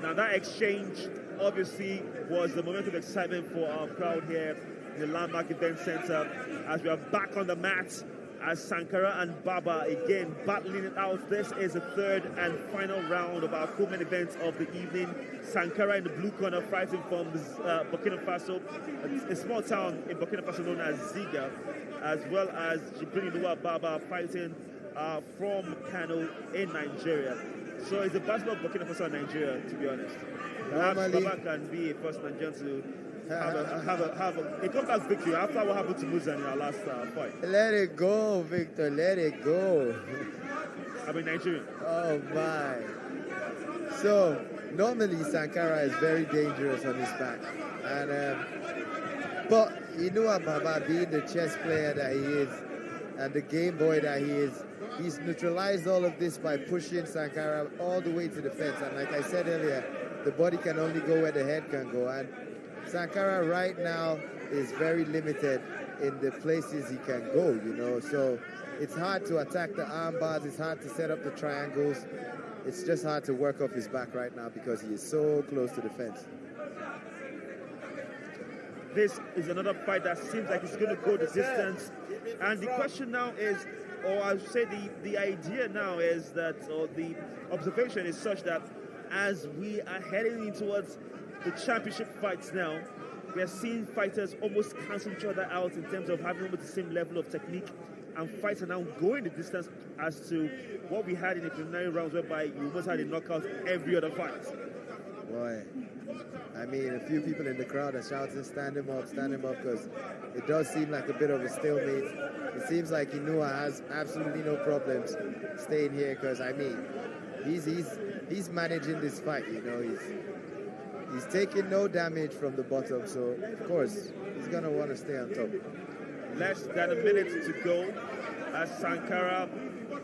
Now that exchange obviously was the moment of excitement for our crowd here in the Landmark Event Center as we are back on the mat as Sankara and Baba again battling it out. This is the third and final round of our co-main event of the evening. Sankara in the blue corner fighting from Burkina Faso, a small town in Burkina Faso known as Ziggo, as well as Jibrin Baba fighting from Kano in Nigeria. So it's a battle of Burkina Faso and Nigeria, to be honest. Perhaps Baba can be a first Nigerian to have a comeback victory after what happened to Muzaan in our last fight. Let it go, Victor. Let it go. I mean Nigerian. Oh my. So normally Sankara is very dangerous on his back, and but Inu Ababa, being the chess player that he is and the game boy that he is, he's neutralized all of this by pushing Sankara all the way to the fence. And like I said earlier, the body can only go where the head can go. And Sankara right now is very limited in the places he can go, you know. So it's hard to attack the arm bars. It's hard to set up the triangles. It's just hard to work off his back right now because he is so close to the fence. This is another fight that seems like it's going to go the distance. And the question now is, or I should say the idea now is that, or the observation is such that as we are heading in towards the championship fights now, we are seeing fighters almost cancel each other out in terms of having almost the same level of technique, and fights are now going the distance as to what we had in the preliminary rounds, whereby you almost had a knockout every other fight. Boy, I mean, a few people in the crowd are shouting, stand him up, because it does seem like a bit of a stalemate. It seems like Inua has absolutely no problems staying here because, I mean, he's managing this fight, you know. He's taking no damage from the bottom, so, of course, he's going to want to stay on top. Less than a minute to go as Sankara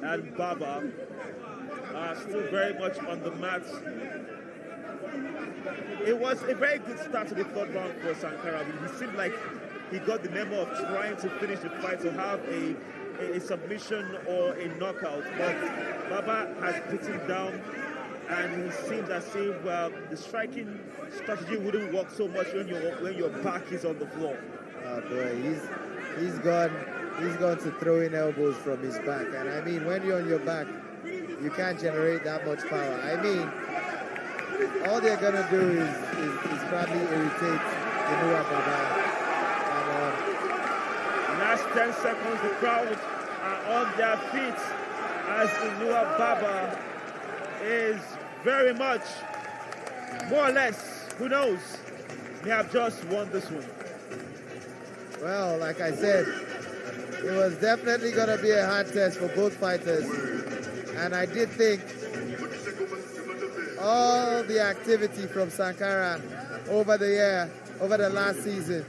and Baba are still very much on the mat. It was a very good start to the third round for Sankara. He seemed like he got the memo of trying to finish the fight, to have a submission or a knockout. But Baba has put him down, and it seems as if the striking strategy wouldn't work so much when your back is on the floor. Oh boy, he's gone to throw in elbows from his back. And I mean, when you're on your back, you can't generate that much power. I mean, all they're gonna do is probably irritate Inua Baba. Last 10 seconds, the crowd are on their feet as Inua Baba is very much, more or less, who knows, may have just won this one. Well, like I said, it was definitely gonna be a hard test for both fighters, and I did think all the activity from Sankara over the last season,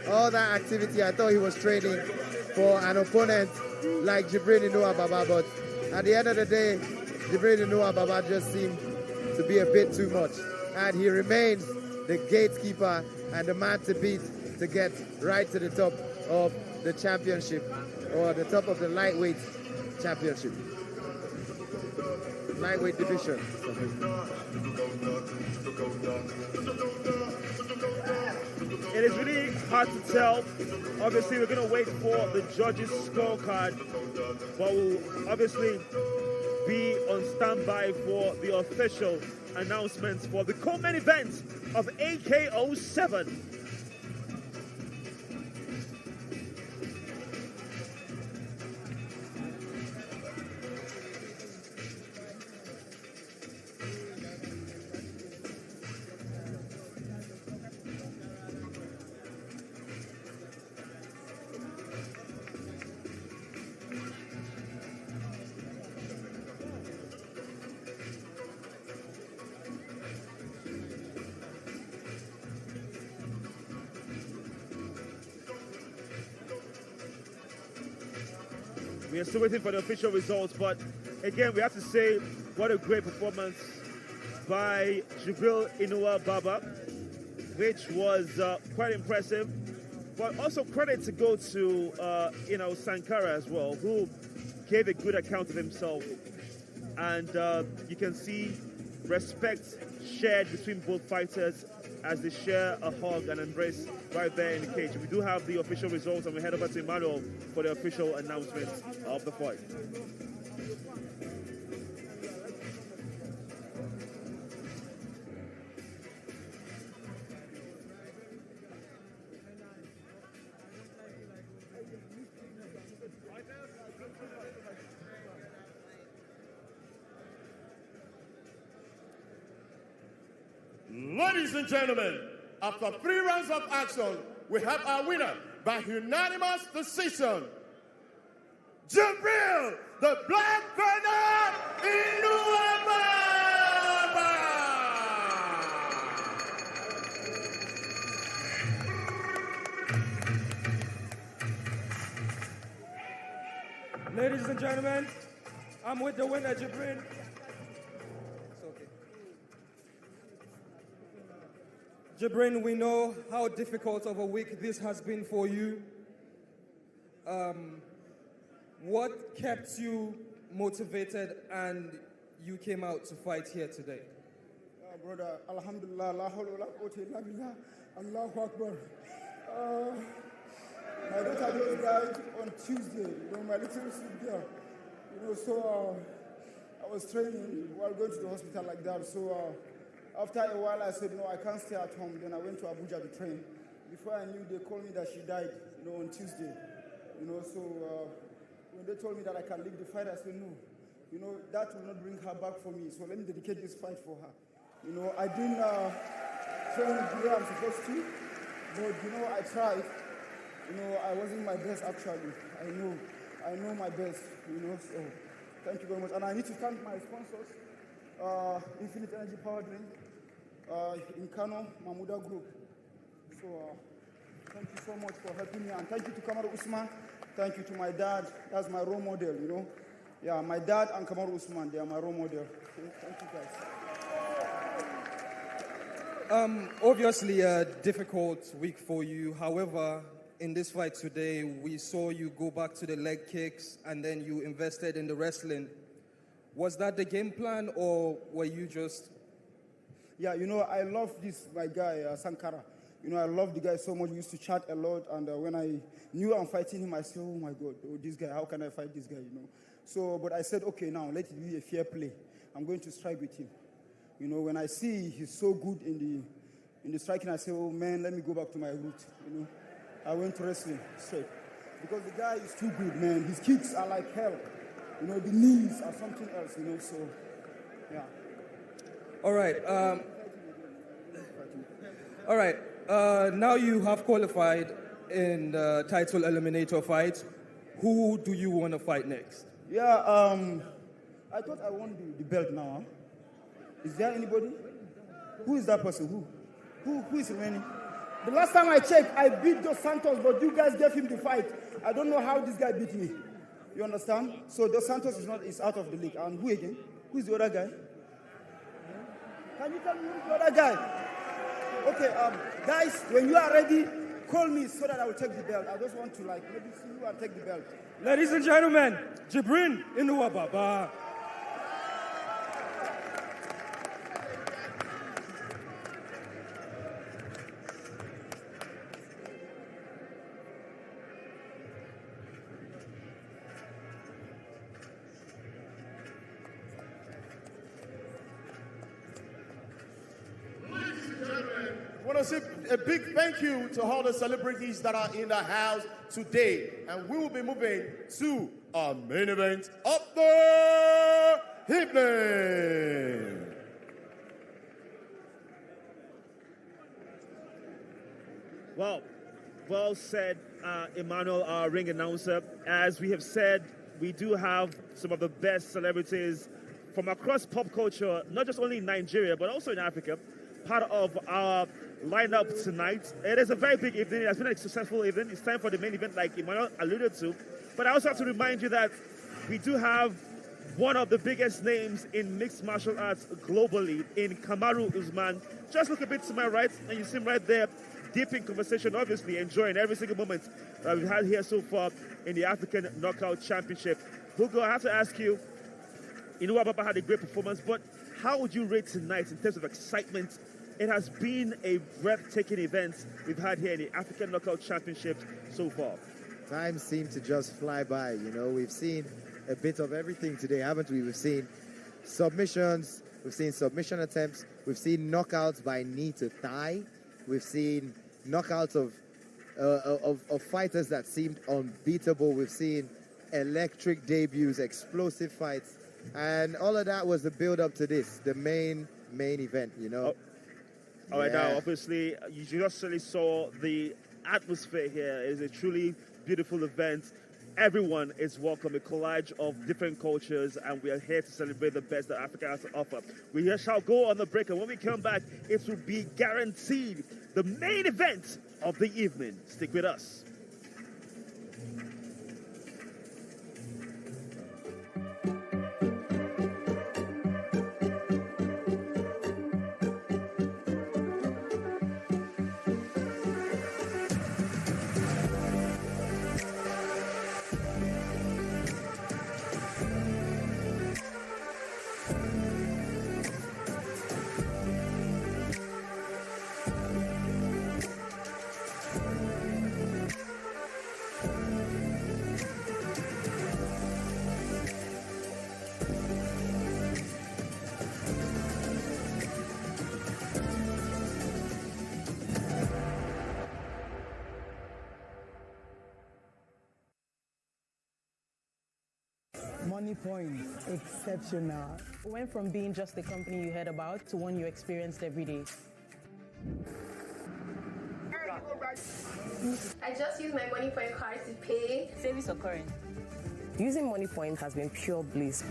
all that activity, I thought he was training for an opponent like Jibrin Inua Baba, but at the end of the day, Jibrin Inua Baba just seemed to be a bit too much, and he remains the gatekeeper and the man to beat to get right to the top of the championship, or the top of the lightweight championship. Lightweight division. It is really hard to tell. Obviously, we're going to wait for the judges' scorecard, but we'll obviously be on standby for the official announcements for the co-main event of AKO 7. We are still waiting for the official results, but again, we have to say what a great performance by Jubril Inua Baba, which was quite impressive. But also credit to go to Sankara as well, who gave a good account of himself, and you can see respect shared between both fighters as they share a hug and embrace right there in the cage. We do have the official results, and we head over to Emmanuel for the official announcement of the fight. Ladies and gentlemen, after 3 rounds of action, we have our winner by unanimous decision. Jibrin, the Black Venom, Inuaba! Ladies and gentlemen, I'm with the winner, Jibrin. Jibrin, we know how difficult of a week this has been for you. What kept you motivated and you came out to fight here today? Brother, Alhamdulillah, la hawla wa la quwwata illa billah, Allahu Akbar. My daughter just died on Tuesday, my little sweet girl. So I was training while going to the hospital like that. So after a while, I said, no, I can't stay at home. Then I went to Abuja to train. Before I knew, they called me that she died, on Tuesday. So when they told me that I can leave the fight, I said, no. That will not bring her back for me. So let me dedicate this fight for her. I didn't train the way I'm supposed to, but, I tried. I wasn't my best, actually. I know my best, so thank you very much. And I need to thank my sponsors, Infinite Energy Power Drink, in Kano, Mamuda Group. So thank you so much for helping me, and thank you to Kamaru Usman. Thank you to my dad. That's my role model, Yeah, my dad and Kamaru Usman, they are my role model. Okay? Thank you, guys. Obviously a difficult week for you. However, in this fight today, we saw you go back to the leg kicks and then you invested in the wrestling. Was that the game plan, or were you just... Yeah, I love my guy, Sankara. I love the guy so much. We used to chat a lot, and when I knew I'm fighting him, I said, oh my God, this guy, how can I fight this guy, So, but I said, okay, now, let it be a fair play. I'm going to strike with him. When I see he's so good in the striking, I say, oh man, let me go back to my root, I went to wrestling straight. Because the guy is too good, man. His kicks are like hell. The knees are something else, so, yeah. All right. Now you have qualified in the title eliminator fight. Who do you want to fight next? Yeah, I thought I won the belt now. Huh? Is there anybody? Who is that person? Who is remaining? The last time I checked, I beat Dos Santos, but you guys gave him the fight. I don't know how this guy beat me. You understand? So Dos Santos is out of the league. And who again? Who is the other guy? Can you tell me who's the other guy? Okay, guys, when you are ready, call me so that I will take the belt. I just want to maybe see you and take the belt. Ladies and gentlemen, Jibrin Inua Baba. A big thank you to all the celebrities that are in the house today. And we will be moving to our main event of the evening. Well said, Emmanuel, our ring announcer. As we have said, we do have some of the best celebrities from across pop culture, not just only in Nigeria, but also in Africa, part of our lineup tonight. It is a very big evening. It has been a successful evening. It's time for the main event, like Emmanuel alluded to. But I also have to remind you that we do have one of the biggest names in mixed martial arts globally in Kamaru Usman. Just look a bit to my right, and you see him right there, deep in conversation, obviously enjoying every single moment that we've had here so far in the African Knockout Championship. Hugo, I have to ask you, Ababa had a great performance, but how would you rate tonight in terms of excitement? It has been a breathtaking event we've had here in the African Knockout Championship so far. Time seemed to just fly by. You know, we've seen a bit of everything today, haven't we? We've seen submissions, we've seen submission attempts, we've seen knockouts by knee to thigh, we've seen knockouts of fighters that seemed unbeatable, we've seen electric debuts, explosive fights, and all of that was the build-up to this, the main event, you know. All right, now, obviously, you just really saw the atmosphere here. It is a truly beautiful event. Everyone is welcome, a collage of different cultures, and we are here to celebrate the best that Africa has to offer. We shall go on the break, and when we come back, it will be guaranteed the main event of the evening. Stick with us. Money points, exceptional. Went from being just a company you heard about to one you experienced every day. I just use my money point card to pay. Savings or current? Using money point has been pure bliss.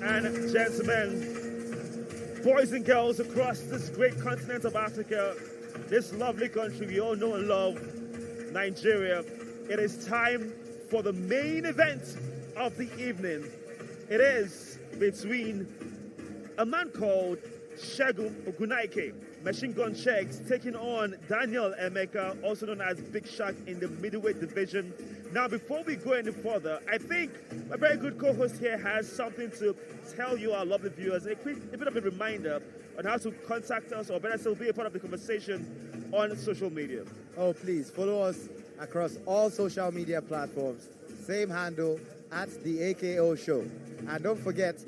And gentlemen, boys and girls across this great continent of Africa, this lovely country we all know and love, Nigeria, it is time for the main event of the evening. It is between a man called Segun Ogunnoiki, Machine Gun Shegz, taking on Daniel Emeka, also known as Big Shark in the middleweight division. Now, before we go any further, I think my very good co-host here has something to tell you, our lovely viewers, a bit of a reminder on how to contact us, or better still, be a part of the conversation on social media. Oh, please, follow us across all social media platforms. Same handle, at the AKO Show. And don't forget,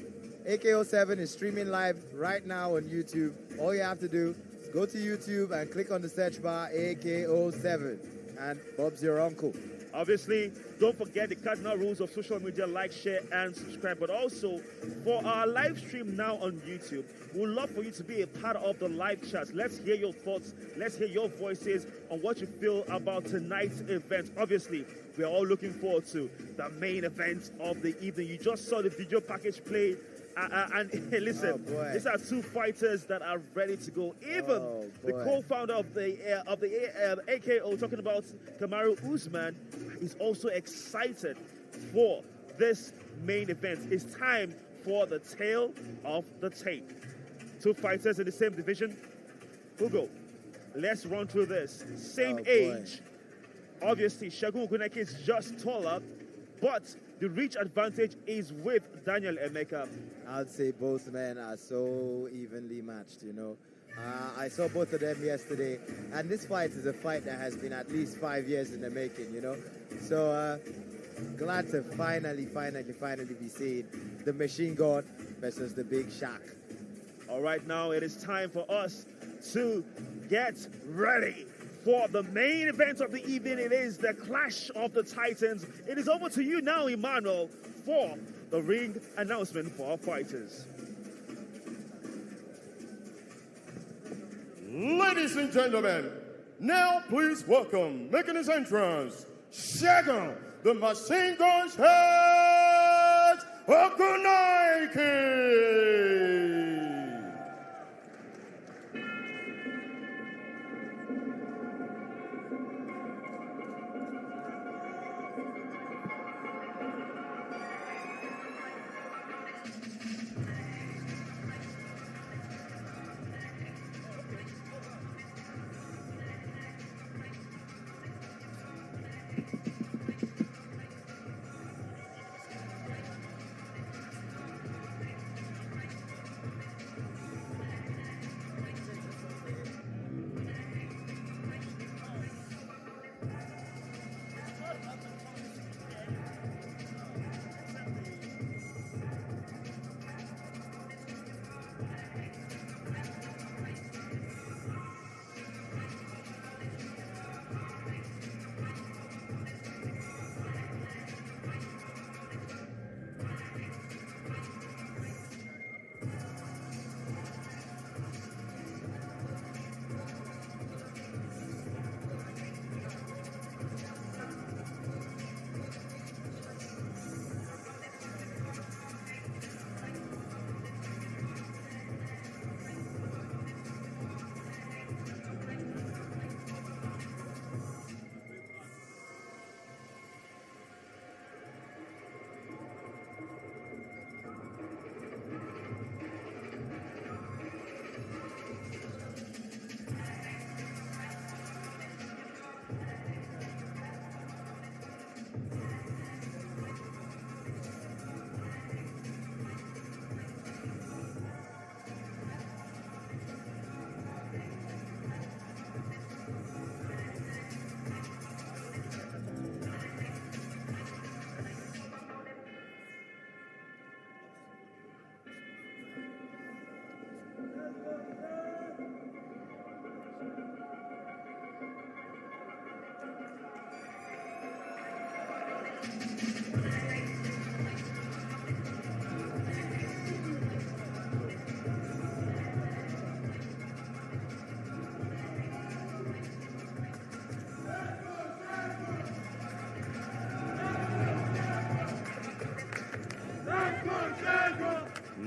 AKO 7 is streaming live right now on YouTube. All you have to do is go to YouTube and click on the search bar AKO 7. And Bob's your uncle. Obviously, don't forget the cardinal rules of social media: like, share, and subscribe. But also, for our live stream now on YouTube, we'd love for you to be a part of the live chat. Let's hear your thoughts. Let's hear your voices on what you feel about tonight's event. Obviously, we're all looking forward to the main event of the evening. You just saw the video package play. And hey, listen, these are two fighters that are ready to go. Even the co-founder of the AKO, talking about Kamaru Usman, is also excited for this main event. It's time for the tale of the tape. Two fighters in the same division. Hugo, let's run through this. Same boy. age. Obviously, Segun Ogunnoiki is just taller, but the reach advantage is with Daniel Emeka. I'd say both men are so evenly matched, you know. I saw both of them yesterday, and this fight is a fight that has been at least 5 years in the making, you know. So glad to finally be seeing the Machine God versus the Big Shaq. All right, now it is time for us to get ready for the main event of the evening. It is the Clash of the Titans. It is over to you now, Emmanuel, for the ring announcement for our fighters. Ladies and gentlemen, now please welcome, making his entrance, Segun, the Machine Gun Shegz, Ogunnoiki.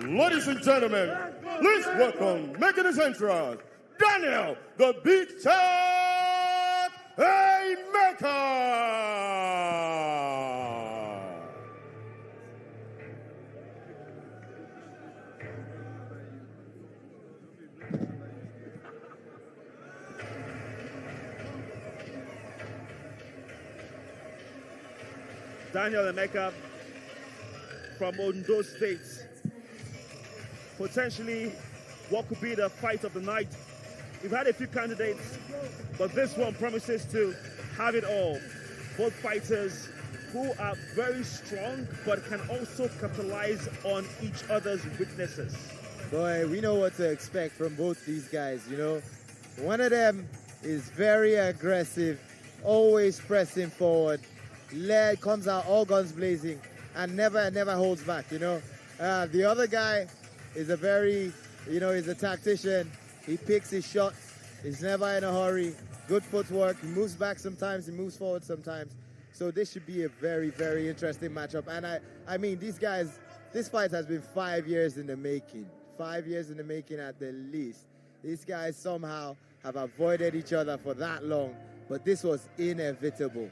Ladies and gentlemen, please welcome, making his entrance, Daniel, the Big Shaq, Emeka. Daniel Emeka from Ondo State. Potentially what could be the fight of the night. We've had a few candidates, but this one promises to have it all. Both fighters who are very strong, but can also capitalize on each other's weaknesses. Boy, we know what to expect from both these guys, you know. One of them is very aggressive, always pressing forward, comes out all guns blazing, and never holds back, you know. The other guy is a very, he's a tactician. He picks his shots. He's never in a hurry. Good footwork. He moves back sometimes. He moves forward sometimes. So this should be a very, very interesting matchup. And I mean, these guys, this fight has been 5 years in the making. 5 years in the making at the least. These guys somehow have avoided each other for that long. But this was inevitable.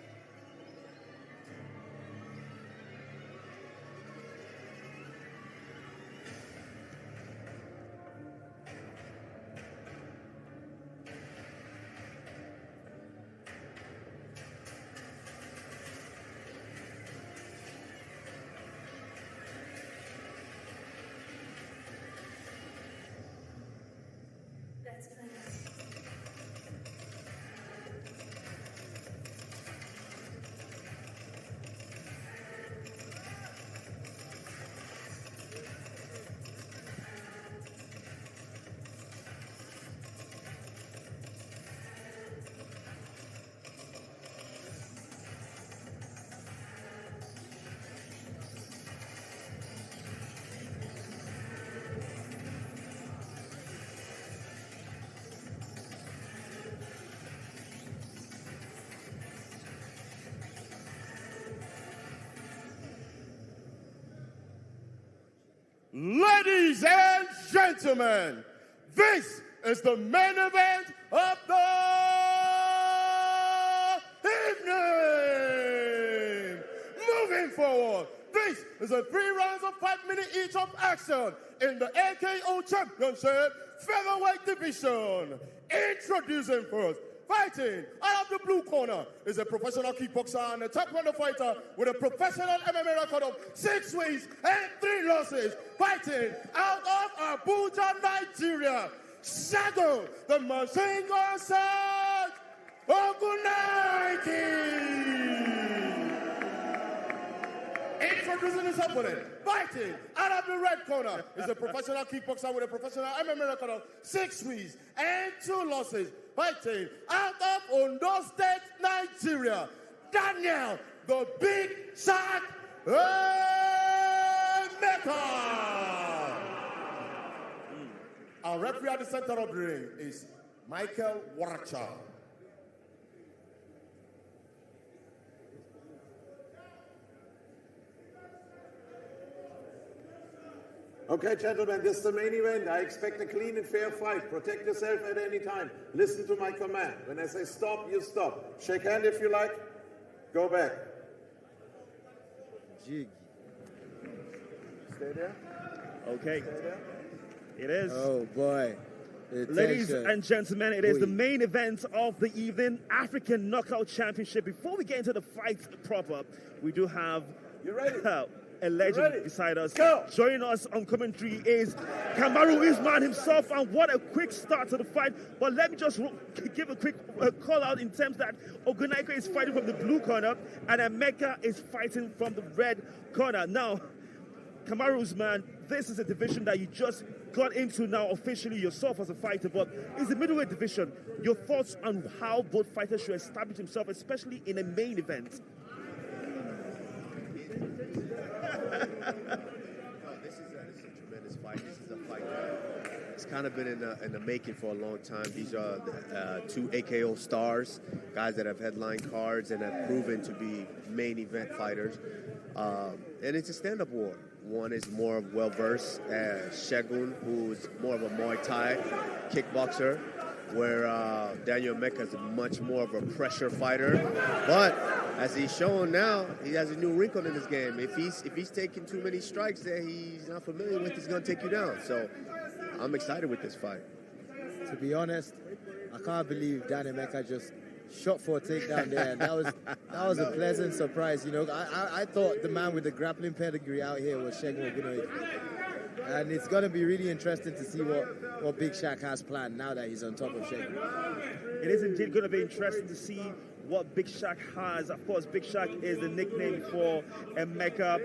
Ladies and gentlemen, this is the main event of the evening. Moving forward, this is a 3 rounds of 5 minutes each of action in the AKO Championship Featherweight Division. Introducing first, fighting out of the blue corner is a professional kickboxer and a taekwondo fighter with a professional MMA record of 6 wins and 3 losses. Fighting out of Abuja, Nigeria, Segun, the machine gun son, Ogunnoiki. Introducing his opponent, fighting out of the red corner is a professional kickboxer with a professional MMA record of 6 wins and 2 losses. Fighting out of Ondo State, Nigeria, Daniel, the Big Shot Emeka. Our referee at the center of the ring is Michael Waracha. Okay, gentlemen, this is the main event. I expect a clean and fair fight. Protect yourself at any time. Listen to my command. When I say stop, you stop. Shake hand if you like. Go back. Jig. Stay there. Okay. Stay there. It is. Oh, boy. Ladies and gentlemen, it is the main event of the evening, African Knockout Championship. Before we get into the fight proper, we do have a legend beside us. Joining us on commentary is Kamaru Usman himself, and what a quick start to the fight. But let me just give a quick call out in terms that Ogunnoiki is fighting from the blue corner and Emeka is fighting from the red corner. Now, Kamaru Usman, this is a division that you just got into now officially yourself as a fighter, but it's the middleweight division. Your thoughts on how both fighters should establish themselves, especially in a main event? This is a tremendous fight. This is a fight that it's kind of been in the making for a long time. These are the 2 AKO stars, guys that have headline cards and have proven to be main event fighters. And it's a stand-up war. One is more well-versed, Shegz, who's more of a Muay Thai kickboxer, where Daniel Emeka is much more of a pressure fighter. But as he's shown now, he has a new wrinkle in his game. If he's taking too many strikes that he's not familiar with, he's going to take you down. So I'm excited with this fight. To be honest, I can't believe Daniel Emeka just shot for a takedown there. And that was a pleasant surprise. You know, I thought the man with the grappling pedigree out here was Segun Ogunnoiki. And it's going to be really interesting to see what Big Shaq has planned now that he's on top of Segun. It is indeed going to be interesting to see what Big Shaq has. Of course, Big Shaq is the nickname for Emeka,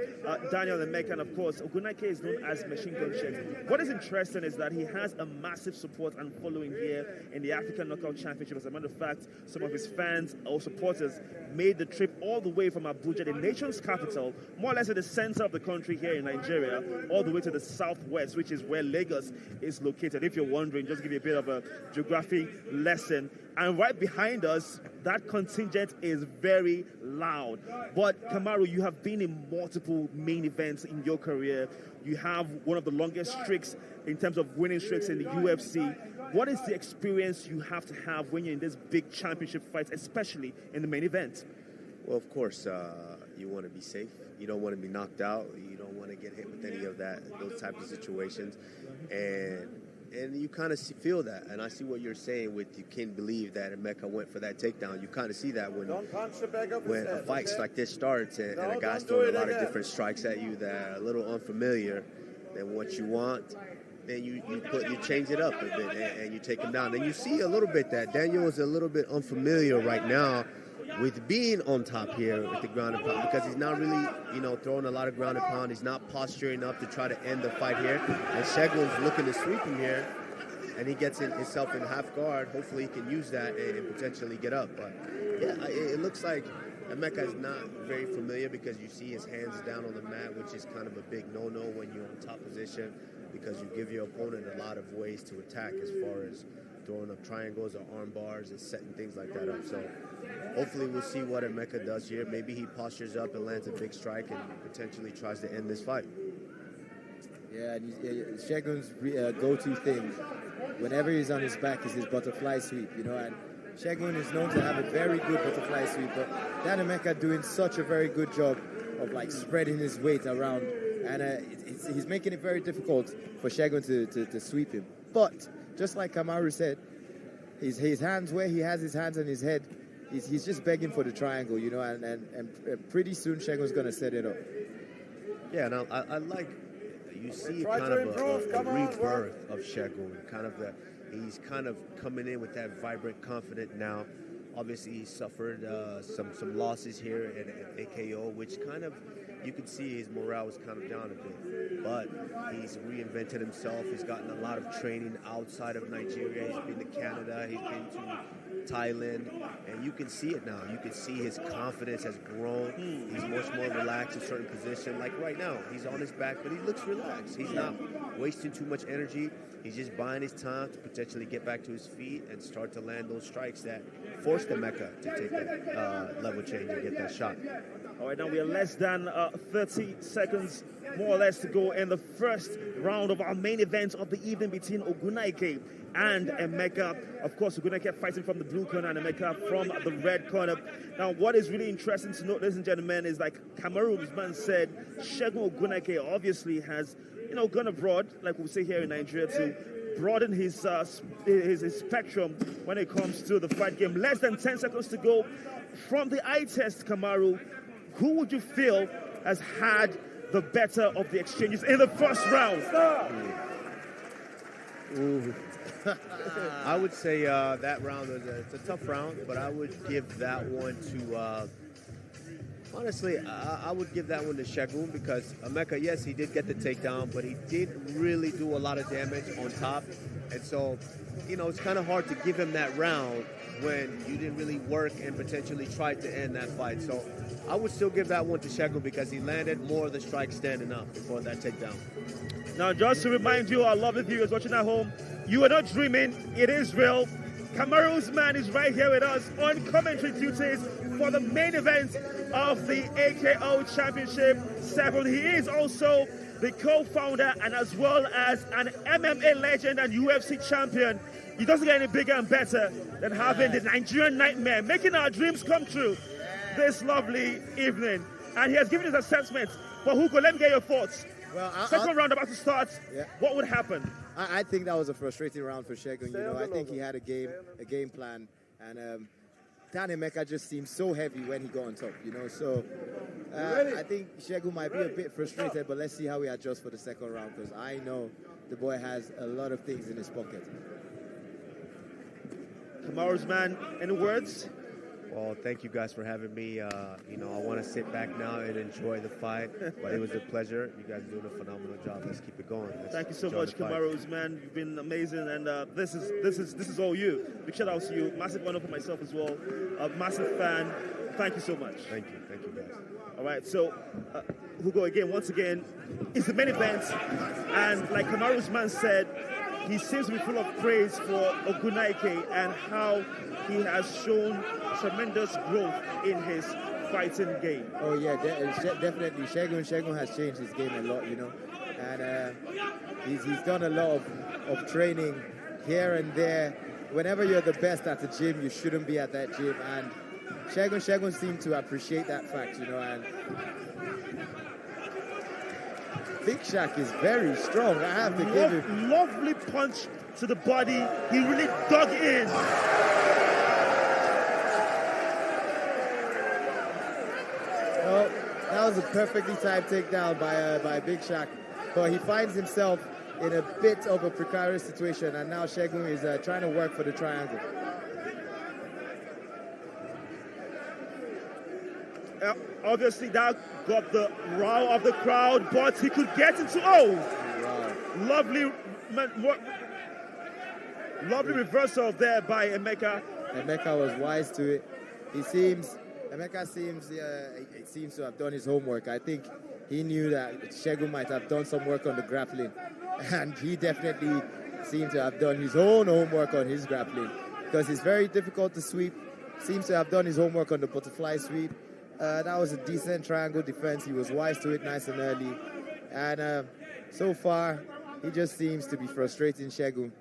Daniel Emeka, and of course, Ogunnoiki is known as Machine Gun Shegz. What is interesting is that he has a massive support and following here in the African Knockout Championship. As a matter of fact, some of his fans or supporters made the trip all the way from Abuja, the nation's capital, more or less at the center of the country here in Nigeria, all the way to the southwest, which is where Lagos is located. If you're wondering, just give you a bit of a geography lesson. And right behind us, that contingent is very loud. But Kamaru, you have been in multiple main events in your career. You have one of the longest streaks in terms of winning streaks in the UFC. What is the experience you have to have when you're in this big championship fight, especially in the main event? Well, of course, you want to be safe. You don't want to be knocked out. You don't want to get hit with any of those types of situations. And you kind of feel that. And I see what you're saying with you can't believe that Emeka went for that takedown. You kind of see that when a fight like this starts and a guy's throwing a lot of different strikes at you that are a little unfamiliar than what you want. Then you change it up a bit and you take him down. And you see a little bit that Daniel is a little bit unfamiliar right now with being on top here with the ground and pound, because he's not really, throwing a lot of ground and pound. He's not posturing up to try to end the fight here. And Segun's looking to sweep him here, and he gets himself in half guard. Hopefully he can use that and potentially get up. But yeah, it looks like Emeka is not very familiar, because you see his hands down on the mat, which is kind of a big no-no when you're in top position, because you give your opponent a lot of ways to attack as far as throwing up triangles or arm bars and setting things like that up. So hopefully we'll see what Emeka does here. Maybe he postures up and lands a big strike and potentially tries to end this fight. Yeah, and Shegun's go-to thing, whenever he's on his back, is his butterfly sweep, you know, and Segun is known to have a very good butterfly sweep, but Dan Emeka doing such a very good job of like spreading his weight around, and he's making it very difficult for Segun to sweep him. But just like Kamaru said, his hands, where he has his hands on his head, he's just begging for the triangle, you know, and pretty soon Shegun's going to set it up. Yeah, and I like, you see kind of a rebirth of Segun, he's kind of coming in with that vibrant, confident now. Obviously, he suffered some losses here at AKO, which kind of, you could see his morale was kind of down a bit. But he's reinvented himself. He's gotten a lot of training outside of Nigeria. He's been to Canada. He's been to Thailand. And you can see it now. You can see his confidence has grown. He's much more relaxed in certain positions. Like right now, he's on his back, but he looks relaxed. He's not wasting too much energy. He's just buying his time to potentially get back to his feet and start to land those strikes that forced Emeka to take that level change and get that shot. All right, now we are less than 30 seconds, more or less, to go in the first round of our main event of the evening between Ogunnoiki and Emeka. Of course, Ogunnoiki fighting from the blue corner and Emeka from the red corner. Now, what is really interesting to note, ladies and gentlemen, is like Cameroon's man said, Segun Ogunnoiki obviously has, gone abroad, like we say here in Nigeria, to broaden his spectrum when it comes to the fight game. Less than 10 seconds to go. From the eye test, Kamaru, who would you feel has had the better of the exchanges in the first round? Ooh. I would say that round it's a tough round, but I would give that one to... honestly, I would give that one to Segun because Emeka, yes, he did get the takedown, but he did really do a lot of damage on top. And so, it's kind of hard to give him that round when you didn't really work and potentially tried to end that fight. So I would still give that one to Segun because he landed more of the strikes standing up before that takedown. Now, just to remind you, our lovely viewers watching at home, you are not dreaming, it is real. Kamaru's man is right here with us on commentary duties for the main event of the AKO Championship 7. He is also the co-founder and as well as an MMA legend and UFC champion. It doesn't get any bigger and better than having the Nigerian nightmare, making our dreams come true this lovely evening. And he has given his assessment. But Hugo, let me get your thoughts. Well, Second round about to start. Yeah. What would happen? I think that was a frustrating round for Segun. I think he had a game plan, and Dan Emeka just seemed so heavy when he got on top. So I think Segun might be a bit frustrated, but let's see how he adjusts for the second round because I know the boy has a lot of things in his pocket. Kamaru's man, any words? Well, thank you guys for having me. I want to sit back now and enjoy the fight, but it was a pleasure. You guys are doing a phenomenal job. Let's keep it going. Thank you so much, Kamaru's man. You've been amazing, and this is all you. Big shout out to you. Massive honor for myself as well. A massive fan. Thank you so much. Thank you guys. All right, so Hugo, once again, it's the main event, and like Kamaru's man said, he seems to be full of praise for Ogunnoiki and how he has shown tremendous growth in his fighting game. Oh yeah, definitely. Segun has changed his game a lot, and he's done a lot of training here and there. Whenever you're the best at the gym, you shouldn't be at that gym, and Segun seemed to appreciate that fact, and Big Shaq is very strong. I have to give him. Lovely punch to the body. He really dug in. Oh, that was a perfectly timed takedown by Big Shaq. But he finds himself in a bit of a precarious situation, and now Segun is trying to work for the triangle. Obviously, that got the row of the crowd, but he could get into... Lovely reversal there by Emeka. Emeka was wise to it. Emeka seems to have done his homework. I think he knew that Segun might have done some work on the grappling, and he definitely seemed to have done his own homework on his grappling because it's very difficult to sweep. Seems to have done his homework on the butterfly sweep. That was a decent triangle defense. He was wise to it nice and early. And so far, he just seems to be frustrating Segun.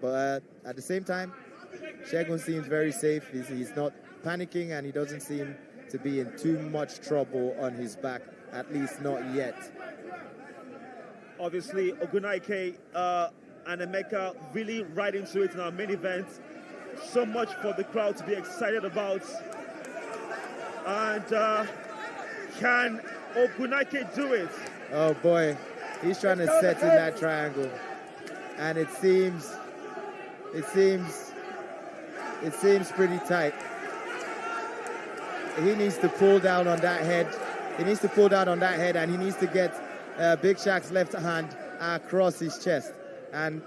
But at the same time, Segun seems very safe. He's not panicking, and he doesn't seem to be in too much trouble on his back, at least not yet. Obviously, Ogunnoiki and Emeka really right into it in our main event. So much for the crowd to be excited about. And can Ogunnoiki do it? Oh boy, he's trying to set in that triangle, and it seems pretty tight. He needs to pull down on that head. He needs to pull down on that head, and he needs to get Big Shaq's left hand across his chest, and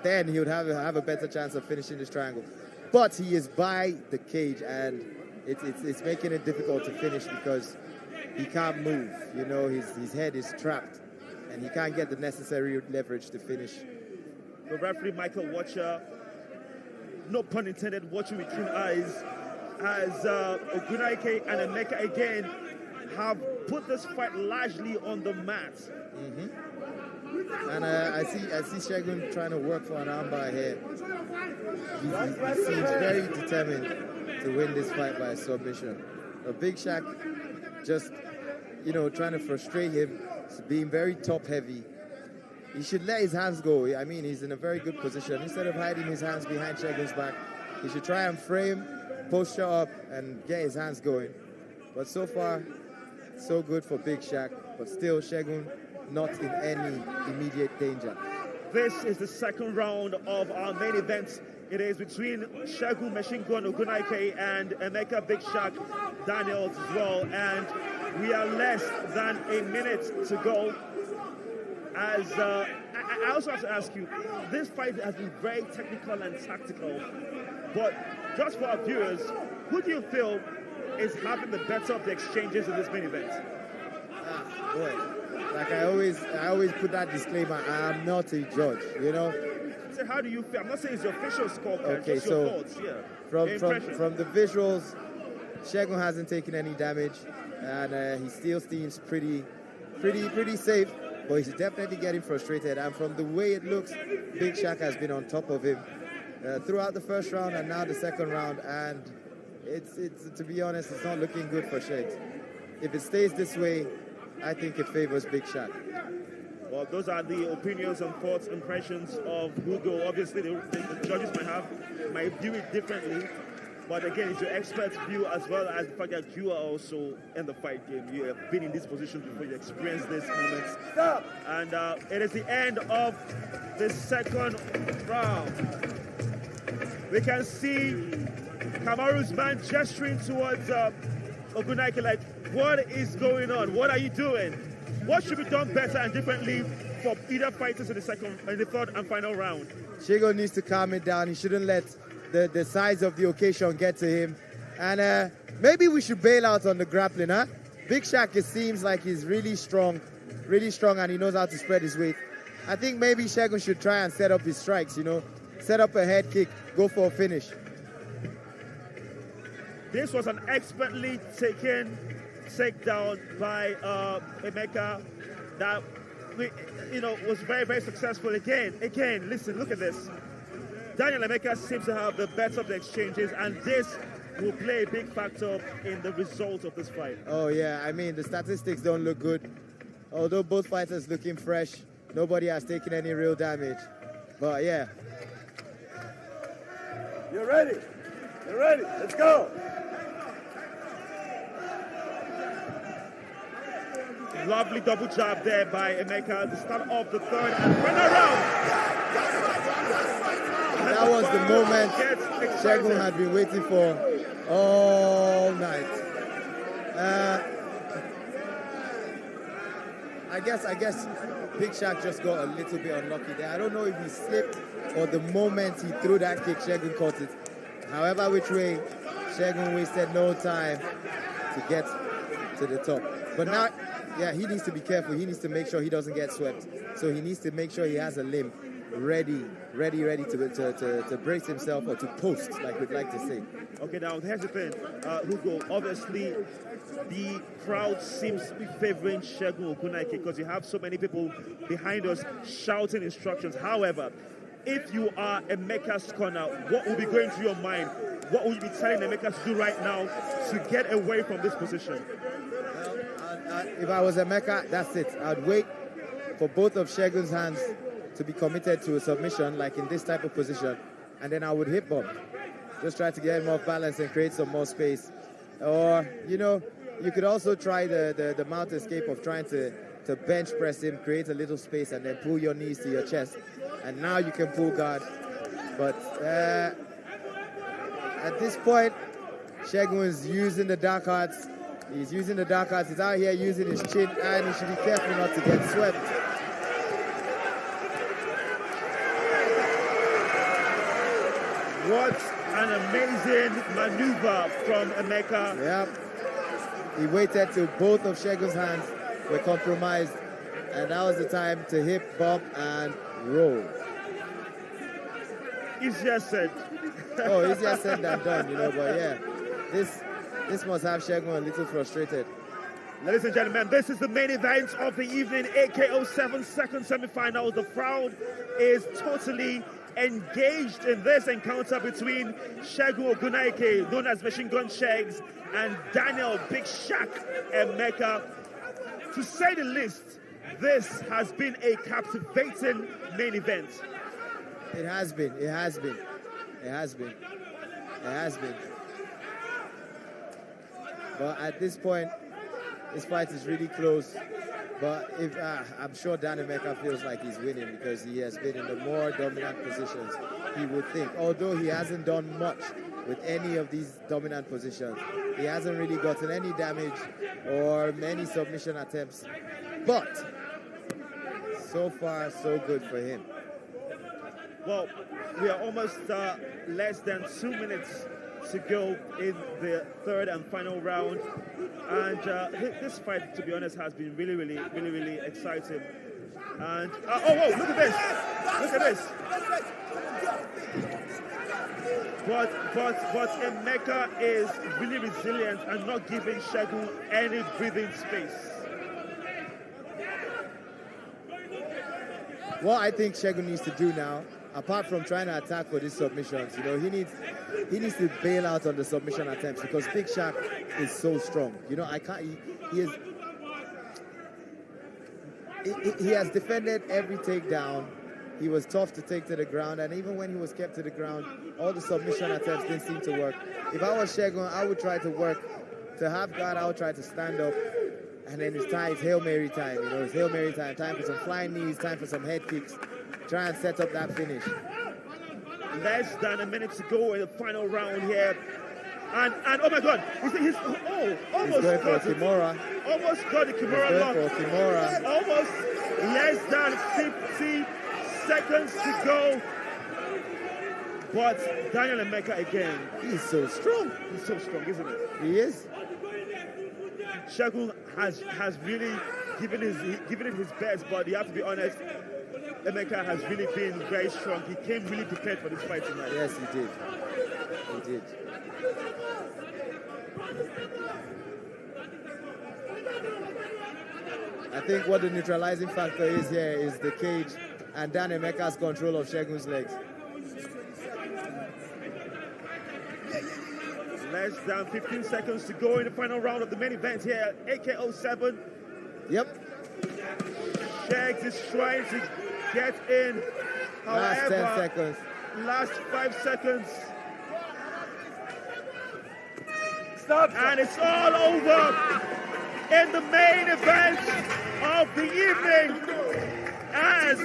then he would have a better chance of finishing this triangle. But he is by the cage, and it's making it difficult to finish because he can't move. You know, his head is trapped, and he can't get the necessary leverage to finish. The referee, Michael Watcher, no pun intended, watching with keen eyes, as Ogunnoiki and Emeka again have put this fight largely on the mat. And I see Segun trying to work for an armbar here. He seems very determined to win this fight by submission. But Big Shaq just, trying to frustrate him, being very top heavy. He should let his hands go. I mean, he's in a very good position. Instead of hiding his hands behind Segun's back, he should try and frame, posture up, and get his hands going. But so far, so good for Big Shaq. But still, Segun not in any immediate danger. This is the second round of our main event. It is between Segun Machine Gun Ogunnoiki and Emeka Big Shaq Daniels as well. And we are less than a minute to go. As I also have to ask you, this fight has been very technical and tactical. But just for our viewers, who do you feel is having the better of the exchanges in this main event? Boy, like I always put that disclaimer, I am not a judge, So how do you feel? I'm not saying it's your official scorecard, okay, just so your thoughts, from the visuals, Segun hasn't taken any damage, and he still seems pretty safe, but he's definitely getting frustrated. And from the way it looks, Big Shaq has been on top of him throughout the first round and now the second round, and it's to be honest, it's not looking good for Shegz. If it stays this way, I think it favors Big Shaq. Well, those are the opinions and thoughts, impressions of Hugo. Obviously, the judges might view it differently, but again, it's your expert's view as well as the fact that you are also in the fight game. You have been in this position before, you experienced these moments. And it is the end of the second round. We can see Kamaru's man gesturing towards Ogunnoiki like, what is going on? What are you doing? What should be done better and differently for either fighters in the third and final round? Segun needs to calm it down. He shouldn't let the size of the occasion get to him. And maybe we should bail out on the grappling, huh? Big Shaq, it seems like he's really strong, and he knows how to spread his weight. I think maybe Segun should try and set up his strikes, set up a head kick, go for a finish. This was an expertly taken takedown by Emeka that was very, very successful. Again, listen, look at this. Daniel Emeka seems to have the better of the exchanges, and this will play a big factor in the result of this fight. Oh yeah, I mean, the statistics don't look good. Although both fighters looking fresh, nobody has taken any real damage. But yeah. You're ready. Let's go. Lovely double jab there by Emeka to start off the third and final round. That was the moment Segun had been waiting for all night. I guess Big Shaq just got a little bit unlucky there. I don't know if he slipped or the moment he threw that kick, Segun caught it. However which way, Segun wasted no time to get to the top. But now, yeah, he needs to be careful. He needs to make sure he doesn't get swept. So he needs to make sure he has a limb ready to brace himself or to post, like we'd like to say. Okay, now here's the thing, Hugo. Obviously, the crowd seems to be favoring Segun Ogunnoiki because you have so many people behind us shouting instructions. However, if you are Emeka's corner, what will be going through your mind? What will you be telling Emeka to do right now to get away from this position? If I was Emeka, that's it. I'd wait for both of Segun's hands to be committed to a submission, like in this type of position, and then I would hip bomb. Just try to get him off balance and create some more space. Or, you know, you could also try the mount escape of trying to bench press him, create a little space, and then pull your knees to your chest. And now you can pull guard. But at this point, Segun is using the dark arts. He's using the dark arts. He's out here using his chin, and he should be careful not to get swept. What an amazing maneuver from Emeka. Yep. He waited till both of Segun's hands were compromised, and that was the time to hip, bump, and roll. Easier said. Oh, easier said than done, you know, but yeah. This must have Segun a little frustrated. Ladies and gentlemen, this is the main event of the evening, AK07 second semi-finals. The crowd is totally engaged in this encounter between Segun Ogunnoiki, known as Machine Gun Shegz, and Daniel Big Shaq Emeka. To say the least, this has been a captivating main event. It has been. It has been. It has been. It has been. But at this point, this fight is really close. But if I'm sure Dan Emeka feels like he's winning because he has been in the more dominant positions, he would think. Although he hasn't done much with any of these dominant positions. He hasn't really gotten any damage or many submission attempts. But so far, so good for him. Well, we are almost less than 2 minutes to go in the third and final round. And this fight, to be honest, has been really exciting. And whoa, look at this! Look at this! But Emeka is really resilient and not giving Segun any breathing space. What I think Segun needs to do now, apart from trying to attack for these submissions, you know, he needs to bail out on the submission attempts because Big Shaq is so strong. You know, he has defended every takedown. He was tough to take to the ground, and even when he was kept to the ground, all the submission attempts didn't seem to work. If I was Segun, I would try to work to have guard. I would try to stand up, and then it's Hail Mary time. You know, it's Hail Mary time. Time for some flying knees. Time for some head kicks. Try and set up that finish. Less than a minute to go in the final round here. And oh my God, he's almost going for got a Kimura. Almost got the Kimura lock. For a Kimura. Almost less than 50 seconds to go. But Daniel Emeka again. He's so strong. He's so strong, isn't he? He is. Segun has really given it his best, but you have to be honest, Emeka has really been very strong. He came really prepared for this fight tonight. Yes, he did. He did. I think what the neutralizing factor is here is the cage and Dan Emeka's control of Segun's legs. Less than 15 seconds to go in the final round of the main event here at AK07. Yep. Shegz is trying to get in. Last 10 seconds. Last 5 seconds. Stop. And it's all over in the main event of the evening as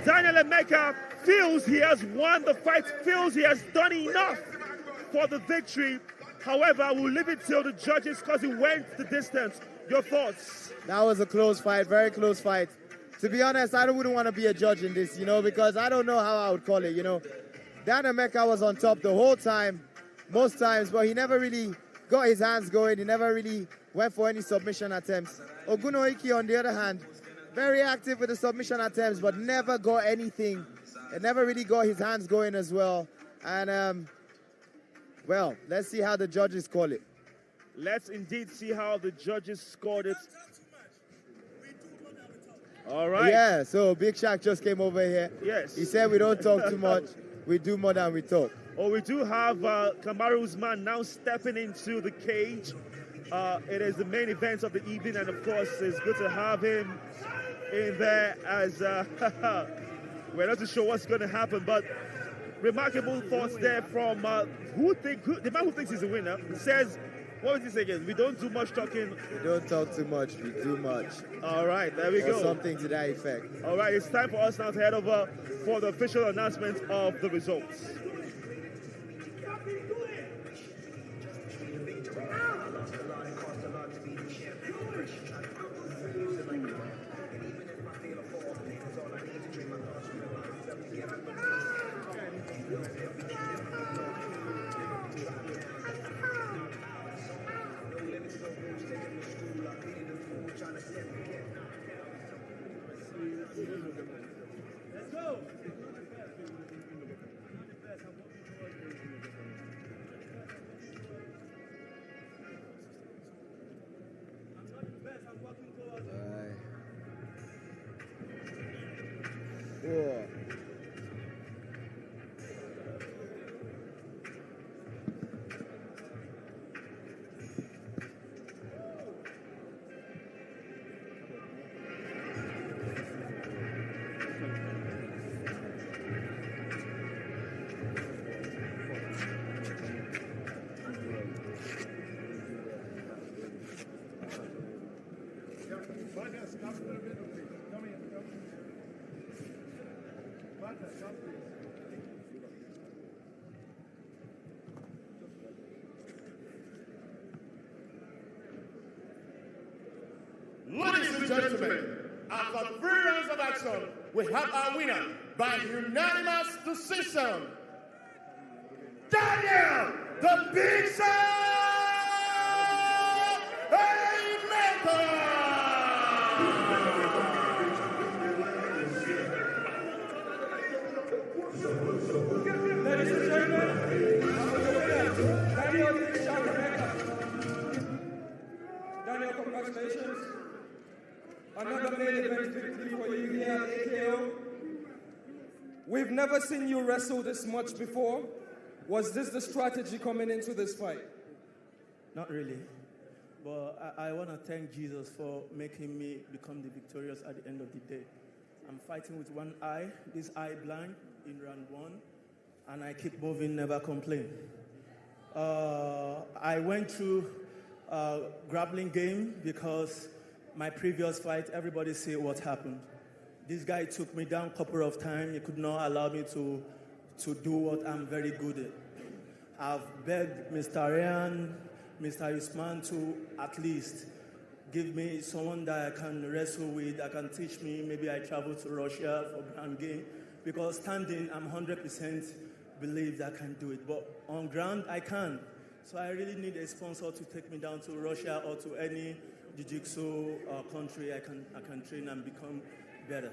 Daniel Emeka feels he has won the fight, feels he has done enough for the victory. However, we'll leave it till the judges because it went the distance. Your thoughts? That was a close fight, very close fight. To be honest, I wouldn't want to be a judge in this, you know, because I don't know how I would call it, you know. Dan Emeka was on top the whole time, most times, but he never really got his hands going. He never really went for any submission attempts. Ogunnoiki, on the other hand, Very active with the submission attempts, but never got anything. It never really got his hands going as well. And, well, let's see how the judges call it. Let's indeed see how the judges scored it. All right. Yeah, so Big Shaq just came over here. Yes. He said we don't talk too much. We do more than we talk. Oh, we do have Kamaru's man now stepping into the cage. It is the main event of the evening, and of course, it's good to have him in there as we're not too sure what's going to happen, but remarkable thoughts there from the man who thinks he's a winner. He says, what would he say again? We don't do much talking. We don't talk too much, we do much. All right, there we go. Or something to that effect. All right, it's time for us now to head over for the official announcement of the results. Let's go. Whoa. Ladies and gentlemen, after 3 rounds of action, we have our winner by unanimous decision. Daniel, the Big Shaq Ladies and gentlemen, Daniel Big Shaq Emeka. Daniel, congratulations. Another main event victory for you here at AKO. We've never seen you wrestle this much before. Was this the strategy coming into this fight? Not really. But I want to thank Jesus for making me become the victorious at the end of the day. I'm fighting with one eye, this eye blind in round 1, and I keep moving, never complain. I went through a grappling game because my previous fight, everybody say what happened. This guy took me down a couple of times. He could not allow me to do what I'm very good at. I've begged Mr. Ryan, Mr. Usman to at least give me someone that I can wrestle with, that can teach me. Maybe I travel to Russia for ground game. Because standing, I'm 100% believe that I can do it. But on ground, I can't. So I really need a sponsor to take me down to Russia or to any jiu-jitsu country I can train and become better.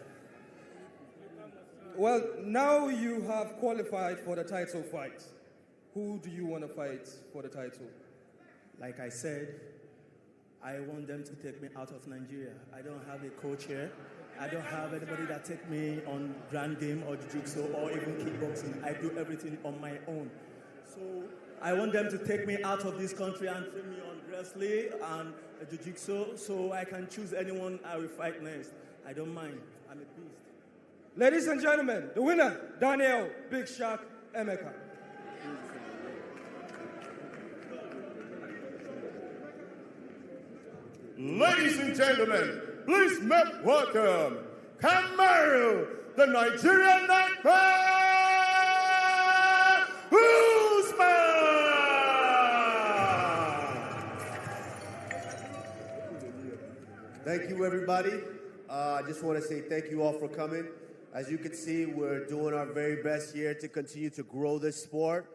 Well, now you have qualified for the title fight. Who do you want to fight for the title? Like I said, I want them to take me out of Nigeria. I don't have a coach here. I don't have anybody that take me on grand game or jiu-jitsu or even kickboxing. I do everything on my own. So I want them to take me out of this country and train me on wrestling and jiu-jitsu so I can choose anyone I will fight next. I don't mind. I'm a beast. Ladies and gentlemen, the winner, Daniel Big Shaq Emeka. Ladies and gentlemen, please make welcome Kamaru, the Nigerian Nightmare Usman! Thank you, everybody. I just want to say thank you all for coming. As you can see, we're doing our very best here to continue to grow this sport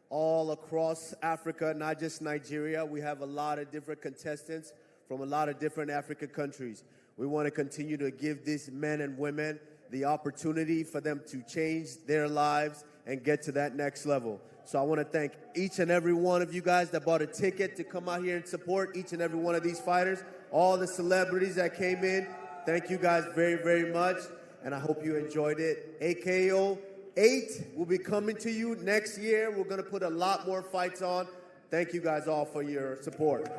all across Africa, not just Nigeria. We have a lot of different contestants from a lot of different African countries. We want to continue to give these men and women the opportunity for them to change their lives and get to that next level. So I want to thank each and every one of you guys that bought a ticket to come out here and support each and every one of these fighters. All the celebrities that came in, thank you guys very, very much. And I hope you enjoyed it. AKO 8 will be coming to you next year. We're going to put a lot more fights on. Thank you guys all for your support.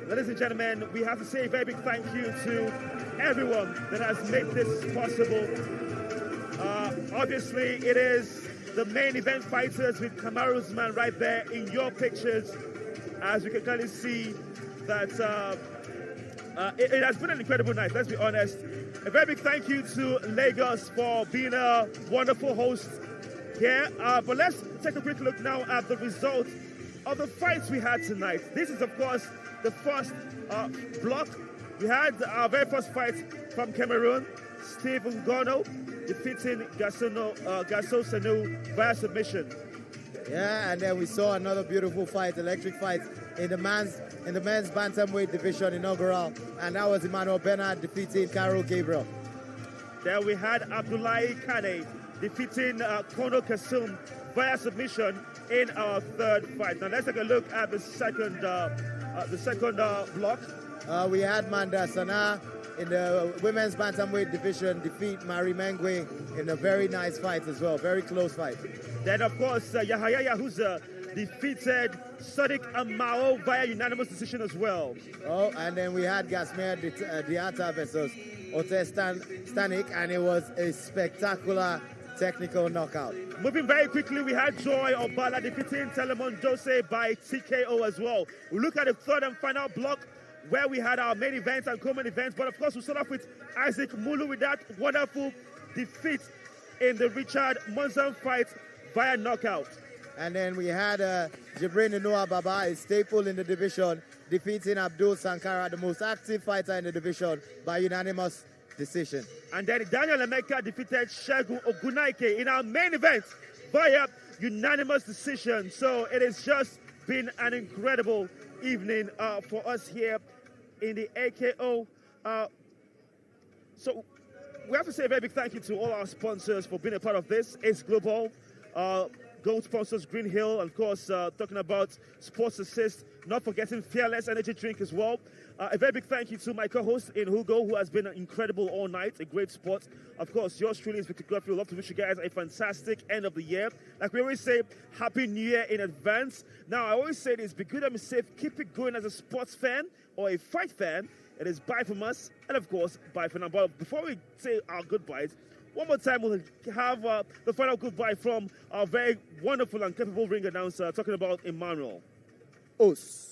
Ladies and gentlemen, we have to say a very big thank you to everyone that has made this possible. Obviously, it is the main event fighters with Kamaru's man right there in your pictures. As you can clearly see that it has been an incredible night, let's be honest. A very big thank you to Lagos for being a wonderful host here. But let's take a quick look now at the results of the fights we had tonight. This is, of course, the first block. We had our very first fight from Cameroon, Stephen Kano defeating Gaso Sanu via submission. Yeah, and then we saw another beautiful fight, electric fight in the men's bantamweight division inaugural, and that was Emmanuel Bernard defeating Carol Gabriel. Then we had Abdullahi Kane defeating Kono Kasum via submission in our third fight. Now let's take a look at the second block. We had Manda Sana in the women's bantamweight division defeat Marie Mengwe in a very nice fight as well, very close fight. Then of course Yahaya Yahuza defeated Stanick Amao via unanimous decision as well. Oh, and then we had Gasmir Diatta versus Oteh Stanick, and it was a spectacular technical knockout. Moving very quickly, we had Joy Obala defeating Telemon Jose by TKO as well. We look at the third and final block where we had our main events and co-main events, but of course we start off with Isaac Muluh with that wonderful defeat in the Richard Muzaan fight via knockout. And then we had Jibrin Noah Baba, a staple in the division, defeating Abdul Sankara, the most active fighter in the division, by unanimous decision. And then Daniel Emeka defeated Segun Ogunnoiki in our main event via unanimous decision. So it has just been an incredible evening for us here in the AKO. So we have to say a very big thank you to all our sponsors for being a part of this. Ace Global, gold sponsors Green Hill, and of course talking about Sports Assist, not forgetting Fearless Energy Drink as well. A very big thank you to my co-host in Hugo, who has been incredible all night, a great sport. Of course, yours truly is Victor Godfrey. We'd love to wish you guys a fantastic end of the year. Like we always say, Happy New Year in advance. Now, I always say this, be good and be safe, keep it going as a sports fan or a fight fan. It is bye from us, and of course, bye for now. But before we say our goodbyes, one more time we'll have the final goodbye from our very wonderful and capable ring announcer, talking about Emmanuel. Us.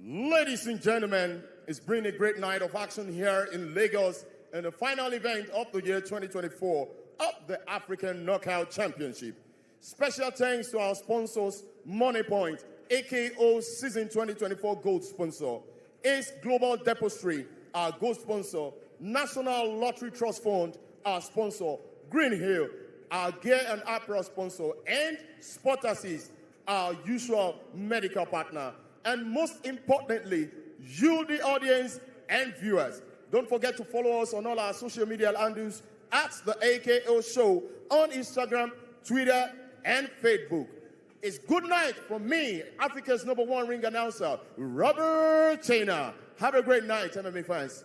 Ladies and gentlemen, it's been a great night of action here in Lagos in the final event of the year 2024 of the African Knockout Championship. Special thanks to our sponsors, MoneyPoint, AKO Season 2024 Gold Sponsor, Ace Global Depository, our Gold Sponsor, National Lottery Trust Fund, our sponsor, Green Hill, our Gear and Apparel sponsor, and Sport Assist, our usual medical partner. And most importantly, you, the audience and viewers. Don't forget to follow us on all our social media handles at the AKO Show on Instagram, Twitter, and Facebook. It's good night from me, Africa's #1 ring announcer, Robert Chainer. Have a great night, MMA fans.